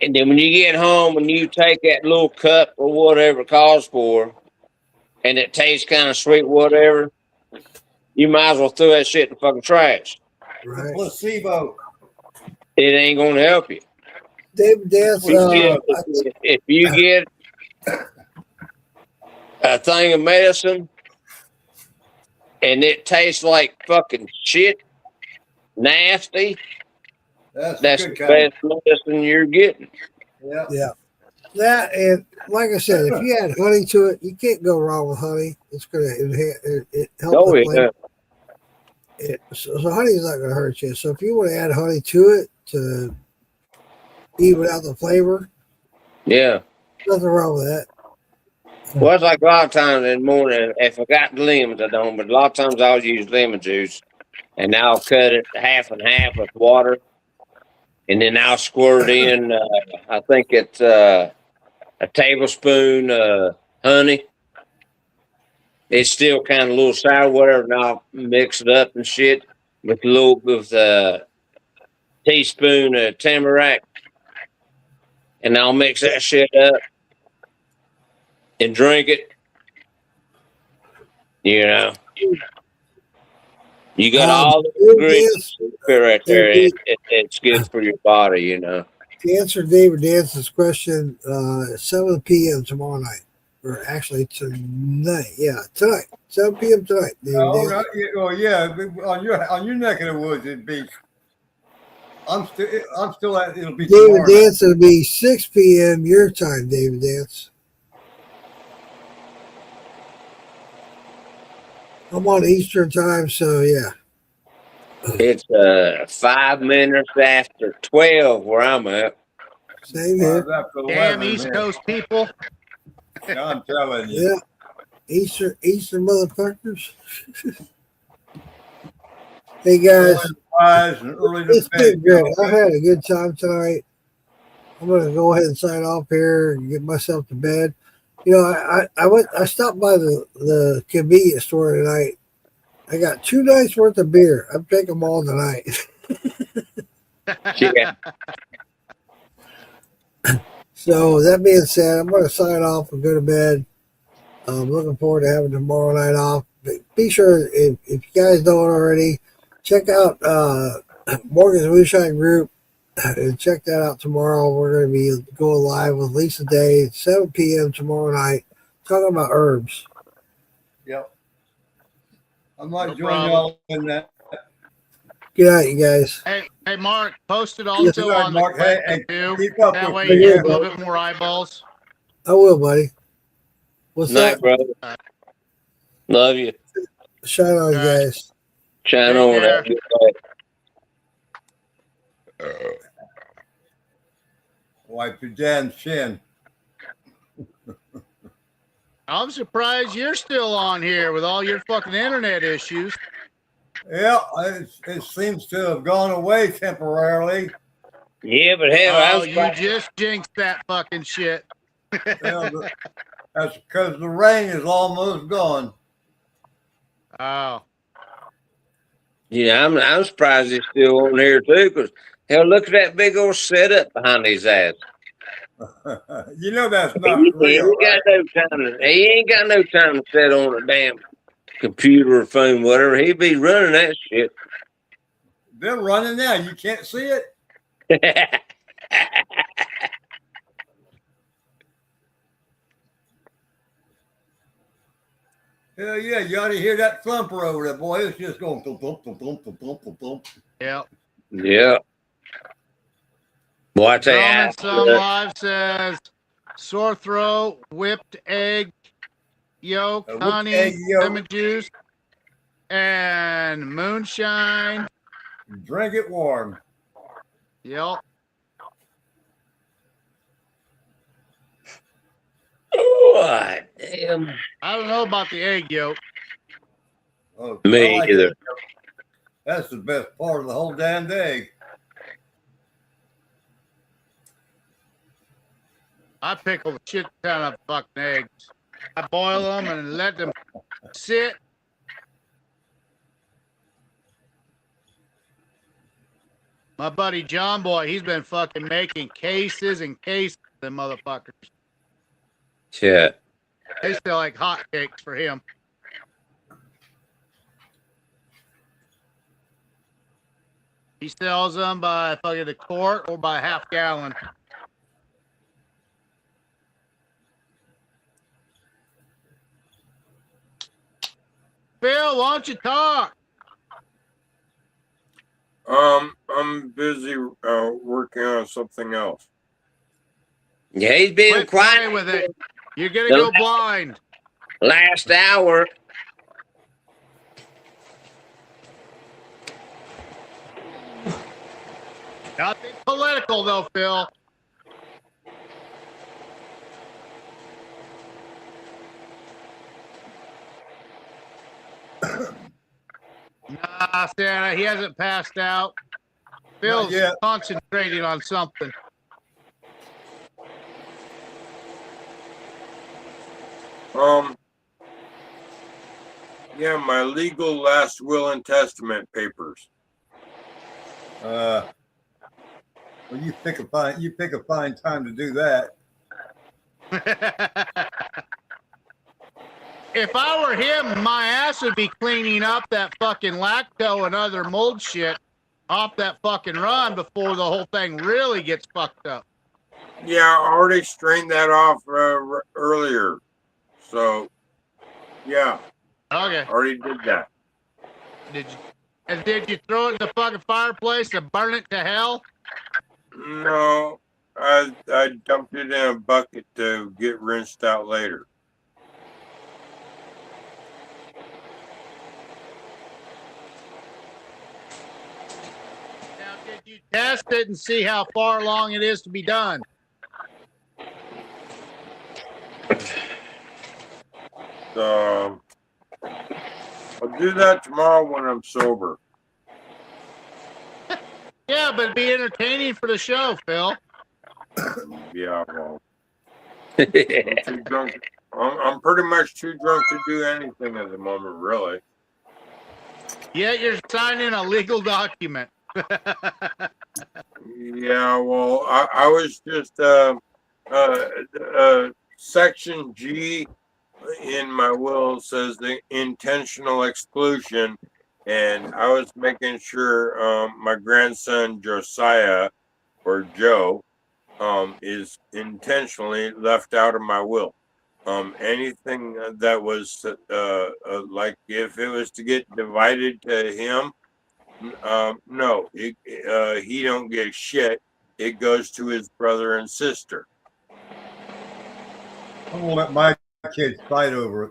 and then when you get home and you take that little cup or whatever it calls for, and it tastes kind of sweet, whatever, you might as well throw that shit in the fucking trash. Right. Placebo. It ain't gonna help you. David Dance. If you get a thing of medicine and it tastes like fucking shit, nasty, that's the best medicine you're getting. Yeah. Yeah. That, and like I said, if you add honey to it, you can't go wrong with honey. It's going to enhance it, help Oh, the yeah. flavor. So honey's not going to hurt you. So if you want to add honey to it to even out the flavor, Yeah. nothing wrong with that. Well, it's like a lot of times in the morning, if I got lemons, I don't, but a lot of times I'll use lemon juice and I'll cut it half and half with water. And then I'll squirt in, I think it's a tablespoon honey. It's still kind of a little sour, whatever, and I'll mix it up and shit with a little with a teaspoon of tamarack. And I'll mix that shit up and drink it. You know. You got all the ingredients right there. It's good for your body, you know. To answer David Dance's question, 7 p.m. tomorrow night, or actually tonight. Yeah, tonight, 7 p.m. tonight. David Dance. Right. Well, yeah, on your neck of the woods, it'd be. I'm still at. It'll be David tomorrow Dance. night. It'll be 6 p.m. your time, David Dance. I'm on Eastern time, so yeah. It's 5 minutes after 12 where I'm at. Same here. Damn East Coast people. I'm telling you. Yeah. Eastern motherfuckers. Hey guys, it's been great. I had a good time tonight. I'm gonna go ahead and sign off here and get myself to bed. You know, I stopped by the convenience store tonight. I got 2 nights worth of beer. I'm taking them all tonight. Yeah. So that being said, I'm gonna sign off and go to bed. I'm looking forward to having tomorrow night off. But be sure, if you guys don't already, check out Morgan's Moonshine Group and check that out tomorrow. We're going to be going live with Lisa Day at 7 p.m. tomorrow night, talking about herbs. Yep. I might join y'all in that. Good night, you guys. Hey, Mark, post it also Yes, on Mark. the Hey, collective too. keep up That with way me. you Yeah, get a little bro. bit more eyeballs. I will, buddy. What's Night, up? brother. Love you. Shine on, you guys. Shine Take on. care. Have a good night. Wipe your damn chin. I'm surprised you're still on here with all your fucking internet issues. Yeah, it seems to have gone away temporarily. Yeah, but hell, Oh, you just jinxed that fucking shit. Yeah, that's because the rain is almost gone. Oh. Yeah, I'm surprised he's still on here too. Because hell, look at that big old setup behind his ass. You know that's not He real, ain't got no time. He ain't got no time to sit on a damn computer or phone, whatever. He be running that shit. They're running now. You can't see it. Hell yeah, you ought to hear that thumper over there, boy. It's just going thump, thump, thump, thump, thump, thump, thump. Yep. Yeah. Boy, I tell you, Gentleman, some live says sore throat, whipped egg yolk, honey, egg yolk. lemon juice, and moonshine. Drink it warm. Yep. what? Damn. I don't know about the egg yolk. Oh, Me like either. it. That's the best part of the whole damn day. I pickle the shit ton of fucking eggs. I boil them and let them sit. My buddy John Boy, he's been fucking making cases and cases of them motherfuckers. Shit. They sell like hotcakes for him. He sells them by fucking the quart or by half gallon. Phil, why don't you talk? I'm busy working on something else. Yeah, he's being Quit quiet playing with it. You're gonna go blind. last hour. Nothing political though, Phil. Nah, Santa, he hasn't passed out. Phil's concentrating on something. Yeah, my legal last will and testament papers. Well, you pick a fine time to do that. If I were him, my ass would be cleaning up that fucking lacto and other mold shit off that fucking run before the whole thing really gets fucked up. Yeah, I already strained that off earlier. So, yeah. Okay. Already did that. Did you throw it in the fucking fireplace and burn it to hell? No, I dumped it in a bucket to get rinsed out later. Now, did you test it and see how far along it is to be done? I'll do that tomorrow when I'm sober. Yeah, but it'd be entertaining for the show, Phil. Yeah, well, I'm too drunk. I'm pretty much too drunk to do anything at the moment, really. Yeah, you're signing a legal document. Yeah, well, I was just Section G in my will says the intentional exclusion, and I was making sure my grandson Josiah or Joe is intentionally left out of my will. Anything that was like if it was to get divided to him, no, he don't get shit. It goes to his brother and sister. I'm gonna let my kids fight over it.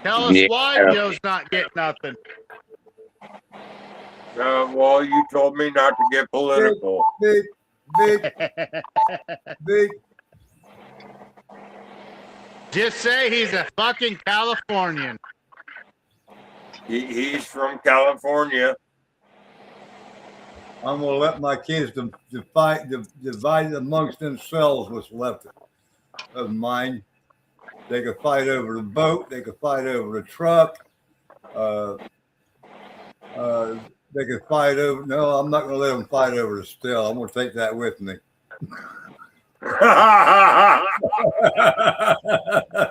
Tell us why Joe's not getting nothing. Well, you told me not to get political. Big. Just say he's a fucking Californian. He's from California. I'm gonna let my kids divide amongst themselves what's left of mine. They could fight over the boat. They could fight over the truck. They could fight over. No, I'm not gonna let them fight over the still. I'm gonna take that with me.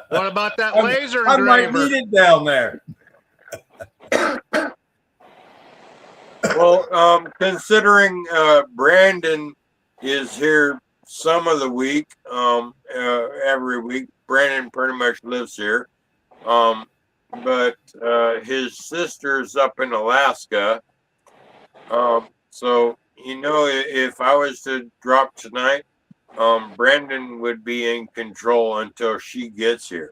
What about that laser I might engraver? need it down there. Well, considering Brandon is here some of the week, every week, Brandon pretty much lives here. But his sister's up in Alaska. So, you know, if I was to drop tonight, Brandon would be in control until she gets here.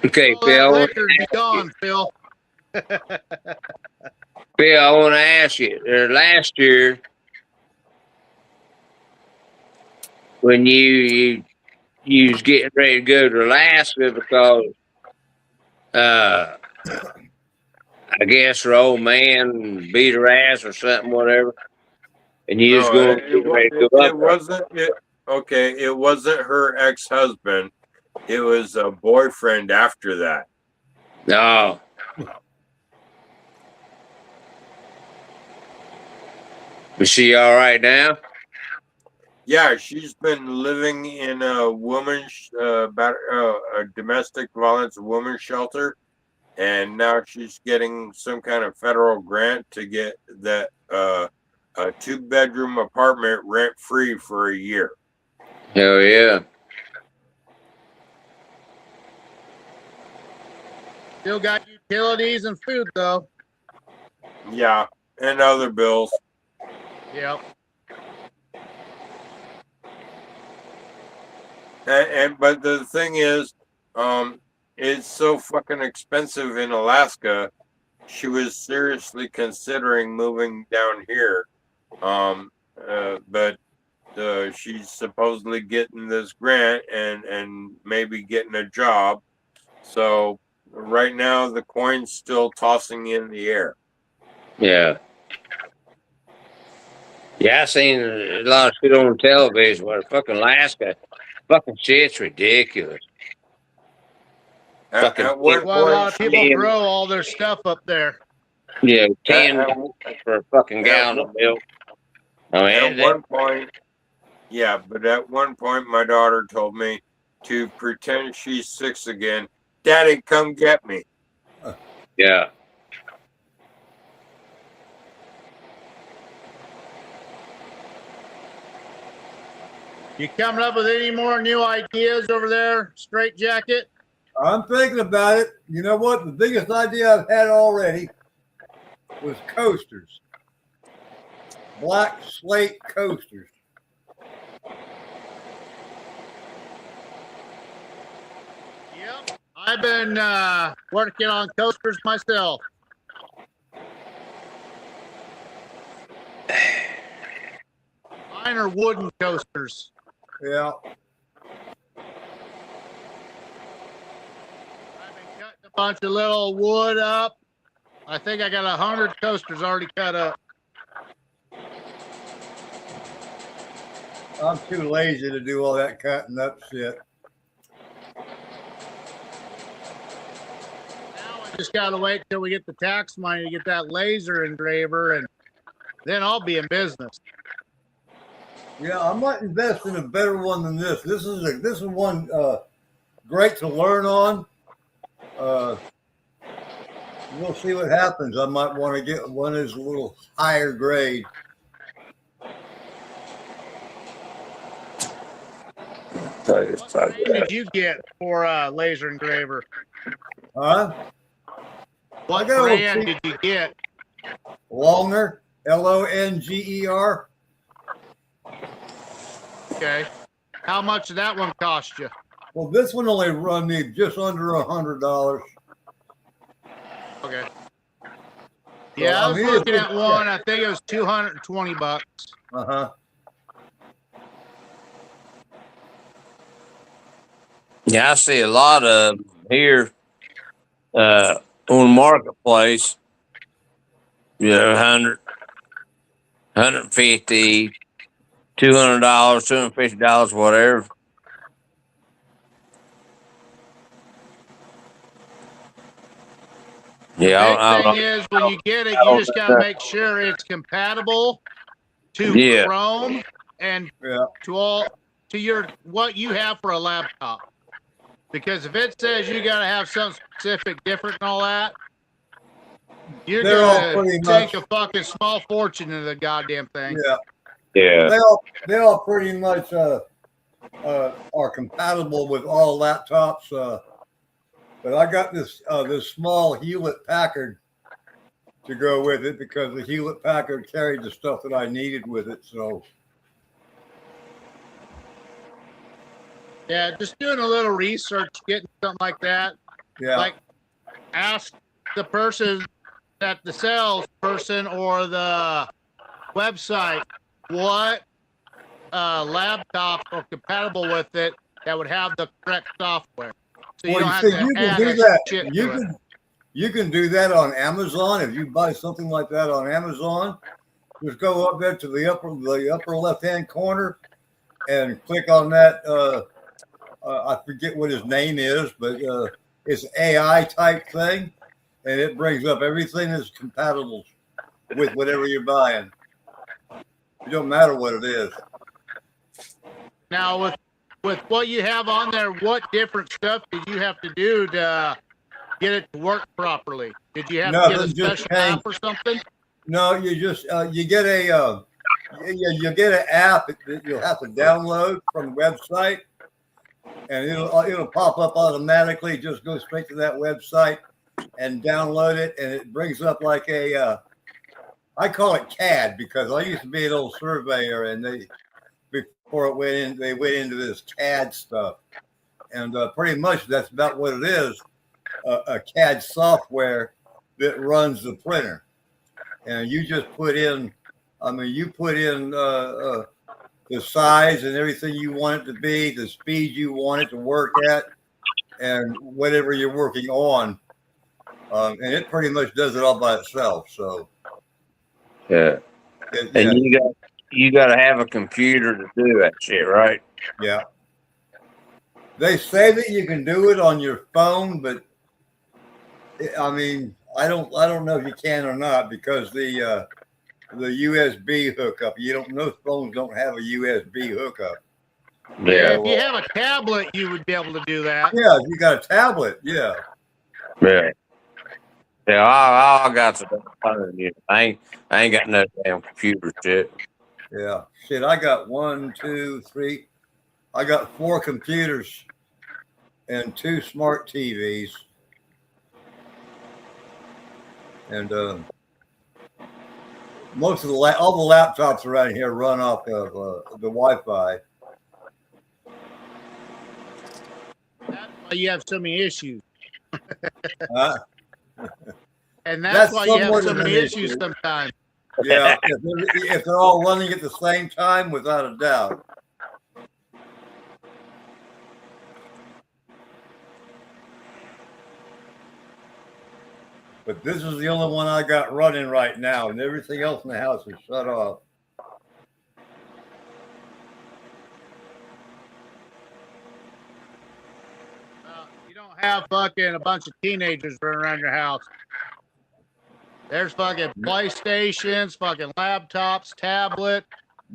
Okay, All Phil. that liquor be gone, Phil. Phil, I want to ask you. Last year, when you was getting ready to go to Alaska because I guess her old man beat her ass or something, whatever, and you was going to get ready to go up. It wasn't her ex-husband. It was a boyfriend after that. No. Is she all right now? Yeah, she's been living in a woman's a domestic violence women's shelter, and now she's getting some kind of federal grant to get that a 2-bedroom apartment rent free for a year. Hell yeah. Still got utilities and food, though. Yeah, and other bills. Yep. But the thing is, it's so fucking expensive in Alaska. She was seriously considering moving down here, but she's supposedly getting this grant and maybe getting a job. So right now the coin's still tossing in the air. Yeah. Yeah, I seen a lot of shit on television where fucking Alaska, fucking shit's ridiculous. At one Well, a lot of point, people grow all their stuff up there. Yeah, 10 At, for a fucking at, gallon of milk. I mean, at one point, yeah, but at one point, my daughter told me to pretend she's 6 again. Daddy, come get me. Yeah. You coming up with any more new ideas over there, Straight Jacket? I'm thinking about it. You know what? The biggest idea I've had already was coasters. Black slate coasters. Yep. I've been working on coasters myself. Mine are wooden coasters. Yeah. Cutting a bunch of little wood up. I think I got 100 coasters already cut up. I'm too lazy to do all that cutting up shit. Now I just gotta wait till we get the tax money to get that laser engraver, and then I'll be in business. Yeah, I might invest in a better one than this. This is one great to learn on. We'll see what happens. I might want to get one that's a little higher grade. What brand did you get for laser engraver? Huh? What brand did you get? Longer, Longer. Okay. How much did that one cost you? Well, this one only run me just under $100. Okay. Yeah, I was looking at one. I think it was $220. Uh-huh. Yeah, I see a lot of them here on the marketplace. Yeah, 100, 150, $200, $250, whatever. Yeah, The big thing is when you get it, you just got to make sure it's compatible to Chrome and to your what you have for a laptop. Because if it says you got to have something specific, different, and all that, you're gonna take a fucking small fortune into the goddamn thing. Yeah. Yeah. They all pretty much are compatible with all laptops. But I got this small Hewlett Packard to go with it because the Hewlett Packard carried the stuff that I needed with it. So yeah, just doing a little research, getting something like that. Yeah. Like ask the person that the salesperson or the website what laptops are compatible with it that would have the correct software. So you don't have to add extra shit to it. You can do that on Amazon. If you buy something like that on Amazon, just go up there to the upper left-hand corner and click on that. I forget what his name is, but it's AI type thing, and it brings up everything that's compatible with whatever you're buying. It don't matter what it is. Now, with what you have on there, what different stuff did you have to do to get it to work properly? Did you have to get a special app or something? No, you just you get a you get an app that you'll have to download from the website, and it'll pop up automatically. Just go straight to that website and download it, and it brings up like a I call it CAD because I used to be an old surveyor, and before it went in, they went into this CAD stuff, and pretty much that's about what it is, a CAD software that runs the printer, and you just put in, the size and everything you want it to be, the speed you want it to work at, and whatever you're working on, and it pretty much does it all by itself. So. Yeah. And you got to have a computer to do that shit, right? Yeah. They say that you can do it on your phone, but I mean, I don't know if you can or not because the USB hookup. You don't. Most phones don't have a USB hookup. Yeah, So, if you have a tablet, you would be able to do that. yeah, if you got a tablet, yeah. Yeah. Yeah, I got the phone. Yeah. I ain't got no damn computer shit. Yeah. Shit, I got 1, 2, 3. I got 4 computers and 2 smart TVs. And most of all the laptops around here run off of the Wi-Fi. That's why you have so many issues. And That's why you have somewhat so of an many issues issue. sometimes. Yeah, if they're all running at the same time, without a doubt. But this is the only one I got running right now, and everything else in the house is shut off. You don't have fucking a bunch of teenagers running around your house. There's fucking PlayStations, fucking laptops, tablet,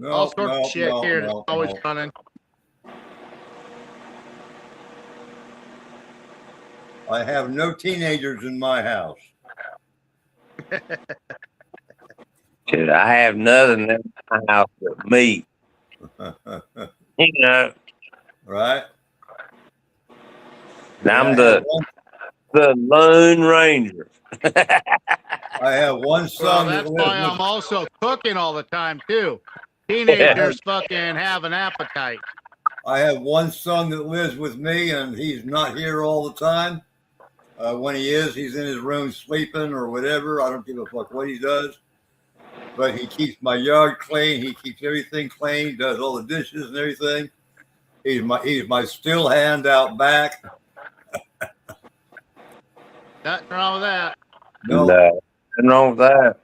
all sorts of shit here that's always running. I have no teenagers in my house. Shit, I have nothing in my house but me. You know. Right? I'm the Lone Ranger. I have one son. Well, that's why I'm also cooking all the time too. Teenagers fucking have an appetite. I have one son that lives with me, and he's not here all the time. When he is, he's in his room sleeping or whatever. I don't give a fuck what he does. But he keeps my yard clean. He keeps everything clean. Does all the dishes and everything. He's my still hand out back. Nothing wrong with that. No. Nothing wrong with that.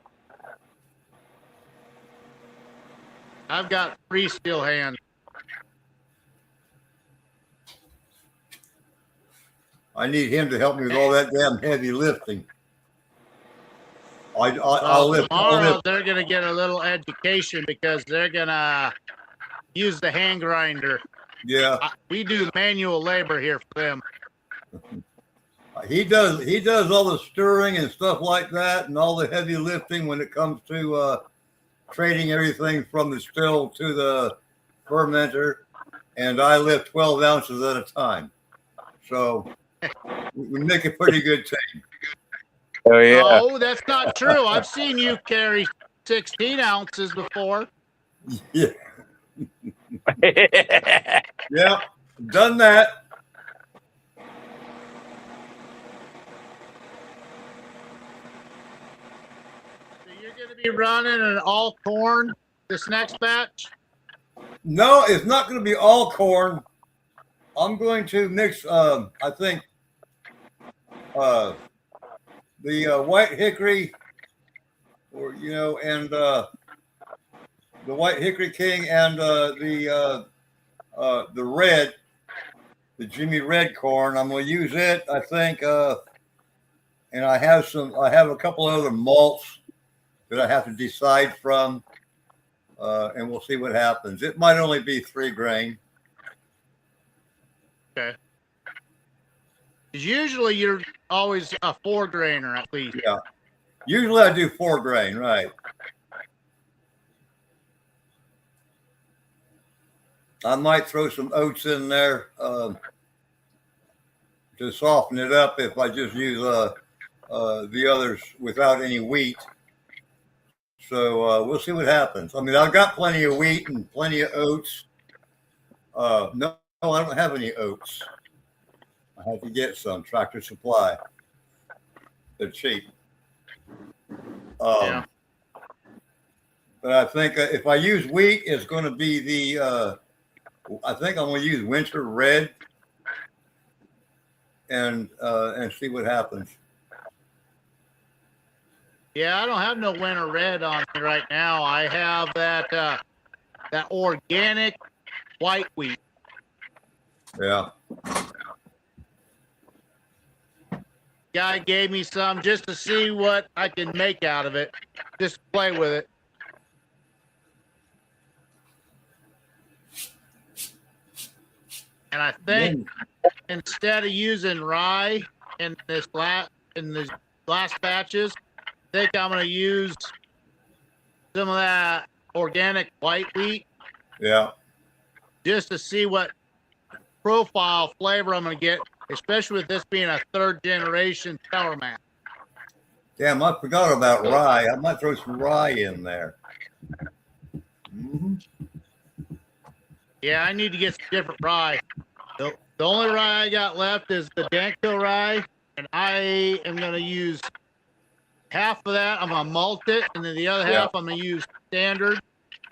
I've got 3 still hands. I need him to help me with all that damn heavy lifting. I'll lift. Tomorrow they're gonna get a little education because they're gonna use the hand grinder. Yeah. We do manual labor here for them. He does all the stirring and stuff like that, and all the heavy lifting when it comes to trading everything from the still to the fermenter, and I lift 12 ounces at a time. So we make a pretty good team. Oh yeah. No, that's not true. I've seen you carry 16 ounces before. Yeah. Yeah, done that. So you're going to be running an all corn this next batch? No, it's not going to be all corn. I'm going to mix, I think, the white hickory, or and the white hickory king, and the red, the Jimmy Red corn. I'm going to use it, I think, and I have a couple other malts that I have to decide from, and we'll see what happens. It might only be 3 grain. Okay. Because usually you're always a 4 grainer at least. Yeah. Usually I do 4 grain, right? I might throw some oats in there to soften it up if I just use the others without any wheat. So we'll see what happens. I mean, I've got plenty of wheat and plenty of oats. No, I don't have any oats. I have to get some Tractor Supply. They're cheap. Yeah. But I think if I use wheat, it's going to be the. I think I'm going to use Winter Red, and see what happens. Yeah, I don't have no winter red on me right now. I have that organic white wheat. Yeah. Guy gave me some just to see what I can make out of it. Just play with it. And I think instead of using rye in these last batches, I think I'm going to use some of that organic white wheat. Yeah. Just to see what profile flavor I'm going to get, especially with this being a third generation tower mat. Damn, I forgot about rye. I might throw some rye in there. Mm-hmm. Yeah, I need to get some different rye. The only rye I got left is the Danko rye, and I am going to use half of that. I'm going to malt it, and then the other half I'm going to use standard.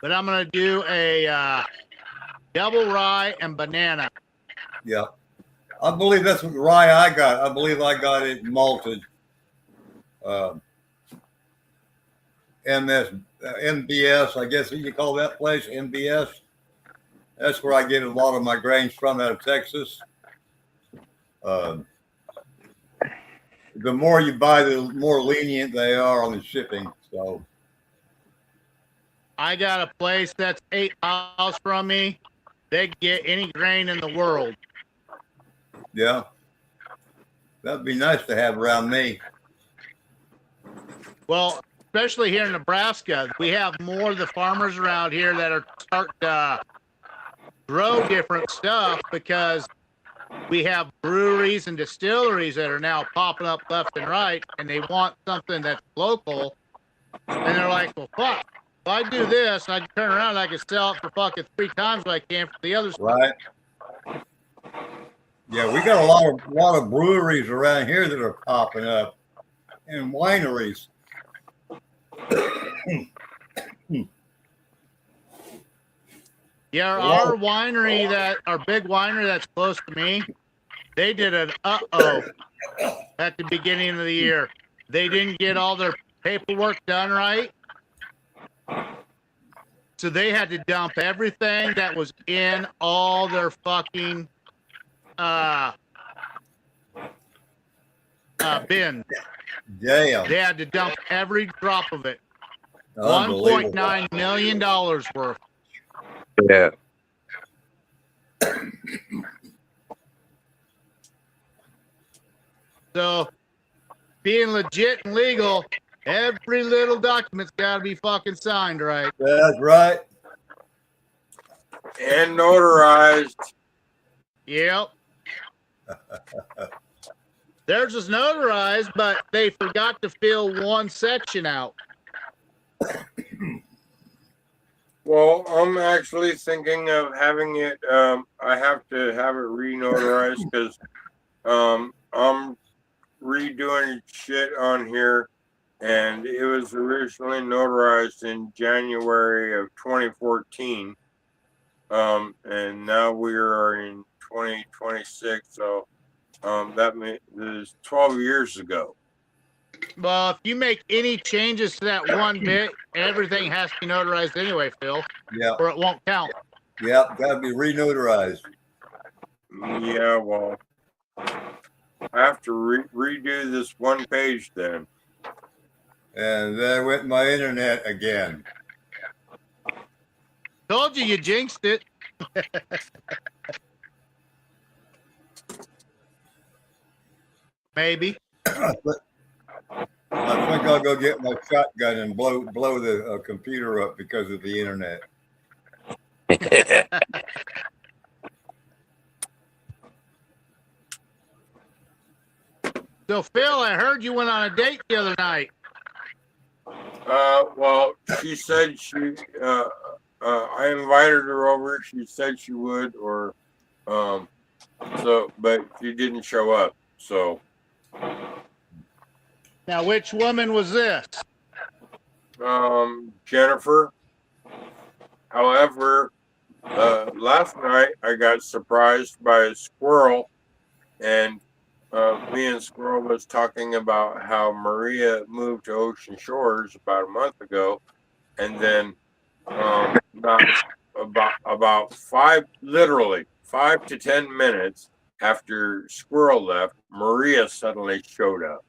But I'm going to do a double rye and banana. Yeah. I believe that's what rye I got. I believe I got it malted. NBS, I guess you call that place, NBS. That's where I get a lot of my grains from, out of Texas. The more you buy, the more lenient they are on the shipping. So I got a place that's 8 miles from me. They get any grain in the world. yeah, that'd be nice to have around me. Well, especially here in Nebraska, we have more of the farmers around here that are starting to grow different stuff because we have breweries and distilleries that are now popping up left and right, and they want something that's local. And they're like, well, fuck, if I do this, I can turn around and I can sell it for fucking 3 times what I can for the other stuff. Right. Yeah, we got a lot of breweries around here that are popping up, and wineries. Yeah, our winery, our big winery that's close to me, they did an at the beginning of the year. They didn't get all their paperwork done right. So they had to dump everything that was in all their fucking bins. Damn. They had to dump every drop of it. $1.9 million worth. Yeah. So, being legit and legal, every little document's got to be fucking signed, right? That's right. And notarized. Yep. Theirs is notarized, but they forgot to fill one section out. Well, I'm actually thinking of having it. I have to have it re-notarized because I'm redoing shit on here, and it was originally notarized in January of 2014, and now we are in 2026. So that is 12 years ago. Well, if you make any changes to that one bit, everything has to be notarized anyway, Phil. Yeah. Or it won't count. Yeah, got to be re-notarized. Yeah, well, I have to redo this one page then. And there went my internet again. Told you, you jinxed it. Maybe. I think I'll go get my shotgun and blow the computer up because of the internet. So, Phil, I heard you went on a date the other night. Well, she said I invited her over. She said she would, but she didn't show up. So. Now, which woman was this? Jennifer. However, last night I got surprised by a squirrel, and me and Squirrel was talking about how Maria moved to Ocean Shores about a month ago, and then about 5 to 10 minutes after Squirrel left, Maria suddenly showed up.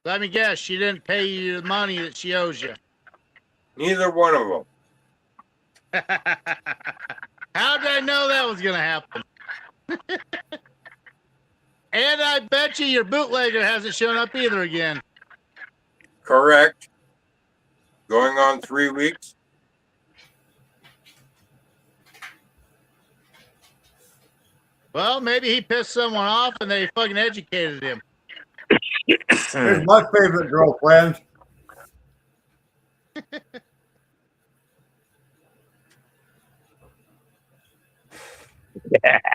Let me guess, she didn't pay you the money that she owes you. Neither one of them. How did I know that was going to happen? And I bet you your bootlegger hasn't shown up either again. Correct. Going on 3 weeks. Well, maybe he pissed someone off and they fucking educated him. Here's my favorite girlfriend.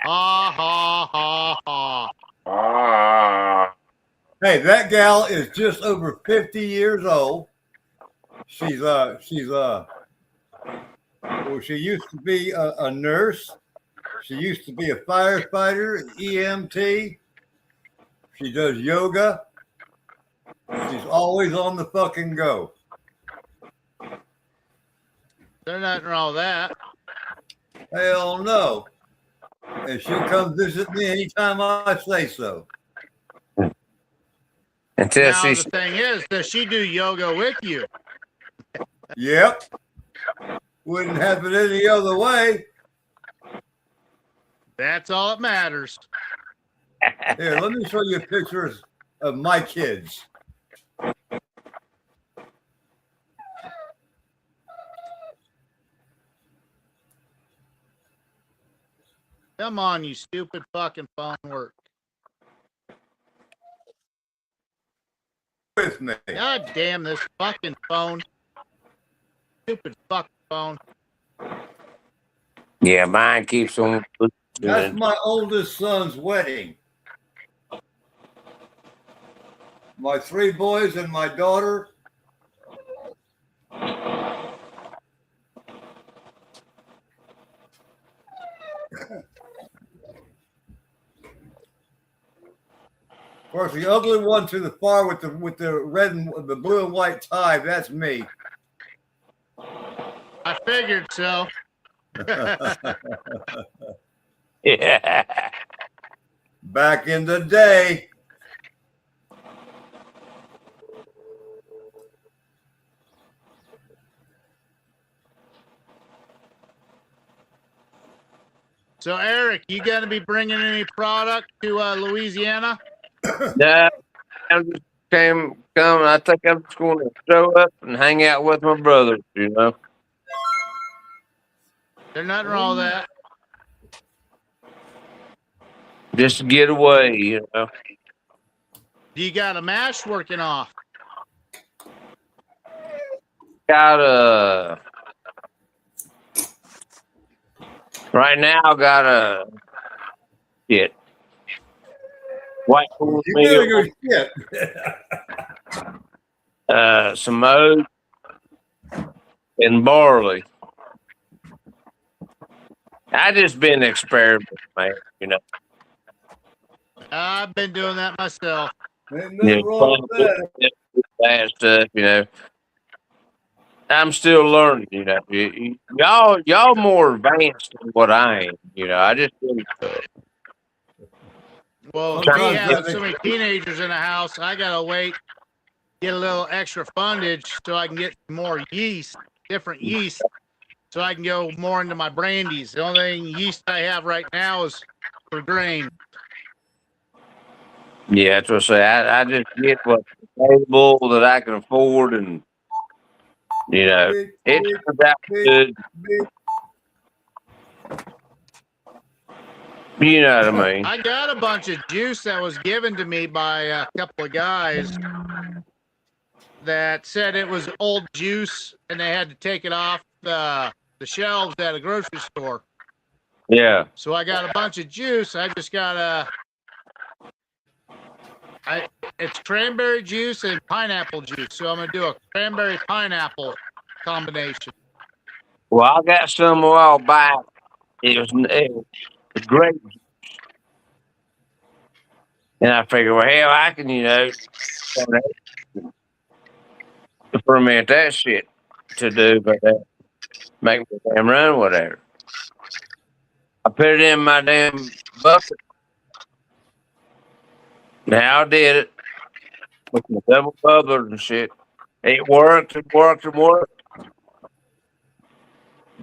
Ha ha ha ha. Ah. Hey, that gal is just over 50 years old. Well, she used to be a nurse. She used to be a firefighter, EMT. She does yoga. She's always on the fucking go. There's nothing wrong with that. Hell no. And she'll come visit me anytime I say so. Until Now, the thing is, does she do yoga with you? Yep. Wouldn't have it any other way. That's all that matters. Here, let me show you pictures of my kids. Come on, you stupid fucking phone work. With me. God damn this fucking phone. Stupid fucking phone. Yeah, mine keeps on. That's my oldest son's wedding. My 3 boys and my daughter. Of course, the ugly one to the far with the red and the blue and white tie, that's me. I figured so. Yeah. Back in the day. So, Eric, you going to be bringing any product to Louisiana? No, I'm just coming. I think I'm just going to show up and hang out with my brothers, you know. There's nothing wrong with that. Just to get away, you know. Do you got a mash working off? Got right now, got a shit. White cornmeal. Some oats and barley. I just been experimenting, man, you know. I've been doing that myself. That stuff, you know. I'm still learning, you know. Y'all more advanced than what I am, you know. I just been, well, we have so many teenagers in the house. I gotta wait, get a little extra fundage so I can get more yeast, different yeast, so I can go more into my brandies. The only thing yeast I have right now is for grain. yeah, that's what I say. I just get what's available that I can afford, and you know, it's about good. You know what I mean? I got a bunch of juice that was given to me by a couple of guys that said it was old juice and they had to take it off the shelves at a grocery store. Yeah. So I got a bunch of juice. I just got it's cranberry juice and pineapple juice. So I'm gonna do a cranberry pineapple combination. Well, I got some a while back. It was great. And I figured, well, hell, I can, you know, ferment that shit to do, but make me damn run, whatever. I put it in my damn bucket. Now I did it with the double bubblers and shit. It worked. It worked. It worked.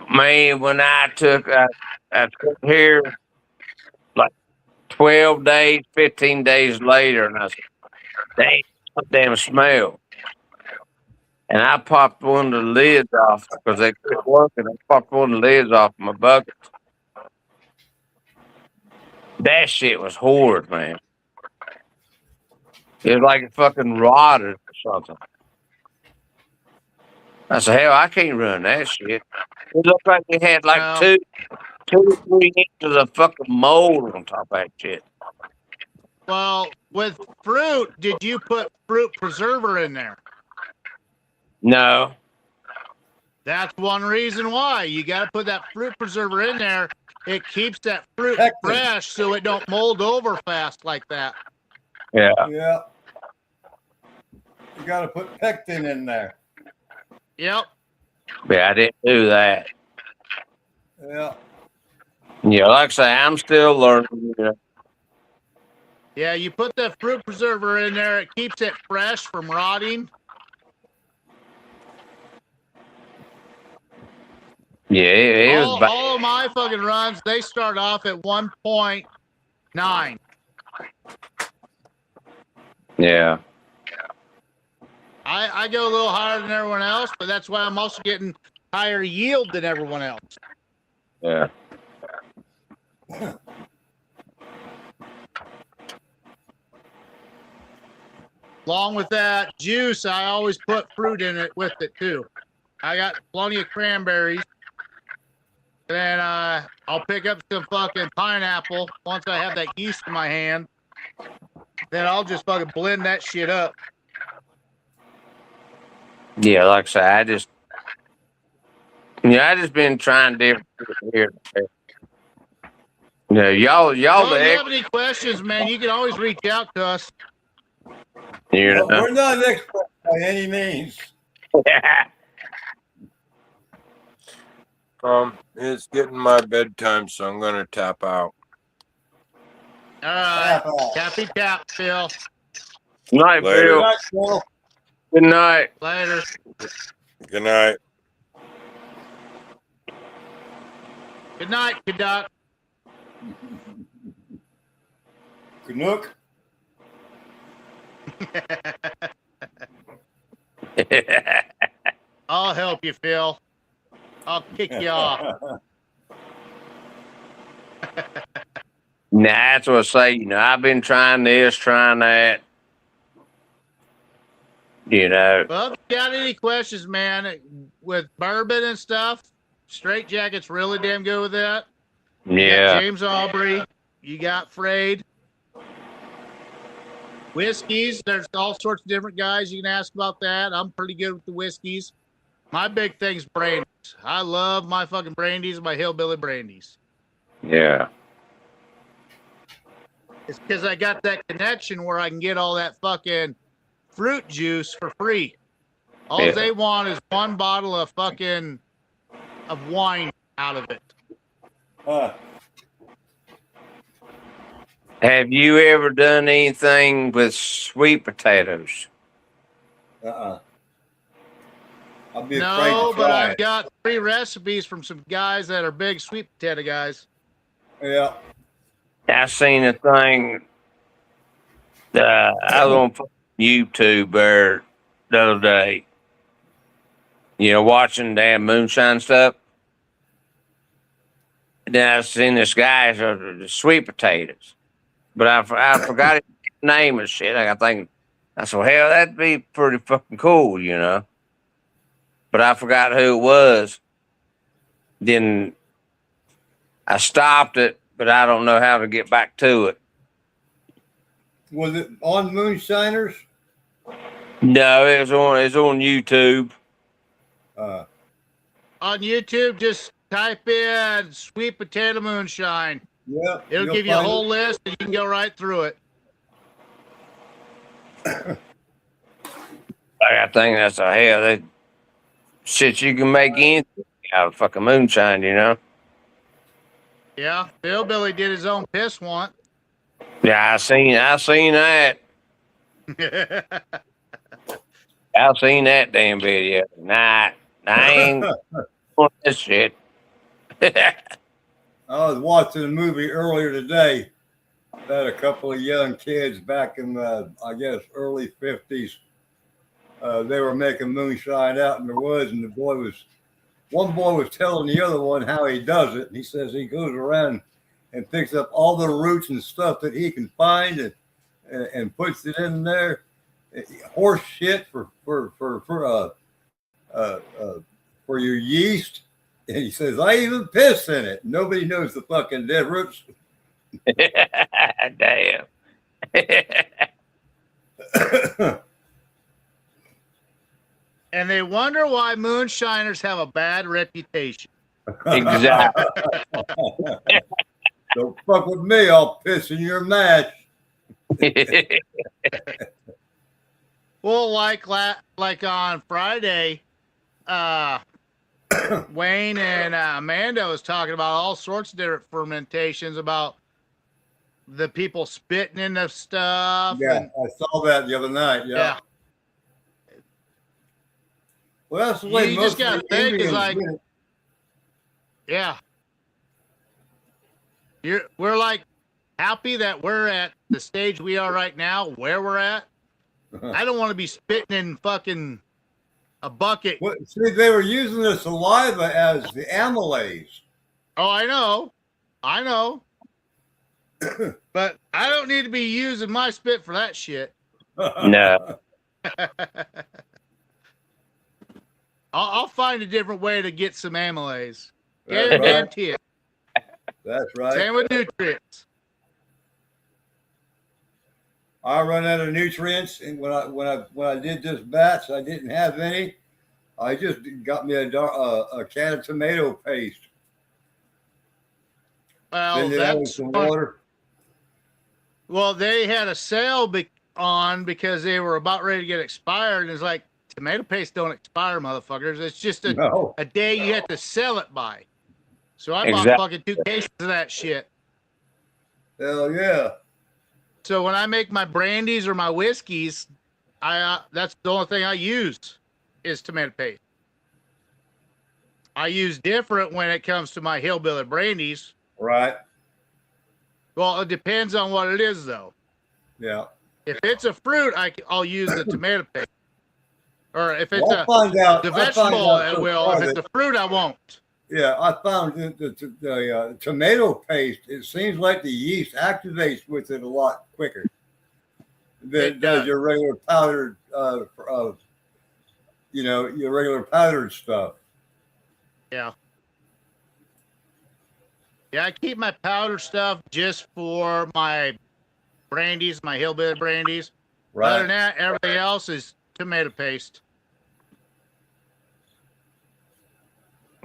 Man, when I took here like 12 days, 15 days later, and I said, "Dang, what damn smell." And I popped one of the lids off because they quit working. I popped one of the lids off my bucket. That shit was horrid, man. It was like it fucking rotted or something. I said, hell, I can't run that shit. It looked like it had like Well, two to 3 inches of fucking mold on top of that shit. Well, with fruit, did you put fruit preserver in there? No. That's one reason why. You got to put that fruit preserver in there. It keeps that fruit fresh so it don't mold over fast like that. Yeah. Yeah. You got to put pectin in there. Yep. Yeah, I didn't do that. Yeah. Yeah, like I say, I'm still learning. You know. Yeah, you put that fruit preserver in there. It keeps it fresh from rotting. Yeah, it was bad. All of my fucking runs, they start off at 1.9. Yeah. I go a little higher than everyone else, but that's why I'm also getting higher yield than everyone else. Yeah. Along with that juice, I always put fruit in it with it too. I got plenty of cranberries. Then I'll pick up some fucking pineapple once I have that yeast in my hand. Then I'll just fucking blend that shit up. Yeah, like I say, I just been trying different here. Yeah, y'all Well, if you have any questions, man, you can always reach out to us. You know. We're not an expert by any means. It's getting my bedtime, so I'm gonna tap out. All right. Tappy tap, Phil. Night, Later. Phil. Good night. Later. Good night. Good night, Caduck. Canuck. I'll help you, Phil. I'll kick you off. Nah, that's what I say. You know, I've been trying this, trying that. You know. Well, if you got any questions, man, with bourbon and stuff, Straight Jacket's really damn good with that. You Yeah. got James Aubrey. You got Frayed. Whiskeys, there's all sorts of different guys you can ask about that. I'm pretty good with the whiskeys. My big thing's brandies. I love my fucking brandies and my hillbilly brandies. Yeah. It's because I got that connection where I can get all that fucking fruit juice for free. All Yeah. they want is one bottle of fucking wine out of it. Have you ever done anything with sweet potatoes? I'll be afraid No, to but try I've it. got 3 recipes from some guys that are big sweet potato guys. Yeah. I seen a thing. I was on YouTube there the other day. You know, watching damn moonshine stuff. Then I seen this guy the sweet potatoes, but I forgot his name and shit. I think I said, hell, that'd be pretty fucking cool, you know. But I forgot who it was. Then I stopped it, but I don't know how to get back to it. Was it on Moonshiners? No, it's on YouTube. On YouTube, just type in sweet potato moonshine. Yeah. It'll give you a whole list and you can go right through it. I think that's a hell. That shit you can make anything out of fucking moonshine, you know? Yeah, Hillbilly did his own piss once. Yeah, I seen that. I seen that damn video. Nah, I ain't doing this shit. I was watching a movie earlier today about a couple of young kids back in the, I guess, early 50s. They were making moonshine out in the woods, and one boy was telling the other one how he does it. And he says he goes around and picks up all the roots and stuff that he can find and puts it in there. Horse shit for your yeast. And he says, I even piss in it. Nobody knows the fucking dead roots. Damn. And they wonder why moonshiners have a bad reputation. Exactly. Don't fuck with me. I'll piss in your mash. Well, like on Friday, Wayne and Amanda was talking about all sorts of different fermentations about the people spitting in the stuff. Yeah, I saw that the other night. Yeah. Well, that's the way you most just gotta of the think is Indians like, did it. yeah. We're like happy that we're at the stage we are right now, where we're at. I don't want to be spitting in fucking a bucket. Well, see, they were using the saliva as the amylase. Oh, I know. But I don't need to be using my spit for that shit. No. I'll find a different way to get some amylase. Guarantee it. That's right. Same with nutrients. I run out of nutrients, and when I did this batch, I didn't have any. I just got me a can of tomato paste. Well, that's some water. Well, they had a sale on because they were about ready to get expired, and it's like tomato paste don't expire, motherfuckers. It's just a day you have to sell it by. So I bought fucking 2 cases of that shit. Hell yeah. So when I make my brandies or my whiskeys, that's the only thing I use is tomato paste. I use different when it comes to my hillbilly brandies. Right. Well, it depends on what it is, though. Yeah. If it's a fruit, I'll use the tomato paste. Or if it's the vegetable, it will. If it's a fruit, I won't. Yeah, I found the tomato paste, it seems like the yeast activates with it a lot quicker than does your regular powdered, your regular powdered stuff. Yeah. Yeah, I keep my powdered stuff just for my brandies, my hillbilly brandies. Right. Other than that, everything else is tomato paste.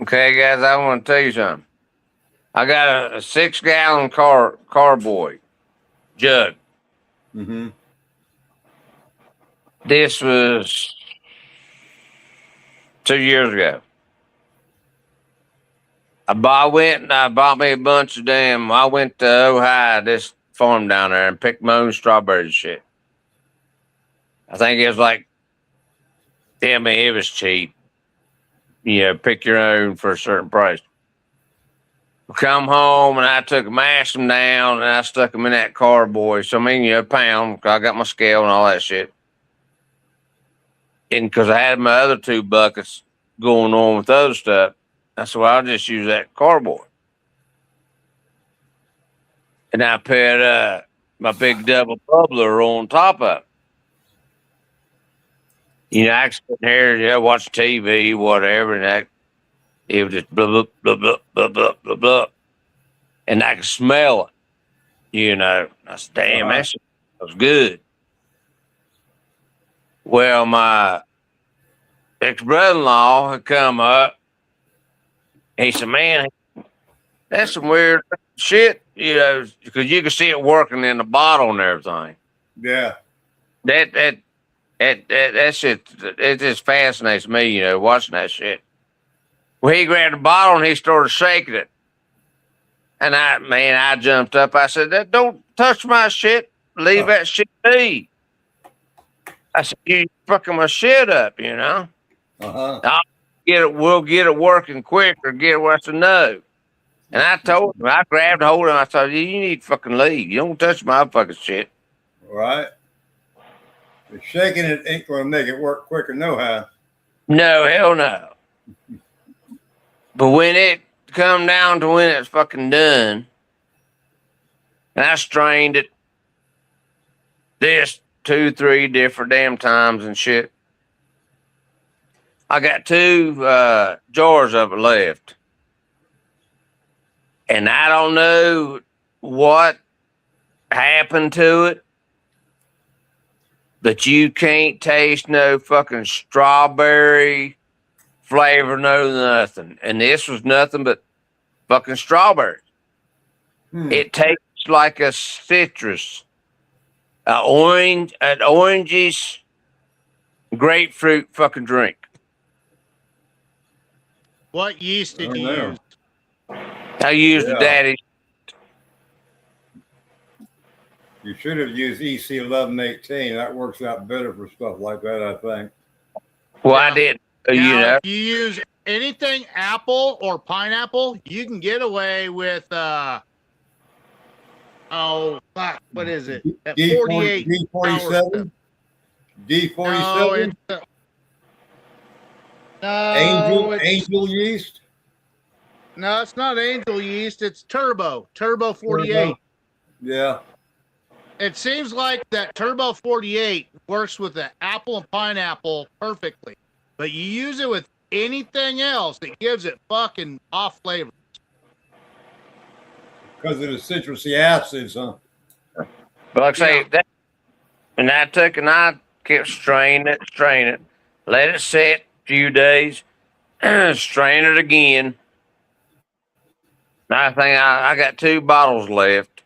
Okay, guys, I want to tell you something. I got a 6-gallon carboy jug. Mm-hmm. This was 2 years ago. I went and I bought me a bunch of I went to Ohio, this farm down there, and picked my own strawberries and shit. I think it was like, it was cheap. Pick your own for a certain price. Come home and I mashed them down and I stuck them in that carboy. So, a pound. I got my scale and all that shit. And because I had my other 2 buckets going on with other stuff, I said, well, I'll just use that carboy. And I put my big double bubbler on top of it. I can sit here, watch TV, whatever, and it was just blah, blah, blah, blah, blah, blah, blah, blah. And I could smell it, I said, damn, that shit was good. Well, my ex-brother-in-law had come up. He said, man, that's some weird shit, because you can see it working in the bottle and everything. Yeah. That shit, it just fascinates me, watching that shit. Well, he grabbed the bottle and he started shaking it. And I jumped up. I said, "Don't touch my shit. Leave that shit be." I said, "You fucking my shit up, you know." I'll get it. We'll get it working quick, or get it. I said, "No." And I told him. I grabbed hold of him. I said, "You need to fucking leave. You don't touch my fucking shit." Right. The shaking it ain't going to make it work quicker, no how. No, hell no. But when it come down to when it's fucking done, and I strained it this 2-3 different damn times and shit. I got 2 jars of it left. And I don't know what happened to it, but you can't taste no fucking strawberry flavor, no nothing. And this was nothing but fucking strawberry. It tastes like a citrus, an orangish grapefruit fucking drink. What yeast did you use? I used the daddy. You should have used EC 1118. That works out better for stuff like that, I think. Well, I did. Now, if you use anything apple or pineapple, you can get away with what is it? At 48 D47? D47? No, Angel yeast? No, it's not angel yeast. It's turbo 48. Yeah. It seems like that turbo 48 works with the apple and pineapple perfectly, but you use it with anything else that gives it fucking off flavor. Because of the citrusy acids, huh? But like I say, that, and I took and I kept straining it, let it sit a few days, strain it again. I think I got 2 bottles left.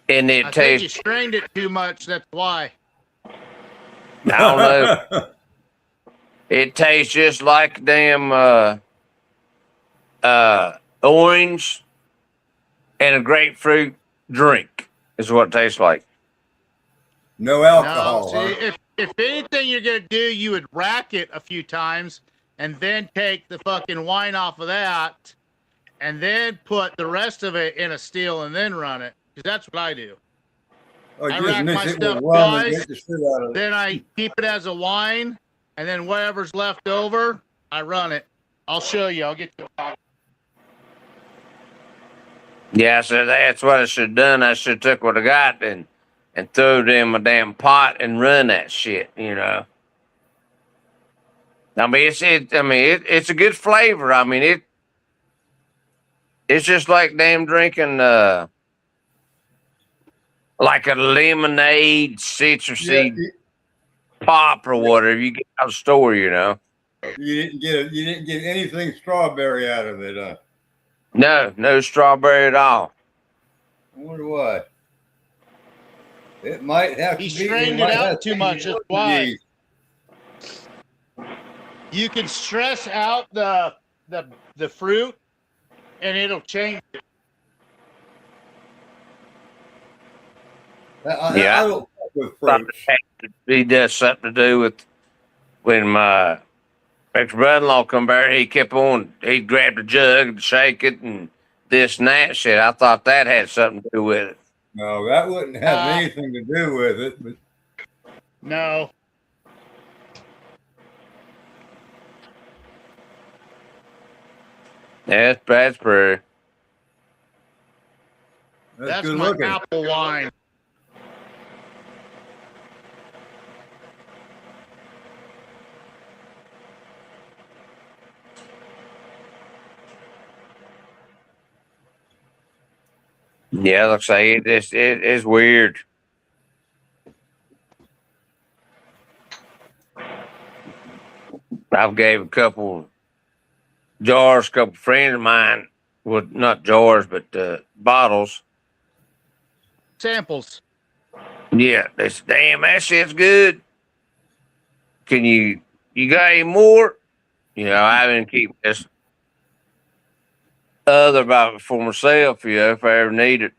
And it I think tastes. you strained it too much. That's why. I don't know. It tastes just like damn orange and a grapefruit drink is what it tastes like. No alcohol. No, see, if anything you're gonna do, you would rack it a few times and then take the fucking wine off of that and then put the rest of it in a still and then run it. Because that's what I do. I rack my stuff twice, then I keep it as a wine, and then whatever's left over, I run it. I'll show you. I'll get you a copy. Yeah, so that's what I should have done. I should have took what I got and threw it in my damn pot and run that shit, you know. I mean, it's a good flavor. I mean, it's just like damn drinking like a lemonade citrusy pop or whatever you get out of the store, you know. You didn't get anything strawberry out of it, huh? No strawberry at all. I wonder why. It might have He to be. strained it out too much. That's why. You can stress out the fruit, and it'll change it. I don't fuck with fruits. He does something to do with when my ex-brother-in-law come back. He kept on. He grabbed a jug and shake it and this and that shit. I thought that had something to do with it. No, that wouldn't have anything to do with it. But no. Yeah, that's pretty. That's my looking. Apple wine. Yeah, looks like it's weird. I've gave a couple jars, couple friends of mine, well, not jars, but bottles. Samples. Yeah, they said, damn, that shit's good. Can you got any more? You know, I've been keeping this. other about for myself, if I ever need it.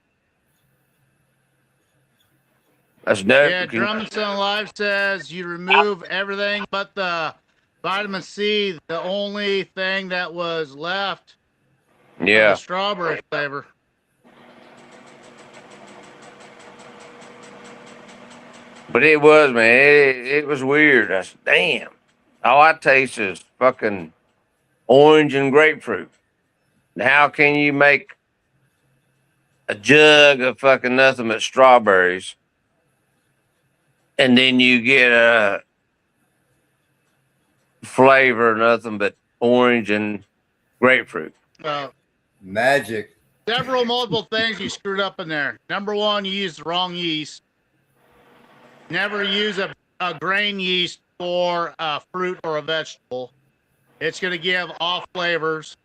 That's dope. Yeah, Drummondson Live says you remove everything but the vitamin C. The only thing that was left, the strawberry flavor. But it was, man. It was weird. I said, damn. All I taste is fucking orange and grapefruit. How can you make a jug of fucking nothing but strawberries and then you get a flavor nothing but orange and grapefruit? Magic. Several multiple things you screwed up in there. Number one, you used the wrong yeast. Never use a grain yeast for a fruit or a vegetable. It's going to give off flavors.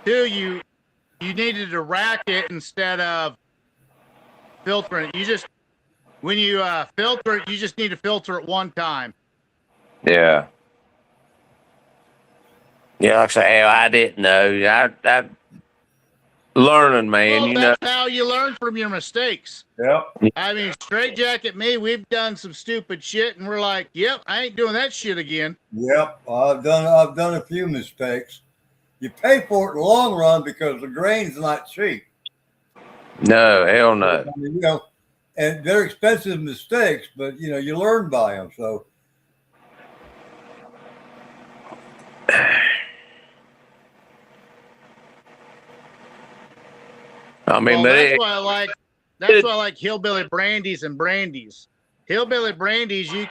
Two, you needed to rack it instead of filtering it. When you filter it, you just need to filter it one time. Yeah. Yeah, like I say, I didn't know. I learning, man. Well, that's how you learn from your mistakes. Yep. I mean, straight jacket me, we've done some stupid shit, and we're like, "Yep, I ain't doing that shit again." Yep, I've done a few mistakes. You pay for it in the long run because the grain's not cheap. No, hell no. I mean, and they're expensive mistakes, but you learn by them. So. I mean, that's why I like hillbilly brandies and brandies. Hillbilly brandies, you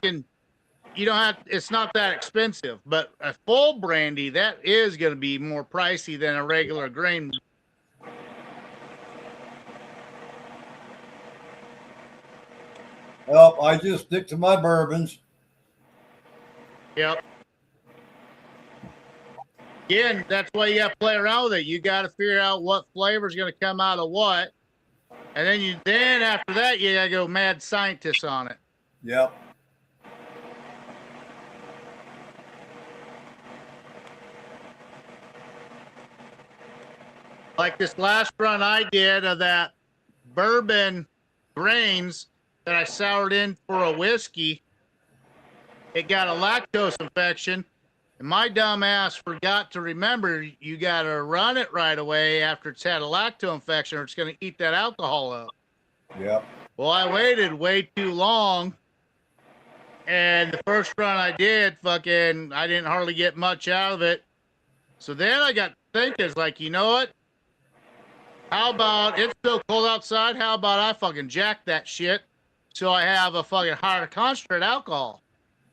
don't have. It's not that expensive, but a full brandy that is going to be more pricey than a regular grain. Well, I just stick to my bourbons. Yep. Again, that's why you got to play around with it. You got to figure out what flavor is going to come out of what, and then after that you got to go mad scientist on it. Yep. Like this last run I did of that bourbon grains that I soured in for a whiskey, it got a lactose infection. And my dumb ass forgot to remember you got to run it right away after it's had a lactose infection or it's going to eat that alcohol up. Yep. Well, I waited way too long. And the first run I did, I didn't hardly get much out of it. So then I got thinking, it's like, you know what? How about, it's so cold outside, how about I fucking jack that shit so I have a fucking higher concentrate alcohol?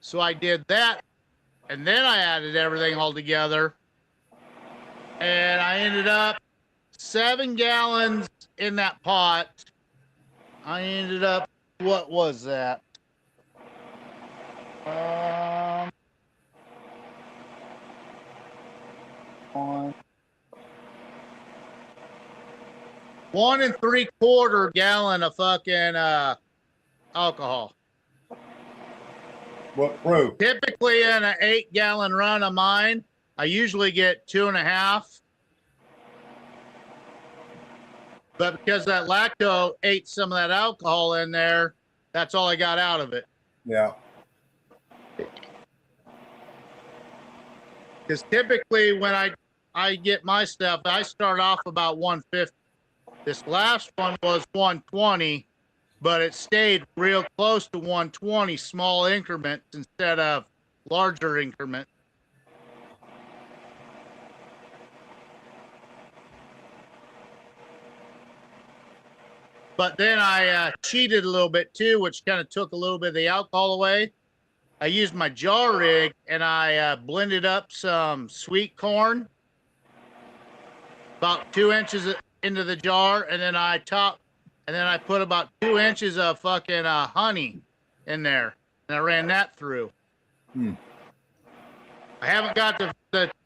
So I did that. And then I added everything all together. And I ended up 7 gallons in that pot. I ended up, what was that? 1 3/4 gallon of fucking alcohol. What proof? Typically in an 8-gallon run of mine, I usually get 2.5. But because that lacto ate some of that alcohol in there, that's all I got out of it. Yeah. Because typically when I get my stuff, I start off about 150. This last one was 120, but it stayed real close to 120, small increments instead of larger increments. But then I cheated a little bit too, which kind of took a little bit of the alcohol away. I used my jar rig and I blended up some sweet corn, about 2 inches into the jar, and then I put about 2 inches of fucking honey in there, and I ran that through. I haven't got to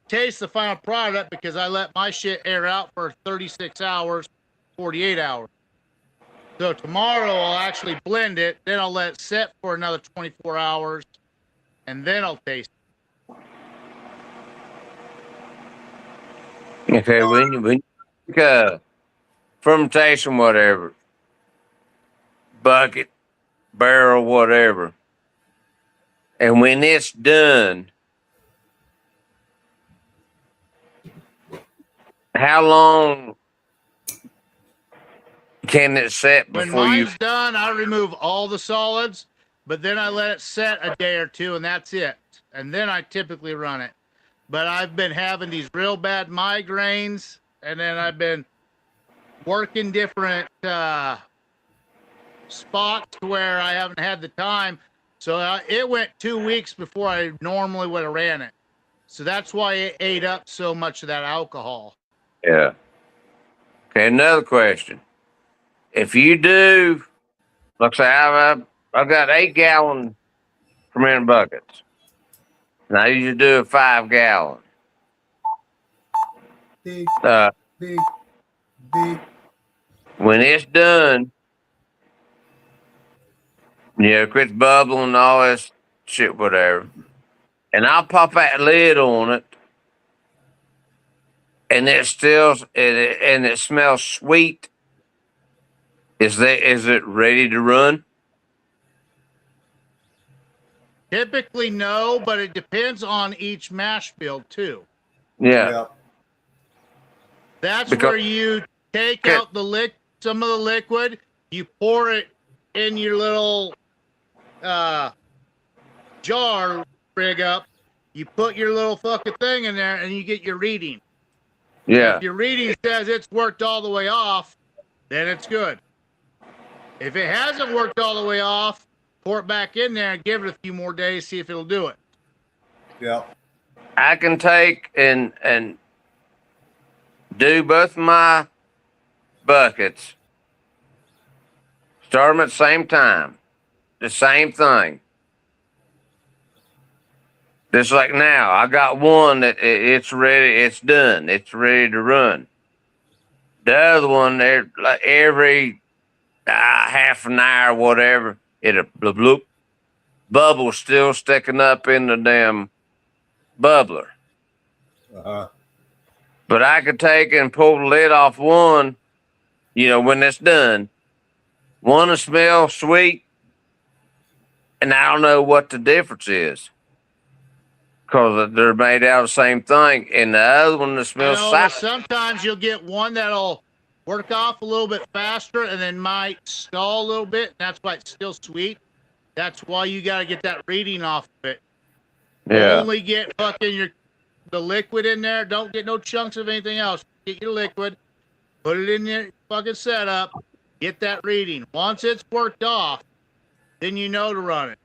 taste the final product because I let my shit air out for 36 hours, 48 hours. So tomorrow I'll actually blend it, then I'll let it sit for another 24 hours, and then I'll taste it. Okay, when you take fermentation, whatever, bucket, barrel, whatever, and when it's done, how long can it set When before you? mine's done, I remove all the solids, but then I let it set a day or two, and that's it. And then I typically run it. But I've been having these real bad migraines, and then I've been working different spots where I haven't had the time. So it went 2 weeks before I normally would have ran it. So that's why it ate up so much of that alcohol. Yeah. Okay, another question. If you do, let's say I've got 8-gallon fermented buckets, and I usually do a 5-gallon. Big, Uh, big. when it's done, quits bubbling and all this shit, whatever, and I'll pop that lid on it, and it still and it smells sweet. Is it ready to run? Typically, no, but it depends on each mash bill too. Yeah. That's Because- where you take out some of the liquid, you pour it in your little jar rig up, you put your little fucking thing in there, and you get your reading. Yeah. If your reading says it's worked all the way off, then it's good. If it hasn't worked all the way off, pour it back in there and give it a few more days, see if it'll do it. Yeah. I can take and do both my buckets, start them at the same time, the same thing. Just like now, I got one that it's ready, it's done, it's ready to run. The other one, they're like every half an hour, whatever, it'll bloop bloop, bubble still sticking up in the damn bubbler. Uh-huh. But I could take and pull the lid off one, when it's done. One will smell sweet, and I don't know what the difference is. Because they're made out of the same thing. And the other one that smells sour. Sometimes you'll get one that'll work off a little bit faster and then might stall a little bit. And that's why it's still sweet. That's why you got to get that reading off of it. Yeah. Only get fucking the liquid in there. Don't get no chunks of anything else. Get your liquid, put it in your fucking setup, get that reading. Once it's worked off, then you know to run it.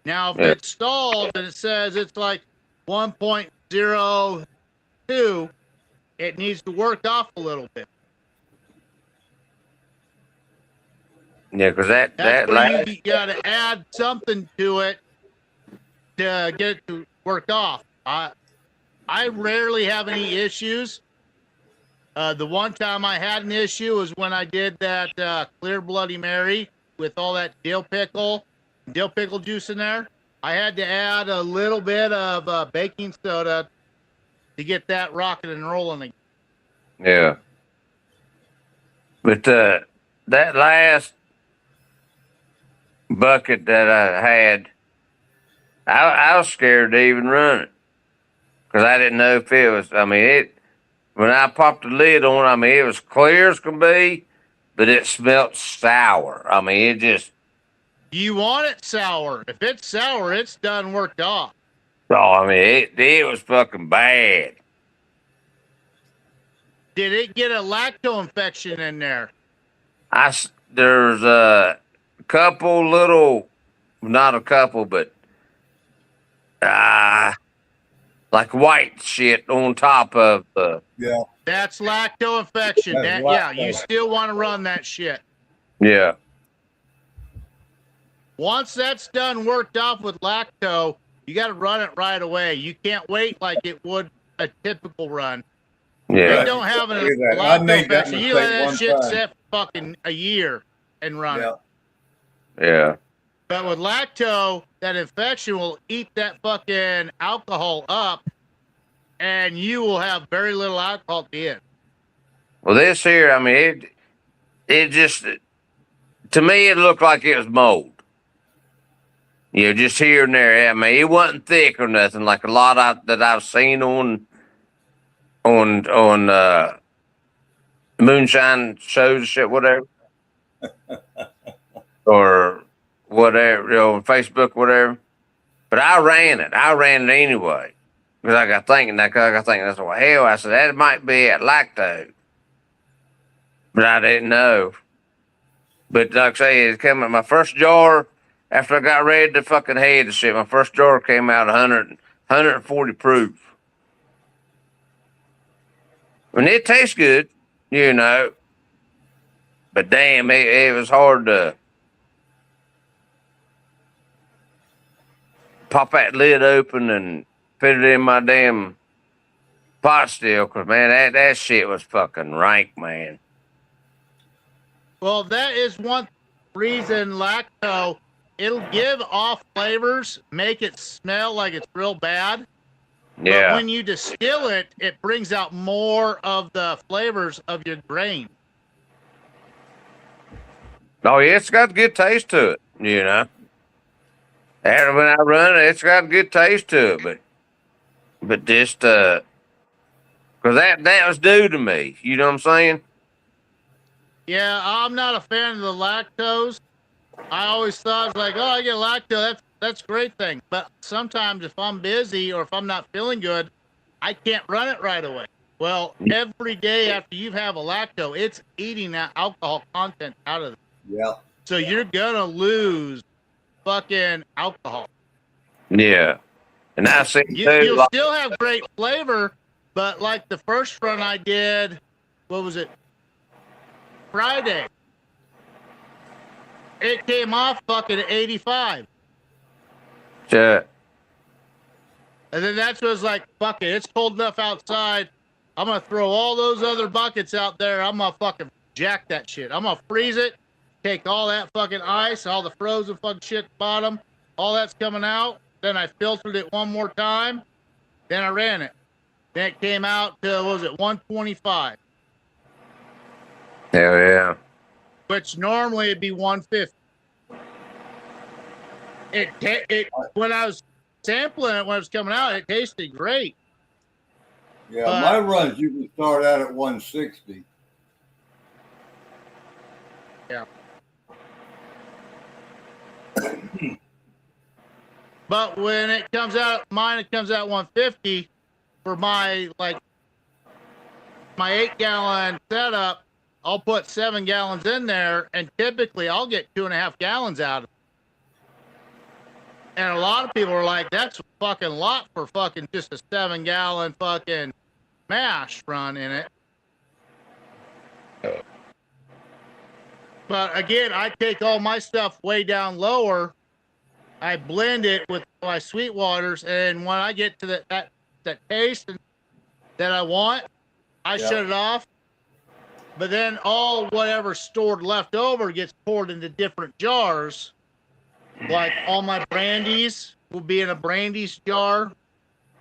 Now, if it's stalled and it says it's like 1.02, it needs to work off a little bit. Yeah, because that's where you got to add something to it to get it to work off. I rarely have any issues. The one time I had an issue was when I did that clear Bloody Mary with all that dill pickle juice in there. I had to add a little bit of baking soda to get that rocking and rolling again. Yeah. But that last bucket that I had, I was scared to even run it. Because I didn't know if it was, when I popped the lid on, it was clear as can be, but it smelled sour. It just. You want it sour. If it's sour, it's done worked off. Oh, it was fucking bad. Did it get a lacto infection in there? There's a couple little, not a couple, but like white shit on top of the. Yeah. That's lacto infection. That's you still want to run that shit. Yeah. Once that's done worked off with lacto, you got to run it right away. You can't wait like it would a typical run. Yeah. They don't have a lacto infection. You let that shit sit fucking a year and run it. Yeah. But with lacto, that infection will eat that fucking alcohol up, and you will have very little alcohol at the end. Well, this here, I mean, it just, to me, it looked like it was mold. You know, just here and there. I mean, it wasn't thick or nothing like a lot that I've seen on moonshine shows, shit, whatever, or whatever, you know, on Facebook, whatever. But I ran it. I ran it anyway because I got thinking that. That's well, hell. I said that might be at lactose, but I didn't know. But like I say, it came in my first jar after I got ready to fucking head the shit. My first jar came out 140 proof. And it tastes good, you know. But damn, it was hard to pop that lid open and put it in my damn pot still. Because, man, that shit was fucking rank, man. Well, that is one reason lacto, it'll give off flavors, make it smell like it's real bad. Yeah. But when you distill it, it brings out more of the flavors of your grain. Oh, yeah, it's got good taste to it, you know. And when I run it, it's got a good taste to it, but just because that was due to me, you know what I'm saying? Yeah, I'm not a fan of the lactose. I always thought like, oh, I get lactose, that's a great thing. But sometimes if I'm busy or if I'm not feeling good, I can't run it right away. Well, every day after you have a lacto, it's eating that alcohol content out of it. Yeah. So you're gonna lose fucking alcohol. Yeah. And I see you'll still have great flavor, but like the first run I did, what was it? Friday. It came off fucking 85. Yeah. And then that's what was like, fuck it, it's cold enough outside. I'm gonna throw all those other buckets out there. I'm gonna fucking jack that shit. I'm gonna freeze it, take all that fucking ice, all the frozen fucking shit at the bottom, all that's coming out. Then I filtered it one more time. Then I ran it. Then it came out to, what was it, 125. Hell yeah. Which normally it'd be 150. It when I was sampling it when it was coming out, it tasted great. Yeah, my runs usually start out at 160. Yeah. But when it comes out, it comes out 150 for my 8-gallon setup. I'll put 7 gallons in there, and typically I'll get 2.5 gallons out of it. And a lot of people are like, that's a fucking lot for fucking just a 7-gallon fucking mash run in it. But again, I take all my stuff way down lower. I blend it with my sweet waters, and when I get to that taste that I want, I shut it off. But then all whatever stored left over gets poured into different jars. Like all my brandies will be in a brandies jar.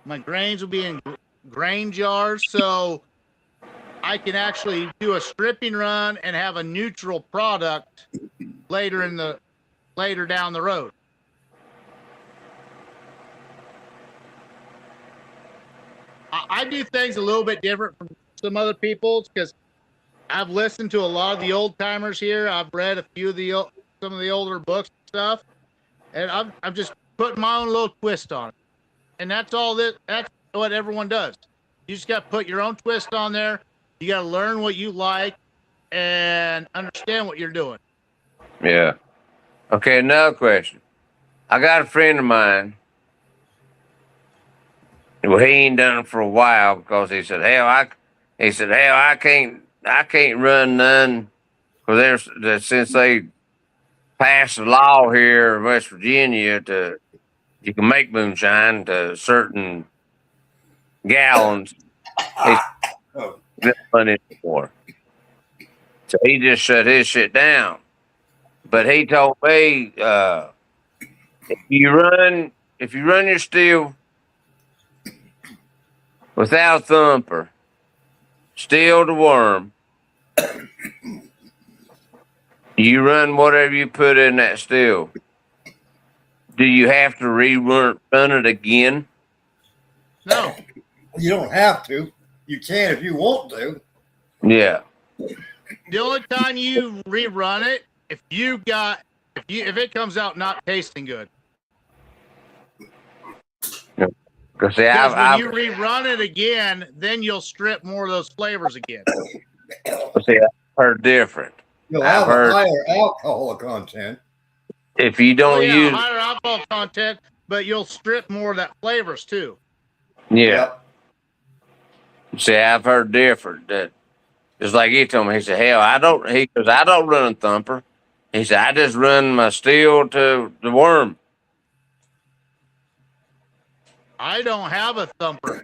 My grains will be in grain jars. So I can actually do a stripping run and have a neutral product later down the road. I do things a little bit different from some other people because I've listened to a lot of the old timers here. I've read a few of some of the older books and stuff, and I'm just putting my own little twist on it. And that's all that's what everyone does. You just got to put your own twist on there. You got to learn what you like and understand what you're doing. Yeah. Okay, another question. I got a friend of mine. Well, he ain't done it for a while because he said, hell, I can't run none because since they passed a law here in West Virginia you can make moonshine to certain gallons. He's not running anymore. So he just shut his shit down. But he told me if you run your still without a thumper, still the worm. You run whatever you put in that still. Do you have to run it again? No. You don't have to. You can if you want to. Yeah. The only time you rerun it, if it comes out not tasting good. Because when you rerun it again, then you'll strip more of those flavors again. See, I've heard different. You'll have a higher alcohol content. If you don't use higher alcohol content, but you'll strip more of that flavors too. Yeah. See, I've heard different. That just like he told me, he said, "Hell, I don't." He goes, "I don't run a thumper." He said, "I just run my steel to the worm." I don't have a thumper.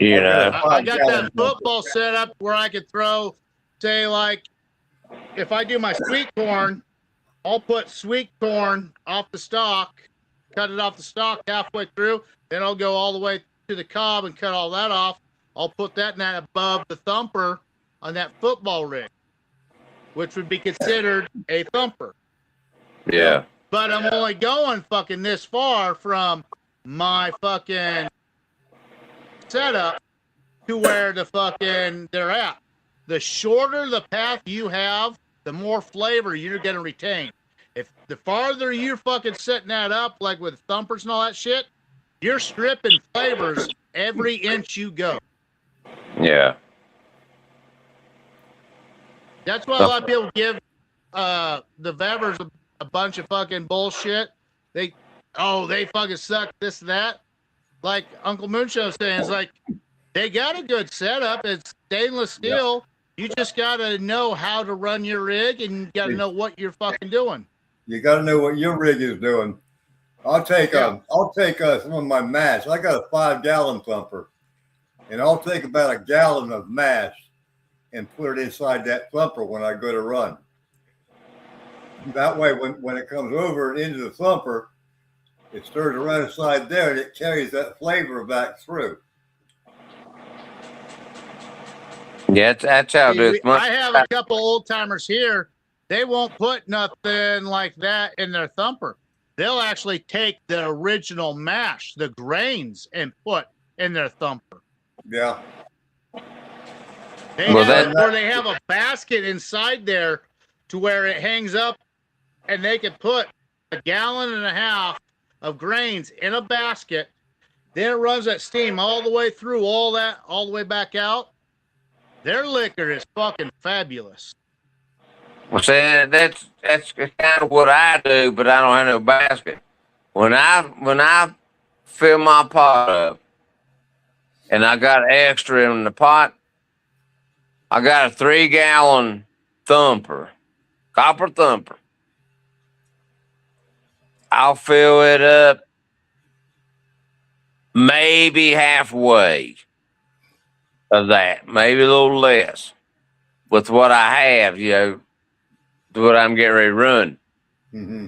You know, I got that football set up where I could throw, say, like, if I do my sweet corn, I'll put sweet corn off the stalk, cut it off the stalk halfway through, then I'll go all the way to the cob and cut all that off. I'll put that above the thumper on that football rig, which would be considered a thumper. Yeah. But I'm only going fucking this far from my fucking setup to where the fucking they're at. The shorter the path you have, the more flavor you're gonna retain. If the farther you're fucking setting that up, like with thumpers and all that shit, you're stripping flavors every inch you go. Yeah. That's why a lot of people give the Vevers a bunch of fucking bullshit. They fucking suck, this and that. Like Uncle Moonshine was saying, it's like they got a good setup. It's stainless steel. You just gotta know how to run your rig, and you gotta know what you're fucking doing. You gotta know what your rig is doing. I'll take some of my mash. I got a 5-gallon thumper, and I'll take about a gallon of mash and put it inside that thumper when I go to run. That way, when it comes over and into the thumper, it stirs around inside there, and it carries that flavor back through. Yeah, that's how it is. I have a couple old timers here. They won't put nothing like that in their thumper. They'll actually take the original mash, the grains, and put in their thumper. Yeah. They have a basket inside there to where it hangs up, and they can put 1.5 gallons of grains in a basket. Then it runs that steam all the way through all the way back out. Their liquor is fucking fabulous. Well, see, that's kind of what I do, but I don't have no basket. When I fill my pot up, and I got extra in the pot, I got a 3-gallon thumper, copper thumper. I'll fill it up maybe halfway of that, maybe a little less, with what I have, what I'm getting ready to run. Mm-hmm.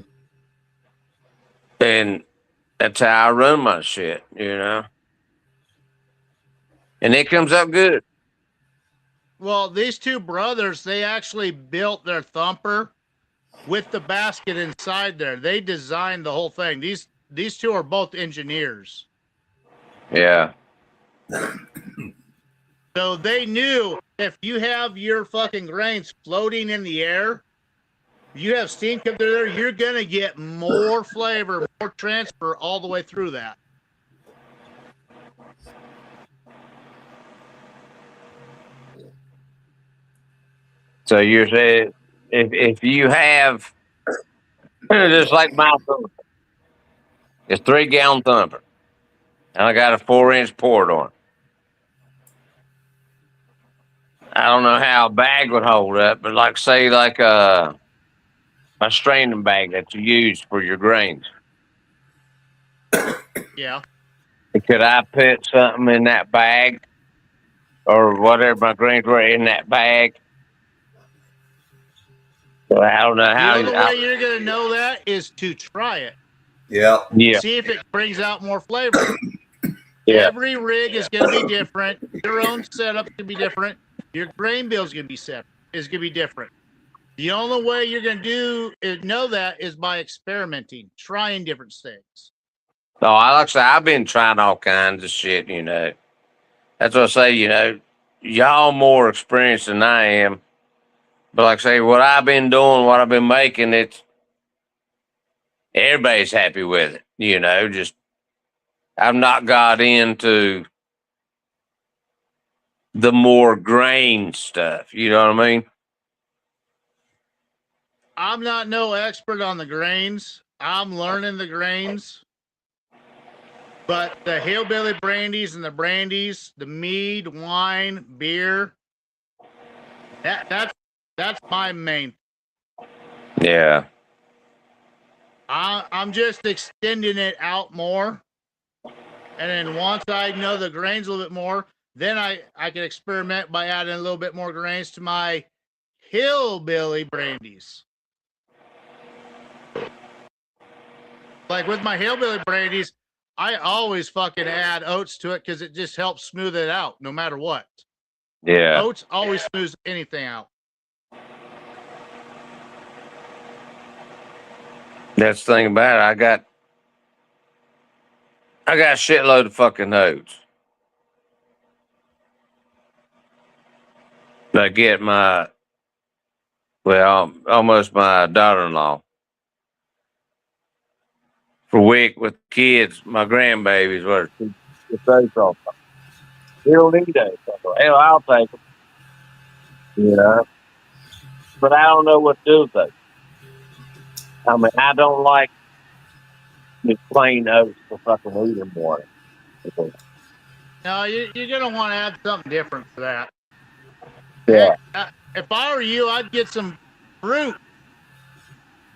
And that's how I run my shit, And it comes up good. Well, these two brothers, they actually built their thumper with the basket inside there. They designed the whole thing. These two are both engineers. Yeah. So they knew if you have your fucking grains floating in the air, you have steam come through there, you're going to get more flavor, more transfer all the way through that. So you're saying if you have, just like my thumper, it's 3-gallon thumper, and I got a 4-inch port on it. I don't know how a bag would hold up, but say a straining bag that you use for your grains. Yeah. Could I put something in that bag, or whatever my grains were in that bag? Well, I don't know how. The only way you're going to know that is to try it. Yeah. Yeah. See if it brings out more flavor. Yeah. Every rig is going to be different. Your own setup can be different. Your grain bill is going to be separate. Is going to be different. The only way you're going to know that is by experimenting, trying different things. No, like I say, I've been trying all kinds of shit, you know. That's what I say, you know, y'all more experienced than I am. But like I say, what I've been doing, what I've been making, it's everybody's happy with it, you know. Just I've not got into the more grain stuff, you know what I mean? I'm not no expert on the grains. I'm learning the grains. But the hillbilly brandies and the brandies, the mead, wine, beer, that's my main. Yeah. I'm just extending it out more. And then once I know the grains a little bit more, then I can experiment by adding a little bit more grains to my hillbilly brandies. Like with my hillbilly brandies, I always fucking add oats to it because it just helps smooth it out no matter what. Yeah. Oats always smooths anything out. That's the thing about it. I got a shitload of fucking oats. I get almost my daughter-in-law. For a week with kids, my grandbabies, what you don't need those. Hell, I'll take them. Yeah. But I don't know what to do with those. I mean, I don't like just plain oats for fucking eating in the morning. No, you're going to want to add something different for that. Yeah. Heck, if I were you, I'd get some fruit.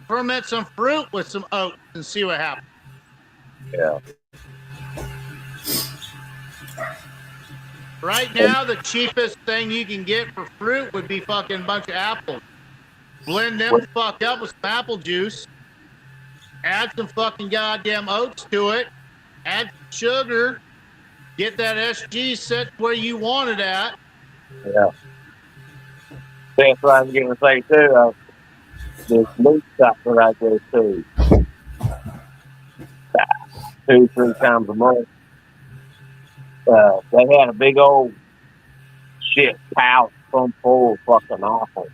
Ferment some fruit with some oats and see what happens. Yeah. Right now, the cheapest thing you can get for fruit would be fucking bunch of apples. Blend them fuck up with some apple juice. Add some fucking goddamn oats to it. Add some sugar. Get that SG set where you want it at. Yeah. That's what I was going to say, too. This meat stuff that I go to 2-3 times a month. They had a big old shit pouch full of fucking apples.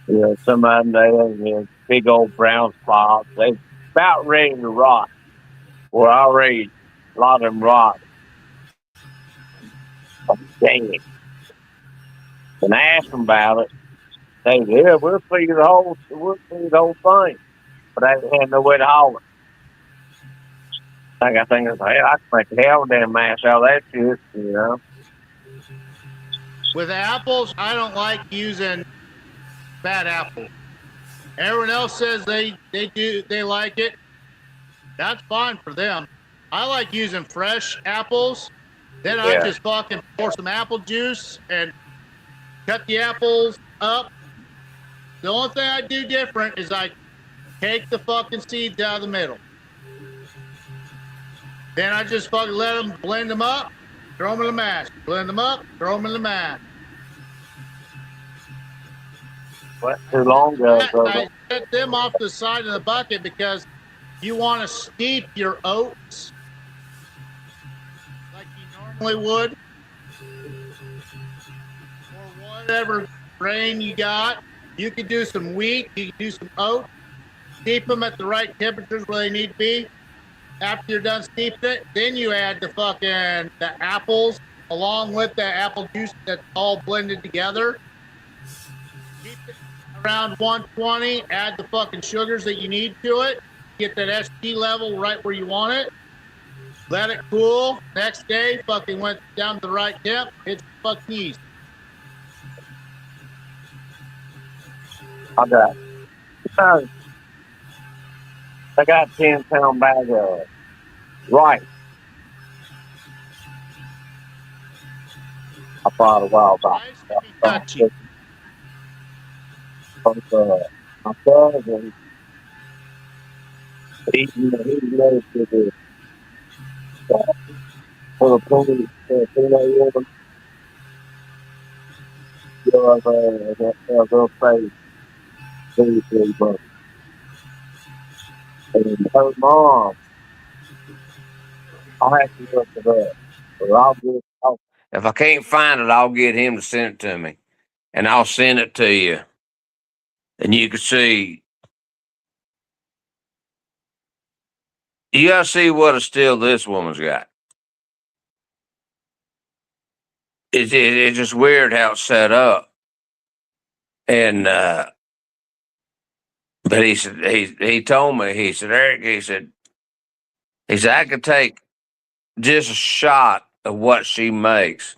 You know, some of them, they had big old brown spots. They about ready to rot. Well, already a lot of them rot. Dang it. And I asked them about it. They said, yeah, we'll feed the whole thing. But I had no way to haul it. I got thinking, hey, I can make a hell of a damn mash out of that shit, you know. With apples, I don't like using bad apples. Everyone else says they like it. That's fine for them. I like using fresh apples. Then I just fucking pour some apple juice and cut the apples up. The only thing I do different is I take the fucking seeds out of the middle. Then I just fucking let them blend them up, throw them in the mash. Blend them up, throw them in the mash. What? Too long ago. I set them off the side of the bucket because you want to steep your oats like you normally would, or whatever grain you got. You could do some wheat, you could do some oats, steep them at the right temperatures where they need to be. After you're done steeping it, then you add the apples along with the apple juice that's all blended together. Keep it around 120, add the fucking sugars that you need to it. Get that SG level right where you want it. Let it cool. Next day, fucking went down to the right temp. It's fucking easy. I got 10-pound bag of rice. I bought a while back. My cousin He knows to the for the pony, woman, they'll say, and her mom, I'll have to look it up. Or if I can't find it, I'll get him to send it to me. And I'll send it to you. And you can see. You gotta see what a still this woman's got. It's just weird how it's set up. And but he said he told me, he said, Eric, he said I could take just a shot of what she makes,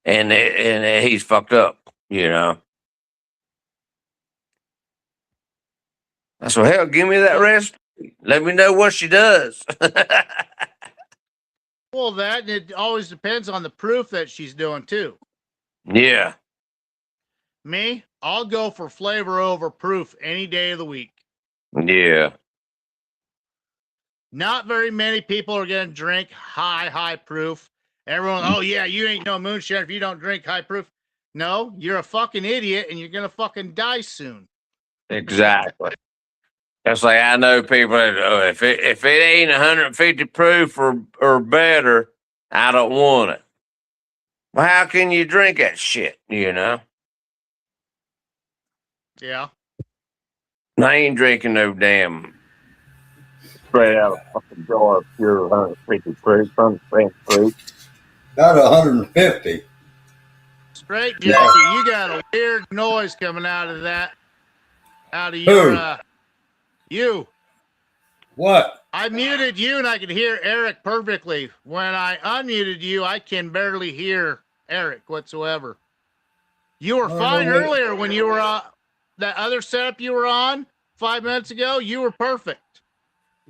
and he's fucked up, you know. I said, hell, give me that recipe. Let me know what she does. Well, that and it always depends on the proof that she's doing too. Yeah. Me, I'll go for flavor over proof any day of the week. Yeah. Not very many people are going to drink high proof. Everyone, oh yeah, you ain't no moonshine if you don't drink high proof. No, you're a fucking idiot and you're going to fucking die soon. Exactly. That's like I know people that if it ain't 150 proof or better, I don't want it. Well, how can you drink that shit? You know. Yeah. I ain't drinking no damn straight out of fucking jar of pure 150 proof, 100% proof. Not 150. Straight Jackie, you got a weird noise coming out of that. Out of your you. What? I muted you and I could hear Eric perfectly. When I unmuted you, I can barely hear Eric whatsoever. You were fine earlier when you were that other setup you were on 5 minutes ago. You were perfect.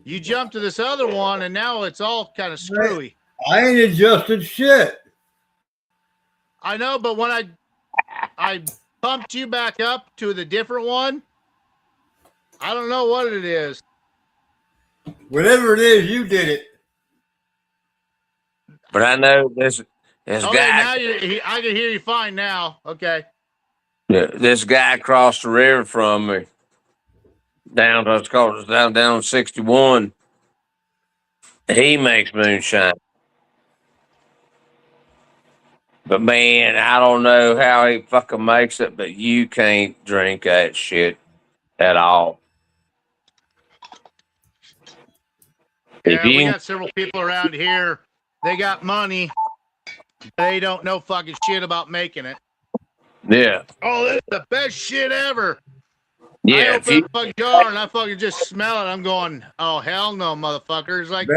You jumped to this other one and now it's all kind of screwy. I ain't adjusted shit. I know, but when I pumped you back up to the different one, I don't know what it is. Whatever it is, you did it. But I know this okay, guy. Now I can hear you fine now. Okay. This guy across the river from me, down 61. He makes moonshine. But man, I don't know how he fucking makes it, but you can't drink that shit at all. Yeah, we got several people around here. They got money. They don't know fucking shit about making it. Yeah. Oh, this is the best shit ever. Yeah. I open up a fucking jar and I fucking just smell it. I'm going, oh, hell no, motherfuckers. Like,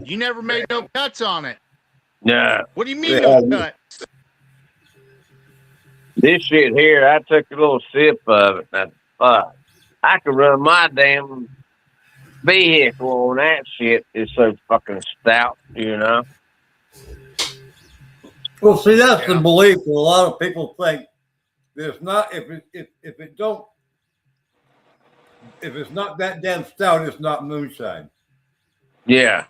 you never made no cuts on it. No. What do you mean no cuts? This shit here, I took a little sip of it. And I could run my damn vehicle on that shit. It's so fucking stout, you know. Well, see, that's the belief that a lot of people think. There's not if it's not that damn stout, it's not moonshine. Yeah.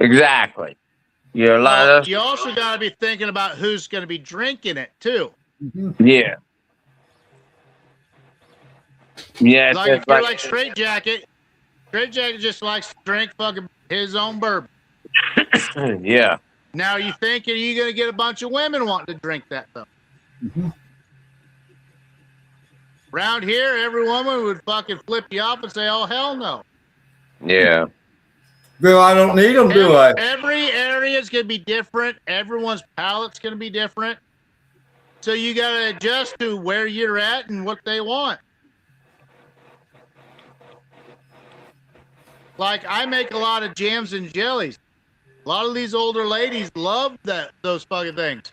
Exactly. You also got to be thinking about who's going to be drinking it too. Yeah. Yeah. Like if you're like Straight Jacket just likes to drink fucking his own bourbon. Yeah. Now you think, are you going to get a bunch of women wanting to drink that though? Around here, every woman would fucking flip you off and say, oh, hell no. Yeah. Well, I don't need them, do I? Every area is going to be different. Everyone's palate's going to be different. So you got to adjust to where you're at and what they want. Like, I make a lot of jams and jellies. A lot of these older ladies love those fucking things.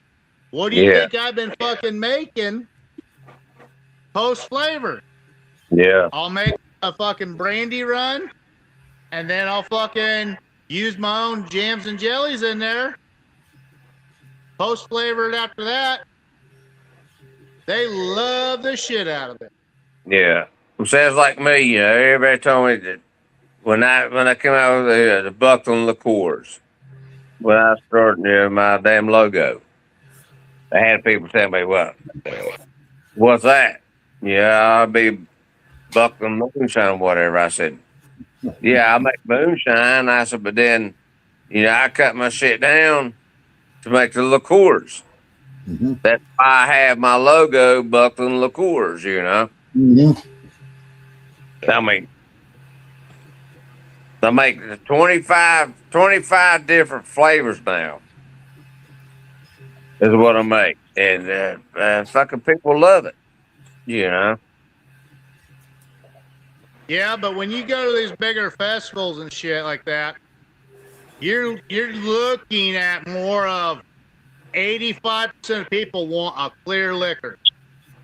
What do you think I've been fucking making? Post flavor. Yeah. I'll make a fucking brandy run, and then I'll fucking use my own jams and jellies in there. Post flavored after that. They love the shit out of it. Yeah. Sounds like me, you know. Everybody told me that when I came out with the Buckland liqueurs, when I started my damn logo, I had people tell me, "Well, what's that?" Yeah, I'll be Buckland moonshine, whatever. I said, "Yeah, I make moonshine." I said, "But then, I cut my shit down to make the liqueurs. Mm-hmm. That's why I have my logo, Buckland liqueurs. Mm-hmm. I mean, I make 25 different flavors now. Is what I make, and fucking people love it. Yeah, but when you go to these bigger festivals and shit like that, you're looking at more of 85% of people want a clear liquor.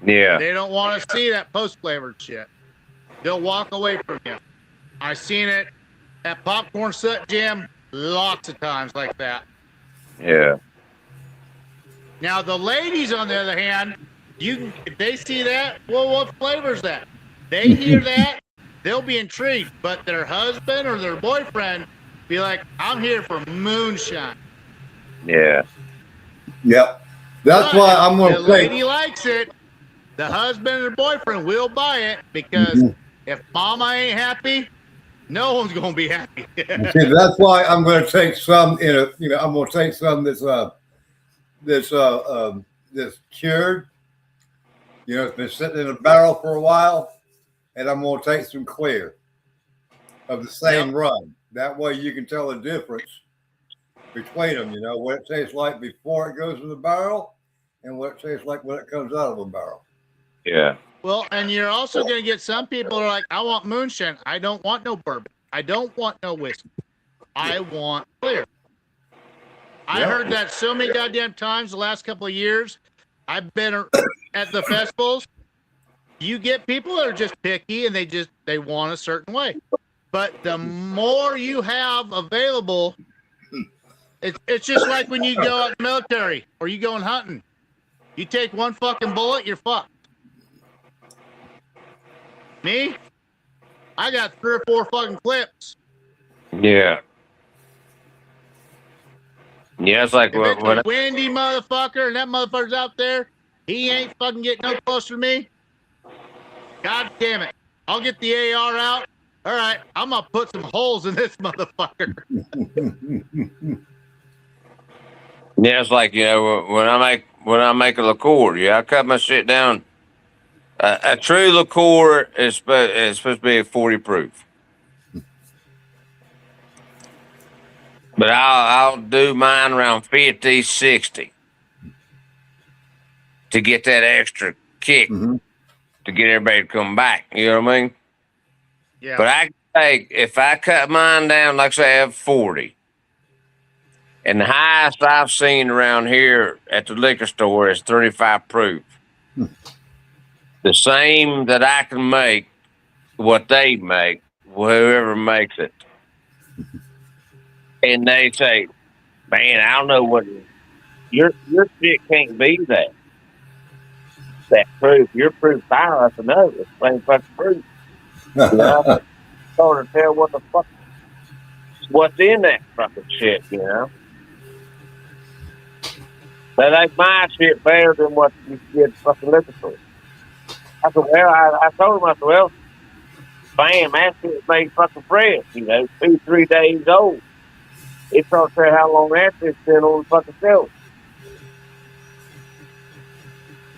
Yeah. They don't want to see that post-flavored shit. They'll walk away from you. I've seen it at Popcorn Sut Jam lots of times like that. Yeah. Now, the ladies, on the other hand, if they see that, well, what flavor is that? They hear that, they'll be intrigued, but their husband or their boyfriend be like, I'm here for moonshine. Yeah. Yep. That's why I'm going to say. The lady likes it. The husband or boyfriend will buy it because if mama ain't happy, no one's going to be happy. See, that's why I'm going to take some I'm going to take some this cured. It's been sitting in a barrel for a while, and I'm going to take some clear of the same run. That way you can tell the difference between them, what it tastes like before it goes in the barrel and what it tastes like when it comes out of the barrel. Yeah. Well, and you're also going to get some people who are like, I want moonshine. I don't want no bourbon. I don't want no whiskey. I want clear. I heard that so many goddamn times the last couple of years. I've been at the festivals. You get people that are just picky and they want a certain way. But the more you have available, it's just like when you go out in the military or you going hunting. You take one fucking bullet, you're fucked. Me? I got 3 or 4 fucking clips. Yeah. Yeah, it's like if it's a windy motherfucker and that motherfucker's out there, he ain't fucking getting no closer to me. God damn it. I'll get the AR out. All right, I'm gonna put some holes in this motherfucker. Yeah, it's like when I make a liqueur, I cut my shit down. A true liqueur is supposed to be 40 proof, but I'll do mine around 50, 60 to get that extra kick to get everybody to come back. You know what I mean? Yeah. But if I cut mine down, like I say, I have 40. And the highest I've seen around here at the liquor store is 35 proof. The same that I can make, what they make, whoever makes it. And they say, man, I don't know what your shit can't be that proof. Your proof fire, I said, no, it's plain fucking proof. I started to tell what the fuck what's in that fucking shit, That ain't my shit better than what you get fucking liquor store. I said, well, I told him, I said, well, bam, that shit made fucking fresh, 2-3 days old. It's hard to tell how long that shit's been on the fucking shelf.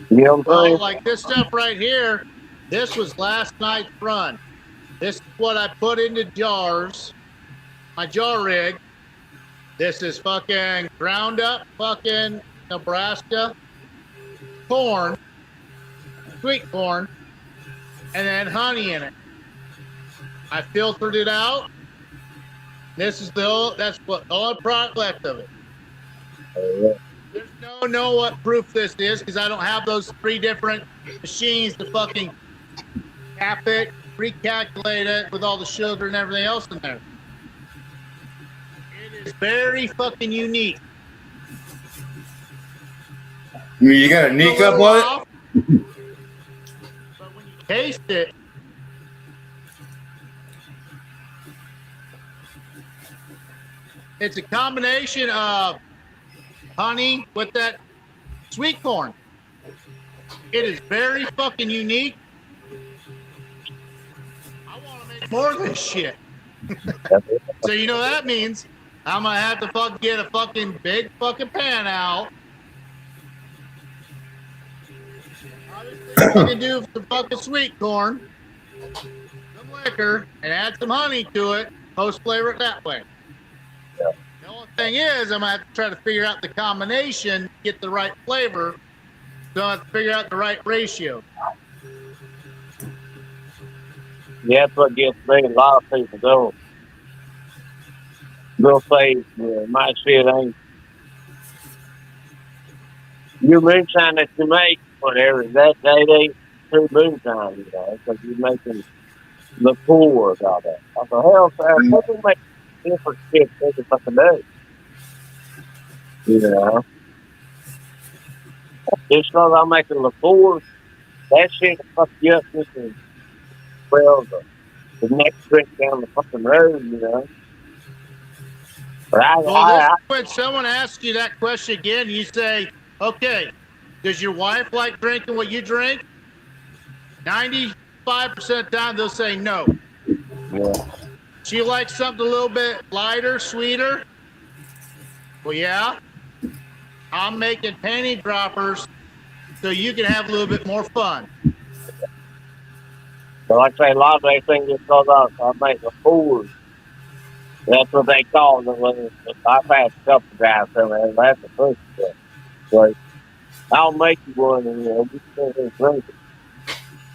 You know what I'm saying? Like this stuff right here, this was last night's run. This is what I put into jars, my jar rig. This is fucking ground up fucking Nebraska corn, sweet corn, and then honey in it. I filtered it out. This is that's what all the product left of it. There's no know what proof this is because I don't have those 3 different machines to fucking cap it, recalculate it with all the sugar and everything else in there. It is very fucking unique. You got a neat up on it? But when you taste it, It's a combination of honey with that sweet corn. It is very fucking unique. I want to make more of this shit. So you know that means I'm gonna have to fucking get a fucking big fucking pan out. Obviously, you can do some fucking sweet corn, some liquor, and add some honey to it. Post flavor it that way. Yeah. The only thing is, I'm gonna have to try to figure out the combination, get the right flavor. So I have to figure out the right ratio. Yeah, that's what gets me. A lot of people go. They'll say, my shit ain't. Your moonshine that you make, whatever, that ain't true moonshine, you know, because you're making liqueurs out of that. I thought, hell, sir, people make different shit every fucking day. You know? Just because I'm making liqueurs, that shit will fuck you up just as well as the next drink down the fucking road, you know? But When someone asks you that question again, you say, okay, does your wife like drinking what you drink? 95% of the time, they'll say no. Yeah. She likes something a little bit lighter, sweeter. Well, yeah. I'm making penny droppers so you can have a little bit more fun. But like I say, a lot of they think it's because I make liqueurs. That's what they call them. I've had a couple guys tell me that's the first step. But I'll make you one and you sit here and drink it.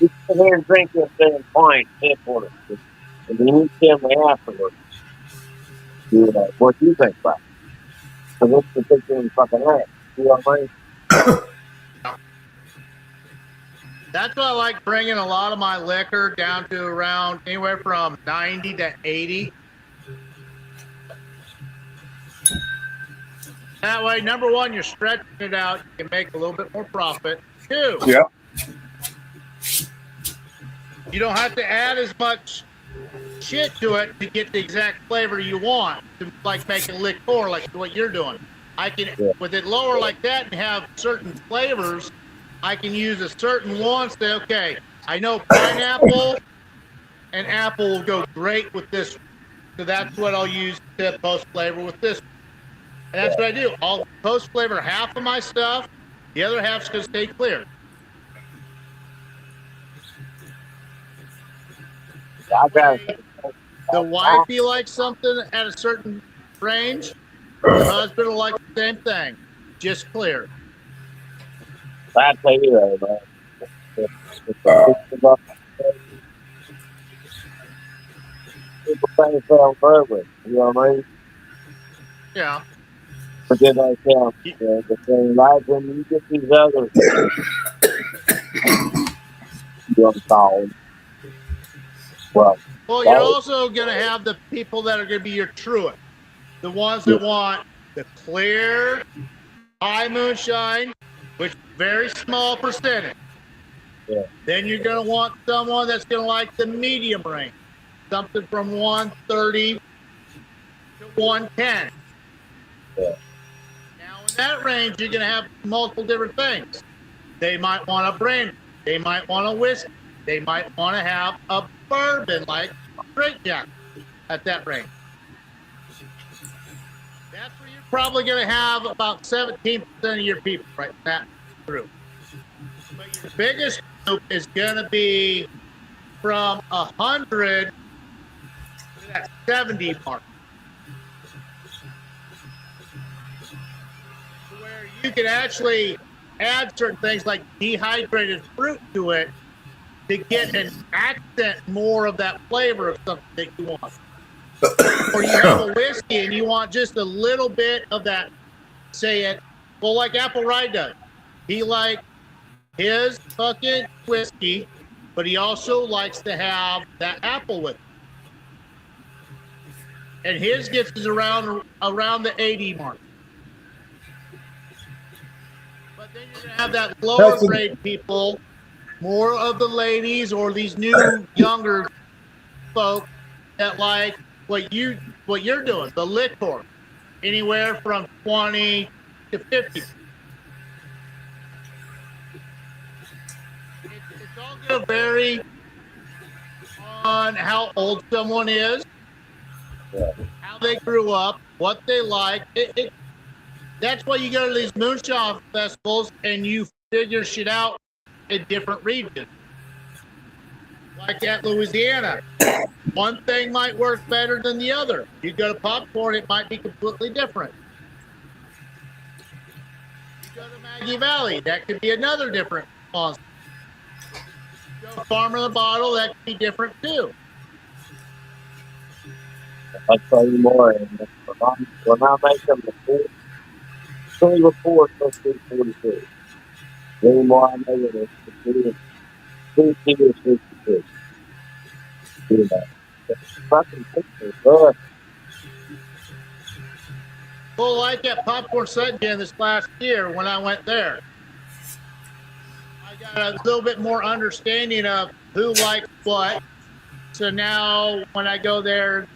You sit here and drink this damn pint, sip on it. And then you tell me afterwards, you know, what you think about it. So what's the picture in fucking ass? You know what I mean? That's why I like bringing a lot of my liquor down to around anywhere from 90 to 80. That way, number one, you're stretching it out. You can make a little bit more profit. Two, you don't have to add as much shit to it to get the exact flavor you want, to like making liqueur like what you're doing. I can, with it lower like that and have certain flavors, I can use a certain one, say, okay, I know pineapple and apple will go great with this one. So that's what I'll use to post flavor with this one. And that's what I do. I'll post flavor half of my stuff. The other half's going to stay clear. The wifey likes something at a certain range. The husband will like the same thing. Just clear. I tell you that, man. People think they'll burger, you know what I mean? Yeah. But then they tell the thing, like when you get these others, you know, well, you're also going to have the people that are going to be your truant. The ones that want the clear, high moonshine, which is very small percentage. Yeah. Then you're going to want someone that's going to like the medium range. Something from 130 to 110. Yeah. Now, in that range, you're going to have multiple different things. They might want a brandy. They might want a whiskey. They might want to have a bourbon like Great Jack at that range. That's where you're probably going to have about 17% of your people right in that group. But your biggest group is going to be from 100 to that 70 mark. Where you can actually add certain things like dehydrated fruit to it to get an accent more of that flavor of something that you want. Or you have a whiskey and you want just a little bit of that, say it, well, like Apple Rye does. He likes his fucking whiskey, but he also likes to have that apple with it. And his gets is around the 80 mark. But then you're going to have that lower grade people, more of the ladies or these new younger folk that like what you're doing, the liquor. anywhere from 20 to 50. It's all going to vary on how old someone is, how they grew up, what they like. That's why you go to these moonshine festivals and you figure shit out in different regions. Like at Louisiana, one thing might work better than the other. You go to popcorn, it might be completely different. You go to Maggie Valley, that could be another different monster. You go to Farmer the Bottle, that could be different too. I'll tell you more. When I make them the full report, let's do 42. The more I make it, it's 2 kilos, 66. You know, fucking picture, but Well, like at Popcorn Sudgen this last year when I went there, I got a little bit more understanding of who likes what. So now when I go there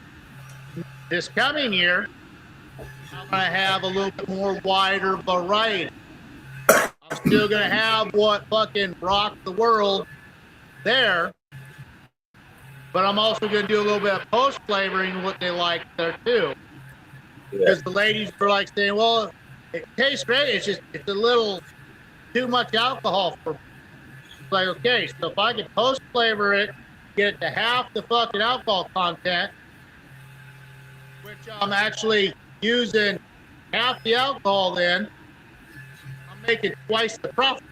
this coming year, I'm going to have a little bit more wider variety. I'm still going to have what fucking rocked the world there, but I'm also going to do a little bit of post flavoring what they like there too. Because the ladies were like saying, well, it tastes great. It's a little too much alcohol for me. It's like, okay, so if I can post flavor it, get it to half the fucking alcohol content, which I'm actually using half the alcohol, then I'm making twice the profit.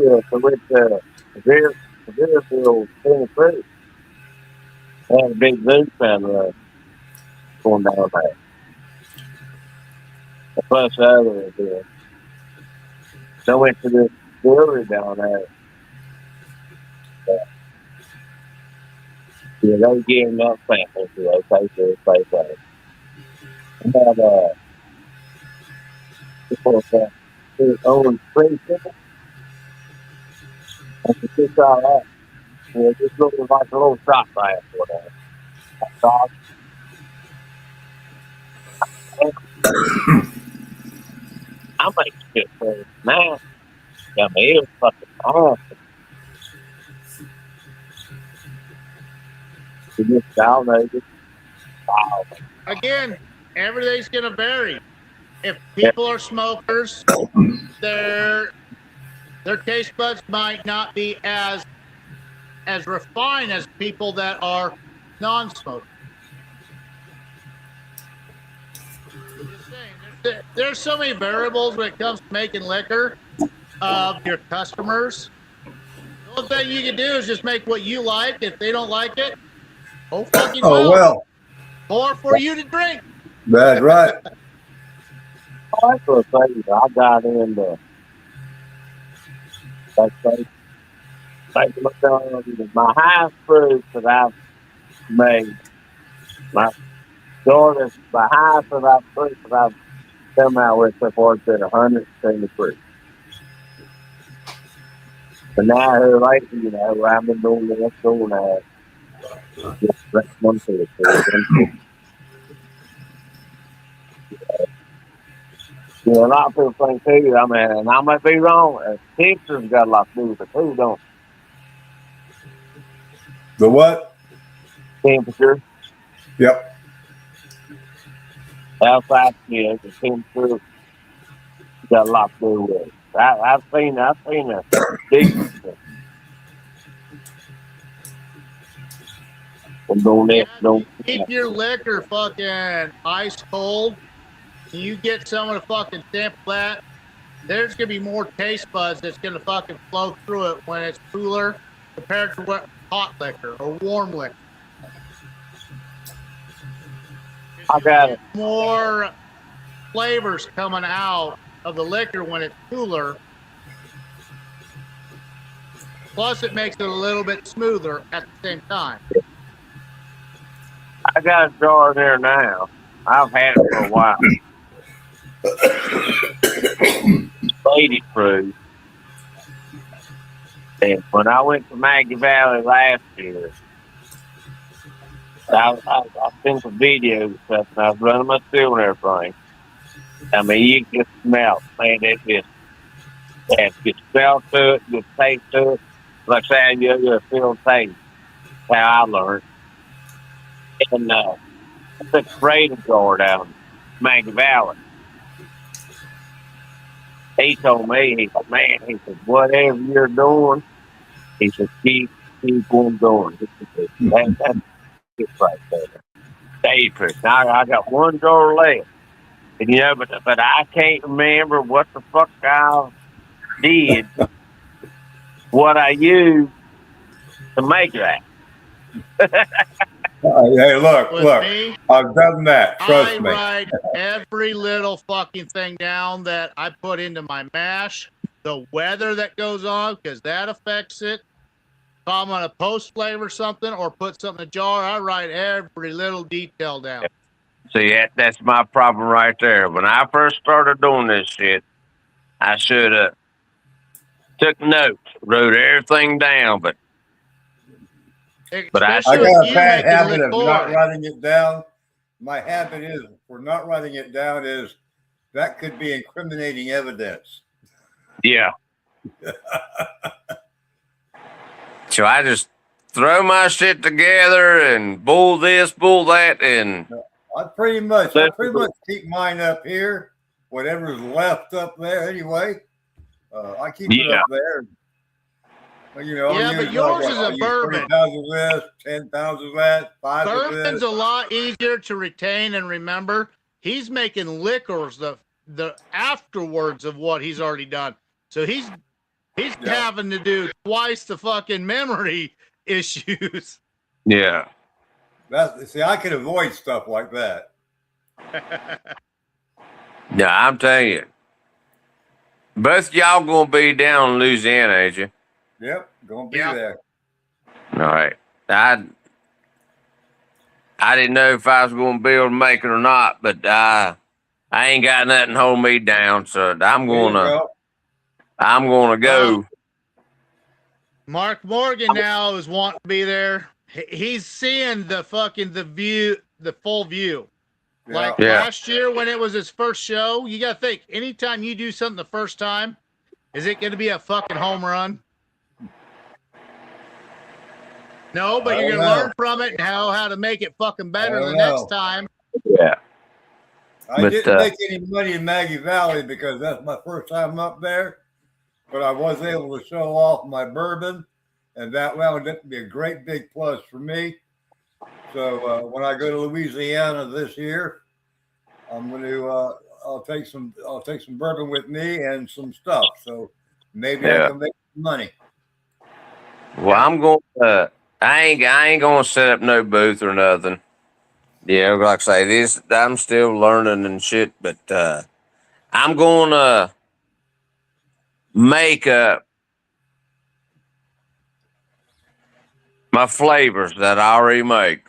so with the Sevierville, Tennessee, they had a big zoo family going down there. Plus the other there. So I went to this brewery down there. Yeah, they were giving up samples to those places. And had his own free people. And to kick all that, yeah, just looking like a little shot glass for that. I make shit for it now. Yeah, man, it was fucking awesome. You just dominated. Wow. Again, everything's going to vary. If people are smokers, their taste buds might not be as refined as people that are non-smokers. There's so many variables when it comes to making liquor of your customers. The only thing you can do is just make what you like. If they don't like it, oh fucking well. More for you to drink. That's right. That's what I say. I got into my highest fruit that I've made. My daughter's the highest that I've come out with so far has been 173. But now here lately, you know, I've been doing this, doing that. Just one to it. You know, a lot of people think too, I mean, and I might be wrong, temperature's got a lot to do with it too, don't it? The what? Temperature. Yep. Outside, you know, the temperature got a lot to do with it. I've seen a big keep your liquor fucking ice cold. You get someone to fucking sample that. There's gonna be more taste buds that's gonna fucking flow through it when it's cooler compared to what hot liquor or warm liquor. I got it. More flavors coming out of the liquor when it's cooler. Plus, it makes it a little bit smoother at the same time. I got a jar there now. I've had it for a while. Lady Cruise. And when I went to Maggie Valley last year, I've seen some videos and stuff, and I was running my still and everything. I mean, you can just smell, man. It just smell to it, just taste to it. Like saying you feel taste. How I learned. And I took a trading jar down in Maggie Valley. He told me, he said, man, he said, whatever you're doing, he said, keep on going. That's it right there. Stay pretty. Now I got one jar left. And but I can't remember what the fuck I did, what I used to make that. Hey, look, With me, I've done that. Trust I me. write every little fucking thing down that I put into my mash, the weather that goes on, because that affects it. If I'm going to post flavor something or put something in a jar, I write every little detail down. See, that's my problem right there. When I first started doing this shit, I should have took notes, wrote everything down, but I got a bad habit of not writing it down. My habit is for not writing it down is that could be incriminating evidence. yeah. So I just throw my shit together and bull this, bull that, and I pretty much keep mine up here. Whatever's left up there, anyway. I keep it up there. You know, yeah, but yours is a bourbon. 20,000 of this, 10,000 of that, 5 of this. Bourbon's a lot easier to retain and remember. He's making liquors the afterwards of what he's already done. So he's having to do twice the fucking memory issues. Yeah. See, I can avoid stuff like that. Yeah, I'm telling you. Both y'all gonna be down in Louisiana, ain't you? Yep, gonna be there. All right. I didn't know if I was gonna be able to make it or not, but I ain't got nothing to hold me down, so I'm gonna go. Mark Morgan now is wanting to be there. He's seeing the full view. Like last year when it was his first show, you got to think, anytime you do something the first time, is it going to be a fucking home run? No, but you're going to learn from it and how to make it fucking better the next time. Yeah. I didn't make any money in Maggie Valley because that's my first time up there, but I was able to show off my bourbon, and that wound up to be a great big plus for me. So when I go to Louisiana this year, I'm going to I'll take some bourbon with me and some stuff. So maybe I can make some money. Well, I'm going. I ain't gonna set up no booth or nothing. Yeah, like I say, I'm still learning and shit, but I'm gonna make my flavors that I already make,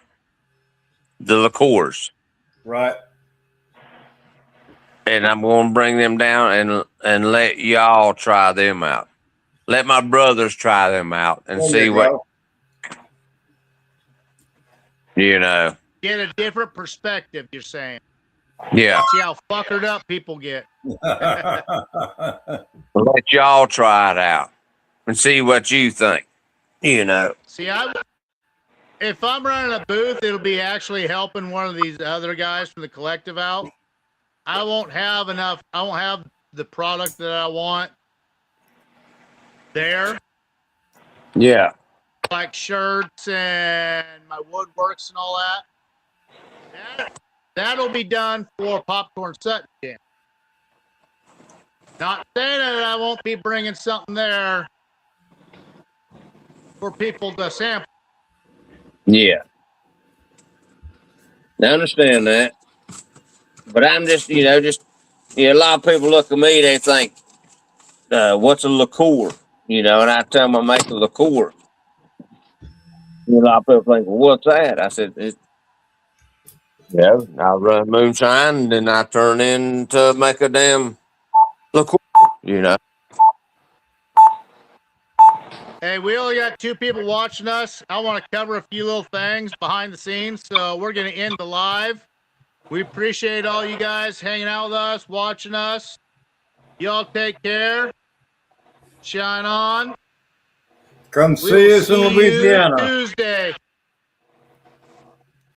the liqueurs. Right. And I'm going to bring them down and let y'all try them out. Let my brothers try them out and see what, you know. Get a different perspective, you're saying. Yeah. See how fuckered up people get. Let y'all try it out and see what you think, you know. See, if I'm running a booth, it'll be actually helping one of these other guys from the collective out. I won't have the product that I want there. Yeah. Like shirts and my woodworks and all that. That'll be done for Popcorn Sutton Jam. Not saying that I won't be bringing something there for people to sample. Yeah. I understand that. But I'm just, a lot of people look at me, they think, what's a liqueur? And I tell them I make a liqueur. A lot of people think, well, what's that? I said, I run moonshine and then I turn into make a damn liqueur, Hey, we only got 2 people watching us. I want to cover a few little things behind the scenes, so we're going to end the live. We appreciate all you guys hanging out with us, watching us. Y'all take care. Shine on. Come see us in Louisiana. Tuesday.